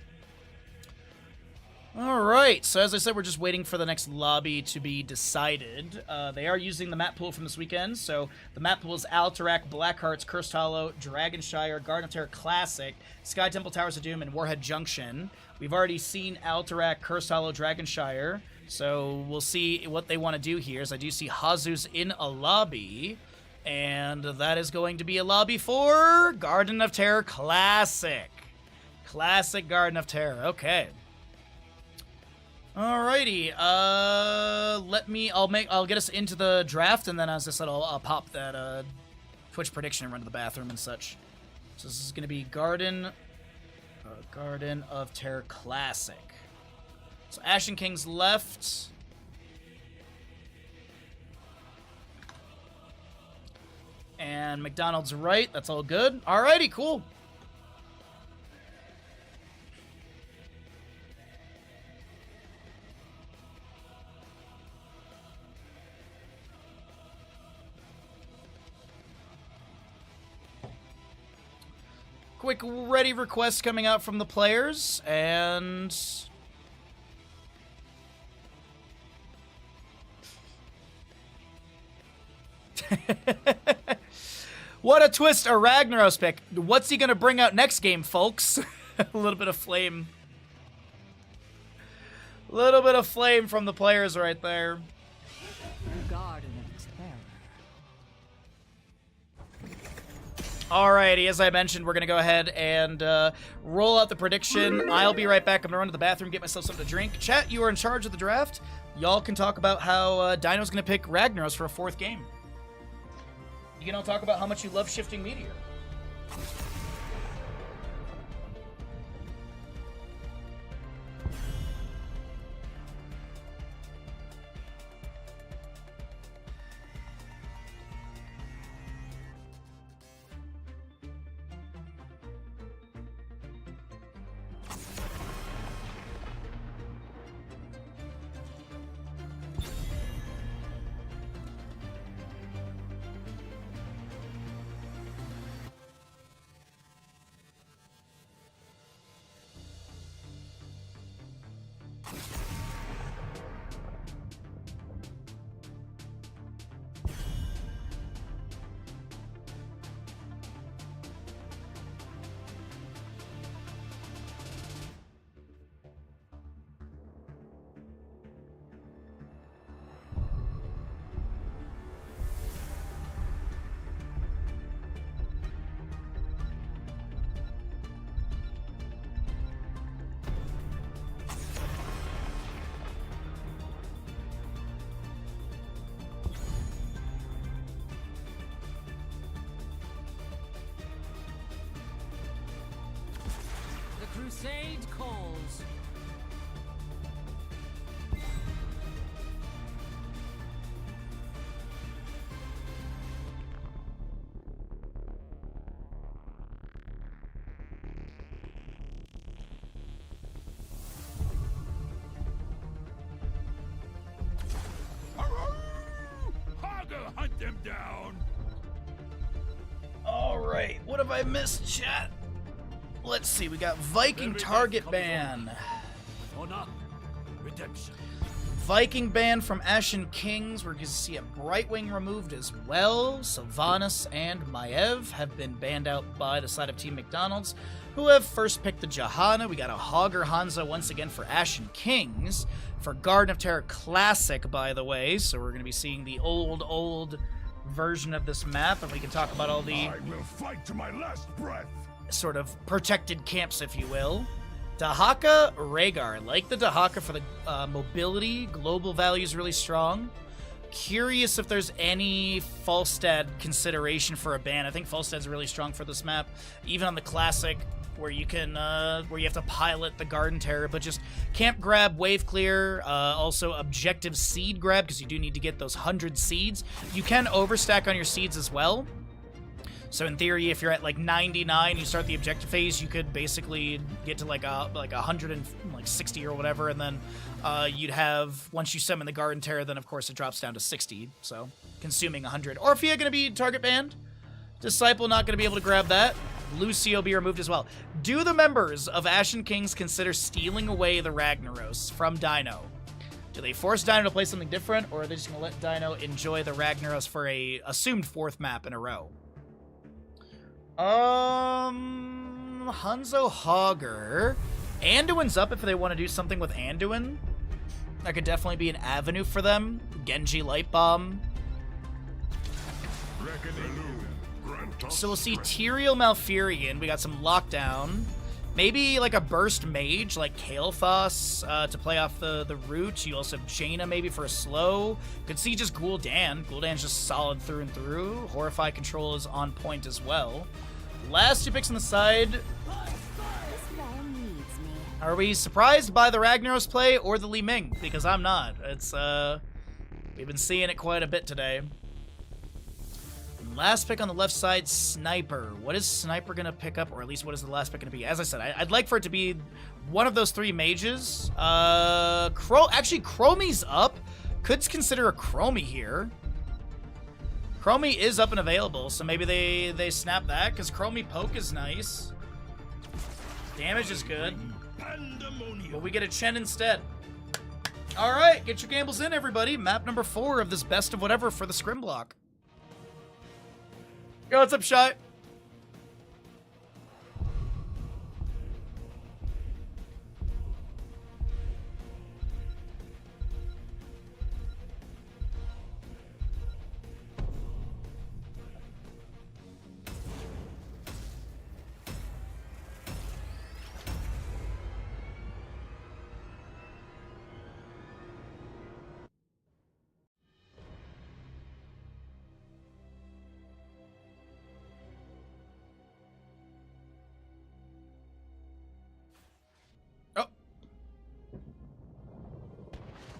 All right, so as I said, we're just waiting for the next lobby to be decided. They are using the map pool from this weekend, so the map pool is Alterac, Blackhearts, Cursed Hollow, Dragonshire, Garden of Terror Classic, Sky Temple Towers of Doom, and Warhead Junction. We've already seen Alterac, Cursed Hollow, Dragonshire, so we'll see what they want to do here. As I do see Hazu's in a lobby, and that is going to be a lobby for Garden of Terror Classic. Classic Garden of Terror, okay. Alrighty, I'll get us into the draft, and then as I said, I'll pop that Twitch prediction and run to the bathroom and such. So this is going to be Garden of Terror Classic. So Ashen King's left. And McDonald's right, that's all good. Alrighty, cool. Quick ready request coming out from the players, and What a twist, a Ragnaros pick. What's he going to bring out next game, folks? A little bit of flame. A little bit of flame from the players right there. The Garden of Terror. Alrighty, as I mentioned, we're going to go ahead and roll out the prediction. I'll be right back. I'm going to run to the bathroom, get myself something to drink. Chat, you are in charge of the draft. Y'all can talk about how Dino's going to pick Ragnaros for a 4th game. You can all talk about how much you love Shifting Meteor. The crusade calls. Hoggle, hunt them down! Alright, what have I missed, chat? Let's see, we got Viking target ban. Honor, redemption. Viking ban from Ashen Kings. We're going to see a Brightwing removed as well. Sylvanas and Maiev have been banned out by the side of Team McDonald's, who have first picked the Johanna. We got a Hogger Hanzo once again for Ashen Kings. For Garden of Terror Classic, by the way. So we're going to be seeing the old version of this map, and we can talk about all the I will fight to my last breath. sort of protected camps, if you will. Dahaka, Rhaegar. Like the Dahaka for the mobility. Global value is really strong. Curious if there's any Falstad consideration for a ban. I think Falstad's really strong for this map. Even on the Classic, where you can, where you have to pilot the Garden Terror, but just camp grab, wave clear, also objective seed grab, because you do need to get those 100 seeds. You can overstack on your seeds as well. So in theory, if you're at like 99, you start the objective phase, you could basically get to like 160 or whatever, and then you'd have, once you summon the Garden Terror, then of course it drops down to 60, so consuming 100. Orphea gonna be target banned. Disciple not gonna be able to grab that. Lucio be removed as well. Do the members of Ashen Kings consider stealing away the Ragnaros from Dino? Do they force Dino to play something different, or are they just gonna let Dino enjoy the Ragnaros for a assumed 4th map in a row? Hanzo Hogger. Anduin's up if they want to do something with Anduin. That could definitely be an avenue for them. Genji Light Bomb. So we'll see Tyrael Malfurion. We got some Lockdown. Maybe like a Burst Mage like Kael'thas to play off the root. You also have Jaina maybe for a slow. Could see just Gul'dan. Gul'dan's just solid through and through. Horrify Control is on point as well. Last 2 picks on the side. This guy needs me. Are we surprised by the Ragnaros play or the Li Ming? Because I'm not. It's we've been seeing it quite a bit today. Last pick on the left side, Sniper. What is Sniper going to pick up, or at least what is the last pick going to be? As I said, I'd like for it to be one of those 3 mages. Actually, Chromie's up. Could consider a Chromie here. Chromie is up and available, so maybe they snap that, because Chromie poke is nice. Damage is good. But we get a Chen instead. Alright, get your gambles in, everybody. Map number 4 of this best of whatever for the Scrim block. Yo, what's up, Shy?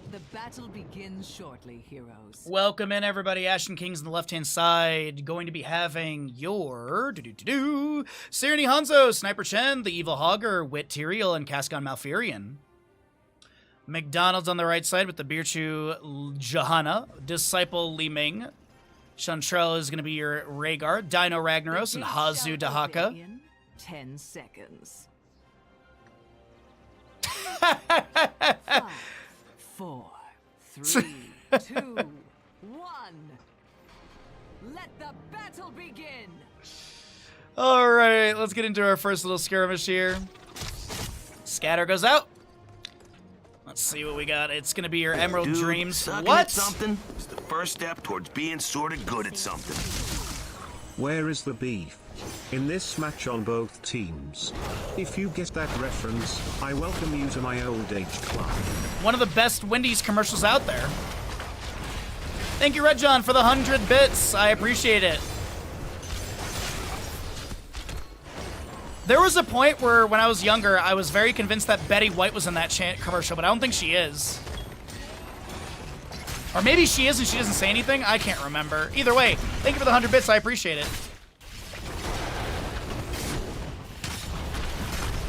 The battle begins shortly, heroes. Welcome in, everybody. Ashen Kings on the left-hand side. Going to be having your Sirenny Hanzo, Sniper Chen, the Evil Hogger, Wit Tyrael, and Cascon Malfurion. McDonald's on the right side with the Birchu Johanna, Disciple Li Ming. Chantrell is going to be your Rhaegar, Dino Ragnaros, and Hazu Dahaka. In 10 seconds. 5, 4, 3, 2, 1. Let the battle begin. All right, let's get into our first little skirmish here. Scatter goes out. Let's see what we got. It's gonna be your Emerald Dude, Dreams. sucking What? at something is the first step towards being sorta good at something. Where is the beef? In this match on both teams. If you get that reference, I welcome you to my old age club. One of the best Wendy's commercials out there. Thank you, Red John, for the 100 bits. I appreciate it. There was a point where, when I was younger, I was very convinced that Betty White was in that commercial, but I don't think she is. Or maybe she is and she doesn't say anything. I can't remember. Either way, thank you for the 100 bits. I appreciate it.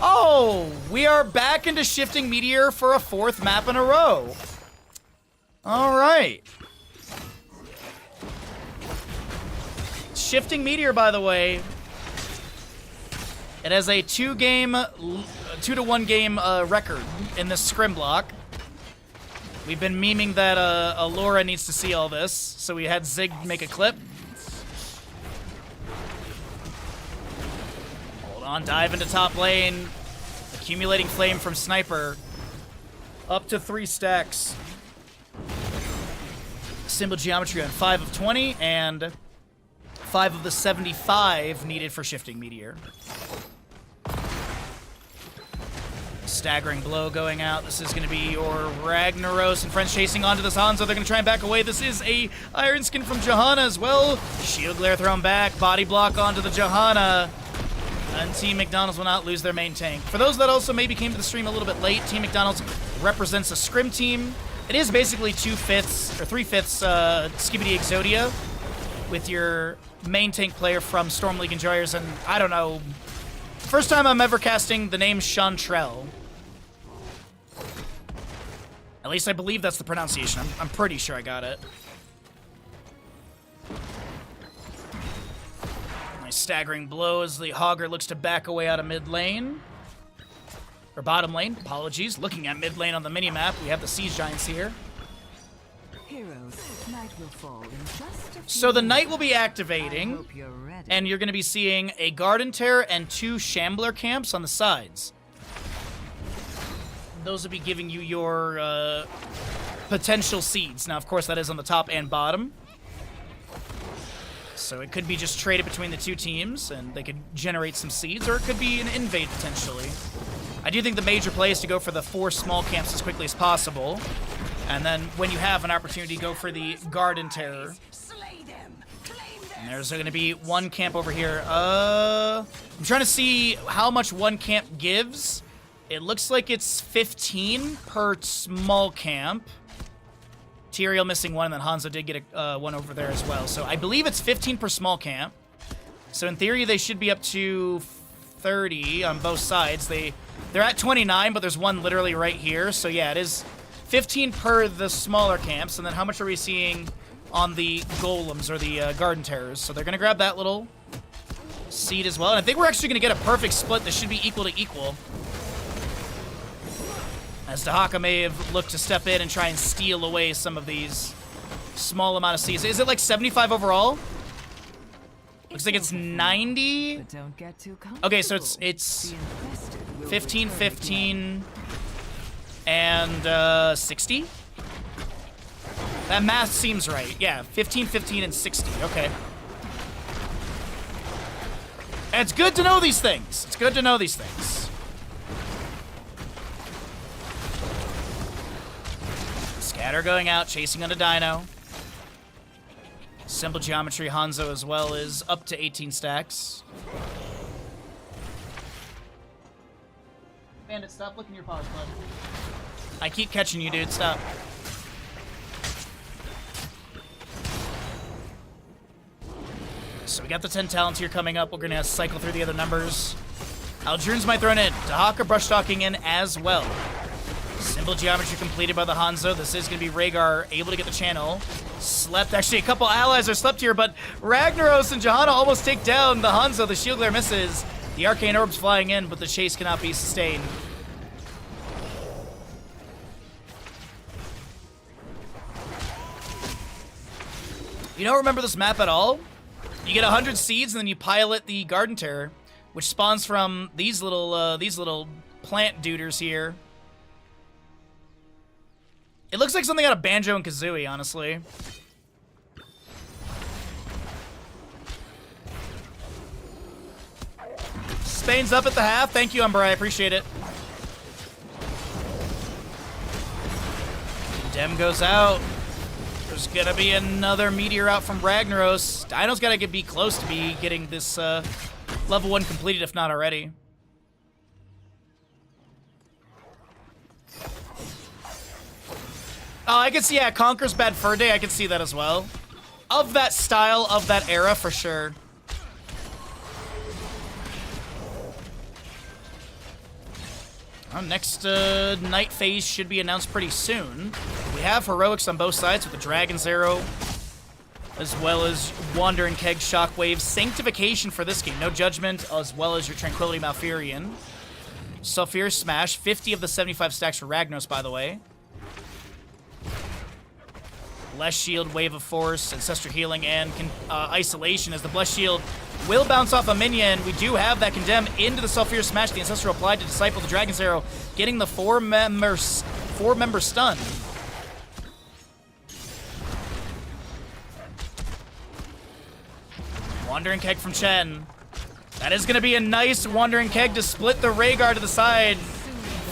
Oh, we are back into Shifting Meteor for a 4th map in a row. All right. Shifting Meteor, by the way, it has a 2-to-1 game record in this scrim block. We've been memeing that Alora needs to see all this, so we had Zig make a clip. Hold on, dive into top lane. Accumulating flame from Sniper. Up to 3 stacks. Symbol geometry on 5 of 20, and 5 of the 75 needed for Shifting Meteor. Staggering blow going out. This is going to be your Ragnaros and friends chasing onto this Hanzo. They're going to try and back away. This is a Iron Skin from Johanna as well. Shield Glare thrown back. Body block onto the Johanna. And Team McDonald's will not lose their main tank. For those that also maybe came to the stream a little bit late, Team McDonald's represents a scrim team. It is basically 2/5 or 3/5 Skibidi Exodia with your main tank player from Storm League Enjoyers, and I don't know. First time I'm ever casting the name Chantrell. At least I believe that's the pronunciation. I'm pretty sure I got it. Nice staggering blow as the Hogger looks to back away out of mid lane. Or bottom lane, apologies. Looking at mid lane on the mini-map, we have the Siege Giants here. Heroes, night will fall in just a few So the Knight minutes. will be I activating, hope you're ready. and you're going to be seeing a Garden Terror and 2 Shambler camps on the sides. Those will be giving you your potential seeds. Now, of course, that is on the top and bottom. So it could be just traded between the 2 teams, and they could generate some seeds, or it could be an invade, potentially. I do think the major play is to go for the 4 small camps as quickly as possible. And then, when you have an opportunity, go for the Garden Terror. And there's going to be 1 camp over here. I'm trying to see how much 1 camp gives. It looks like it's 15 per small camp. Tyrael missing 1, and then Hanzo did get a 1 over there as well. So I believe it's 15 per small camp. So in theory, they should be up to 30 on both sides. They're at 29, but there's 1 literally right here. So yeah, it is 15 per the smaller camps. And then how much are we seeing on the golems or the garden terrors? So they're going to grab that little seed as well. And I think we're actually going to get a perfect split. This should be equal to equal. As Dahaka may have looked to step in and try and steal away some of these small amount of seeds. Is it like 75 overall? Looks like it's 90. But don't get too comfortable. Okay, so it's The infested will 15, return again. 15, and 60. That math seems right. Yeah, 15, 15, and 60. Okay. And it's good to know these things. It's good to know these things. Scatter going out, chasing on a dino. Simple geometry Hanzo as well is up to 18 stacks. Bandit, stop licking your paws, bud. I keep catching you, dude. Stop. So we got the 10 talents here coming up. We're going to cycle through the other numbers. Aldrune's might thrown in. Dahaka brush stalking in as well. Simple geometry completed by the Hanzo. This is going to be Rhaegar able to get the channel. Slept. Actually, a couple allies are slept here, but Ragnaros and Johanna almost take down the Hanzo. The shield glare misses. The arcane orbs flying in, but the chase cannot be sustained. You don't remember this map at all? You get 100 seeds, and then you pilot the Garden Terror, which spawns from these little plant duders here. It looks like something out of Banjo and Kazooie, honestly. Spain's up at the half. Thank you, Umber. I appreciate it. Dem goes out. There's gonna be another meteor out from Ragnaros. Dino's gotta be close to be getting this level 1 completed, if not already. Oh, I can see, yeah, Conquer's Bad Fur Day. I can see that as well. Of that style, of that era, for sure. Our next night phase should be announced pretty soon. We have heroics on both sides with the Dragon's Arrow, as well as Wandering Keg, Shockwave, Sanctification for this game. No Judgment, as well as your Tranquility Malfurion. Sulfur Smash, 50 of the 75 stacks for Ragnaros, by the way. Blessed Shield, Wave of Force, Ancestral Healing, and Isolation, as the Blessed Shield will bounce off a minion. We do have that Condemn into the Sulfur Smash. The Ancestral applied to Disciple the Dragon's Arrow, getting the four-member stun. Wandering Keg from Chen. That is going to be a nice Wandering Keg to split the Rhaegar to the side.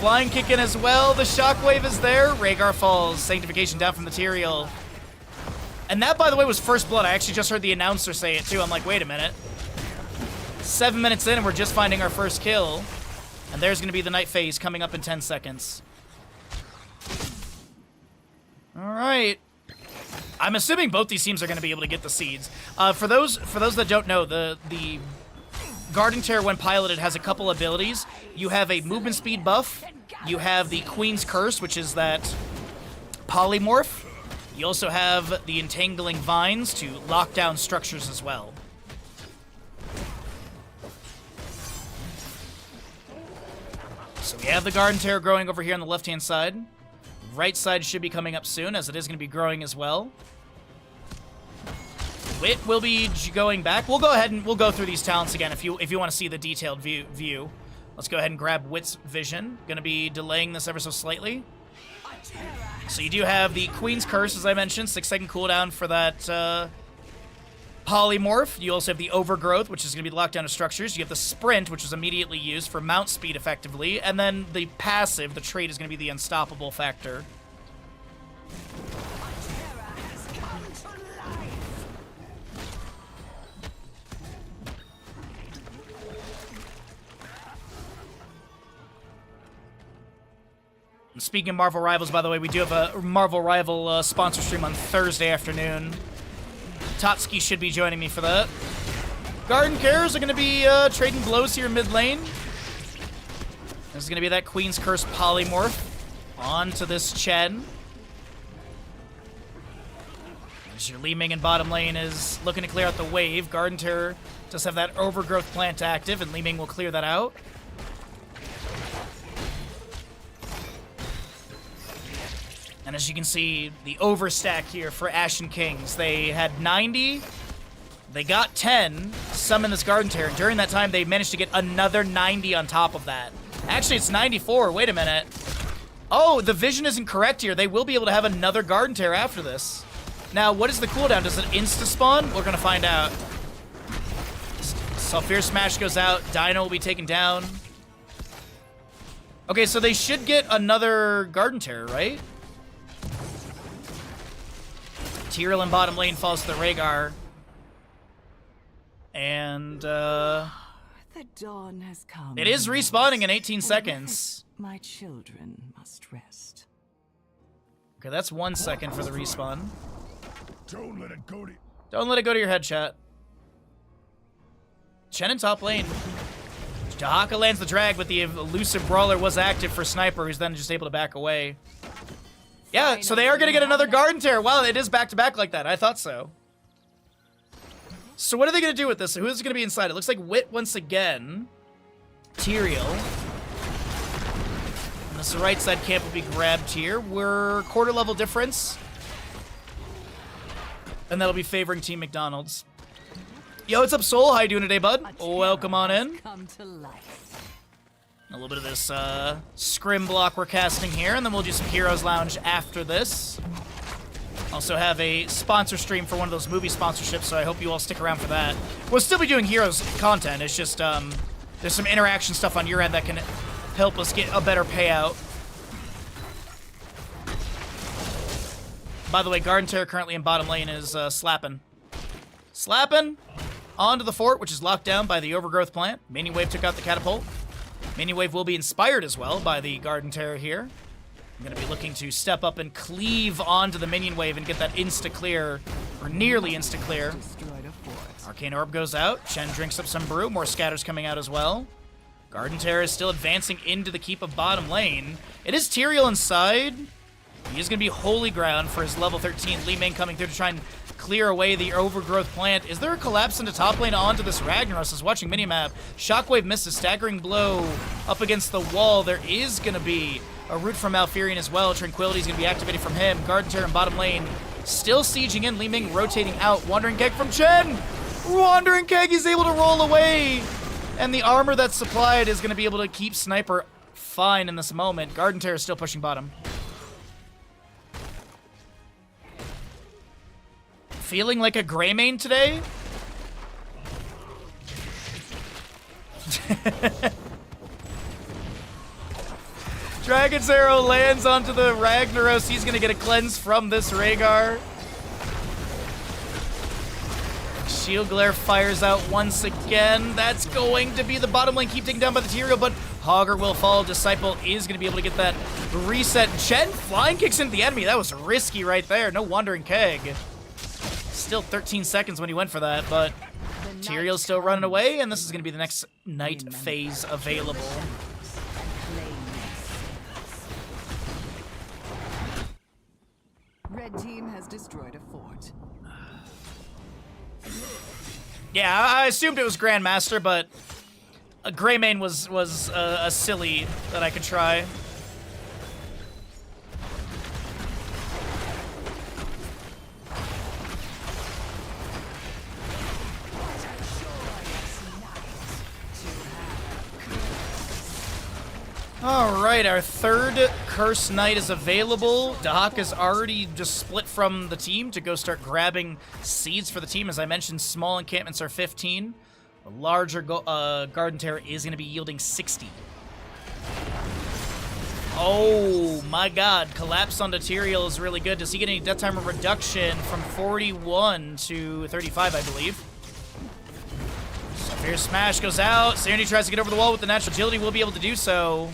Flying kick in as well. The Shockwave is there. Rhaegar falls. Sanctification down from the Tyrael. And that, by the way, was First Blood. I actually just heard the announcer say it, too. I'm like, wait a minute. 7 minutes in, and we're just finding our first kill. And there's going to be the night phase coming up in 10 seconds. All right. I'm assuming both these teams are going to be able to get the seeds. For those that don't know, the Garden Terror, when piloted, has a couple abilities. You have a movement speed buff. You have the Queen's Curse, which is that polymorph. You also have the Entangling Vines to lock down structures as well. So we have the Garden Terror growing over here on the left-hand side. Right side should be coming up soon, as it is going to be growing as well. Wit will be going back. We'll go ahead and we'll go through these talents again if you want to see the detailed view. Let's go ahead and grab Wit's Vision. Going to be delaying this ever so slightly. So you do have the Queen's Curse, as I mentioned, 6-second cooldown for that polymorph. You also have the Overgrowth, which is going to be locked down to structures. You have the Sprint, which is immediately used for mount speed effectively. And then the passive, the trait, is going to be the Unstoppable factor. Speaking of Marvel Rivals, by the way, we do have a Marvel Rival sponsor stream on Thursday afternoon. Totski should be joining me for that. Garden Cares are going to be trading blows here mid lane. This is going to be that Queen's Curse polymorph onto this Chen. As your Li Ming in bottom lane is looking to clear out the wave. Garden Terror does have that Overgrowth plant active, and Li Ming will clear that out. And as you can see, the overstack here for Ashen Kings. They had 90, They got 10, summon this Garden Terror, and during that time, they managed to get another 90 on top of that. Actually, it's 94. Wait a minute. Oh, the vision isn't correct here. They will be able to have another Garden Terror after this. Now, what is the cooldown? Does it insta-spawn? We're going to find out. Sulfur Smash goes out. Dino will be taken down. Okay, so they should get another Garden Terror, right? Tyrael in bottom lane falls to the Rhaegar. And, The dawn has come. it is respawning in 18 seconds. My children must rest. Okay, that's 1 second for the respawn. Don't let it go to... Don't let it go to your head, chat. Chen in top lane. Dahaka lands the drag, but the elusive brawler was active for Sniper, who's then just able to back away. Yeah, so they are going to get another Garden Terror. Wow, it is back-to-back like that. I thought so. So what are they going to do with this? So who's going to be inside? It looks like Wit once again. Tyrael. And this right side camp will be grabbed here. We're quarter level difference. And that'll be favoring Team McDonald's. Yo, what's up, Soul? How you doing today, bud? Welcome on in. Come to life. A little bit of this scrim block we're casting here, and then we'll do some Heroes Lounge after this. Also have a sponsor stream for one of those movie sponsorships, so I hope you all stick around for that. We'll still be doing Heroes content. It's just there's some interaction stuff on your end that can help us get a better payout. By the way, Garden Terror currently in bottom lane is slapping. Slapping onto the fort, which is locked down by the Overgrowth plant. Minion Wave took out the catapult. Minion Wave will be inspired as well by the Garden Terror here. I'm going to be looking to step up and cleave onto the Minion Wave and get that insta-clear, or nearly insta-clear. Destroyed a fort. Arcane Orb goes out. Chen drinks up some brew. More scatters coming out as well. Garden Terror is still advancing into the keep of bottom lane. It is Tyrael inside. He is going to be holy ground for his level 13. Li Ming coming through to try and clear away the Overgrowth plant. Is there a collapse into top lane onto this Ragnaros? Is watching minimap. Shockwave misses. Staggering blow up against the wall. There is going to be a root from Malfurion as well. Tranquility is going to be activated from him. Garden Terror in bottom lane. Still sieging in. Li Ming rotating out. Wandering Keg from Chen. Wandering Keg is able to roll away. And the armor that's supplied is going to be able to keep Sniper fine in this moment. Garden Terror is still pushing bottom. Feeling like a Greymane today? Dragon's Arrow lands onto the Ragnaros. He's gonna get a cleanse from this Rhaegar. Shield Glare fires out once again. That's going to be the bottom lane. Keep taken down by the Tyrael, but Hogger will fall. Disciple is gonna be able to get that reset. Chen flying kicks into the enemy. That was risky right there. No Wandering Keg. Still 13 seconds when he went for that, but Tyrael's still running away, and this is going to be the next night phase available. Red team has destroyed a fort. Yeah, I assumed it was Grandmaster, but a Greymane was a silly that I could try. Alright, our third Curse Knight is available. Dahaka's already just split from the team to go start grabbing seeds for the team. As I mentioned, small encampments are 15. The larger Garden Terror is going to be yielding 60. Oh my god, collapse onto Tyrael is really good. Does he get any death timer reduction from 41 to 35, I believe? Fierce Smash goes out. Serenity tries to get over the wall with the natural agility. Will be able to do so.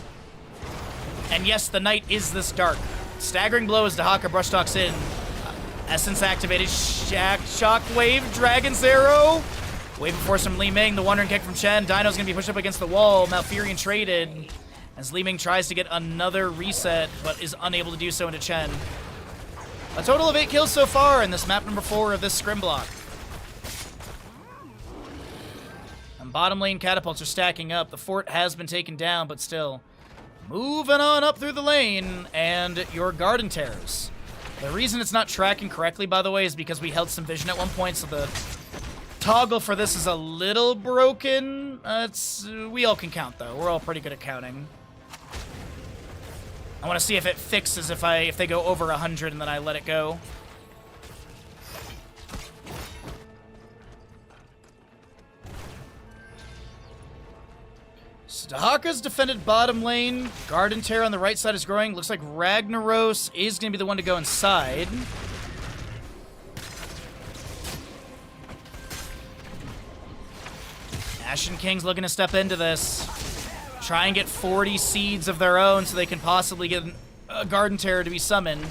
And yes, the night is this dark. Staggering blow as Dahaka brush talks in. Essence activated. Shockwave. Dragon's Arrow. Wave before some Li Ming. The Wandering Kick from Chen. Dino's going to be pushed up against the wall. Malfurion traded. As Li Ming tries to get another reset, but is unable to do so into Chen. A total of 8 kills so far in this map number 4 of this scrim block. And bottom lane catapults are stacking up. The fort has been taken down, but still. Moving on up through the lane, and your Garden Terrors. The reason it's not tracking correctly, by the way, is because we held some vision at one point, so the toggle for this is a little broken. We all can count though. We're all pretty good at counting. I want to see if it fixes if they go over 100 and then I let it go. So Dahaka's defended bottom lane. Garden Terror on the right side is growing. Looks like Ragnaros is going to be the one to go inside. Ashen King's looking to step into this. Try and get 40 seeds of their own so they can possibly get a Garden Terror to be summoned.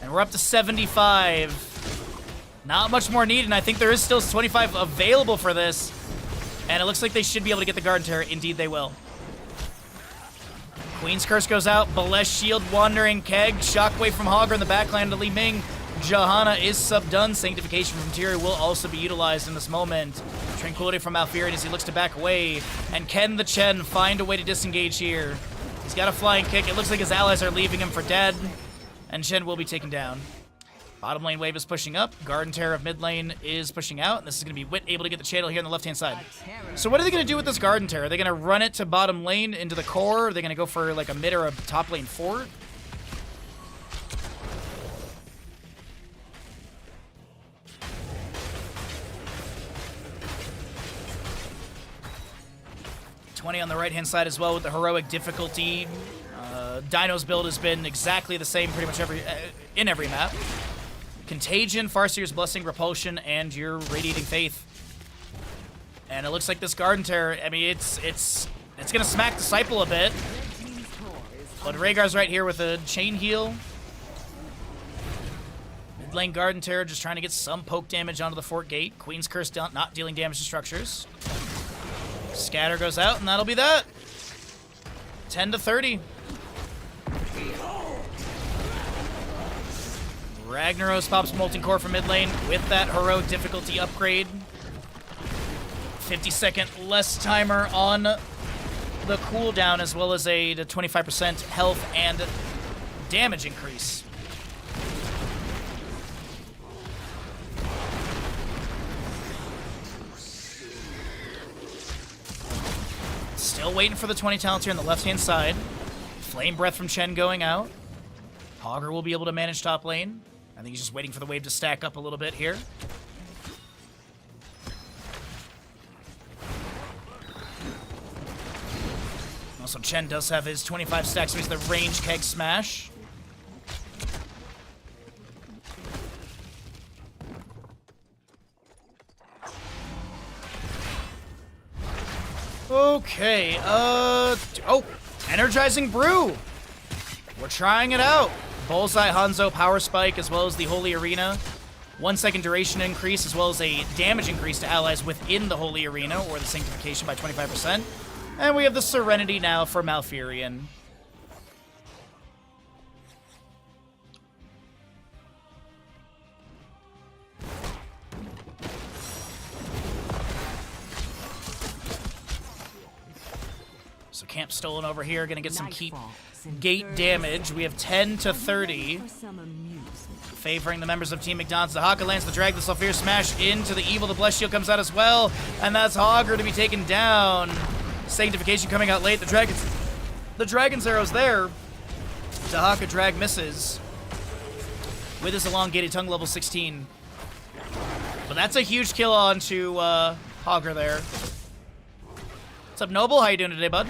And we're up to 75. Not much more needed, and I think there is still 25 available for this. And it looks like they should be able to get the Garden Terror. Indeed, they will. Queen's Curse goes out. Blessed Shield, Wandering Keg. Shockwave from Hogger in the backline to Li Ming. Johanna is subdone. Sanctification from Tiri will also be utilized in this moment. Tranquility from Malfurion as he looks to back away. And can the Chen find a way to disengage here? He's got a flying kick. It looks like his allies are leaving him for dead. And Chen will be taken down. Bottom lane wave is pushing up. Garden Terror of mid lane is pushing out. And this is going to be Wit able to get the channel here on the left-hand side. So what are they going to do with this Garden Terror? Are they going to run it to bottom lane into the core? Are they going to go for like a mid or a top lane fort? On the right-hand side as well with the heroic difficulty. Dino's build has been exactly the same pretty much in every map. Contagion, Farseer's Blessing, Repulsion, and your Radiating Faith. And it looks like this Garden Terror, I mean, it's gonna smack Disciple a bit. But Rhaegar's right here with a Chain Heal. Mid lane Garden Terror just trying to get some poke damage onto the fort gate. Queen's Curse not dealing damage to structures. Scatter goes out, and that'll be that. 10 to 30. Ragnaros pops Molten Core from mid lane with that heroic difficulty upgrade. 50-second less timer on the cooldown, as well as a 25% health and damage increase. Still waiting for the 20 talents here on the left-hand side. Flame Breath from Chen going out. Hogger will be able to manage top lane. I think he's just waiting for the wave to stack up a little bit here. Also, Chen does have his 25 stacks, so he's the range keg smash. Okay, oh, Energizing Brew. We're trying it out. Bullseye, Hanzo, Power Spike, as well as the Holy Arena. 1 second duration increase, as well as a damage increase to allies within the Holy Arena, or the Sanctification by 25%. And we have the Serenity now for Malfurion. So Camp Stolen over here, gonna get some keep gate damage. We have 10 to 30. Favoring the members of Team McDonald's. The Haka lands the drag, the Sulfur Smash into the Evil. The Blessed Shield comes out as well. And that's Hogger to be taken down. Sanctification coming out late. The Dragon's Arrow's there. The Haka drag misses. With his elongated tongue level 16. But that's a huge kill onto Hogger there. What's up, Noble? How you doing today, bud?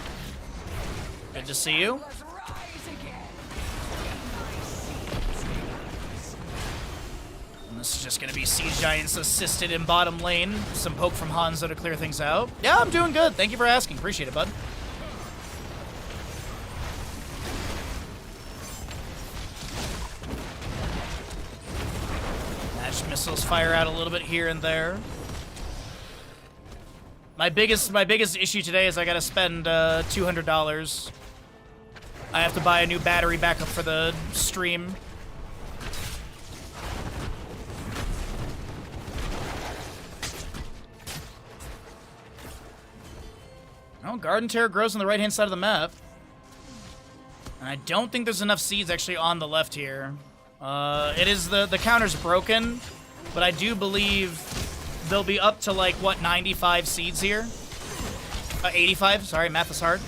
Good to see you. And this is just going to be Siege Giants assisted in bottom lane. Some poke from Hanzo to clear things out. Yeah, I'm doing good. Thank you for asking. Appreciate it, bud. Match missiles fire out a little bit here and there. My biggest issue today is I gotta spend $200. I have to buy a new battery backup for the stream. Oh, Garden Terror grows on the right-hand side of the map. And I don't think there's enough seeds actually on the left here. It is the counter's broken, but I do believe they'll be up to like, what, 95 seeds here? 85, sorry, math is hard.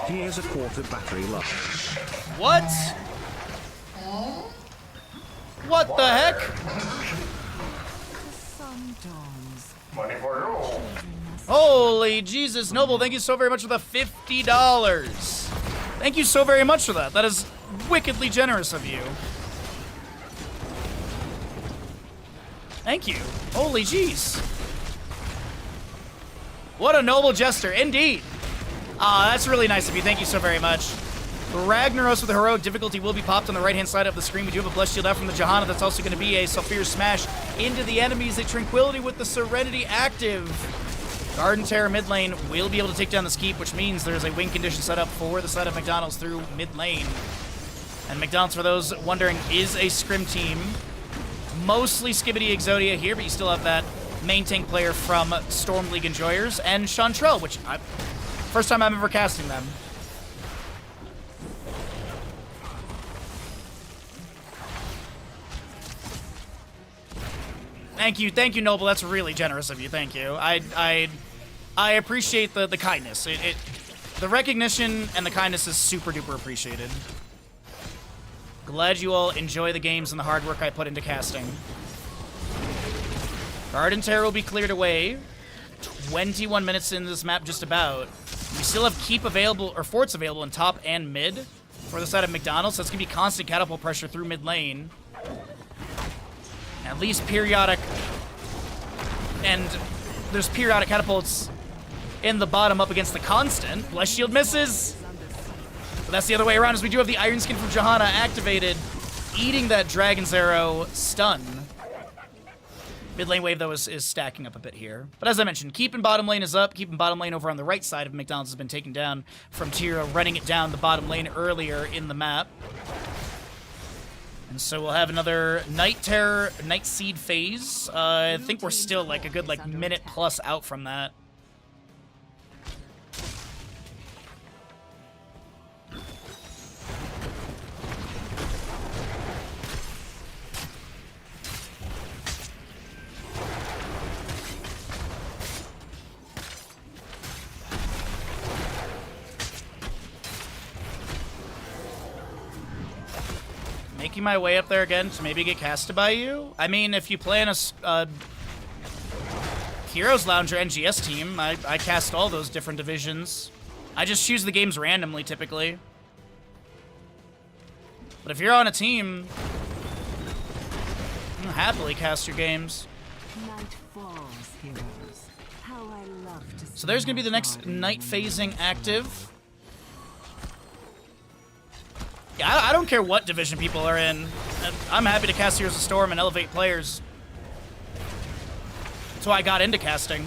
Here's a quarter battery left. What? What the heck? Sun dawns. Holy Jesus, Noble, thank you so very much for the $50. Thank you so very much for that. That is wickedly generous of you. Thank you. Holy jeez. What a noble jester, indeed. That's really nice of you. Thank you so very much. Ragnaros with the heroic difficulty will be popped on the right-hand side of the screen. We do have a Blessed Shield out from the Johanna. That's also going to be a Sulfur Smash into the enemies. A Tranquility with the Serenity active. Garden Terror mid lane will be able to take down the Skeep, which means there's a win condition set up for the side of McDonald's through mid lane. And McDonald's, for those wondering, is a scrim team. Mostly Skibidi Exodia here, but you still have that main tank player from Storm League Enjoyers, and Chantrell, which first time I'm ever casting them. Thank you, Noble. That's really generous of you. Thank you. I appreciate the kindness. The recognition and the kindness is super duper appreciated. Glad you all enjoy the games and the hard work I put into casting. Garden Terror will be cleared away. 21 minutes into this map, just about. We still have Keep available, or Forts available in top and mid for the side of McDonald's. So it's going to be constant catapult pressure through mid lane. At least periodic, and there's periodic catapults in the bottom up against the constant. Blessed Shield misses. But that's the other way around, as we do have the Iron Skin from Johanna activated, eating that Dragon's Arrow stun. Mid lane wave, though, is stacking up a bit here. But as I mentioned, Keep in bottom lane is up. Keep in bottom lane over on the right side of McDonald's has been taken down from Tira, running it down the bottom lane earlier in the map. And so we'll have another Night Terror, Night Seed phase. I think we're still like a good minute plus out from that. Making my way up there again to maybe get casted by you. I mean, if you play in a Heroes Lounge or NGS team, I cast all those different divisions. I just choose the games randomly, typically. But if you're on a team, I'll happily cast your games. Night falls, heroes. How I love to So there's going to be the next night phasing active. Yeah, I don't care what division people are in. I'm happy to cast Heroes of Storm and elevate players. That's why I got into casting.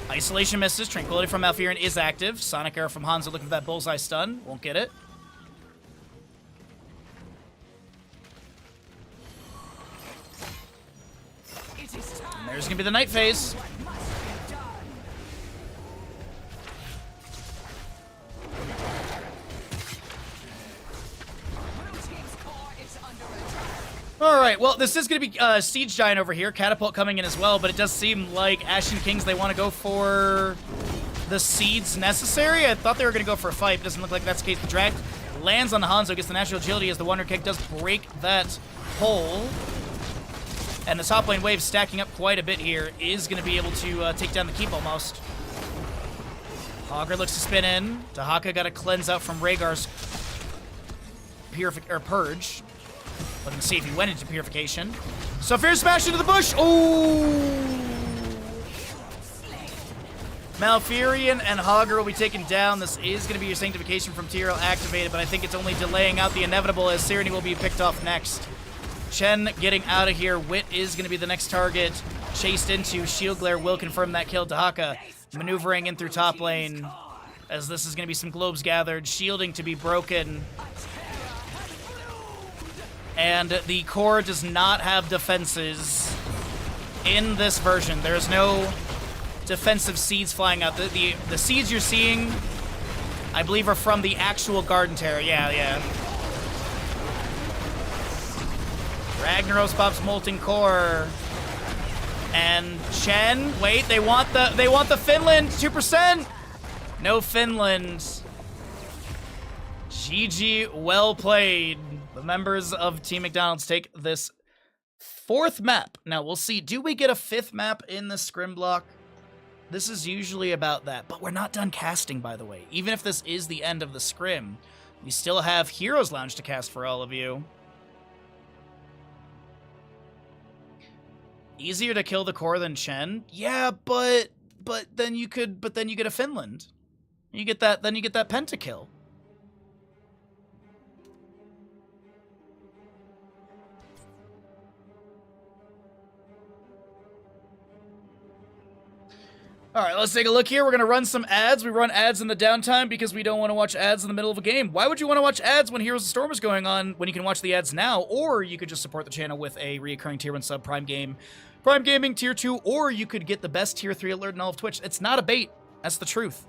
Isolation misses. Tranquility from Malfurion is active. Sonic Arrow from Hanzo looking for that bullseye stun. Won't get it. And there's going to be the night phase. Alright, well, this is going to be Siege Giant over here. Catapult coming in as well, but it does seem like Ashen Kings, they want to go for the seeds necessary. I thought they were going to go for a fight, but it doesn't look like that's the case. The drag lands on the Hanzo, gets the natural agility as the Wonder Kick does break that hole. And the top lane wave stacking up quite a bit here is going to be able to take down the Keep almost. Hogger looks to spin in. Dahaka got a cleanse out from Rhaegar's Purge. Looking to see if he went into Purification. So Fierce Smash into the bush. Ooh! Malfurion and Hogger will be taken down. This is going to be your Sanctification from Tyrael activated, but I think it's only delaying out the inevitable as Serenity will be picked off next. Chen getting out of here. Wit is going to be the next target. Chased into. Shield Glare will confirm that kill. Dahaka maneuvering in through top lane as this is going to be some globes gathered. Shielding to be broken. And the core does not have defenses in this version. There's no defensive seeds flying out. The seeds you're seeing, I believe are from the actual Garden Terror. Yeah, yeah. Ragnaros pops Molten Core. And Chen, wait, they want the Finland 2%. No Finland. GG, well played. The members of Team McDonald's take this 4th map. Now we'll see, do we get a 5th map in the scrim block? This is usually about that, but we're not done casting, by the way. Even if this is the end of the scrim, we still have Heroes Lounge to cast for all of you. Easier to kill the core than Chen? Yeah, but then you get a Finland. You get that pentakill. All right, let's take a look here. We're going to run some ads. We run ads in the downtime because we don't want to watch ads in the middle of a game. Why would you want to watch ads when Heroes of the Storm is going on when you can watch the ads now? Or you could just support the channel with a reoccurring tier 1 sub, Prime Gaming tier 2, or you could get the best tier 3 alert in all of Twitch. It's not a bait. That's the truth.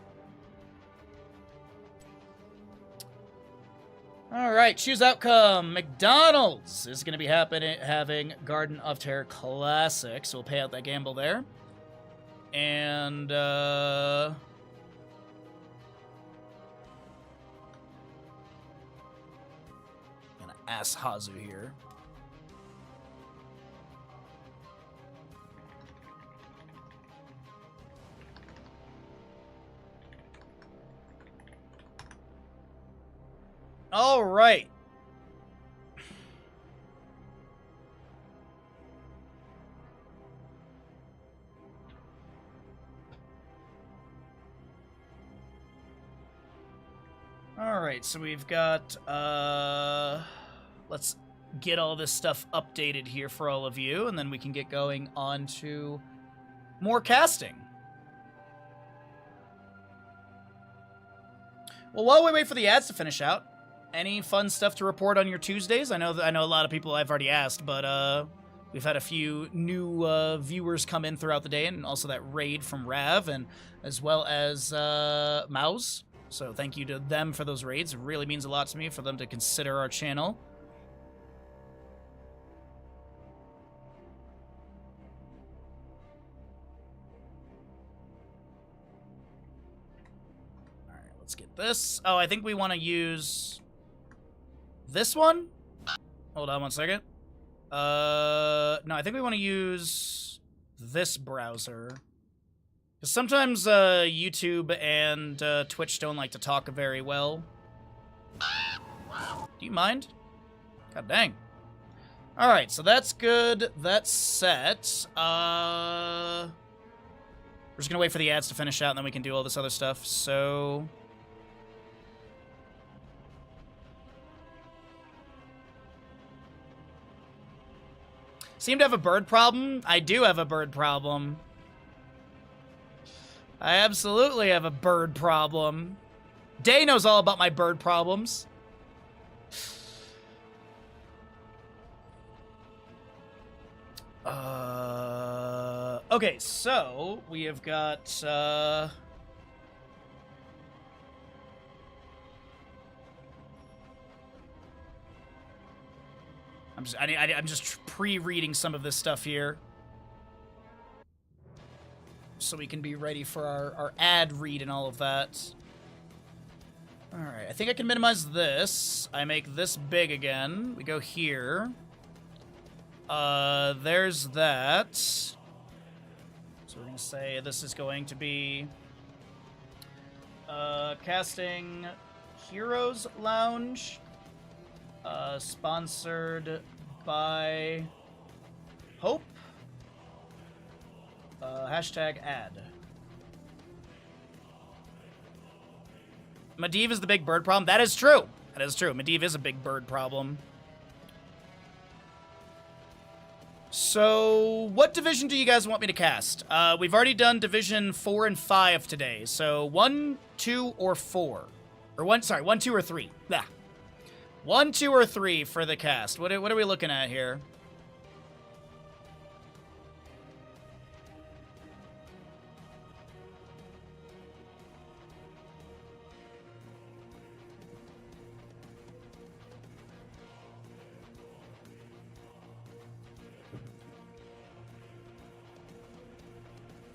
All right, choose outcome. McDonald's is going to be having Garden of Terror Classic, so we'll pay out that gamble there. And, gonna ask Hazu here. All right. All right, so we've got, let's get all this stuff updated here for all of you, and then we can get going on to more casting. Well, while we wait for the ads to finish out, any fun stuff to report on your Tuesdays? I know a lot of people I've already asked, but we've had a few new viewers come in throughout the day, and also that raid from Rav, and as well as Mouse. So thank you to them for those raids. It really means a lot to me for them to consider our channel. All right, let's get this. Oh, I think we want to use this one. Hold on one second. No, I think we want to use this browser. Because sometimes YouTube and Twitch don't like to talk very well. Do you mind? God dang. Alright, so that's good. That's set. We're just gonna wait for the ads to finish out and then we can do all this other stuff. So... Seem to have a bird problem? I do have a bird problem. I absolutely have a bird problem. Day knows all about my bird problems. Okay, so we have got I'm just pre-reading some of this stuff here, so we can be ready for our ad read and all of that. Alright, I think I can minimize this. I make this big again. We go here. There's that. So we're gonna say this is going to be casting Heroes Lounge. Sponsored by Hope. Hashtag ad. Medivh is the big bird problem. That is true. That is true. Medivh is a big bird problem. So, what division do you guys want me to cast? We've already done division 4 and 5 today. So, 1, 2, or 4. Or 1, 2, or 3. Yeah. 1, 2, or 3 for the cast. What are we looking at here?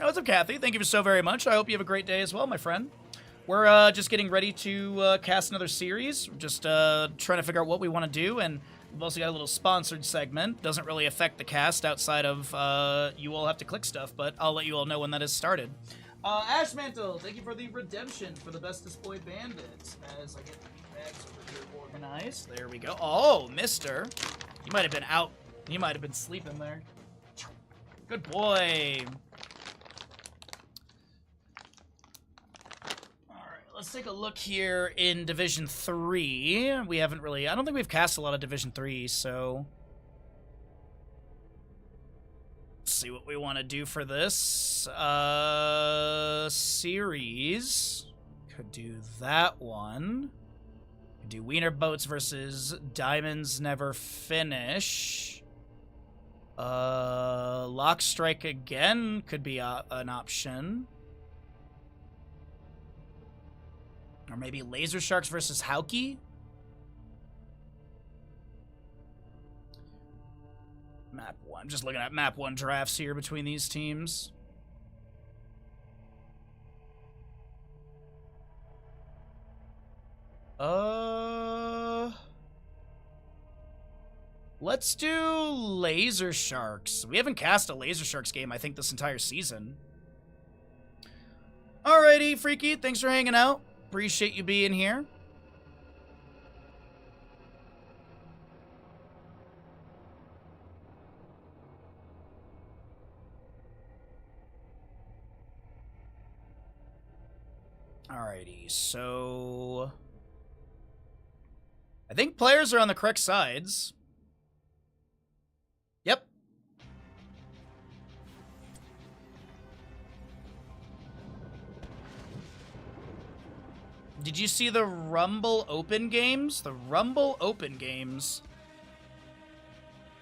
what's up, Kathy? Thank you so very much. I hope you have a great day as well, my friend. We're just getting ready to cast another series. We're just trying to figure out what we want to do, and we've also got a little sponsored segment. Doesn't really affect the cast outside of you all have to click stuff, but I'll let you all know when that is started. Ashmantle, thank you for the redemption for the Best Display Bandits. As I get the bags over here organized. There we go. Oh, mister. You might have been out. You might have been sleeping there. Good boy. Let's take a look here in Division 3. We haven't really... I don't think we've cast a lot of Division 3, so... Let's see what we want to do for this. Series. Could do that one. Could do Wiener Boats versus Diamonds Never Finish. Lock Strike again could be an option. Or maybe Laser Sharks versus Hauki? Map 1. Just looking at Map 1 drafts here between these teams. Let's do Laser Sharks. We haven't cast a Laser Sharks game, I think, this entire season. Alrighty, Freaky. Thanks for hanging out. Appreciate you being here. Alrighty, so... I think players are on the correct sides. Yep. Did you see the Rumble Open games? The Rumble Open games.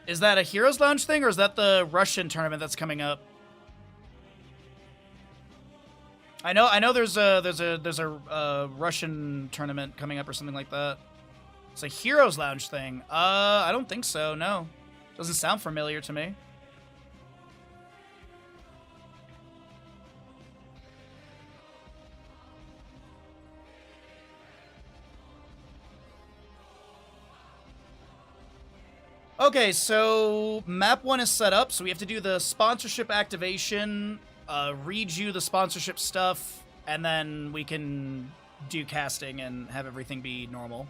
Is that a Heroes Lounge thing, or is that the Russian tournament that's coming up? I know there's a Russian tournament coming up or something like that. It's a Heroes Lounge thing. I don't think so, no. Doesn't sound familiar to me. Okay, so map 1 is set up, so we have to do the sponsorship activation, read you the sponsorship stuff, and then we can do casting and have everything be normal.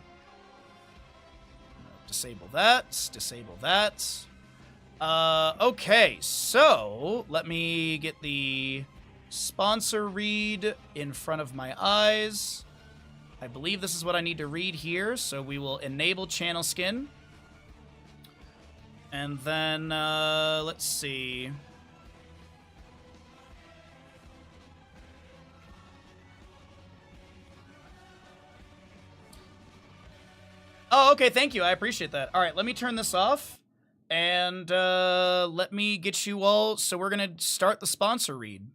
Disable that, disable that. Okay, so let me get the sponsor read in front of my eyes. I believe this is what I need to read here, so we will enable channel skin. And then, let's see. Oh, okay, thank you. I appreciate that. All right, let me turn this off. And let me get you all... So we're going to start the sponsor read.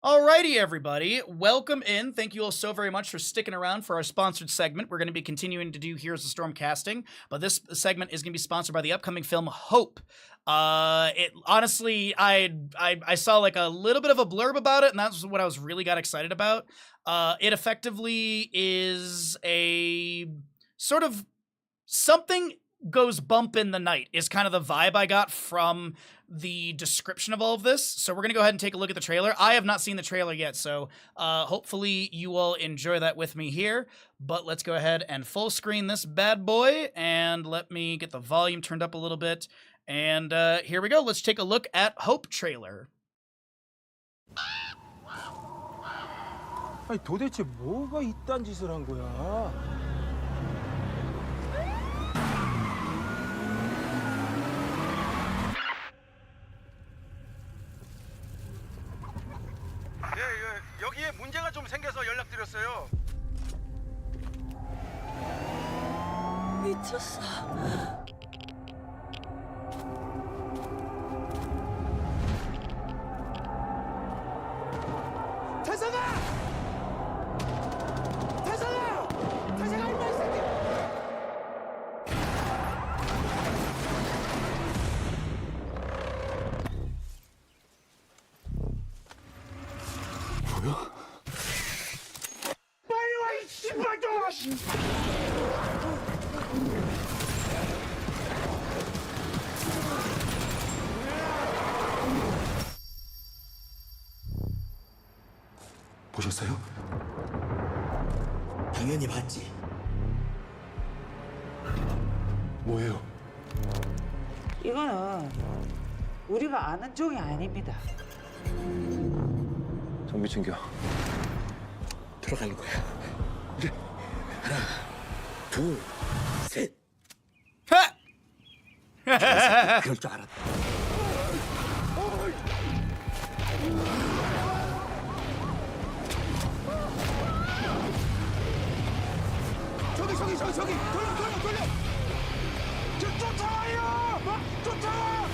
Alrighty, everybody. Welcome in. Thank you all so very much for sticking around for our sponsored segment. We're going to be continuing to do Heroes of the Storm casting, but this segment is going to be sponsored by the upcoming film Hope. Honestly, I saw like a little bit of a blurb about it, and that's what I was really got excited about. It effectively is a sort of something goes bump in the night is kind of the vibe I got from the description of all of this. So we're going to go ahead and take a look at the trailer. I have not seen the trailer yet, so hopefully you all enjoy that with me here. But let's go ahead and full screen this bad boy, and let me get the volume turned up a little bit. And here we go. Let's take a look at Hope trailer. 아니 도대체 뭐가 이딴 짓을 한 거야? 예, 여기에 문제가 좀 생겨서 연락드렸어요. 미쳤어. 보여? 빨리 와, 이 씨발 좀! 보셨어요? 당연히 봤지. 뭐예요? 이거는 우리가 아는 종이 아닙니다. 정비 챙겨. 들어가는 거야. 하나, 둘, 셋. 그럴 줄 알았다. 저기! 돌려! 저 쫓아와요! 쫓아와!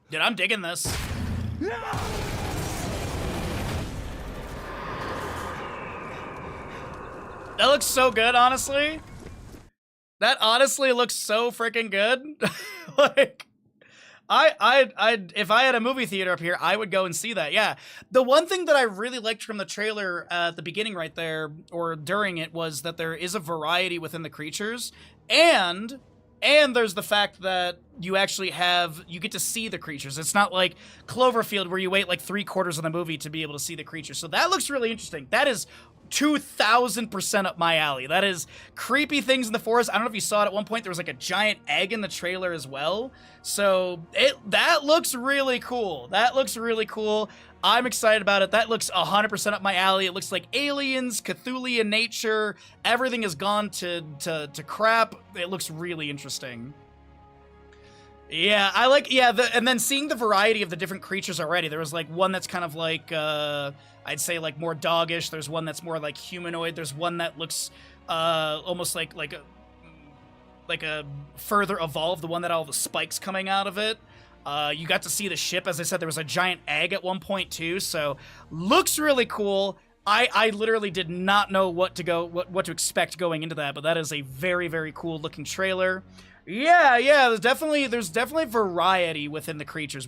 Dude, I'm digging this. That looks so good, honestly. That honestly looks so freaking good. Like, if I had a movie theater up here, I would go and see that. Yeah. The one thing that I really liked from the trailer at the beginning right there, or during it, was that there is a variety within the creatures, and there's the fact that you get to see the creatures. It's not like Cloverfield where you wait like 3/4 of the movie to be able to see the creatures. So that looks really interesting. That is 2000% up my alley. That is creepy things in the forest. I don't know if you saw it at one point. There was like a giant egg in the trailer as well. So that looks really cool. That looks really cool. I'm excited about it. That looks 100% up my alley. It looks like aliens, Cthulhian nature. Everything has gone to crap. It looks really interesting. Yeah, I like, and then seeing the variety of the different creatures already. There was like one that's kind of like, I'd say like more doggish. There's one that's more like humanoid. There's one that looks almost like a further evolved, the one that all the spikes coming out of it. You got to see the ship. As I said, there was a giant egg at one point too, so looks really cool. I literally did not know what to expect going into that, but that is a very, very cool looking trailer. Yeah, there's definitely variety within the creatures,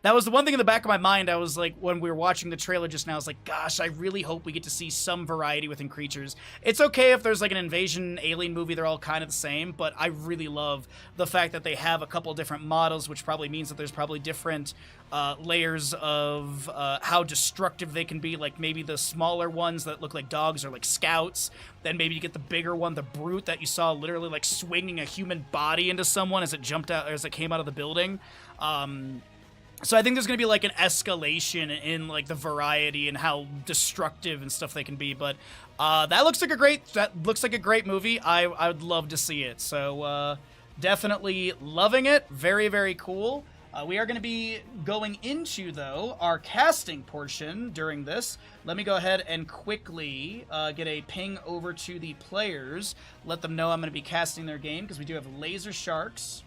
that was the one thing in the back of my mind. I was like, when we were watching the trailer just now, I was like, gosh, I really hope we get to see some variety within creatures. It's okay if there's like an invasion alien movie, they're all kind of the same, but I really love the fact that they have a couple different models, which probably means that there's probably different layers of how destructive they can be. Like maybe the smaller ones that look like dogs are like scouts. Then maybe you get the bigger one, the brute that you saw literally like swinging a human body into someone as it jumped out, as it came out of the building. So I think there's gonna be like an escalation in like the variety and how destructive and stuff they can be. But that looks like a great movie. I would love to see it. So definitely loving it. Very, very cool. We are going to be going into, though, our casting portion during this. Let me go ahead and quickly get a ping over to the players. Let them know I'm going to be casting their game, because we do have Laser Sharks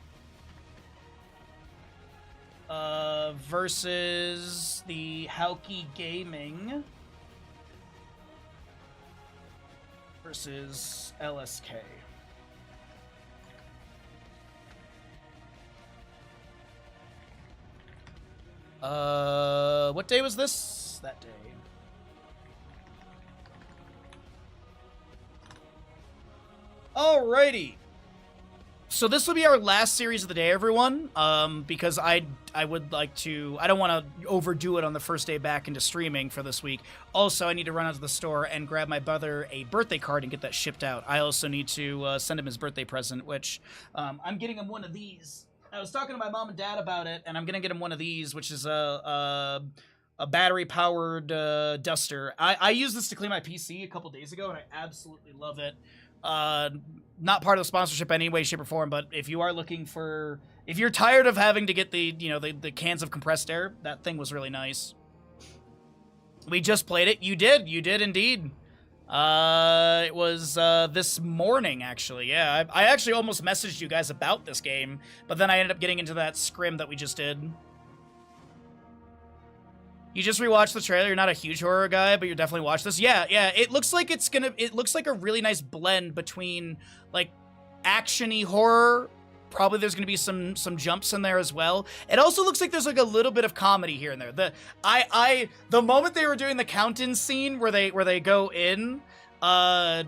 versus the Hauki Gaming versus LSK. What day was this? That day. Alrighty. So this will be our last series of the day, everyone. Because I would like to, I don't want to overdo it on the first day back into streaming for this week. Also, I need to run out to the store and grab my brother a birthday card and get that shipped out. I also need to send him his birthday present, which I'm getting him one of these. I was talking to my mom and dad about it, and I'm gonna get him one of these, which is a battery-powered duster. I used this to clean my PC a couple days ago, and I absolutely love it. Not part of the sponsorship in any way, shape, or form, but if you are looking for, if you're tired of having to get the cans of compressed air, that thing was really nice. We just played it. You did indeed. It was this morning, actually. Yeah, I actually almost messaged you guys about this game, but then I ended up getting into that scrim that we just did. You just rewatched the trailer. You're not a huge horror guy, but you're definitely watched this. Yeah. It looks like it looks like a really nice blend between like action-y horror Probably there's going to be some jumps in there as well. It also looks like there's like a little bit of comedy here and there. The moment they were doing the count-in scene where they go in, where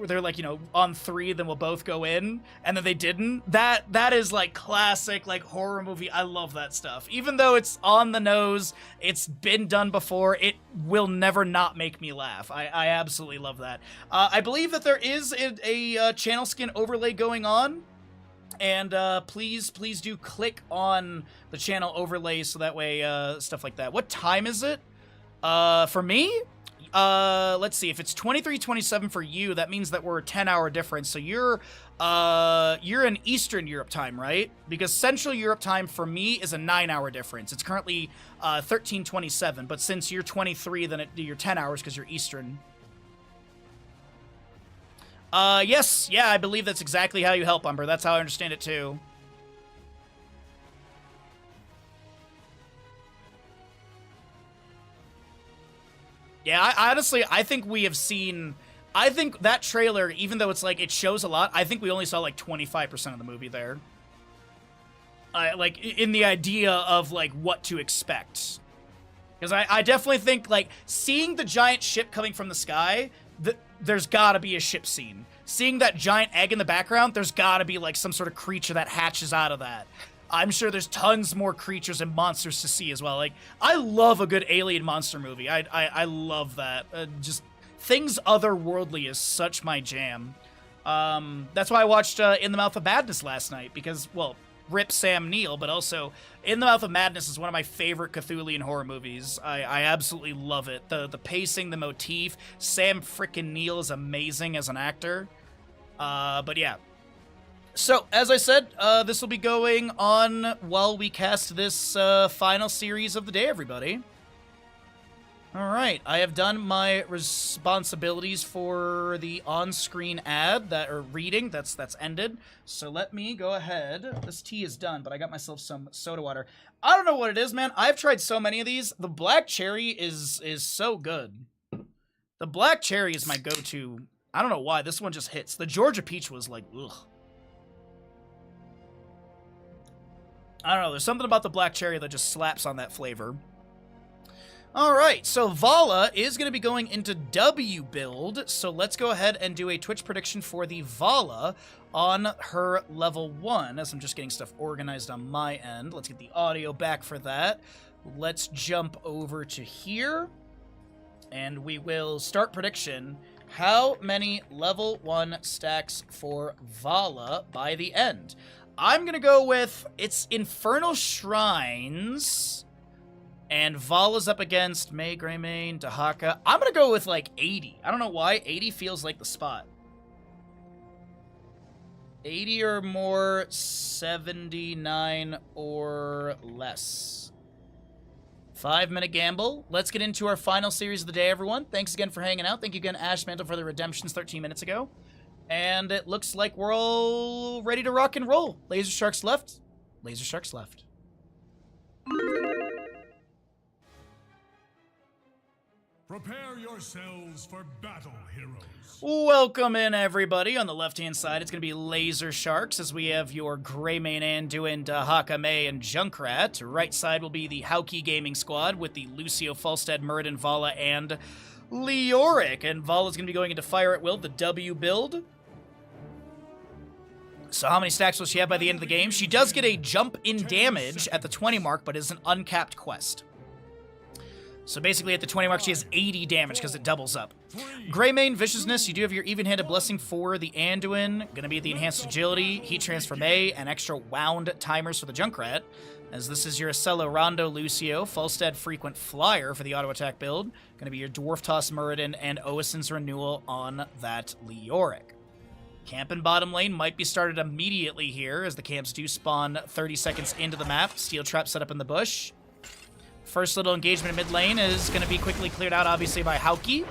they're like, you know, on 3, then we'll both go in, and then they didn't. That is like classic like horror movie. I love that stuff. Even though it's on the nose, it's been done before, it will never not make me laugh. I absolutely love that. I believe that there is a channel skin overlay going on. And please do click on the channel overlay so that way stuff like that. What time is it? For me, let's see. If it's 23:27 for you, that means that we're a 10-hour difference. So you're in Eastern Europe time, right? Because Central Europe time for me is a 9-hour difference. It's currently 13:27, but since you're 23, then you're 10 hours because you're Eastern. Yes, yeah, I believe that's exactly how you help, Umber. That's how I understand it, too. Yeah, I honestly think we have seen... I think that trailer, even though it's like, it shows a lot, I think we only saw like 25% of the movie there. Like, in the idea of, like, what to expect. Because I definitely think, like, seeing the giant ship coming from the sky... there's gotta be a ship scene. Seeing that giant egg in the background, there's gotta be like some sort of creature that hatches out of that. I'm sure there's tons more creatures and monsters to see as well. Like, I love a good alien monster movie. I love that. Just things otherworldly is such my jam. That's why I watched In the Mouth of Madness last night because, well, rip Sam Neill, but also In the Mouth of Madness is one of my favorite Cthulhian horror movies. I absolutely love it. The pacing, the motif. Sam frickin' Neill is amazing as an actor. But yeah. So, as I said, this will be going on while we cast this final series of the day, everybody. Alright, I have done my responsibilities for the on-screen ad, or reading, that's ended. So let me go ahead. This tea is done, but I got myself some soda water. I don't know what it is, man. I've tried so many of these. The black cherry is so good. The black cherry is my go-to. I don't know why. This one just hits. The Georgia peach was like, ugh. I don't know. There's something about the black cherry that just slaps on that flavor. Alright, so Vala is going to be going into W build, so let's go ahead and do a Twitch prediction for the Vala on her level 1, as I'm just getting stuff organized on my end. Let's get the audio back for that. Let's jump over to here, and we will start prediction. How many level 1 stacks for Vala by the end? I'm going to go with, it's Infernal Shrines... And Vala's up against May, Greymane, Dahaka. I'm going to go with, like, 80. I don't know why. 80 feels like the spot. 80 or more, 79 or less. 5-minute gamble. Let's get into our final series of the day, everyone. Thanks again for hanging out. Thank you again, Ash Mantle, for the redemptions 13 minutes ago. And it looks like we're all ready to rock and roll. Laser Sharks left. Laser Sharks left. Prepare yourselves for battle, heroes. Welcome in, everybody. On the left-hand side, it's going to be Laser Sharks, as we have your Greymane, Anduin, Dahaka, May, and Junkrat. Right side will be the Hauki Gaming Squad with the Lucio, Falstad, Muradin, Vala, and Leoric. And Vala's going to be going into Fire at Will, the W build. So how many stacks will she have by the end of the game? She does get a jump in damage at the 20 mark, but is an uncapped quest. So basically at the 20 mark, she has 80 damage because it doubles up. Greymane, Viciousness, you do have your even-handed blessing for the Anduin. Going to be the enhanced agility, heat transfer May, and extra wound timers for the Junkrat. As this is your Acello Rondo Lucio, Falstad frequent flyer for the auto attack build. Going to be your Dwarf Toss Muradin and Oisin's renewal on that Leoric. Camp in bottom lane might be started immediately here, as the camps do spawn 30 seconds into the map. Steel trap set up in the bush. First little engagement in mid lane is going to be quickly cleared out, obviously, by Hauki.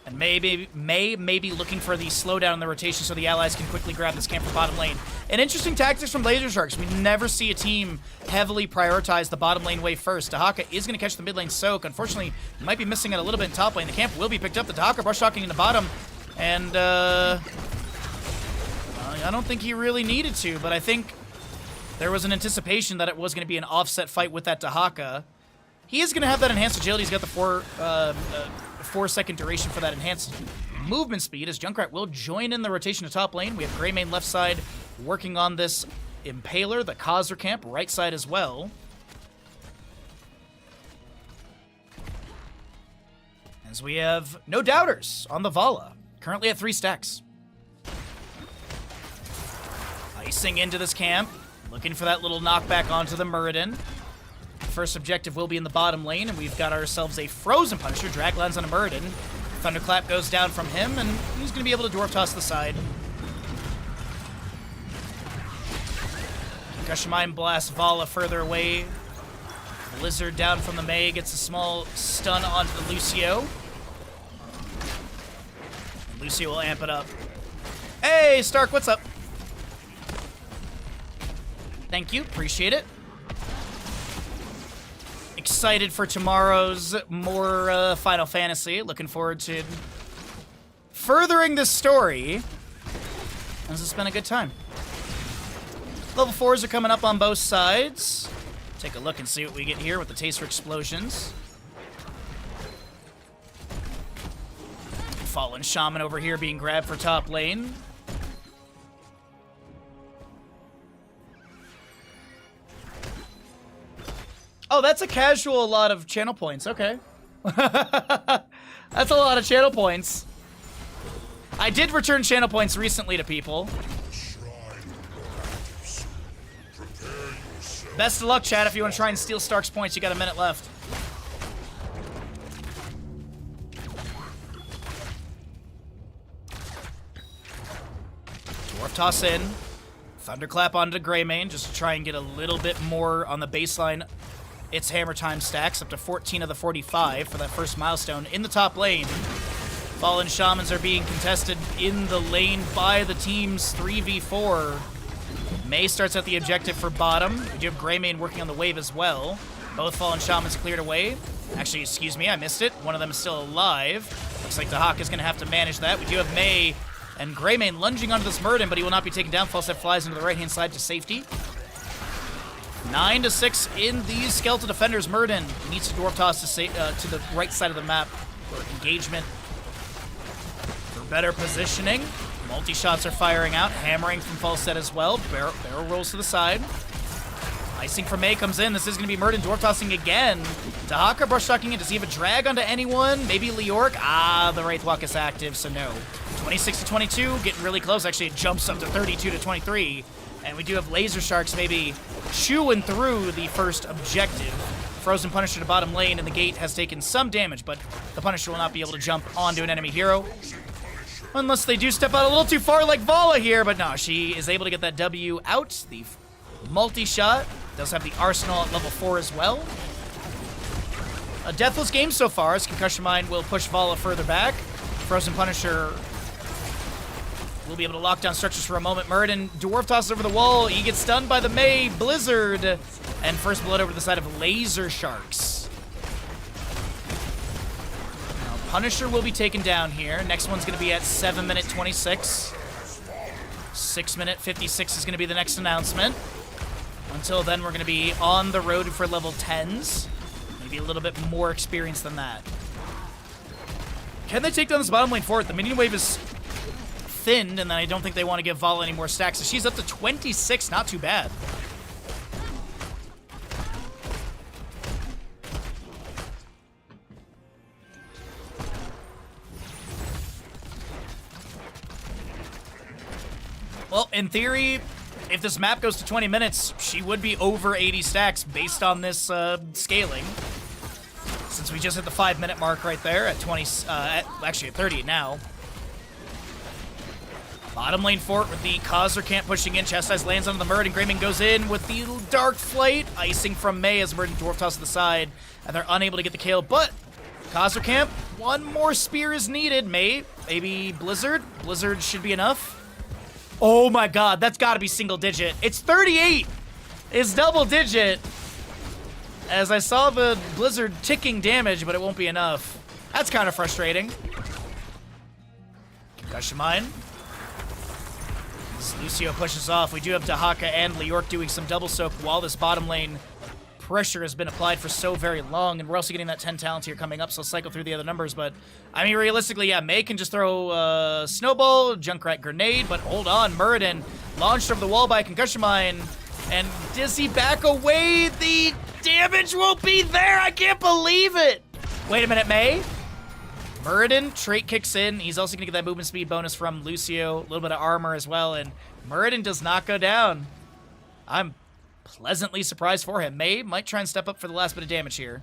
And May may be looking for the slowdown in the rotation so the allies can quickly grab this camp from bottom lane. An interesting tactics from Laser Sharks. We never see a team heavily prioritize the bottom lane wave first. Dahaka is going to catch the mid lane soak. Unfortunately, might be missing it a little bit in top lane. The camp will be picked up. The Dahaka brush talking in the bottom. And, I don't think he really needed to, but I think there was an anticipation that it was going to be an offset fight with that Dahaka. He is going to have that enhanced agility. He's got the 4-second duration for that enhanced movement speed, as Junkrat will join in the rotation to top lane. We have Greymane left side working on this Impaler, the Khazra camp right side as well. As we have no doubters on the Vala, currently at 3 stacks. Icing into this camp, looking for that little knockback onto the Muradin. First objective will be in the bottom lane, and we've got ourselves a Frozen Punisher. Drag lands on a Muradin. Thunderclap goes down from him, and he's going to be able to Dwarf Toss the side. Concussion Mine blasts Vala further away. Blizzard down from the Mei, gets a small stun onto the Lucio. And Lucio will amp it up. Hey, Stark, what's up? Thank you, appreciate it. Excited for tomorrow's more Final Fantasy. Looking forward to furthering this story. This has been a good time. Level 4s are coming up on both sides. Take a look and see what we get here with the Taster Explosions. Fallen Shaman over here being grabbed for top lane. Oh, that's a casual lot of channel points. Okay. That's a lot of channel points. I did return channel points recently to people. Best of luck, chat. If you want to try and steal Stark's points, you got a minute left. Dwarf toss in. Thunderclap onto Greymane just to try and get a little bit more on the baseline. It's Hammer Time stacks, up to 14 of the 45 for that first milestone in the top lane. Fallen Shamans are being contested in the lane by the team's 3v4. Mei starts at the objective for bottom. We do have Greymane working on the wave as well. Both Fallen Shamans cleared away. Actually, excuse me, I missed it. One of them is still alive. Looks like the Hawk is going to have to manage that. We do have Mei and Greymane lunging onto this Muradin, but he will not be taken down. False Step flies into the right-hand side to safety. 9-6 in these Skeletal Defenders. Muradin needs to Dwarf Toss to the right side of the map for engagement. For better positioning. Multi-shots are firing out. Hammering from Falset as well. Barrel rolls to the side. Icing from Mei comes in. This is going to be Muradin Dwarf Tossing again. Dahaka brush talking in. Does he have a drag onto anyone? Maybe Leoric? Ah, the Wraithwalk is active, so no. 26-22, getting really close. Actually, it jumps up to 32-23. And we do have Laser Sharks maybe chewing through the first objective. Frozen Punisher to bottom lane, and the gate has taken some damage, but the Punisher will not be able to jump onto an enemy hero. Unless they do step out a little too far like Vala here, but no, she is able to get that W out. The multi-shot does have the Arsenal at level 4 as well. A deathless game so far, as Concussion Mine will push Vala further back. Frozen Punisher will be able to lock down structures for a moment. Muradin Dwarf tosses over the wall. He gets stunned by the Mei Blizzard. And first blood over to the side of Laser Sharks. Now, Punisher will be taken down here. Next one's going to be at 7-minute 26. 6-minute 56 is going to be the next announcement. Until then, we're going to be on the road for level 10s. Maybe a little bit more experience than that. Can they take down this bottom lane fort? The minion wave is thinned, and then I don't think they want to give Vala any more stacks. So she's up to 26, not too bad. Well, in theory, if this map goes to 20 minutes, she would be over 80 stacks based on this scaling. Since we just hit the 5-minute mark right there at 20, actually at 30 now. Bottom lane fort with the Khazra camp pushing in. Chastise lands onto the Muradin. Greymane goes in with the Dark Flight. Icing from Mei as Muradin Dwarf toss to the side. And they're unable to get the kill. But Khazra camp, one more spear is needed. Mei, maybe Blizzard. Blizzard should be enough. Oh my god, that's got to be single digit. It's 38. It's double digit. As I saw the Blizzard ticking damage, but it won't be enough. That's kind of frustrating. Concussion Mine. As Lucio pushes off, we do have Dahaka and Leorc doing some double soak while this bottom lane pressure has been applied for so very long, and we're also getting that 10 talents here coming up, so I'll cycle through the other numbers, but I mean, realistically, yeah, Mei can just throw Snowball, Junkrat Grenade, but hold on, Muradin launched over the wall by Concussion Mine, and does he back away? The damage won't be there, I can't believe it! Wait a minute, Mei? Muradin, trait kicks in, he's also gonna get that movement speed bonus from Lucio, a little bit of armor as well, and Muradin does not go down. I'm pleasantly surprised for him. Mei might try and step up for the last bit of damage here.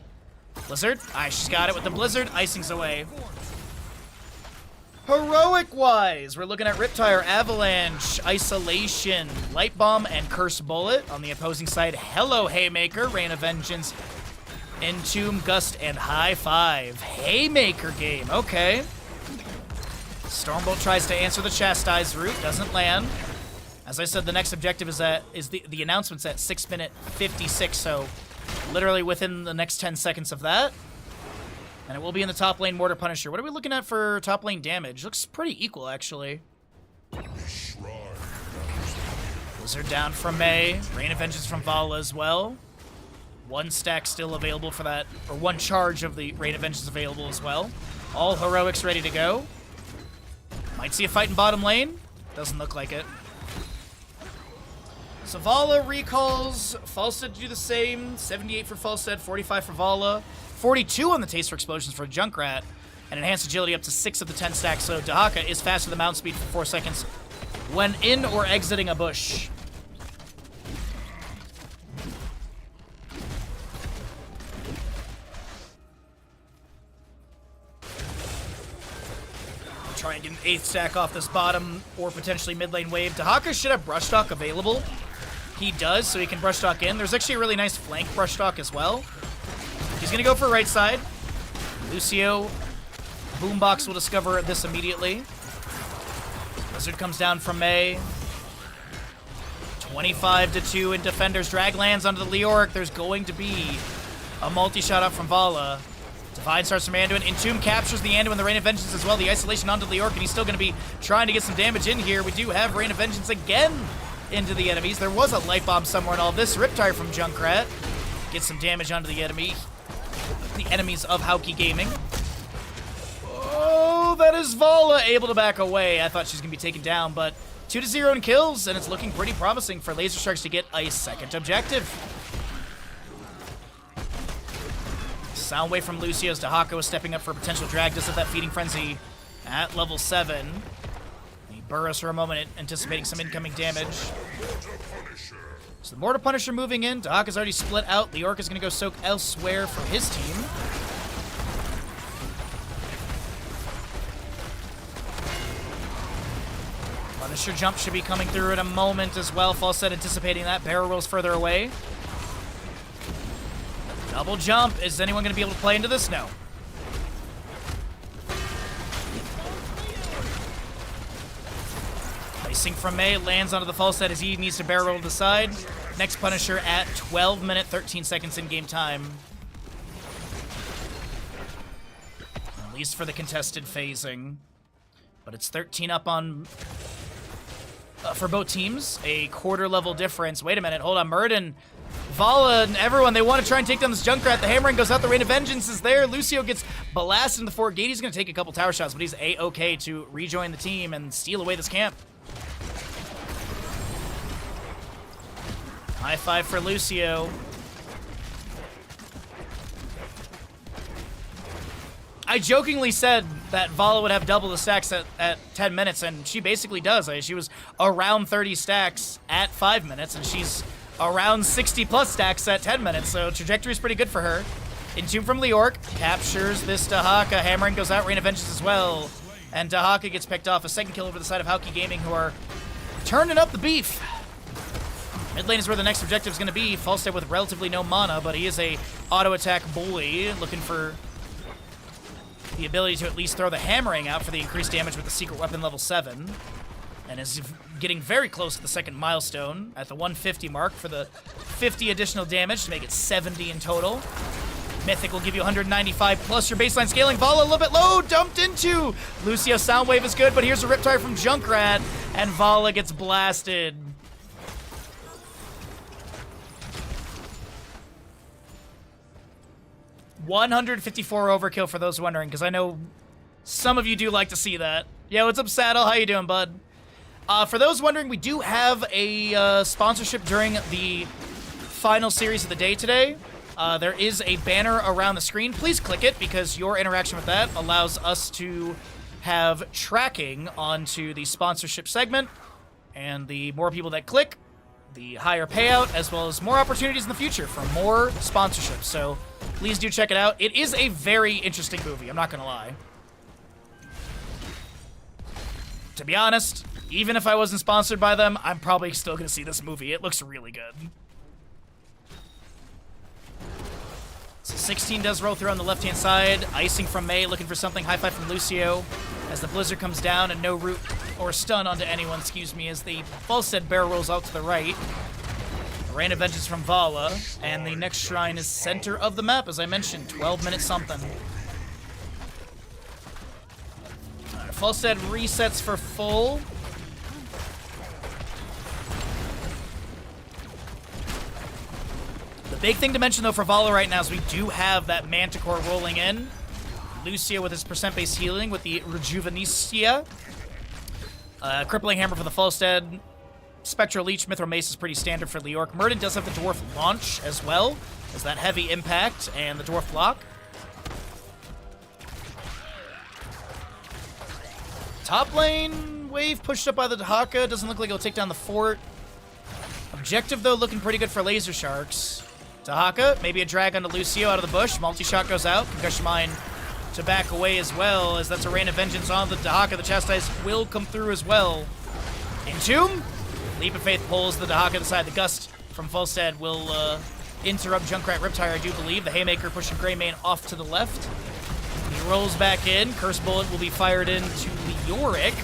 Blizzard. She's got it with the Blizzard. Icing's away. Heroic-wise, we're looking at Riptire, Avalanche, Isolation, Light Bomb, and Curse Bullet. On the opposing side, Hello Haymaker, Rain of Vengeance, Entomb, Gust, and High Five. Haymaker game. Okay. Stormbolt tries to answer the Chastise route. Doesn't land. As I said, the next objective is the announcement's at 6 minute 56, so literally within the next 10 seconds of that. And it will be in the top lane Mortar Punisher. What are we looking at for top lane damage? Looks pretty equal, actually. Blizzard down from Mei. Rain of Vengeance from Vala as well. One stack still available for that, or one charge of the Rain of Vengeance available as well. All heroics ready to go. Might see a fight in bottom lane. Doesn't look like it. So Vala recalls, Falstad to do the same, 78 for Falstad, 45 for Vala, 42 on the Taste for Explosions for Junkrat, and enhanced agility up to 6 of the 10 stacks, so Dahaka is faster than mount speed for 4 seconds when in or exiting a bush. Try and get an 8th stack off this bottom or potentially mid lane wave. Dahaka should have Brush Talk available. He does, so he can Brush Talk in. There's actually a really nice flank Brush Talk as well. He's going to go for right side. Lucio, Boombox will discover this immediately. Blizzard comes down from Mei. 25-2 in Defenders. Drag lands onto the Leoric. There's going to be a multi-shot up from Vala. Divine starts from Anduin. Entomb captures the Anduin, the Rain of Vengeance as well. The Isolation onto Leoric, and he's still going to be trying to get some damage in here. We do have Rain of Vengeance again into the enemies. There was a Light Bomb somewhere in all this. Riptire from Junkrat. Gets some damage onto the enemy. The enemies of Hauki Gaming. Oh, that is Vala able to back away. I thought she was going to be taken down, but 2-0 in kills, and it's looking pretty promising for Laser Sharks to get a second objective. Soundwave from Lucio's. Dahaka is stepping up for a potential drag. Does have that Feeding Frenzy at level 7. He burrows for a moment, anticipating some incoming damage. So the Mortar Punisher moving in. Dahaka's already split out. Leoric is going to go soak elsewhere for his team. Punisher jump should be coming through in a moment as well. Falstad anticipating that. Barrel rolls further away. Double jump. Is anyone going to be able to play into this? No. Icing from Mei lands onto the Falstad as he needs to barrel roll to the side. Next Punisher at 12 minutes, 13 seconds in game time. At least for the contested phasing. But it's 13 up on... for both teams. A quarter level difference. Wait a minute. Hold on. Muradin, Vala, and everyone, they want to try and take down this Junkrat. The Hammering goes out. The Rain of Vengeance is there. Lucio gets blasted in the fort gate. He's going to take a couple tower shots, but he's A-okay to rejoin the team and steal away this camp. High five for Lucio. I jokingly said that Vala would have double the stacks at 10 minutes, and she basically does. She was around 30 stacks at 5 minutes, and she's around 60 plus stacks at 10 minutes, so trajectory is pretty good for her. Entomb from Leoric captures this Dahaka. Hammering goes out, Rain of Vengeance as well. And Dahaka gets picked off. A second kill over the side of Hauki Gaming, who are turning up the beef. Mid lane is where the next objective is going to be. Falstad with relatively no mana, but he is a auto attack bully, looking for the ability to at least throw the Hammering out for the increased damage with the secret weapon level 7. And is getting very close to the second milestone at the 150 mark for the 50 additional damage to make it 70 in total. Mythic will give you 195 plus your baseline scaling. Vala a little bit low, dumped into. Lucio Soundwave is good, but here's a Riptire from Junkrat, and Vala gets blasted. $154 overkill for those wondering, because I know some of you do like to see that. Yeah, what's up, Saddle? How you doing, bud? For those wondering, we do have a sponsorship during the final series of the day today. There is a banner around the screen. Please click it, because your interaction with that allows us to have tracking onto the sponsorship segment. And the more people that click, the higher payout, as well as more opportunities in the future for more sponsorships. So please do check it out. It is a very interesting movie, I'm not gonna lie. To be honest, even if I wasn't sponsored by them, I'm probably still gonna see this movie. It looks really good. So 16 does roll through on the left-hand side. Icing from Mei, looking for something. High five from Lucio. As the Blizzard comes down and no root or stun onto anyone, excuse me, as the Falstead Bear rolls out to the right. Rain of Vengeance from Vala. And the next shrine is center of the map, as I mentioned. 12 minutes something. Falstead resets for full. The big thing to mention, though, for Vala right now is we do have that Manticore rolling in. Lucio with his percent-based healing with the Rejuvenecia. Crippling Hammer for the Falstead. Spectral Leech, Mithril Mace is pretty standard for Leorc. Murden does have the Dwarf Launch as well, as that heavy impact and the Dwarf Block. Top lane wave pushed up by the Dahaka. Doesn't look like it'll take down the fort. Objective, though, looking pretty good for Laser Sharks. Dahaka, maybe a drag onto Lucio out of the bush. Multi-shot goes out. Concussion Mine to back away as well, as that's a Rain of Vengeance on the Dahaka. The Chastise will come through as well. Entomb. Leap of Faith pulls the Dahaka to the side. The Gust from Falstead will interrupt Junkrat Riptire, I do believe. The Haymaker pushing Greymane off to the left. He rolls back in. Curse Bullet will be fired into Leoric.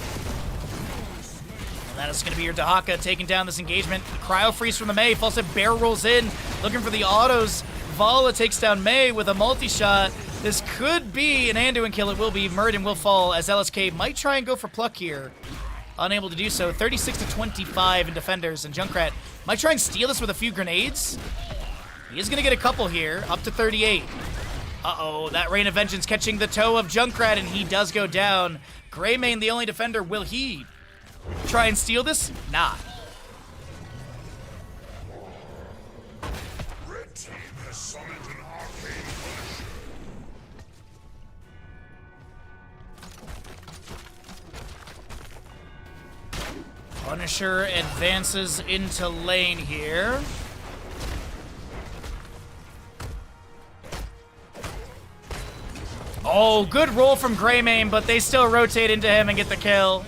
And that is going to be your Dahaka taking down this engagement. Cryo Freeze from the Mei. Falstead Bear rolls in, looking for the autos. Vala takes down Mei with a multi-shot. This could be an Anduin kill. It will be. Murden will fall, as LSK might try and go for Pluck here. Unable to do so. 36-25 in defenders, and Junkrat might try and steal this with a few grenades. He is going to get a couple here, up to 38. Uh-oh, that Rain of Vengeance catching the toe of Junkrat, and he does go down. Greymane, the only defender. Will he try and steal this? Nah. Red team has summoned an arcane Punisher advances into lane here. Oh, good roll from Greymane, but they still rotate into him and get the kill.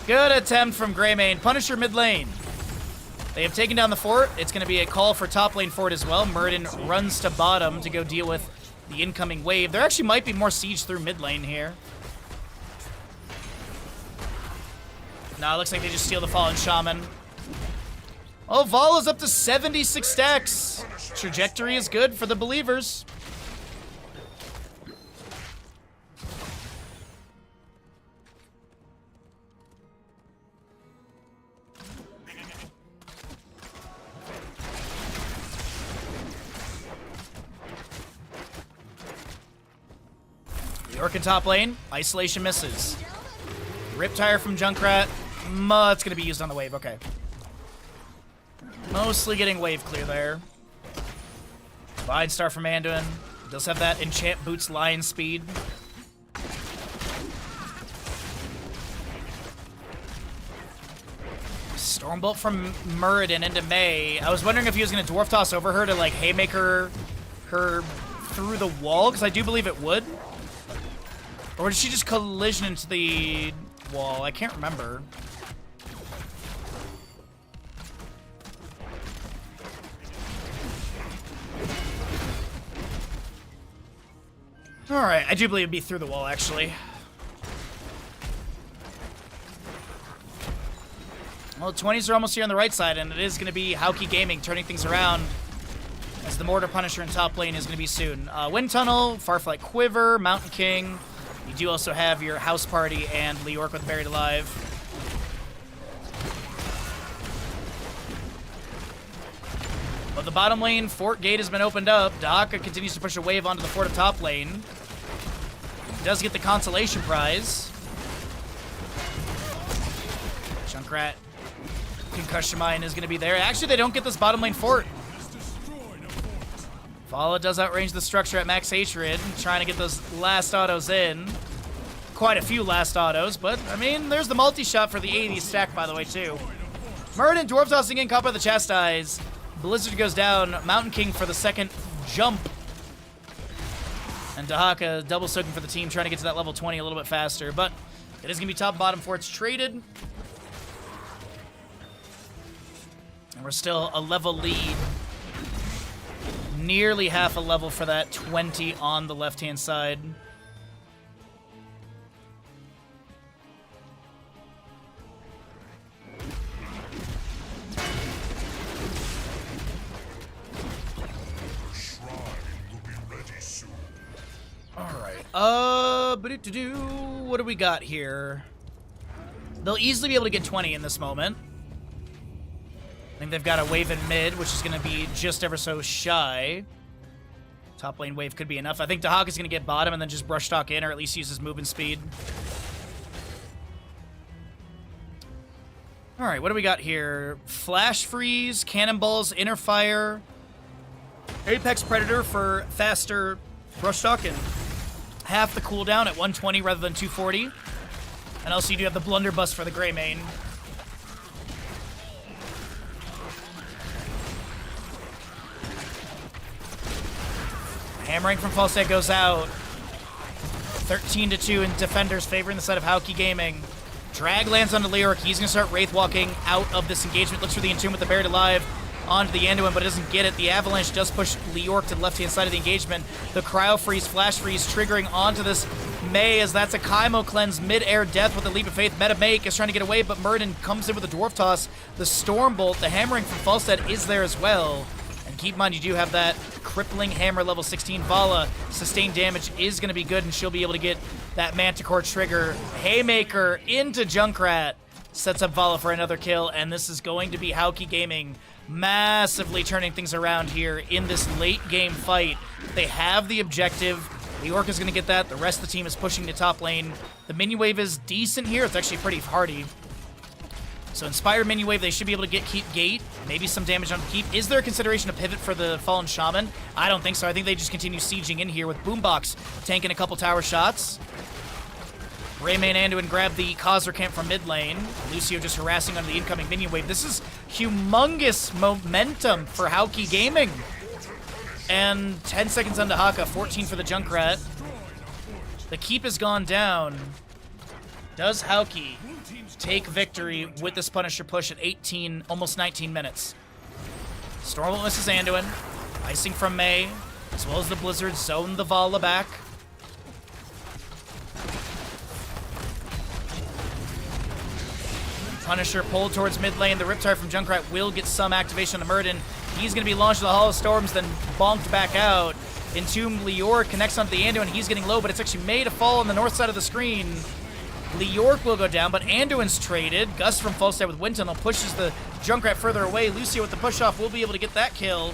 Good attempt from Greymane. Punisher mid lane. They have taken down the fort. It's going to be a call for top lane fort as well. Murden runs to bottom to go deal with the incoming wave. There actually might be more siege through mid lane here. No, it looks like they just steal the Fallen Shaman. Oh, Vala's up to 76 stacks. Trajectory is good for the believers. Leoric in top lane. Isolation misses. Riptire from Junkrat. It's going to be used on the wave. Okay. Mostly getting wave clear there. Divine Star from Anduin. Does have that Enchant Boots Lion Speed. Stormbolt from Muradin into Mei. I was wondering if he was going to Dwarf Toss over her to, like, Haymaker her through the wall, because I do believe it would. Or did she just collision into the wall? I can't remember. Alright, I do believe it'd be through the wall, actually. Well, 20s are almost here on the right side, and it is going to be Hauki Gaming turning things around. as the Mortar Punisher in top lane is going to be soon. Wind Tunnel, Farflight Quiver, Mountain King. You do also have your House Party and Leoric with Buried Alive. But the bottom lane, Fort Gate has been opened up. Dahaka continues to push a wave onto the Fort of top lane. Does get the consolation prize. Junkrat Concussion Mine is going to be there. Actually, they don't get this bottom lane fort. Vala does outrange the structure at max hatred, trying to get those last autos in. Quite a few last autos, but, I mean, there's the multi-shot for the 80 stack, by the way, too. Murden, Dwarf Tossing in, caught by the Chastise. Blizzard goes down. Mountain King for the second jump. And Dahaka double soaking for the team, trying to get to that level 20 a little bit faster. But it is going to be top bottom forts traded. And we're still a level lead. Nearly half a level for that 20 on the left-hand side. What do we got here? They'll easily be able to get 20 in this moment. I think they've got a wave in mid, which is going to be just ever so shy. Top lane wave could be enough. I think Dahak is going to get bottom and then just brush talk in, or at least use his movement speed. All right, what do we got here? Flash Freeze, Cannonballs, Inner Fire, Apex Predator for faster brush talk and half the cooldown at 120 rather than 240. And also you do have the Blunderbuss for the Greymane. Hammering from Falstad goes out. 13-2 in Defender's favor in the side of Hauki Gaming. Drag lands onto Leoric. He's going to start Wraith Walking out of this engagement. Looks for the Entomb with the Buried Alive onto the Anduin, but it doesn't get it. The Avalanche does push Leoric to the left-hand side of the engagement. The Cryo Freeze, Flash Freeze triggering onto this Mei, as that's a Kaimo Cleanse, mid-air death with a Leap of Faith. Meta Make is trying to get away, but Murden comes in with a Dwarf Toss. The Storm Bolt, the Hammering from Falstad is there as well. And keep in mind, you do have that crippling hammer level 16. Vala, sustained damage is going to be good, and she'll be able to get that Manticore trigger. Haymaker into Junkrat. Sets up Vala for another kill, and this is going to be Hauki Gaming massively turning things around here in this late game fight. They have the objective. Leoric is going to get that. The rest of the team is pushing to top lane. The minion wave is decent here. It's actually pretty hardy. So Inspired minion wave, they should be able to get Keep Gate. Maybe some damage on Keep. Is there a consideration to pivot for the Fallen Shaman? I don't think so. I think they just continue sieging in here with Boombox tanking a couple tower shots. Greymane Anduin grab the Khazra camp from mid lane. Lucio just harassing on the incoming minion wave. This is humongous momentum for Hauki Gaming. And 10 seconds on Dahaka, 14 for the Junkrat. The keep has gone down. Does Hauki take victory with this Punisher push at 18, almost 19 minutes? Stormbolt misses Anduin. Icing from Mei, as well as the Blizzard zone the Vala back. Punisher pulled towards mid lane. The Riptide from Junkrat will get some activation on Murden. He's going to be launched to the Hall of Storms, then bonked back out. Entomb Leoric connects onto the Anduin. He's getting low, but it's actually made to fall on the north side of the screen. Leoric will go down, but Anduin's traded. Gus from Falstad with Wind Tunnel pushes the Junkrat further away. Lucio with the push-off will be able to get that kill.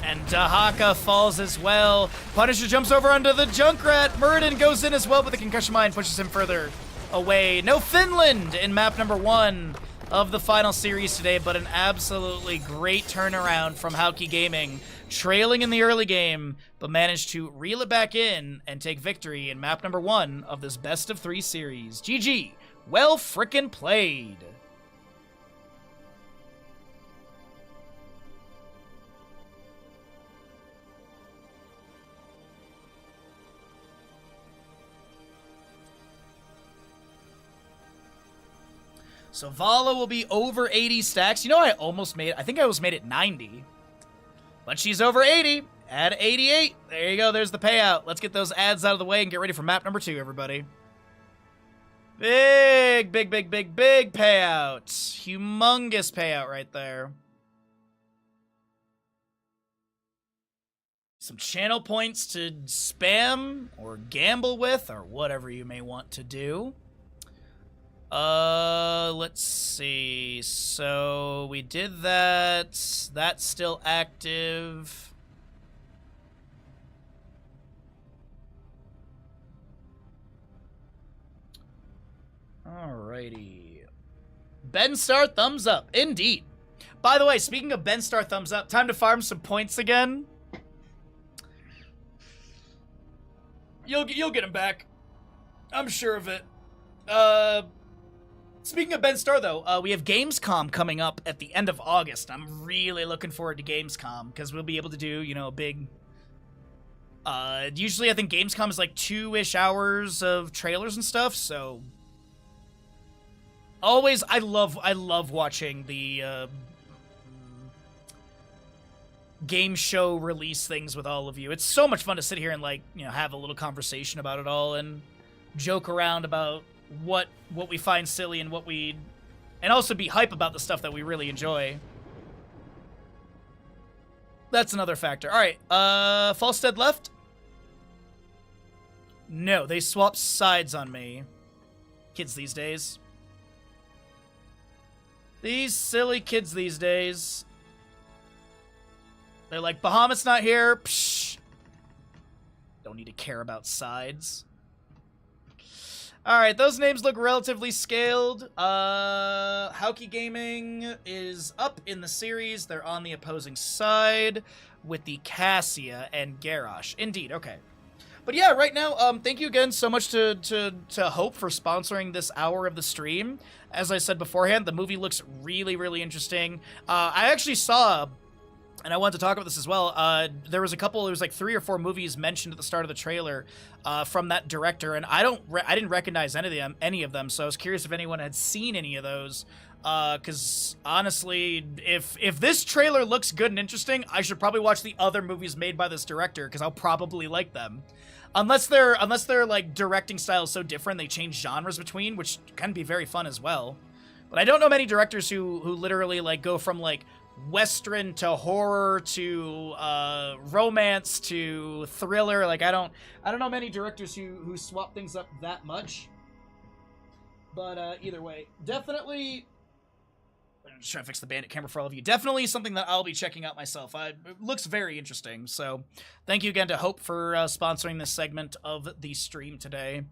And Dahaka falls as well. Punisher jumps over onto the Junkrat. Murden goes in as well, but the Concussion Mine pushes him further away. No Finland in map number 1 of the final series today, but an absolutely great turnaround from Hauki Gaming. Trailing in the early game, but managed to reel it back in and take victory in map number 1 of this best of 3 series. GG. Well frickin' played. So Vala will be over 80 stacks. You know, I think I almost made it 90. But she's over 80 at 88. There you go. There's the payout. Let's get those ads out of the way and get ready for map number 2, everybody. Big payout. Humongous payout right there. Some channel points to spam or gamble with or whatever you may want to do. Let's see. So we did that. That's still active. Alrighty. Ben Star thumbs up. Indeed. By the way, speaking of Ben Star thumbs up, time to farm some points again. You'll get him back. I'm sure of it. Speaking of Ben Star, though, we have Gamescom coming up at the end of August. I'm really looking forward to Gamescom, because we'll be able to do, you know, a big... usually I think Gamescom is like 2-ish hours of trailers and stuff, so... Always, I love watching the, game show release things with all of you. It's so much fun to sit here and, like, you know, have a little conversation about it all and joke around about what we find silly and what we... And also be hype about the stuff that we really enjoy. That's another factor. Alright, Falstead left? No, they swapped sides on me. Kids these days. These silly kids these days. They're like, Bahamut's not here. Psh. Don't need to care about sides. Alright, those names look relatively scaled. Hauki Gaming is up in the series. They're on the opposing side with the Cassia and Garrosh. Indeed, okay. But yeah, right now, thank you again so much to Hope for sponsoring this hour of the stream. As I said beforehand, the movie looks really, really interesting. I actually saw, and I wanted to talk about this as well, there was like 3 or 4 movies mentioned at the start of the trailer from that director, and I didn't recognize any of them, so I was curious if anyone had seen any of those. Because honestly, if this trailer looks good and interesting, I should probably watch the other movies made by this director, because I'll probably like them. Unless their like directing style is so different they change genres between, which can be very fun as well. But I don't know many directors who literally like go from like Western to horror to romance to thriller. Like I don't know many directors who swap things up that much. But either way, definitely. I'm just trying to fix the bandit camera for all of you. Definitely something that I'll be checking out myself. It looks very interesting. So thank you again to Hope for sponsoring this segment of the stream today.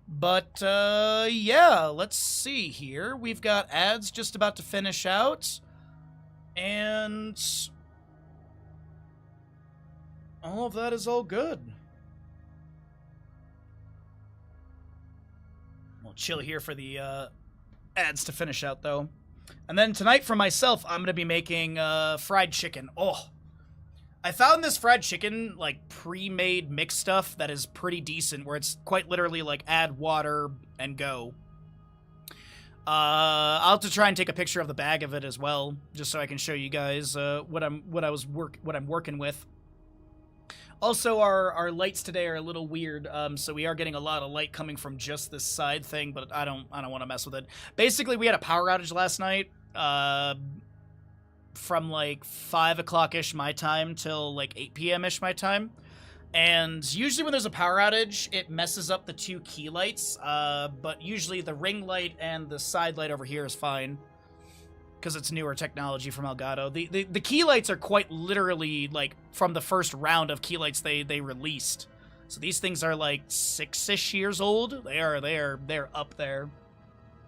But yeah, let's see here. We've got ads just about to finish out. And all of that is all good. We'll chill here for the ads to finish out, though. And then tonight for myself, I'm going to be making fried chicken. Oh, I found this fried chicken, like, pre-made mixed stuff that is pretty decent, where it's quite literally, like, add water and go. I'll have to try and take a picture of the bag of it as well, just so I can show you guys what I'm working with. Also, our lights today are a little weird, so we are getting a lot of light coming from just this side thing, but I don't want to mess with it. Basically, we had a power outage last night, from like 5 o'clock-ish my time till like 8 p.m.-ish my time. And usually when there's a power outage, it messes up the 2 key lights, but usually the ring light and the side light over here is fine, because it's newer technology from Elgato. The key lights are quite literally, like, from the first round of key lights they released. So these things are, like, 6-ish years old. They're up there.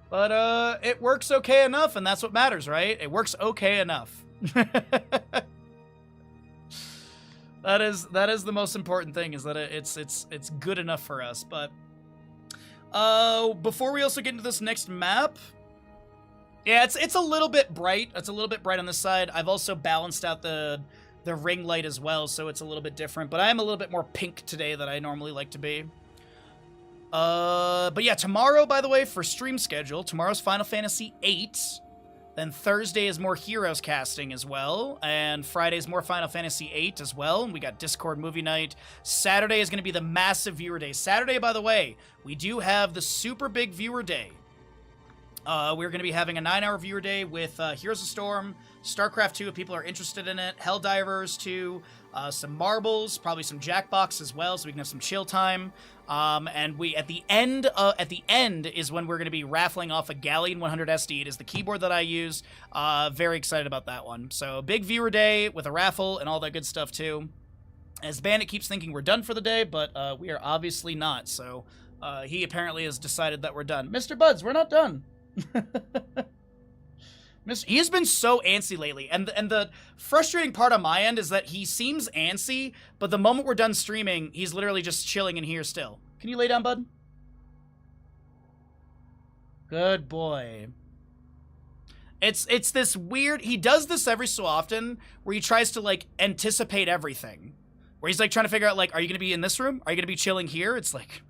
But, it works okay enough, and that's what matters, right? It works okay enough. That is the most important thing, is that it's good enough for us. But, before we also get into this next map... Yeah, it's a little bit bright. It's a little bit bright on this side. I've also balanced out the ring light as well, so it's a little bit different. But I am a little bit more pink today than I normally like to be. But yeah, tomorrow, by the way, for stream schedule, tomorrow's Final Fantasy VIII. Then Thursday is more Heroes casting as well. And Friday is more Final Fantasy VIII as well. And we got Discord movie night. Saturday is going to be the massive viewer day. Saturday, by the way, we do have the super big viewer day. We're going to be having a 9-hour viewer day with Heroes of Storm, StarCraft 2 if people are interested in it, Helldivers 2, some marbles, probably some Jackbox as well, so we can have some chill time. And we at the end is when we're going to be raffling off a Galleon 100 SD. It is the keyboard that I use. Very excited about that one. So big viewer day with a raffle and all that good stuff too. As Bandit keeps thinking we're done for the day, but we are obviously not. So he apparently has decided that we're done. Mr. Buds, we're not done. He has been so antsy lately, and the frustrating part on my end is that he seems antsy, but the moment we're done streaming, he's literally just chilling in here still. Can you lay down, bud? Good boy. It's this weird, he does this every so often, where he tries to, like, anticipate everything. Where he's, like, trying to figure out, like, are you gonna be in this room? Are you gonna be chilling here? It's like,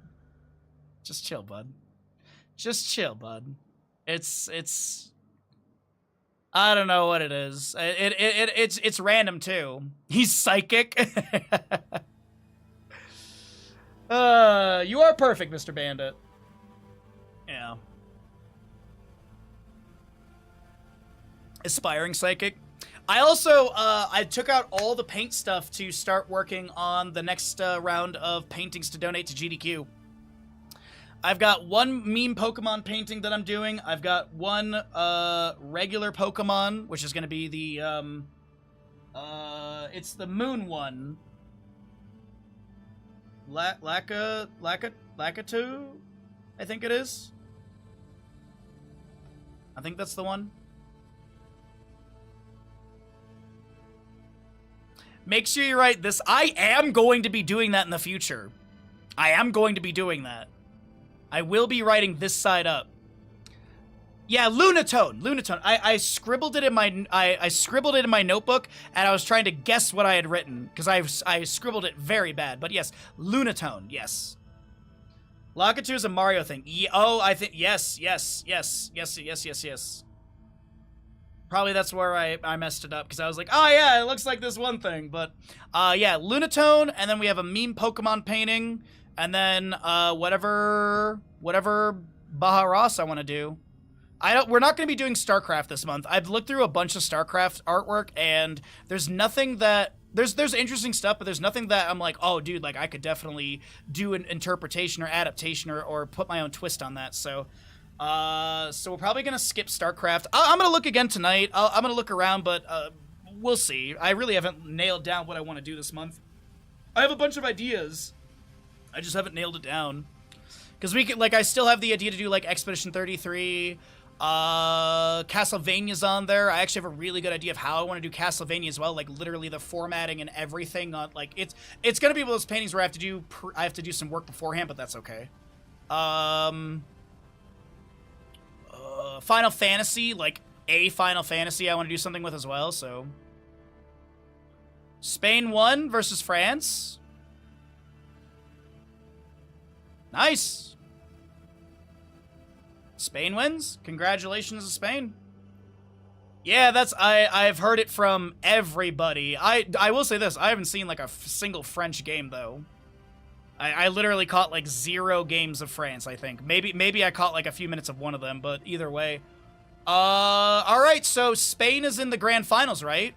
just chill, bud. Just chill, bud. It's I don't know what it is. It's random too. He's psychic. You are perfect, Mr. Bandit. Yeah. Aspiring psychic. I also I took out all the paint stuff to start working on the next round of paintings to donate to GDQ. I've got one meme Pokemon painting that I'm doing. I've got one regular Pokemon, which is going to be the it's the moon one. Lakitu, I think it is. I think that's the one. Make sure you write this. I am going to be doing that in the future. I am going to be doing that. I will be writing this side up. Yeah, Lunatone. Lunatone. I scribbled it in my I scribbled it in my notebook, and I was trying to guess what I had written because I scribbled it very bad. But yes, Lunatone. Yes. Lakitu is a Mario thing. Oh, I think yes. Probably that's where I messed it up because I was like, oh yeah, it looks like this one thing. But yeah, Lunatone, and then we have a meme Pokemon painting. And then whatever Baharas I want to do. We're not going to be doing StarCraft this month. I've looked through a bunch of StarCraft artwork, and there's nothing that there's interesting stuff, but there's nothing that I'm like, oh dude, like I could definitely do an interpretation or adaptation or put my own twist on that. So we're probably gonna skip StarCraft. I'm gonna look again tonight. I'm gonna look around, but we'll see. I really haven't nailed down what I want to do this month. I have a bunch of ideas. I just haven't nailed it down. Because we could, like, I still have the idea to do, like, Expedition 33. Castlevania's on there. I actually have a really good idea of how I want to do Castlevania as well. Like, literally the formatting and everything. Like, it's going to be one of those paintings where I have to do some work beforehand, but that's okay. Final Fantasy, like, a Final Fantasy I want to do something with as well, so. Spain won versus France. Nice. Spain wins. Congratulations to Spain. Yeah, I've heard it from everybody. I will say this. I haven't seen like a single French game though. I literally caught like 0 games of France, I think. Maybe I caught like a few minutes of one of them, but either way. All right, so Spain is in the grand finals, right?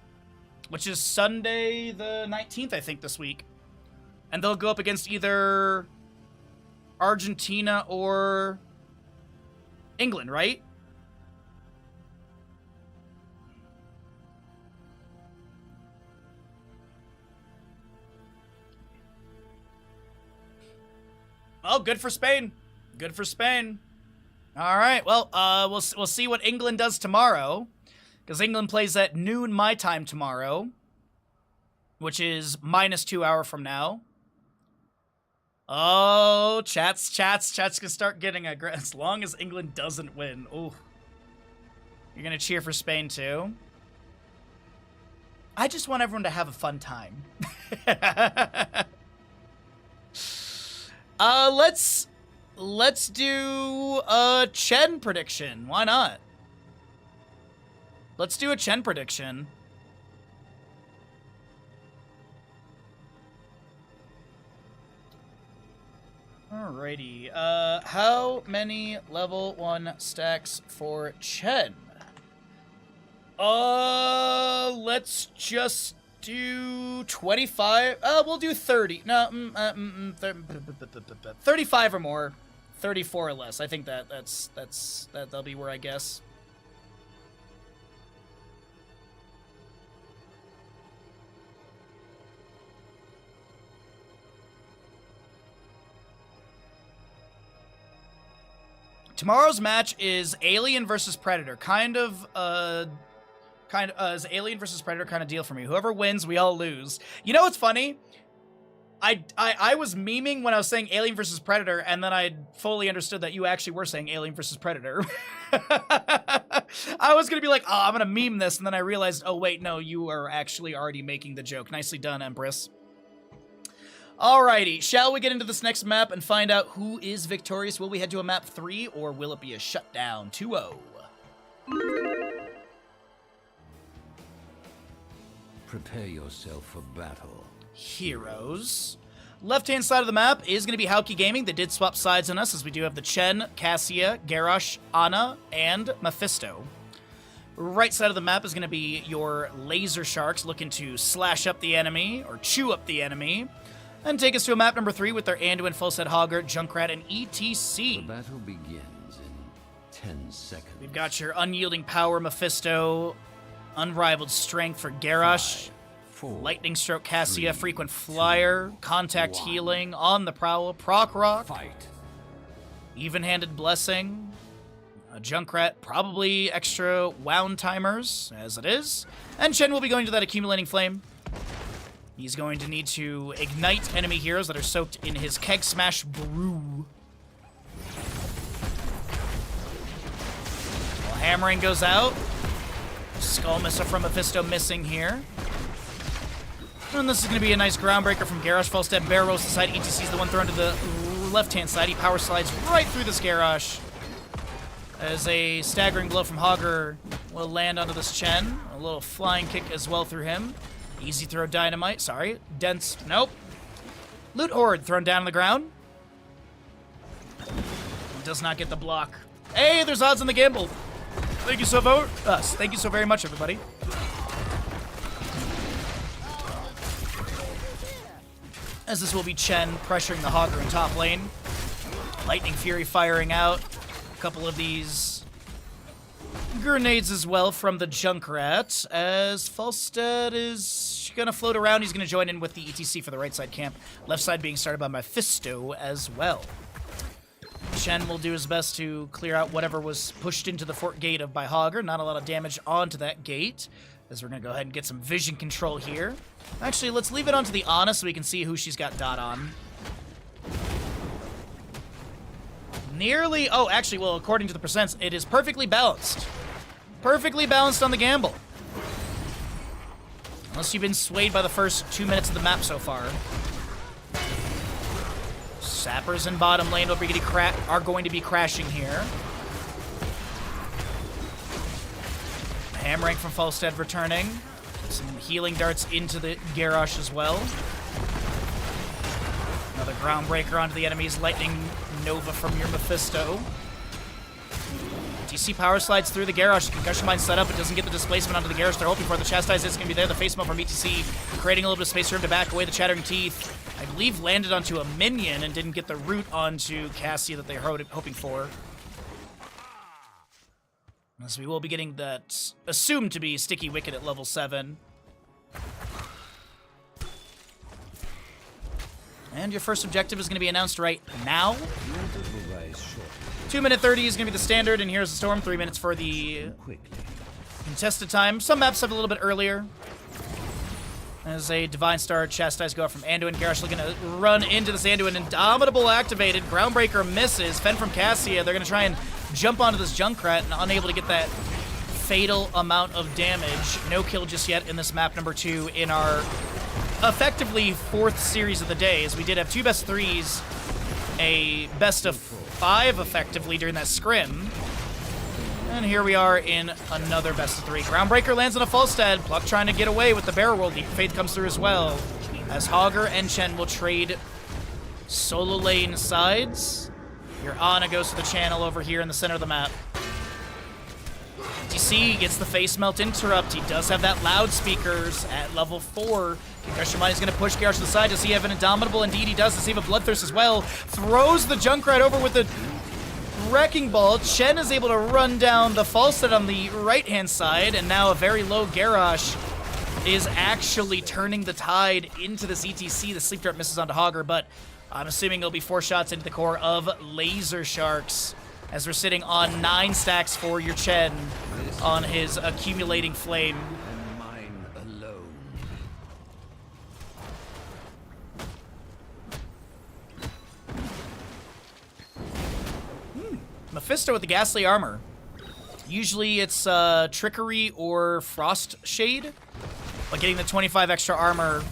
Which is Sunday the 19th, I think, this week. And they'll go up against either Argentina or England, right? Oh, good for Spain. Good for Spain. All right. Well, we'll see what England does tomorrow, because England plays at noon my time tomorrow, which is -2 hours from now. Oh, chats can start getting aggressive as long as England doesn't win. Ooh. You're gonna cheer for Spain too? I just want everyone to have a fun time. Let's do a Chen prediction. Why not? Let's do a Chen prediction. Alrighty. How many level 1 stacks for Chen? Let's just do 25. We'll do 30. No, 35 or more. 34 or less. I think that'll be where I guess. Tomorrow's match is Alien versus Predator. Kind of is Alien versus Predator kind of deal for me. Whoever wins, we all lose. You know what's funny? I was memeing when I was saying Alien versus Predator, and then I fully understood that you actually were saying Alien versus Predator. I was gonna be like, oh, I'm gonna meme this, and then I realized, oh wait, no, you are actually already making the joke. Nicely done, Empress. Alrighty, shall we get into this next map and find out who is victorious? Will we head to a map 3, or will it be a shutdown 2-0? Prepare yourself for battle. Heroes. Left-hand side of the map is going to be Hauke Gaming. They did swap sides on us, as we do have the Chen, Cassia, Garrosh, Ana, and Mephisto. Right side of the map is going to be your Laser Sharks, looking to slash up the enemy, or chew up the enemy. And take us to a map number 3 with their Anduin, Falstad, Hogger, Junkrat, and ETC. The battle begins in 10 seconds. We've got your Unyielding Power, Mephisto, Unrivaled Strength for Garrosh, 5, 4, Lightning Stroke, Cassia, 3, Frequent Flyer, 2, Contact 1. Healing, On the Prowl, Proc Rock, Fight. Even-Handed Blessing, a Junkrat, probably extra Wound Timers, as it is. And Chen will be going to that Accumulating Flame. He's going to need to ignite enemy heroes that are soaked in his Keg Smash Brew. Well, hammering goes out. Skull Missile from Mephisto missing here. And this is going to be a nice Groundbreaker from Garrosh. Falstad, Barrows to the side. ETC's the one thrown to the left-hand side. He power slides right through this Garrosh. As a staggering blow from Hogger will land onto this Chen. A little flying kick as well through him. Easy throw dynamite. Sorry. Dense. Nope. Loot Horde thrown down on the ground. Does not get the block. Hey, there's odds on the gamble. Thank you so Thank you so very much, everybody. As this will be Chen pressuring the Hogger in top lane. Lightning Fury firing out. A couple of these grenades as well from the Junkrat, as Falstad is going to float around. He's going to join in with the ETC for the right side camp. Left side being started by Mephisto as well. Chen will do his best to clear out whatever was pushed into the fort gate by Hogger. Not a lot of damage onto that gate, as we're going to go ahead and get some vision control here. Actually, let's leave it onto the Ana so we can see who she's got dot on. Nearly, oh, actually, well, according to the percents, it is perfectly balanced. Perfectly balanced on the gamble. Unless you've been swayed by the first 2 minutes of the map so far. Sappers in bottom lane are going to be crashing here. Hammering from Falstad returning. Some healing darts into the Garrosh as well. Another Groundbreaker onto the enemy's Lightning Nova from your Mephisto. DC power slides through the Garrosh. Concussion Mine set up. It doesn't get the displacement onto the Garrosh they're hoping for. The Chastise is going to be there. The face melt from ETC, creating a little bit of space for him to back away. The Chattering Teeth, I believe, landed onto a minion and didn't get the root onto Cassia that they were hoping for. So we will be getting that assumed to be Sticky Wicket at level 7. And your first objective is going to be announced right now. 2 minute 30 is going to be the standard, and here's the Storm. 3 minutes for the contested time. Some maps have a little bit earlier. As a Divine Star Chastise go out from Anduin. Garrosh looking to run into this Anduin. Indomitable activated. Groundbreaker misses. Fend from Cassia. They're going to try and jump onto this Junkrat and unable to get that fatal amount of damage. No kill just yet in this map number 2 in our effectively 4th series of the day, as we did have 2 best 3s, a best of 5 effectively during that scrim. And here we are in another best of 3. Groundbreaker lands on a Falstad. Pluck trying to get away with the Barrel Roll. Leap of Faith comes through as well. As Hogger and Chen will trade solo lane sides. Your Ana goes to the channel over here in the center of the map. TC gets the Face Melt Interrupt. He does have that loudspeakers at level 4. Concussion Mind is going to push Garrosh to the side. Does he have an Indomitable? Indeed he does. Does he have a Bloodthirst as well? Throws the Junkrat over with the Wrecking Ball. Chen is able to run down the Falstad on the right-hand side, and now a very low Garrosh is actually turning the tide into this ETC. The Sleep Dart misses onto Hogger, but I'm assuming it'll be 4 shots into the core of Laser Sharks, as we're sitting on 9 stacks for your Chen on his accumulating flame. And mine alone. Mephisto with the Ghastly Armor. Usually it's Trickery or Frost Shade, but getting the 25 extra armor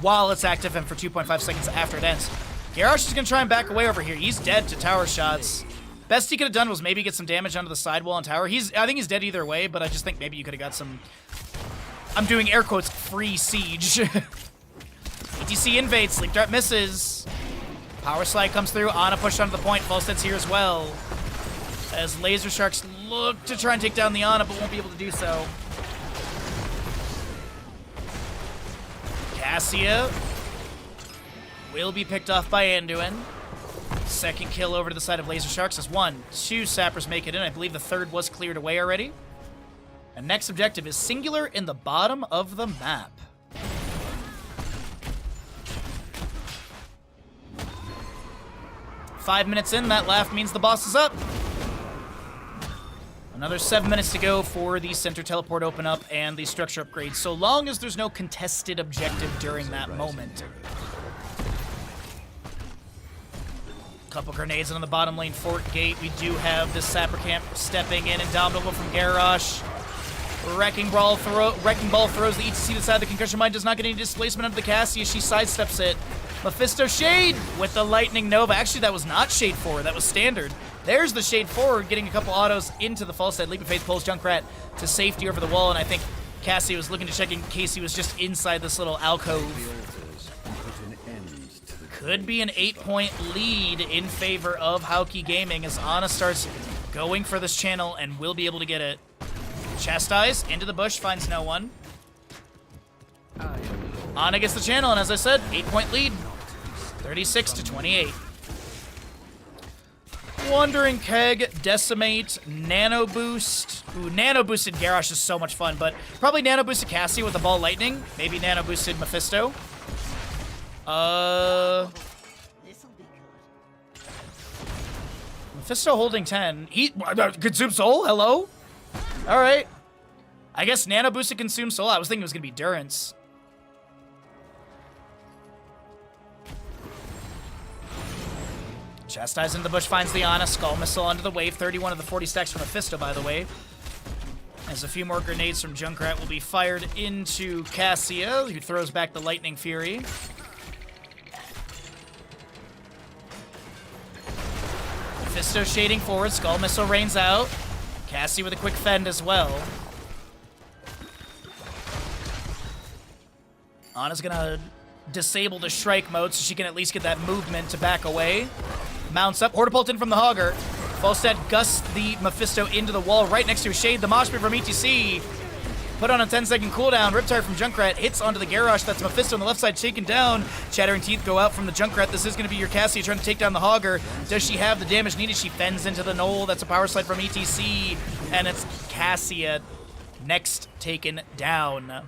while it's active and for 2.5 seconds after it ends. Garrosh is going to try and back away over here. He's dead to tower shots. Best he could have done was maybe get some damage onto the sidewall and tower. I think he's dead either way, but I just think maybe you could have got some, I'm doing air quotes, free siege. ETC invades, Sleep Dart misses. Power Slide comes through, Ana pushed onto the point, Falstad's here as well. As Laser Sharks look to try and take down the Ana, but won't be able to do so. Cassia will be picked off by Anduin. Second kill over to the side of Laser Sharks as 1, 2 Sappers make it in. I believe the third was cleared away already. And next objective is Singular in the bottom of the map. Five minutes in, that laugh means the boss is up. Another 7 minutes to go for the center teleport open up and the structure upgrade, so long as there's no contested objective during that moment. Couple grenades on the bottom lane fort gate. We do have the Sapper Camp stepping in. Indomitable from Garrosh. Wrecking Ball throws the ETC to the side. The Concussion Mind does not get any displacement under the Cassia. She sidesteps it. Mephisto Shade with the Lightning Nova. Actually, that was not Shade forward. That was standard. There's the Shade forward, getting a couple autos into the Falstad. Leap of Faith pulls Junkrat to safety over the wall, and I think Cassie was looking to check in case he was just inside this little alcove. Could be an 8-point lead in favor of Hauke Gaming as Ana starts going for this channel and will be able to get it. Chastise into the bush, finds no one. Ana gets the channel, and as I said, 8-point lead. 36-28. Wandering Keg, Decimate, Nano Boost. Ooh, Nano Boosted Garrosh is so much fun, but probably Nano Boosted Cassie with the Ball Lightning. Maybe Nano Boosted Mephisto. Mephisto holding 10. He Consume Soul? Hello? Alright. I guess Nano Boosted Consume Soul. I was thinking it was going to be Durance. Chastise into the bush, finds the Ana. Skull Missile onto the wave. 31 of the 40 stacks from Mephisto, by the way. As a few more grenades from Junkrat will be fired into Cassia, who throws back the Lightning Fury. Mephisto shading forward. Skull Missile rains out. Cassie with a quick fend as well. Ana's gonna disable the Shrike mode so she can at least get that movement to back away. Mounts up. Hortipult in from the Hogger. Falstad gusts the Mephisto into the wall right next to a Shade. The Mosh Pit from ETC. Put on a 10-second cooldown. Riptide from Junkrat hits onto the Garrosh. That's Mephisto on the left side taken down. Chattering Teeth go out from the Junkrat. This is going to be your Cassie trying to take down the Hogger. Does she have the damage needed? She fends into the knoll. That's a Power Slide from ETC. And it's Cassia next taken down.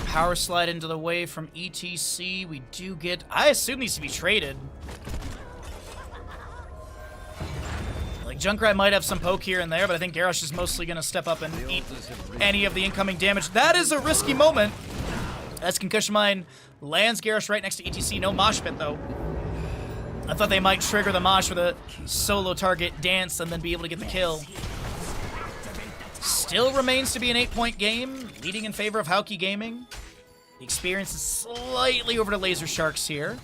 Power Slide into the wave from ETC. We do get... I assume these to be traded. Like, Junkrat might have some poke here and there, but I think Garrosh is mostly going to step up and eat any of the incoming damage. That is a risky moment. As Concussion Mine lands Garrosh right next to ETC. No Mosh Pit, though. I thought they might trigger the Mosh with a solo target dance and then be able to get the kill. Still remains to be an 8-point game, leading in favor of Hauki Gaming. The experience is slightly over to Laser Sharks here.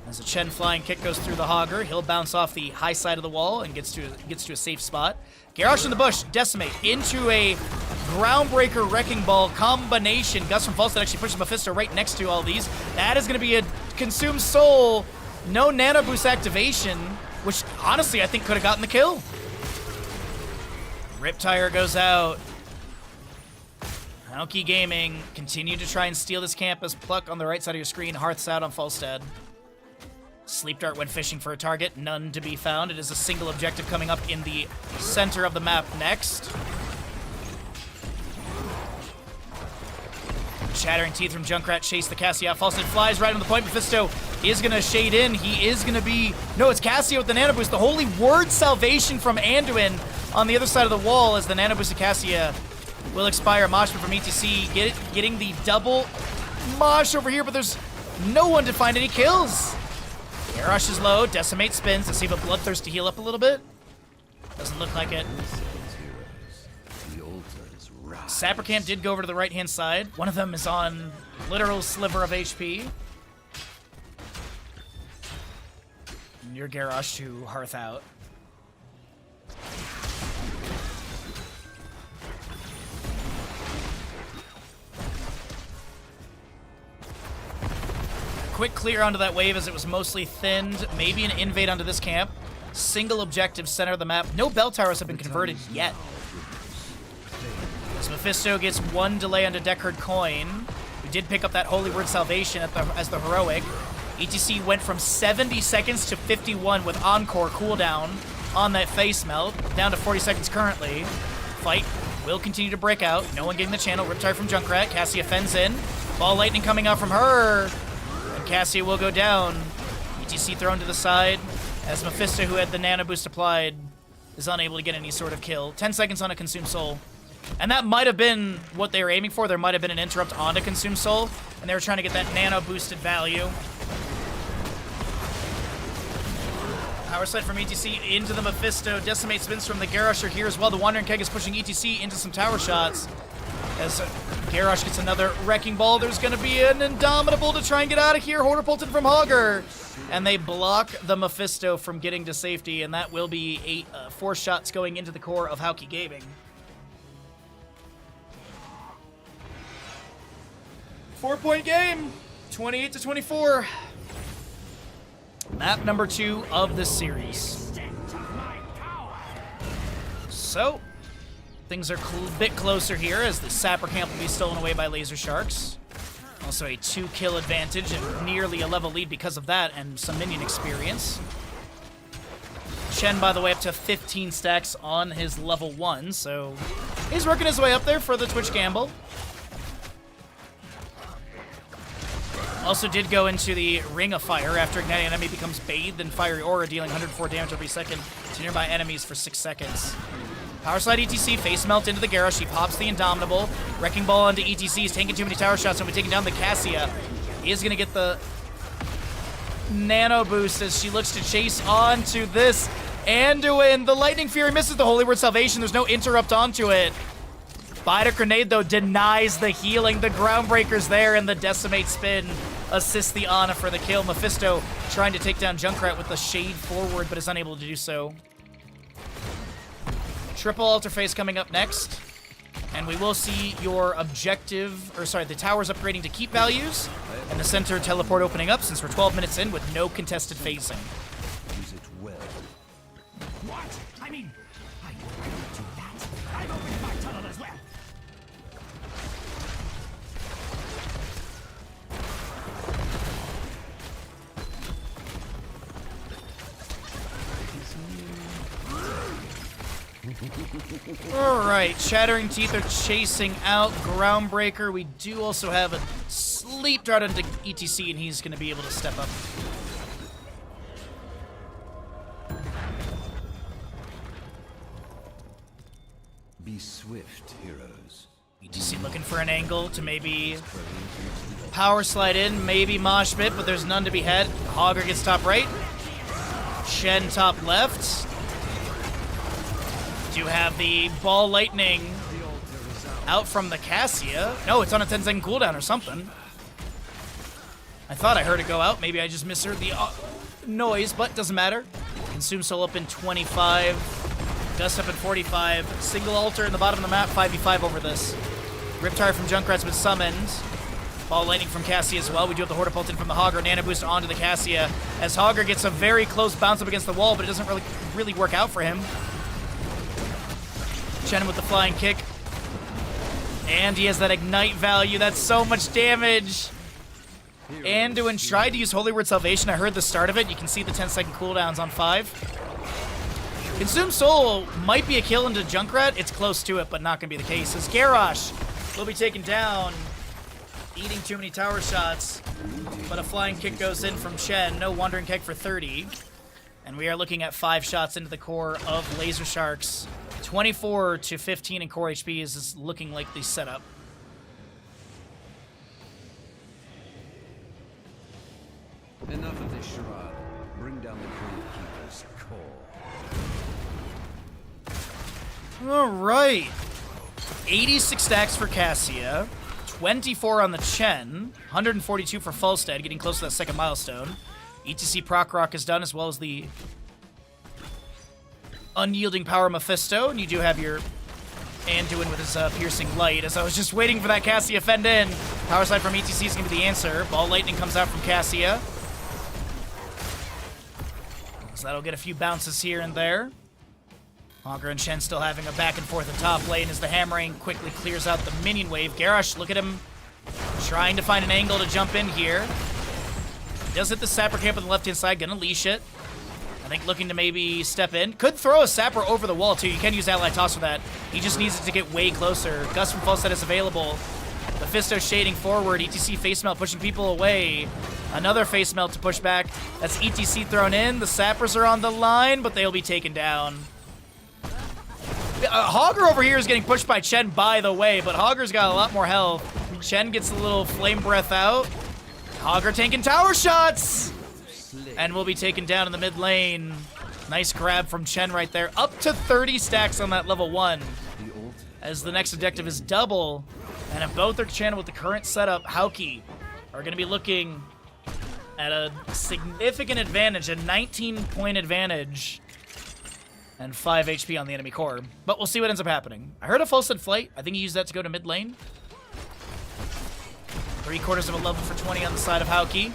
As a Chen flying kick goes through the Hogger, he'll bounce off the high side of the wall and gets to a safe spot. Garrosh in the bush, Decimate into a Groundbreaker Wrecking Ball combination. Gus from Falstad actually pushes Mephisto right next to all these. That is going to be a Consume Soul. No Nano Boost activation, which honestly I think could have gotten the kill. Riptire goes out. Hauki Gaming continue to try and steal this campus. Pluck on the right side of your screen. Hearth's out on Falstad. Sleep Dart went fishing for a target. None to be found. It is a single objective coming up in the center of the map next. Shattering Teeth from Junkrat chase the Cassia. Falstad flies right on the point. Mephisto is going to shade in. He is going to be... No, it's Cassia with the Nano Boost. The Holy Word Salvation from Anduin on the other side of the wall as the Nano Boost of Cassia will expire. Moshpit from ETC getting the double mosh over here, but there's no one to find any kills. Garrosh is low. Decimate spins. Let's see if a Bloodthirst to heal up a little bit. Doesn't look like it. Sapercamp did go over to the right-hand side. One of them is on literal sliver of HP. And your Garrosh to Hearth out. Quick clear onto that wave as it was mostly thinned. Maybe an invade onto this camp. Single objective center of the map. No bell towers have been converted yet. As Mephisto gets one delay onto Deckard Coin. We did pick up that Holy Word Salvation as the heroic. ETC went from 70 seconds to 51 with Encore cooldown on that face melt. Down to 40 seconds currently. Fight will continue to break out. No one getting the channel. Riptire from Junkrat. Cassia fends in. Ball lightning coming out from her. Cassia will go down. ETC thrown to the side as Mephisto, who had the Nano Boost applied, is unable to get any sort of kill. 10 seconds on a Consume Soul. And that might have been what they were aiming for. There might have been an interrupt on a Consume Soul, and they were trying to get that Nano Boosted value. Power slide from ETC into the Mephisto. Decimate spins from the Garrosh are here as well. The Wandering Keg is pushing ETC into some tower shots. As Garrosh gets another Wrecking Ball, there's going to be an Indomitable to try and get out of here. Hoarder Bolted from Hogger. And they block the Mephisto from getting to safety, and that will be 4 shots going into the core of Hauki Gaming. 4-point game, 28-24. Map number 2 of the series. So, things are a bit closer here as the Sapercamp will be stolen away by Laser Sharks. Also a 2-kill advantage and nearly a level lead because of that and some minion experience. Chen, by the way, up to 15 stacks on his level 1, so he's working his way up there for the Twitch gamble. Also did go into the Ring of Fire after igniting enemy becomes bathed in fiery aura, dealing 104 damage every second to nearby enemies for 6 seconds. Power slide ETC, face melt into the Garrosh. He pops the Indomitable. Wrecking Ball onto ETC. He's taking too many tower shots and we're taking down the Cassia. He is going to get the Nano Boost as she looks to chase onto this Anduin. The Lightning Fury misses the Holy Word Salvation. There's no interrupt onto it. Biter Grenade, though, denies the healing. The Groundbreaker's there and the Decimate spin assists the Ana for the kill. Mephisto trying to take down Junkrat with the Shade forward, but is unable to do so. Triple Altar Phase coming up next. And we will see your objective, or sorry, the towers upgrading to keep values, and the center teleport opening up since we're 12 minutes in with no contested phasing. Use it well. What? I mean, I won't do that. I'm opening my tunnel as well. Alright, Shattering Teeth are chasing out Groundbreaker. We do also have a Sleep Dart into ETC, and he's going to be able to step up. Be swift, heroes. ETC looking for an angle to maybe power slide in, maybe mosh pit, but there's none to be had. Hogger gets top right. Chen top left. Do have the Ball Lightning out from the Cassia. No, it's on a 10-second cooldown or something. I thought I heard it go out. Maybe I just misheard the noise, but doesn't matter. Consume Soul up in 25. Dust up in 45. Single altar in the bottom of the map. 5v5 over this. Riptire from Junkrat's been summoned. Ball lightning from Cassia as well. We do have the Hortipultin from the Hogger. Nano boost onto the Cassia. As Hogger gets a very close bounce up against the wall, but it doesn't really work out for him. Chen with the flying kick. And he has that ignite value. That's so much damage. Anduin tried to use Holy Word Salvation. I heard the start of it. You can see the 10-second cooldowns on 5. Consume Soul might be a kill into Junkrat. It's close to it, but not going to be the case. As Garrosh will be taken down, eating too many tower shots. But a flying kick goes in from Chen. No Wandering Keg for 30. And we are looking at 5 shots into the core of Laser Sharks. 24 to 15 in core HP is looking like the setup. Enough of this charade. Bring down the Gravekeeper's core. All right. 86 stacks for Cassia. 24 on the Chen. 142 for Falstad, getting close to that second milestone. ETC Proc Rock is done, as well as the Unyielding Power Mephisto. And you do have your Anduin with his Piercing Light. As I was just waiting for that Cassia fend in. Power Slide from ETC is going to be the answer. Ball Lightning comes out from Cassia. So that'll get a few bounces here and there. Hogger and Chen still having a back and forth at top lane as the hammering quickly clears out the minion wave. Garrosh, look at him trying to find an angle to jump in here. He does hit the Sapper camp on the left-hand side, gonna leash it. I think looking to maybe step in. Could throw a Sapper over the wall too. You can use Ally Toss for that. He just needs it to get way closer. Gust from Falstad is available. Mephisto shading forward. ETC Face Melt pushing people away. Another Face Melt to push back. That's ETC thrown in. The Sappers are on the line, but they'll be taken down. Hogger over here is getting pushed by Chen, by the way, but Hogger's got a lot more health. Chen gets a little Flame Breath out. Hogger taking tower shots! And will be taken down in the mid lane. Nice grab from Chen right there. Up to 30 stacks on that level 1. As the next objective is double. And if both are Chen with the current setup, Hauki are going to be looking at a significant advantage, a 19-point advantage. And 5 HP on the enemy core. But we'll see what ends up happening. I heard a Falstad Flight. I think he used that to go to mid lane. 3/4 of a level for 20 on the side of Hauki.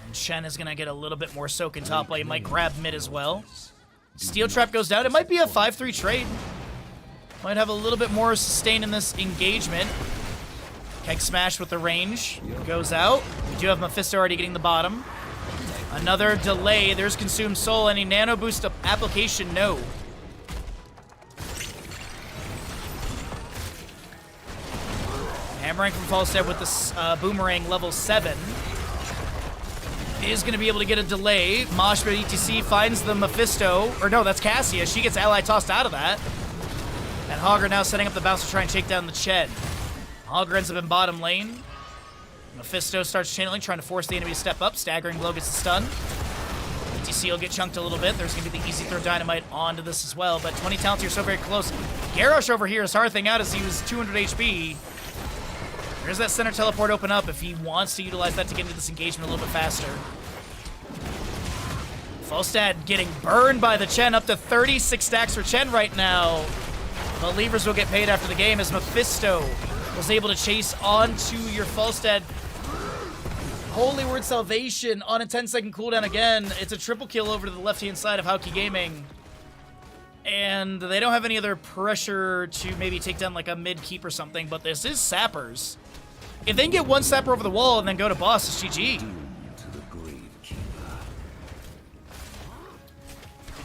And Chen is going to get a little bit more soak in top lane. Might grab mid as well. Steel Trap goes down. It might be a 5-3 trade. Might have a little bit more sustain in this engagement. Keg Smash with the range. Goes out. We do have Mephisto already getting the bottom. Another delay. There's Consume Soul. Any nano boost application? No. Hammering from Falstad with this Boomerang level 7. Is going to be able to get a delay. Moshpit ETC finds the Mephisto. Or no, that's Cassia. She gets ally tossed out of that. And Hogger now setting up the bounce to try and shake down the Chen. Hogger ends up in bottom lane. Mephisto starts channeling, trying to force the enemy to step up. Staggering blow gets the stun. ETC will get chunked a little bit. There's going to be the easy throw dynamite onto this as well. But 20 talents here so very close. Garrosh over here is hard thing out as he was 200 HP. There's that center teleport open up if he wants to utilize that to get into this engagement a little bit faster. Falstad getting burned by the Chen. Up to 36 stacks for Chen right now. Believers will get paid after the game as Mephisto was able to chase onto your Falstad. Holy Word Salvation on a 10-second cooldown again. It's a triple kill over to the left-hand side of Hauki Gaming. And they don't have any other pressure to maybe take down like a mid-keep or something, but this is Sappers. If they can get one Sapper over the wall and then go to boss, it's GG. You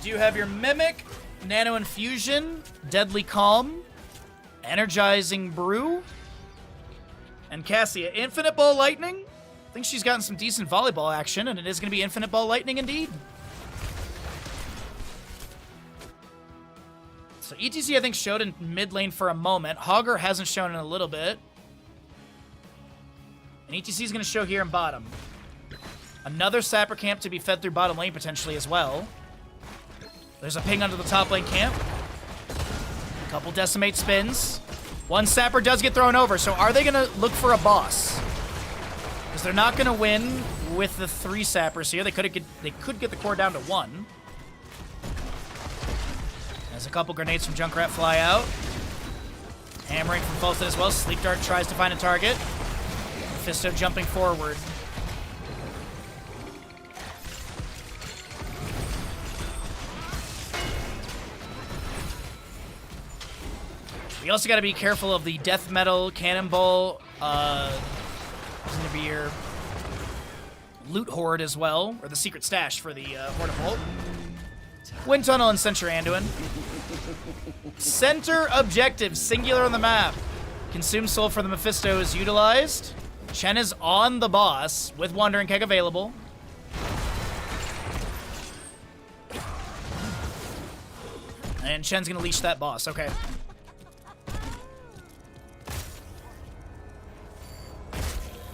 do have your Mimic, Nano Infusion, Deadly Calm, Energizing Brew, and Cassia. Infinite Ball Lightning. I think she's gotten some decent volleyball action, and it is going to be Infinite Ball Lightning indeed. So ETC, I think, showed in mid lane for a moment. Hogger hasn't shown in a little bit. And ETC is going to show here in bottom. Another Sapper camp to be fed through bottom lane potentially as well. There's a ping under the top lane camp. A couple decimate spins. One sapper does get thrown over, so are they going to look for a boss? Because they're not going to win with the 3 sappers here. They could get the core down to 1. As a couple grenades from Junkrat fly out. Hammering from Fulton as well. Sleep Dart tries to find a target. Mephisto jumping forward. We also got to be careful of the death metal cannonball. There's going to be your loot horde as well, or the secret stash for the Horde of Bolt. Wind Tunnel and Center Anduin. Center objective, singular on the map. Consume Soul for the Mephisto is utilized. Chen is on the boss with Wandering Keg available. And Chen's going to leash that boss. Okay.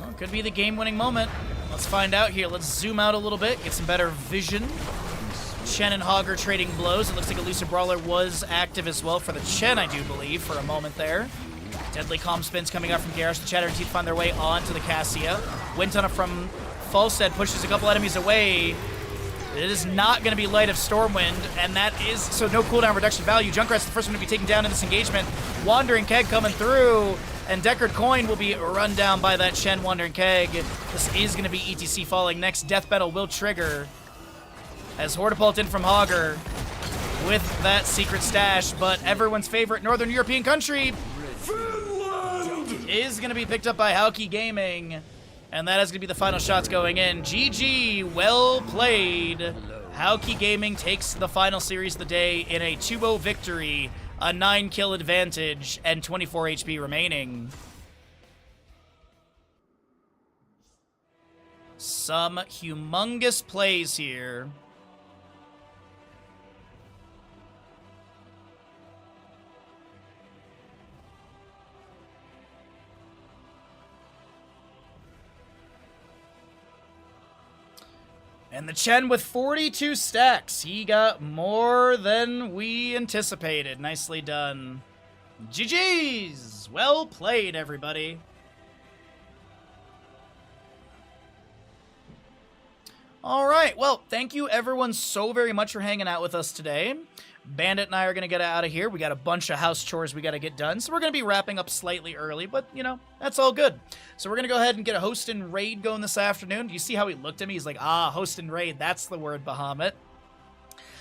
Well, could be the game-winning moment. Let's find out here. Let's zoom out a little bit, get some better vision. Chen and Hog are trading blows. It looks like Elusive Brawler was active as well for the Chen, I do believe, for a moment there. Deadly Calm Spins coming out from Garrosh. The Chatter Teeth find their way onto the Cassia. Wind Tunnel from Falstead pushes a couple enemies away. It is not going to be Light of Stormwind, and that is, so no cooldown reduction value. Junkrat's the first one to be taken down in this engagement. Wandering Keg coming through, and Deckard Coin will be run down by that Chen Wandering Keg. This is going to be ETC falling next. Death Battle will trigger as Hortipult in from Hogger with that secret stash, but everyone's favorite Northern European country, Finland, is going to be picked up by Hauki Gaming, and that is going to be the final shots going in. GG, well played. Hauki Gaming takes the final series of the day in a 2-0 victory, a 9-kill advantage, and 24 HP remaining. Some humongous plays here. And the Chen with 42 stacks. He got more than we anticipated. Nicely done. GG's! Well played, everybody. All right, well, thank you everyone so very much for hanging out with us today. Bandit and I are going to get out of here. We got a bunch of house chores we got to get done, so we're going to be wrapping up slightly early, but, you know, that's all good. So we're going to go ahead and get a host and raid going this afternoon. Do you see how he looked at me? He's like, host and raid, that's the word, Bahamut.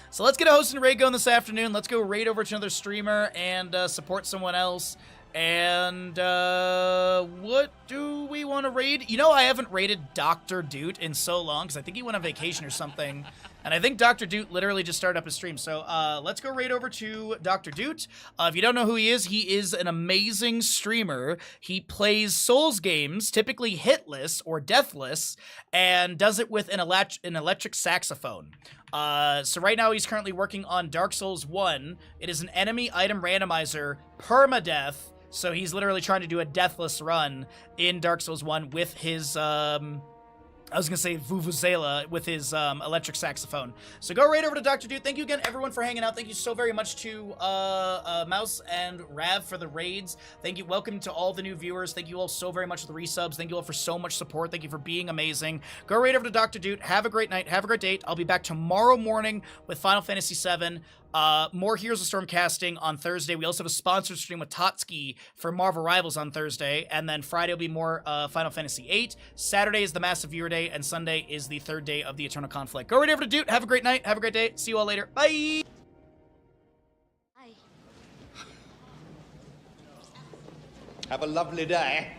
So let's get a host and raid going this afternoon. Let's go raid over to another streamer and support someone else. And what do we want to raid? You know, I haven't raided Dr. Doot in so long because I think he went on vacation or something. And I think Dr. Doot literally just started up his stream. So let's go raid over to Dr. Doot. If you don't know who he is an amazing streamer. He plays Souls games, typically hitless or deathless, and does it with an electric saxophone. So right now he's currently working on Dark Souls 1. It is an enemy item randomizer, permadeath. So he's literally trying to do a deathless run in Dark Souls 1 with his, I was going to say Vuvuzela, with his electric saxophone. So go right over to Dr. Dude. Thank you again, everyone, for hanging out. Thank you so very much to Mouse and Rav for the raids. Thank you. Welcome to all the new viewers. Thank you all so very much for the resubs. Thank you all for so much support. Thank you for being amazing. Go right over to Dr. Dude. Have a great night. Have a great day. I'll be back tomorrow morning with Final Fantasy VII. More Heroes of Storm casting on Thursday. We also have a sponsored stream with Totski for Marvel Rivals on Thursday. And then Friday will be more Final Fantasy VIII. Saturday is the Massive Viewer Day. And Sunday is the third day of the Eternal Conflict. Go right over to Dude. Have a great night. Have a great day. See you all later. Bye! Have a lovely day.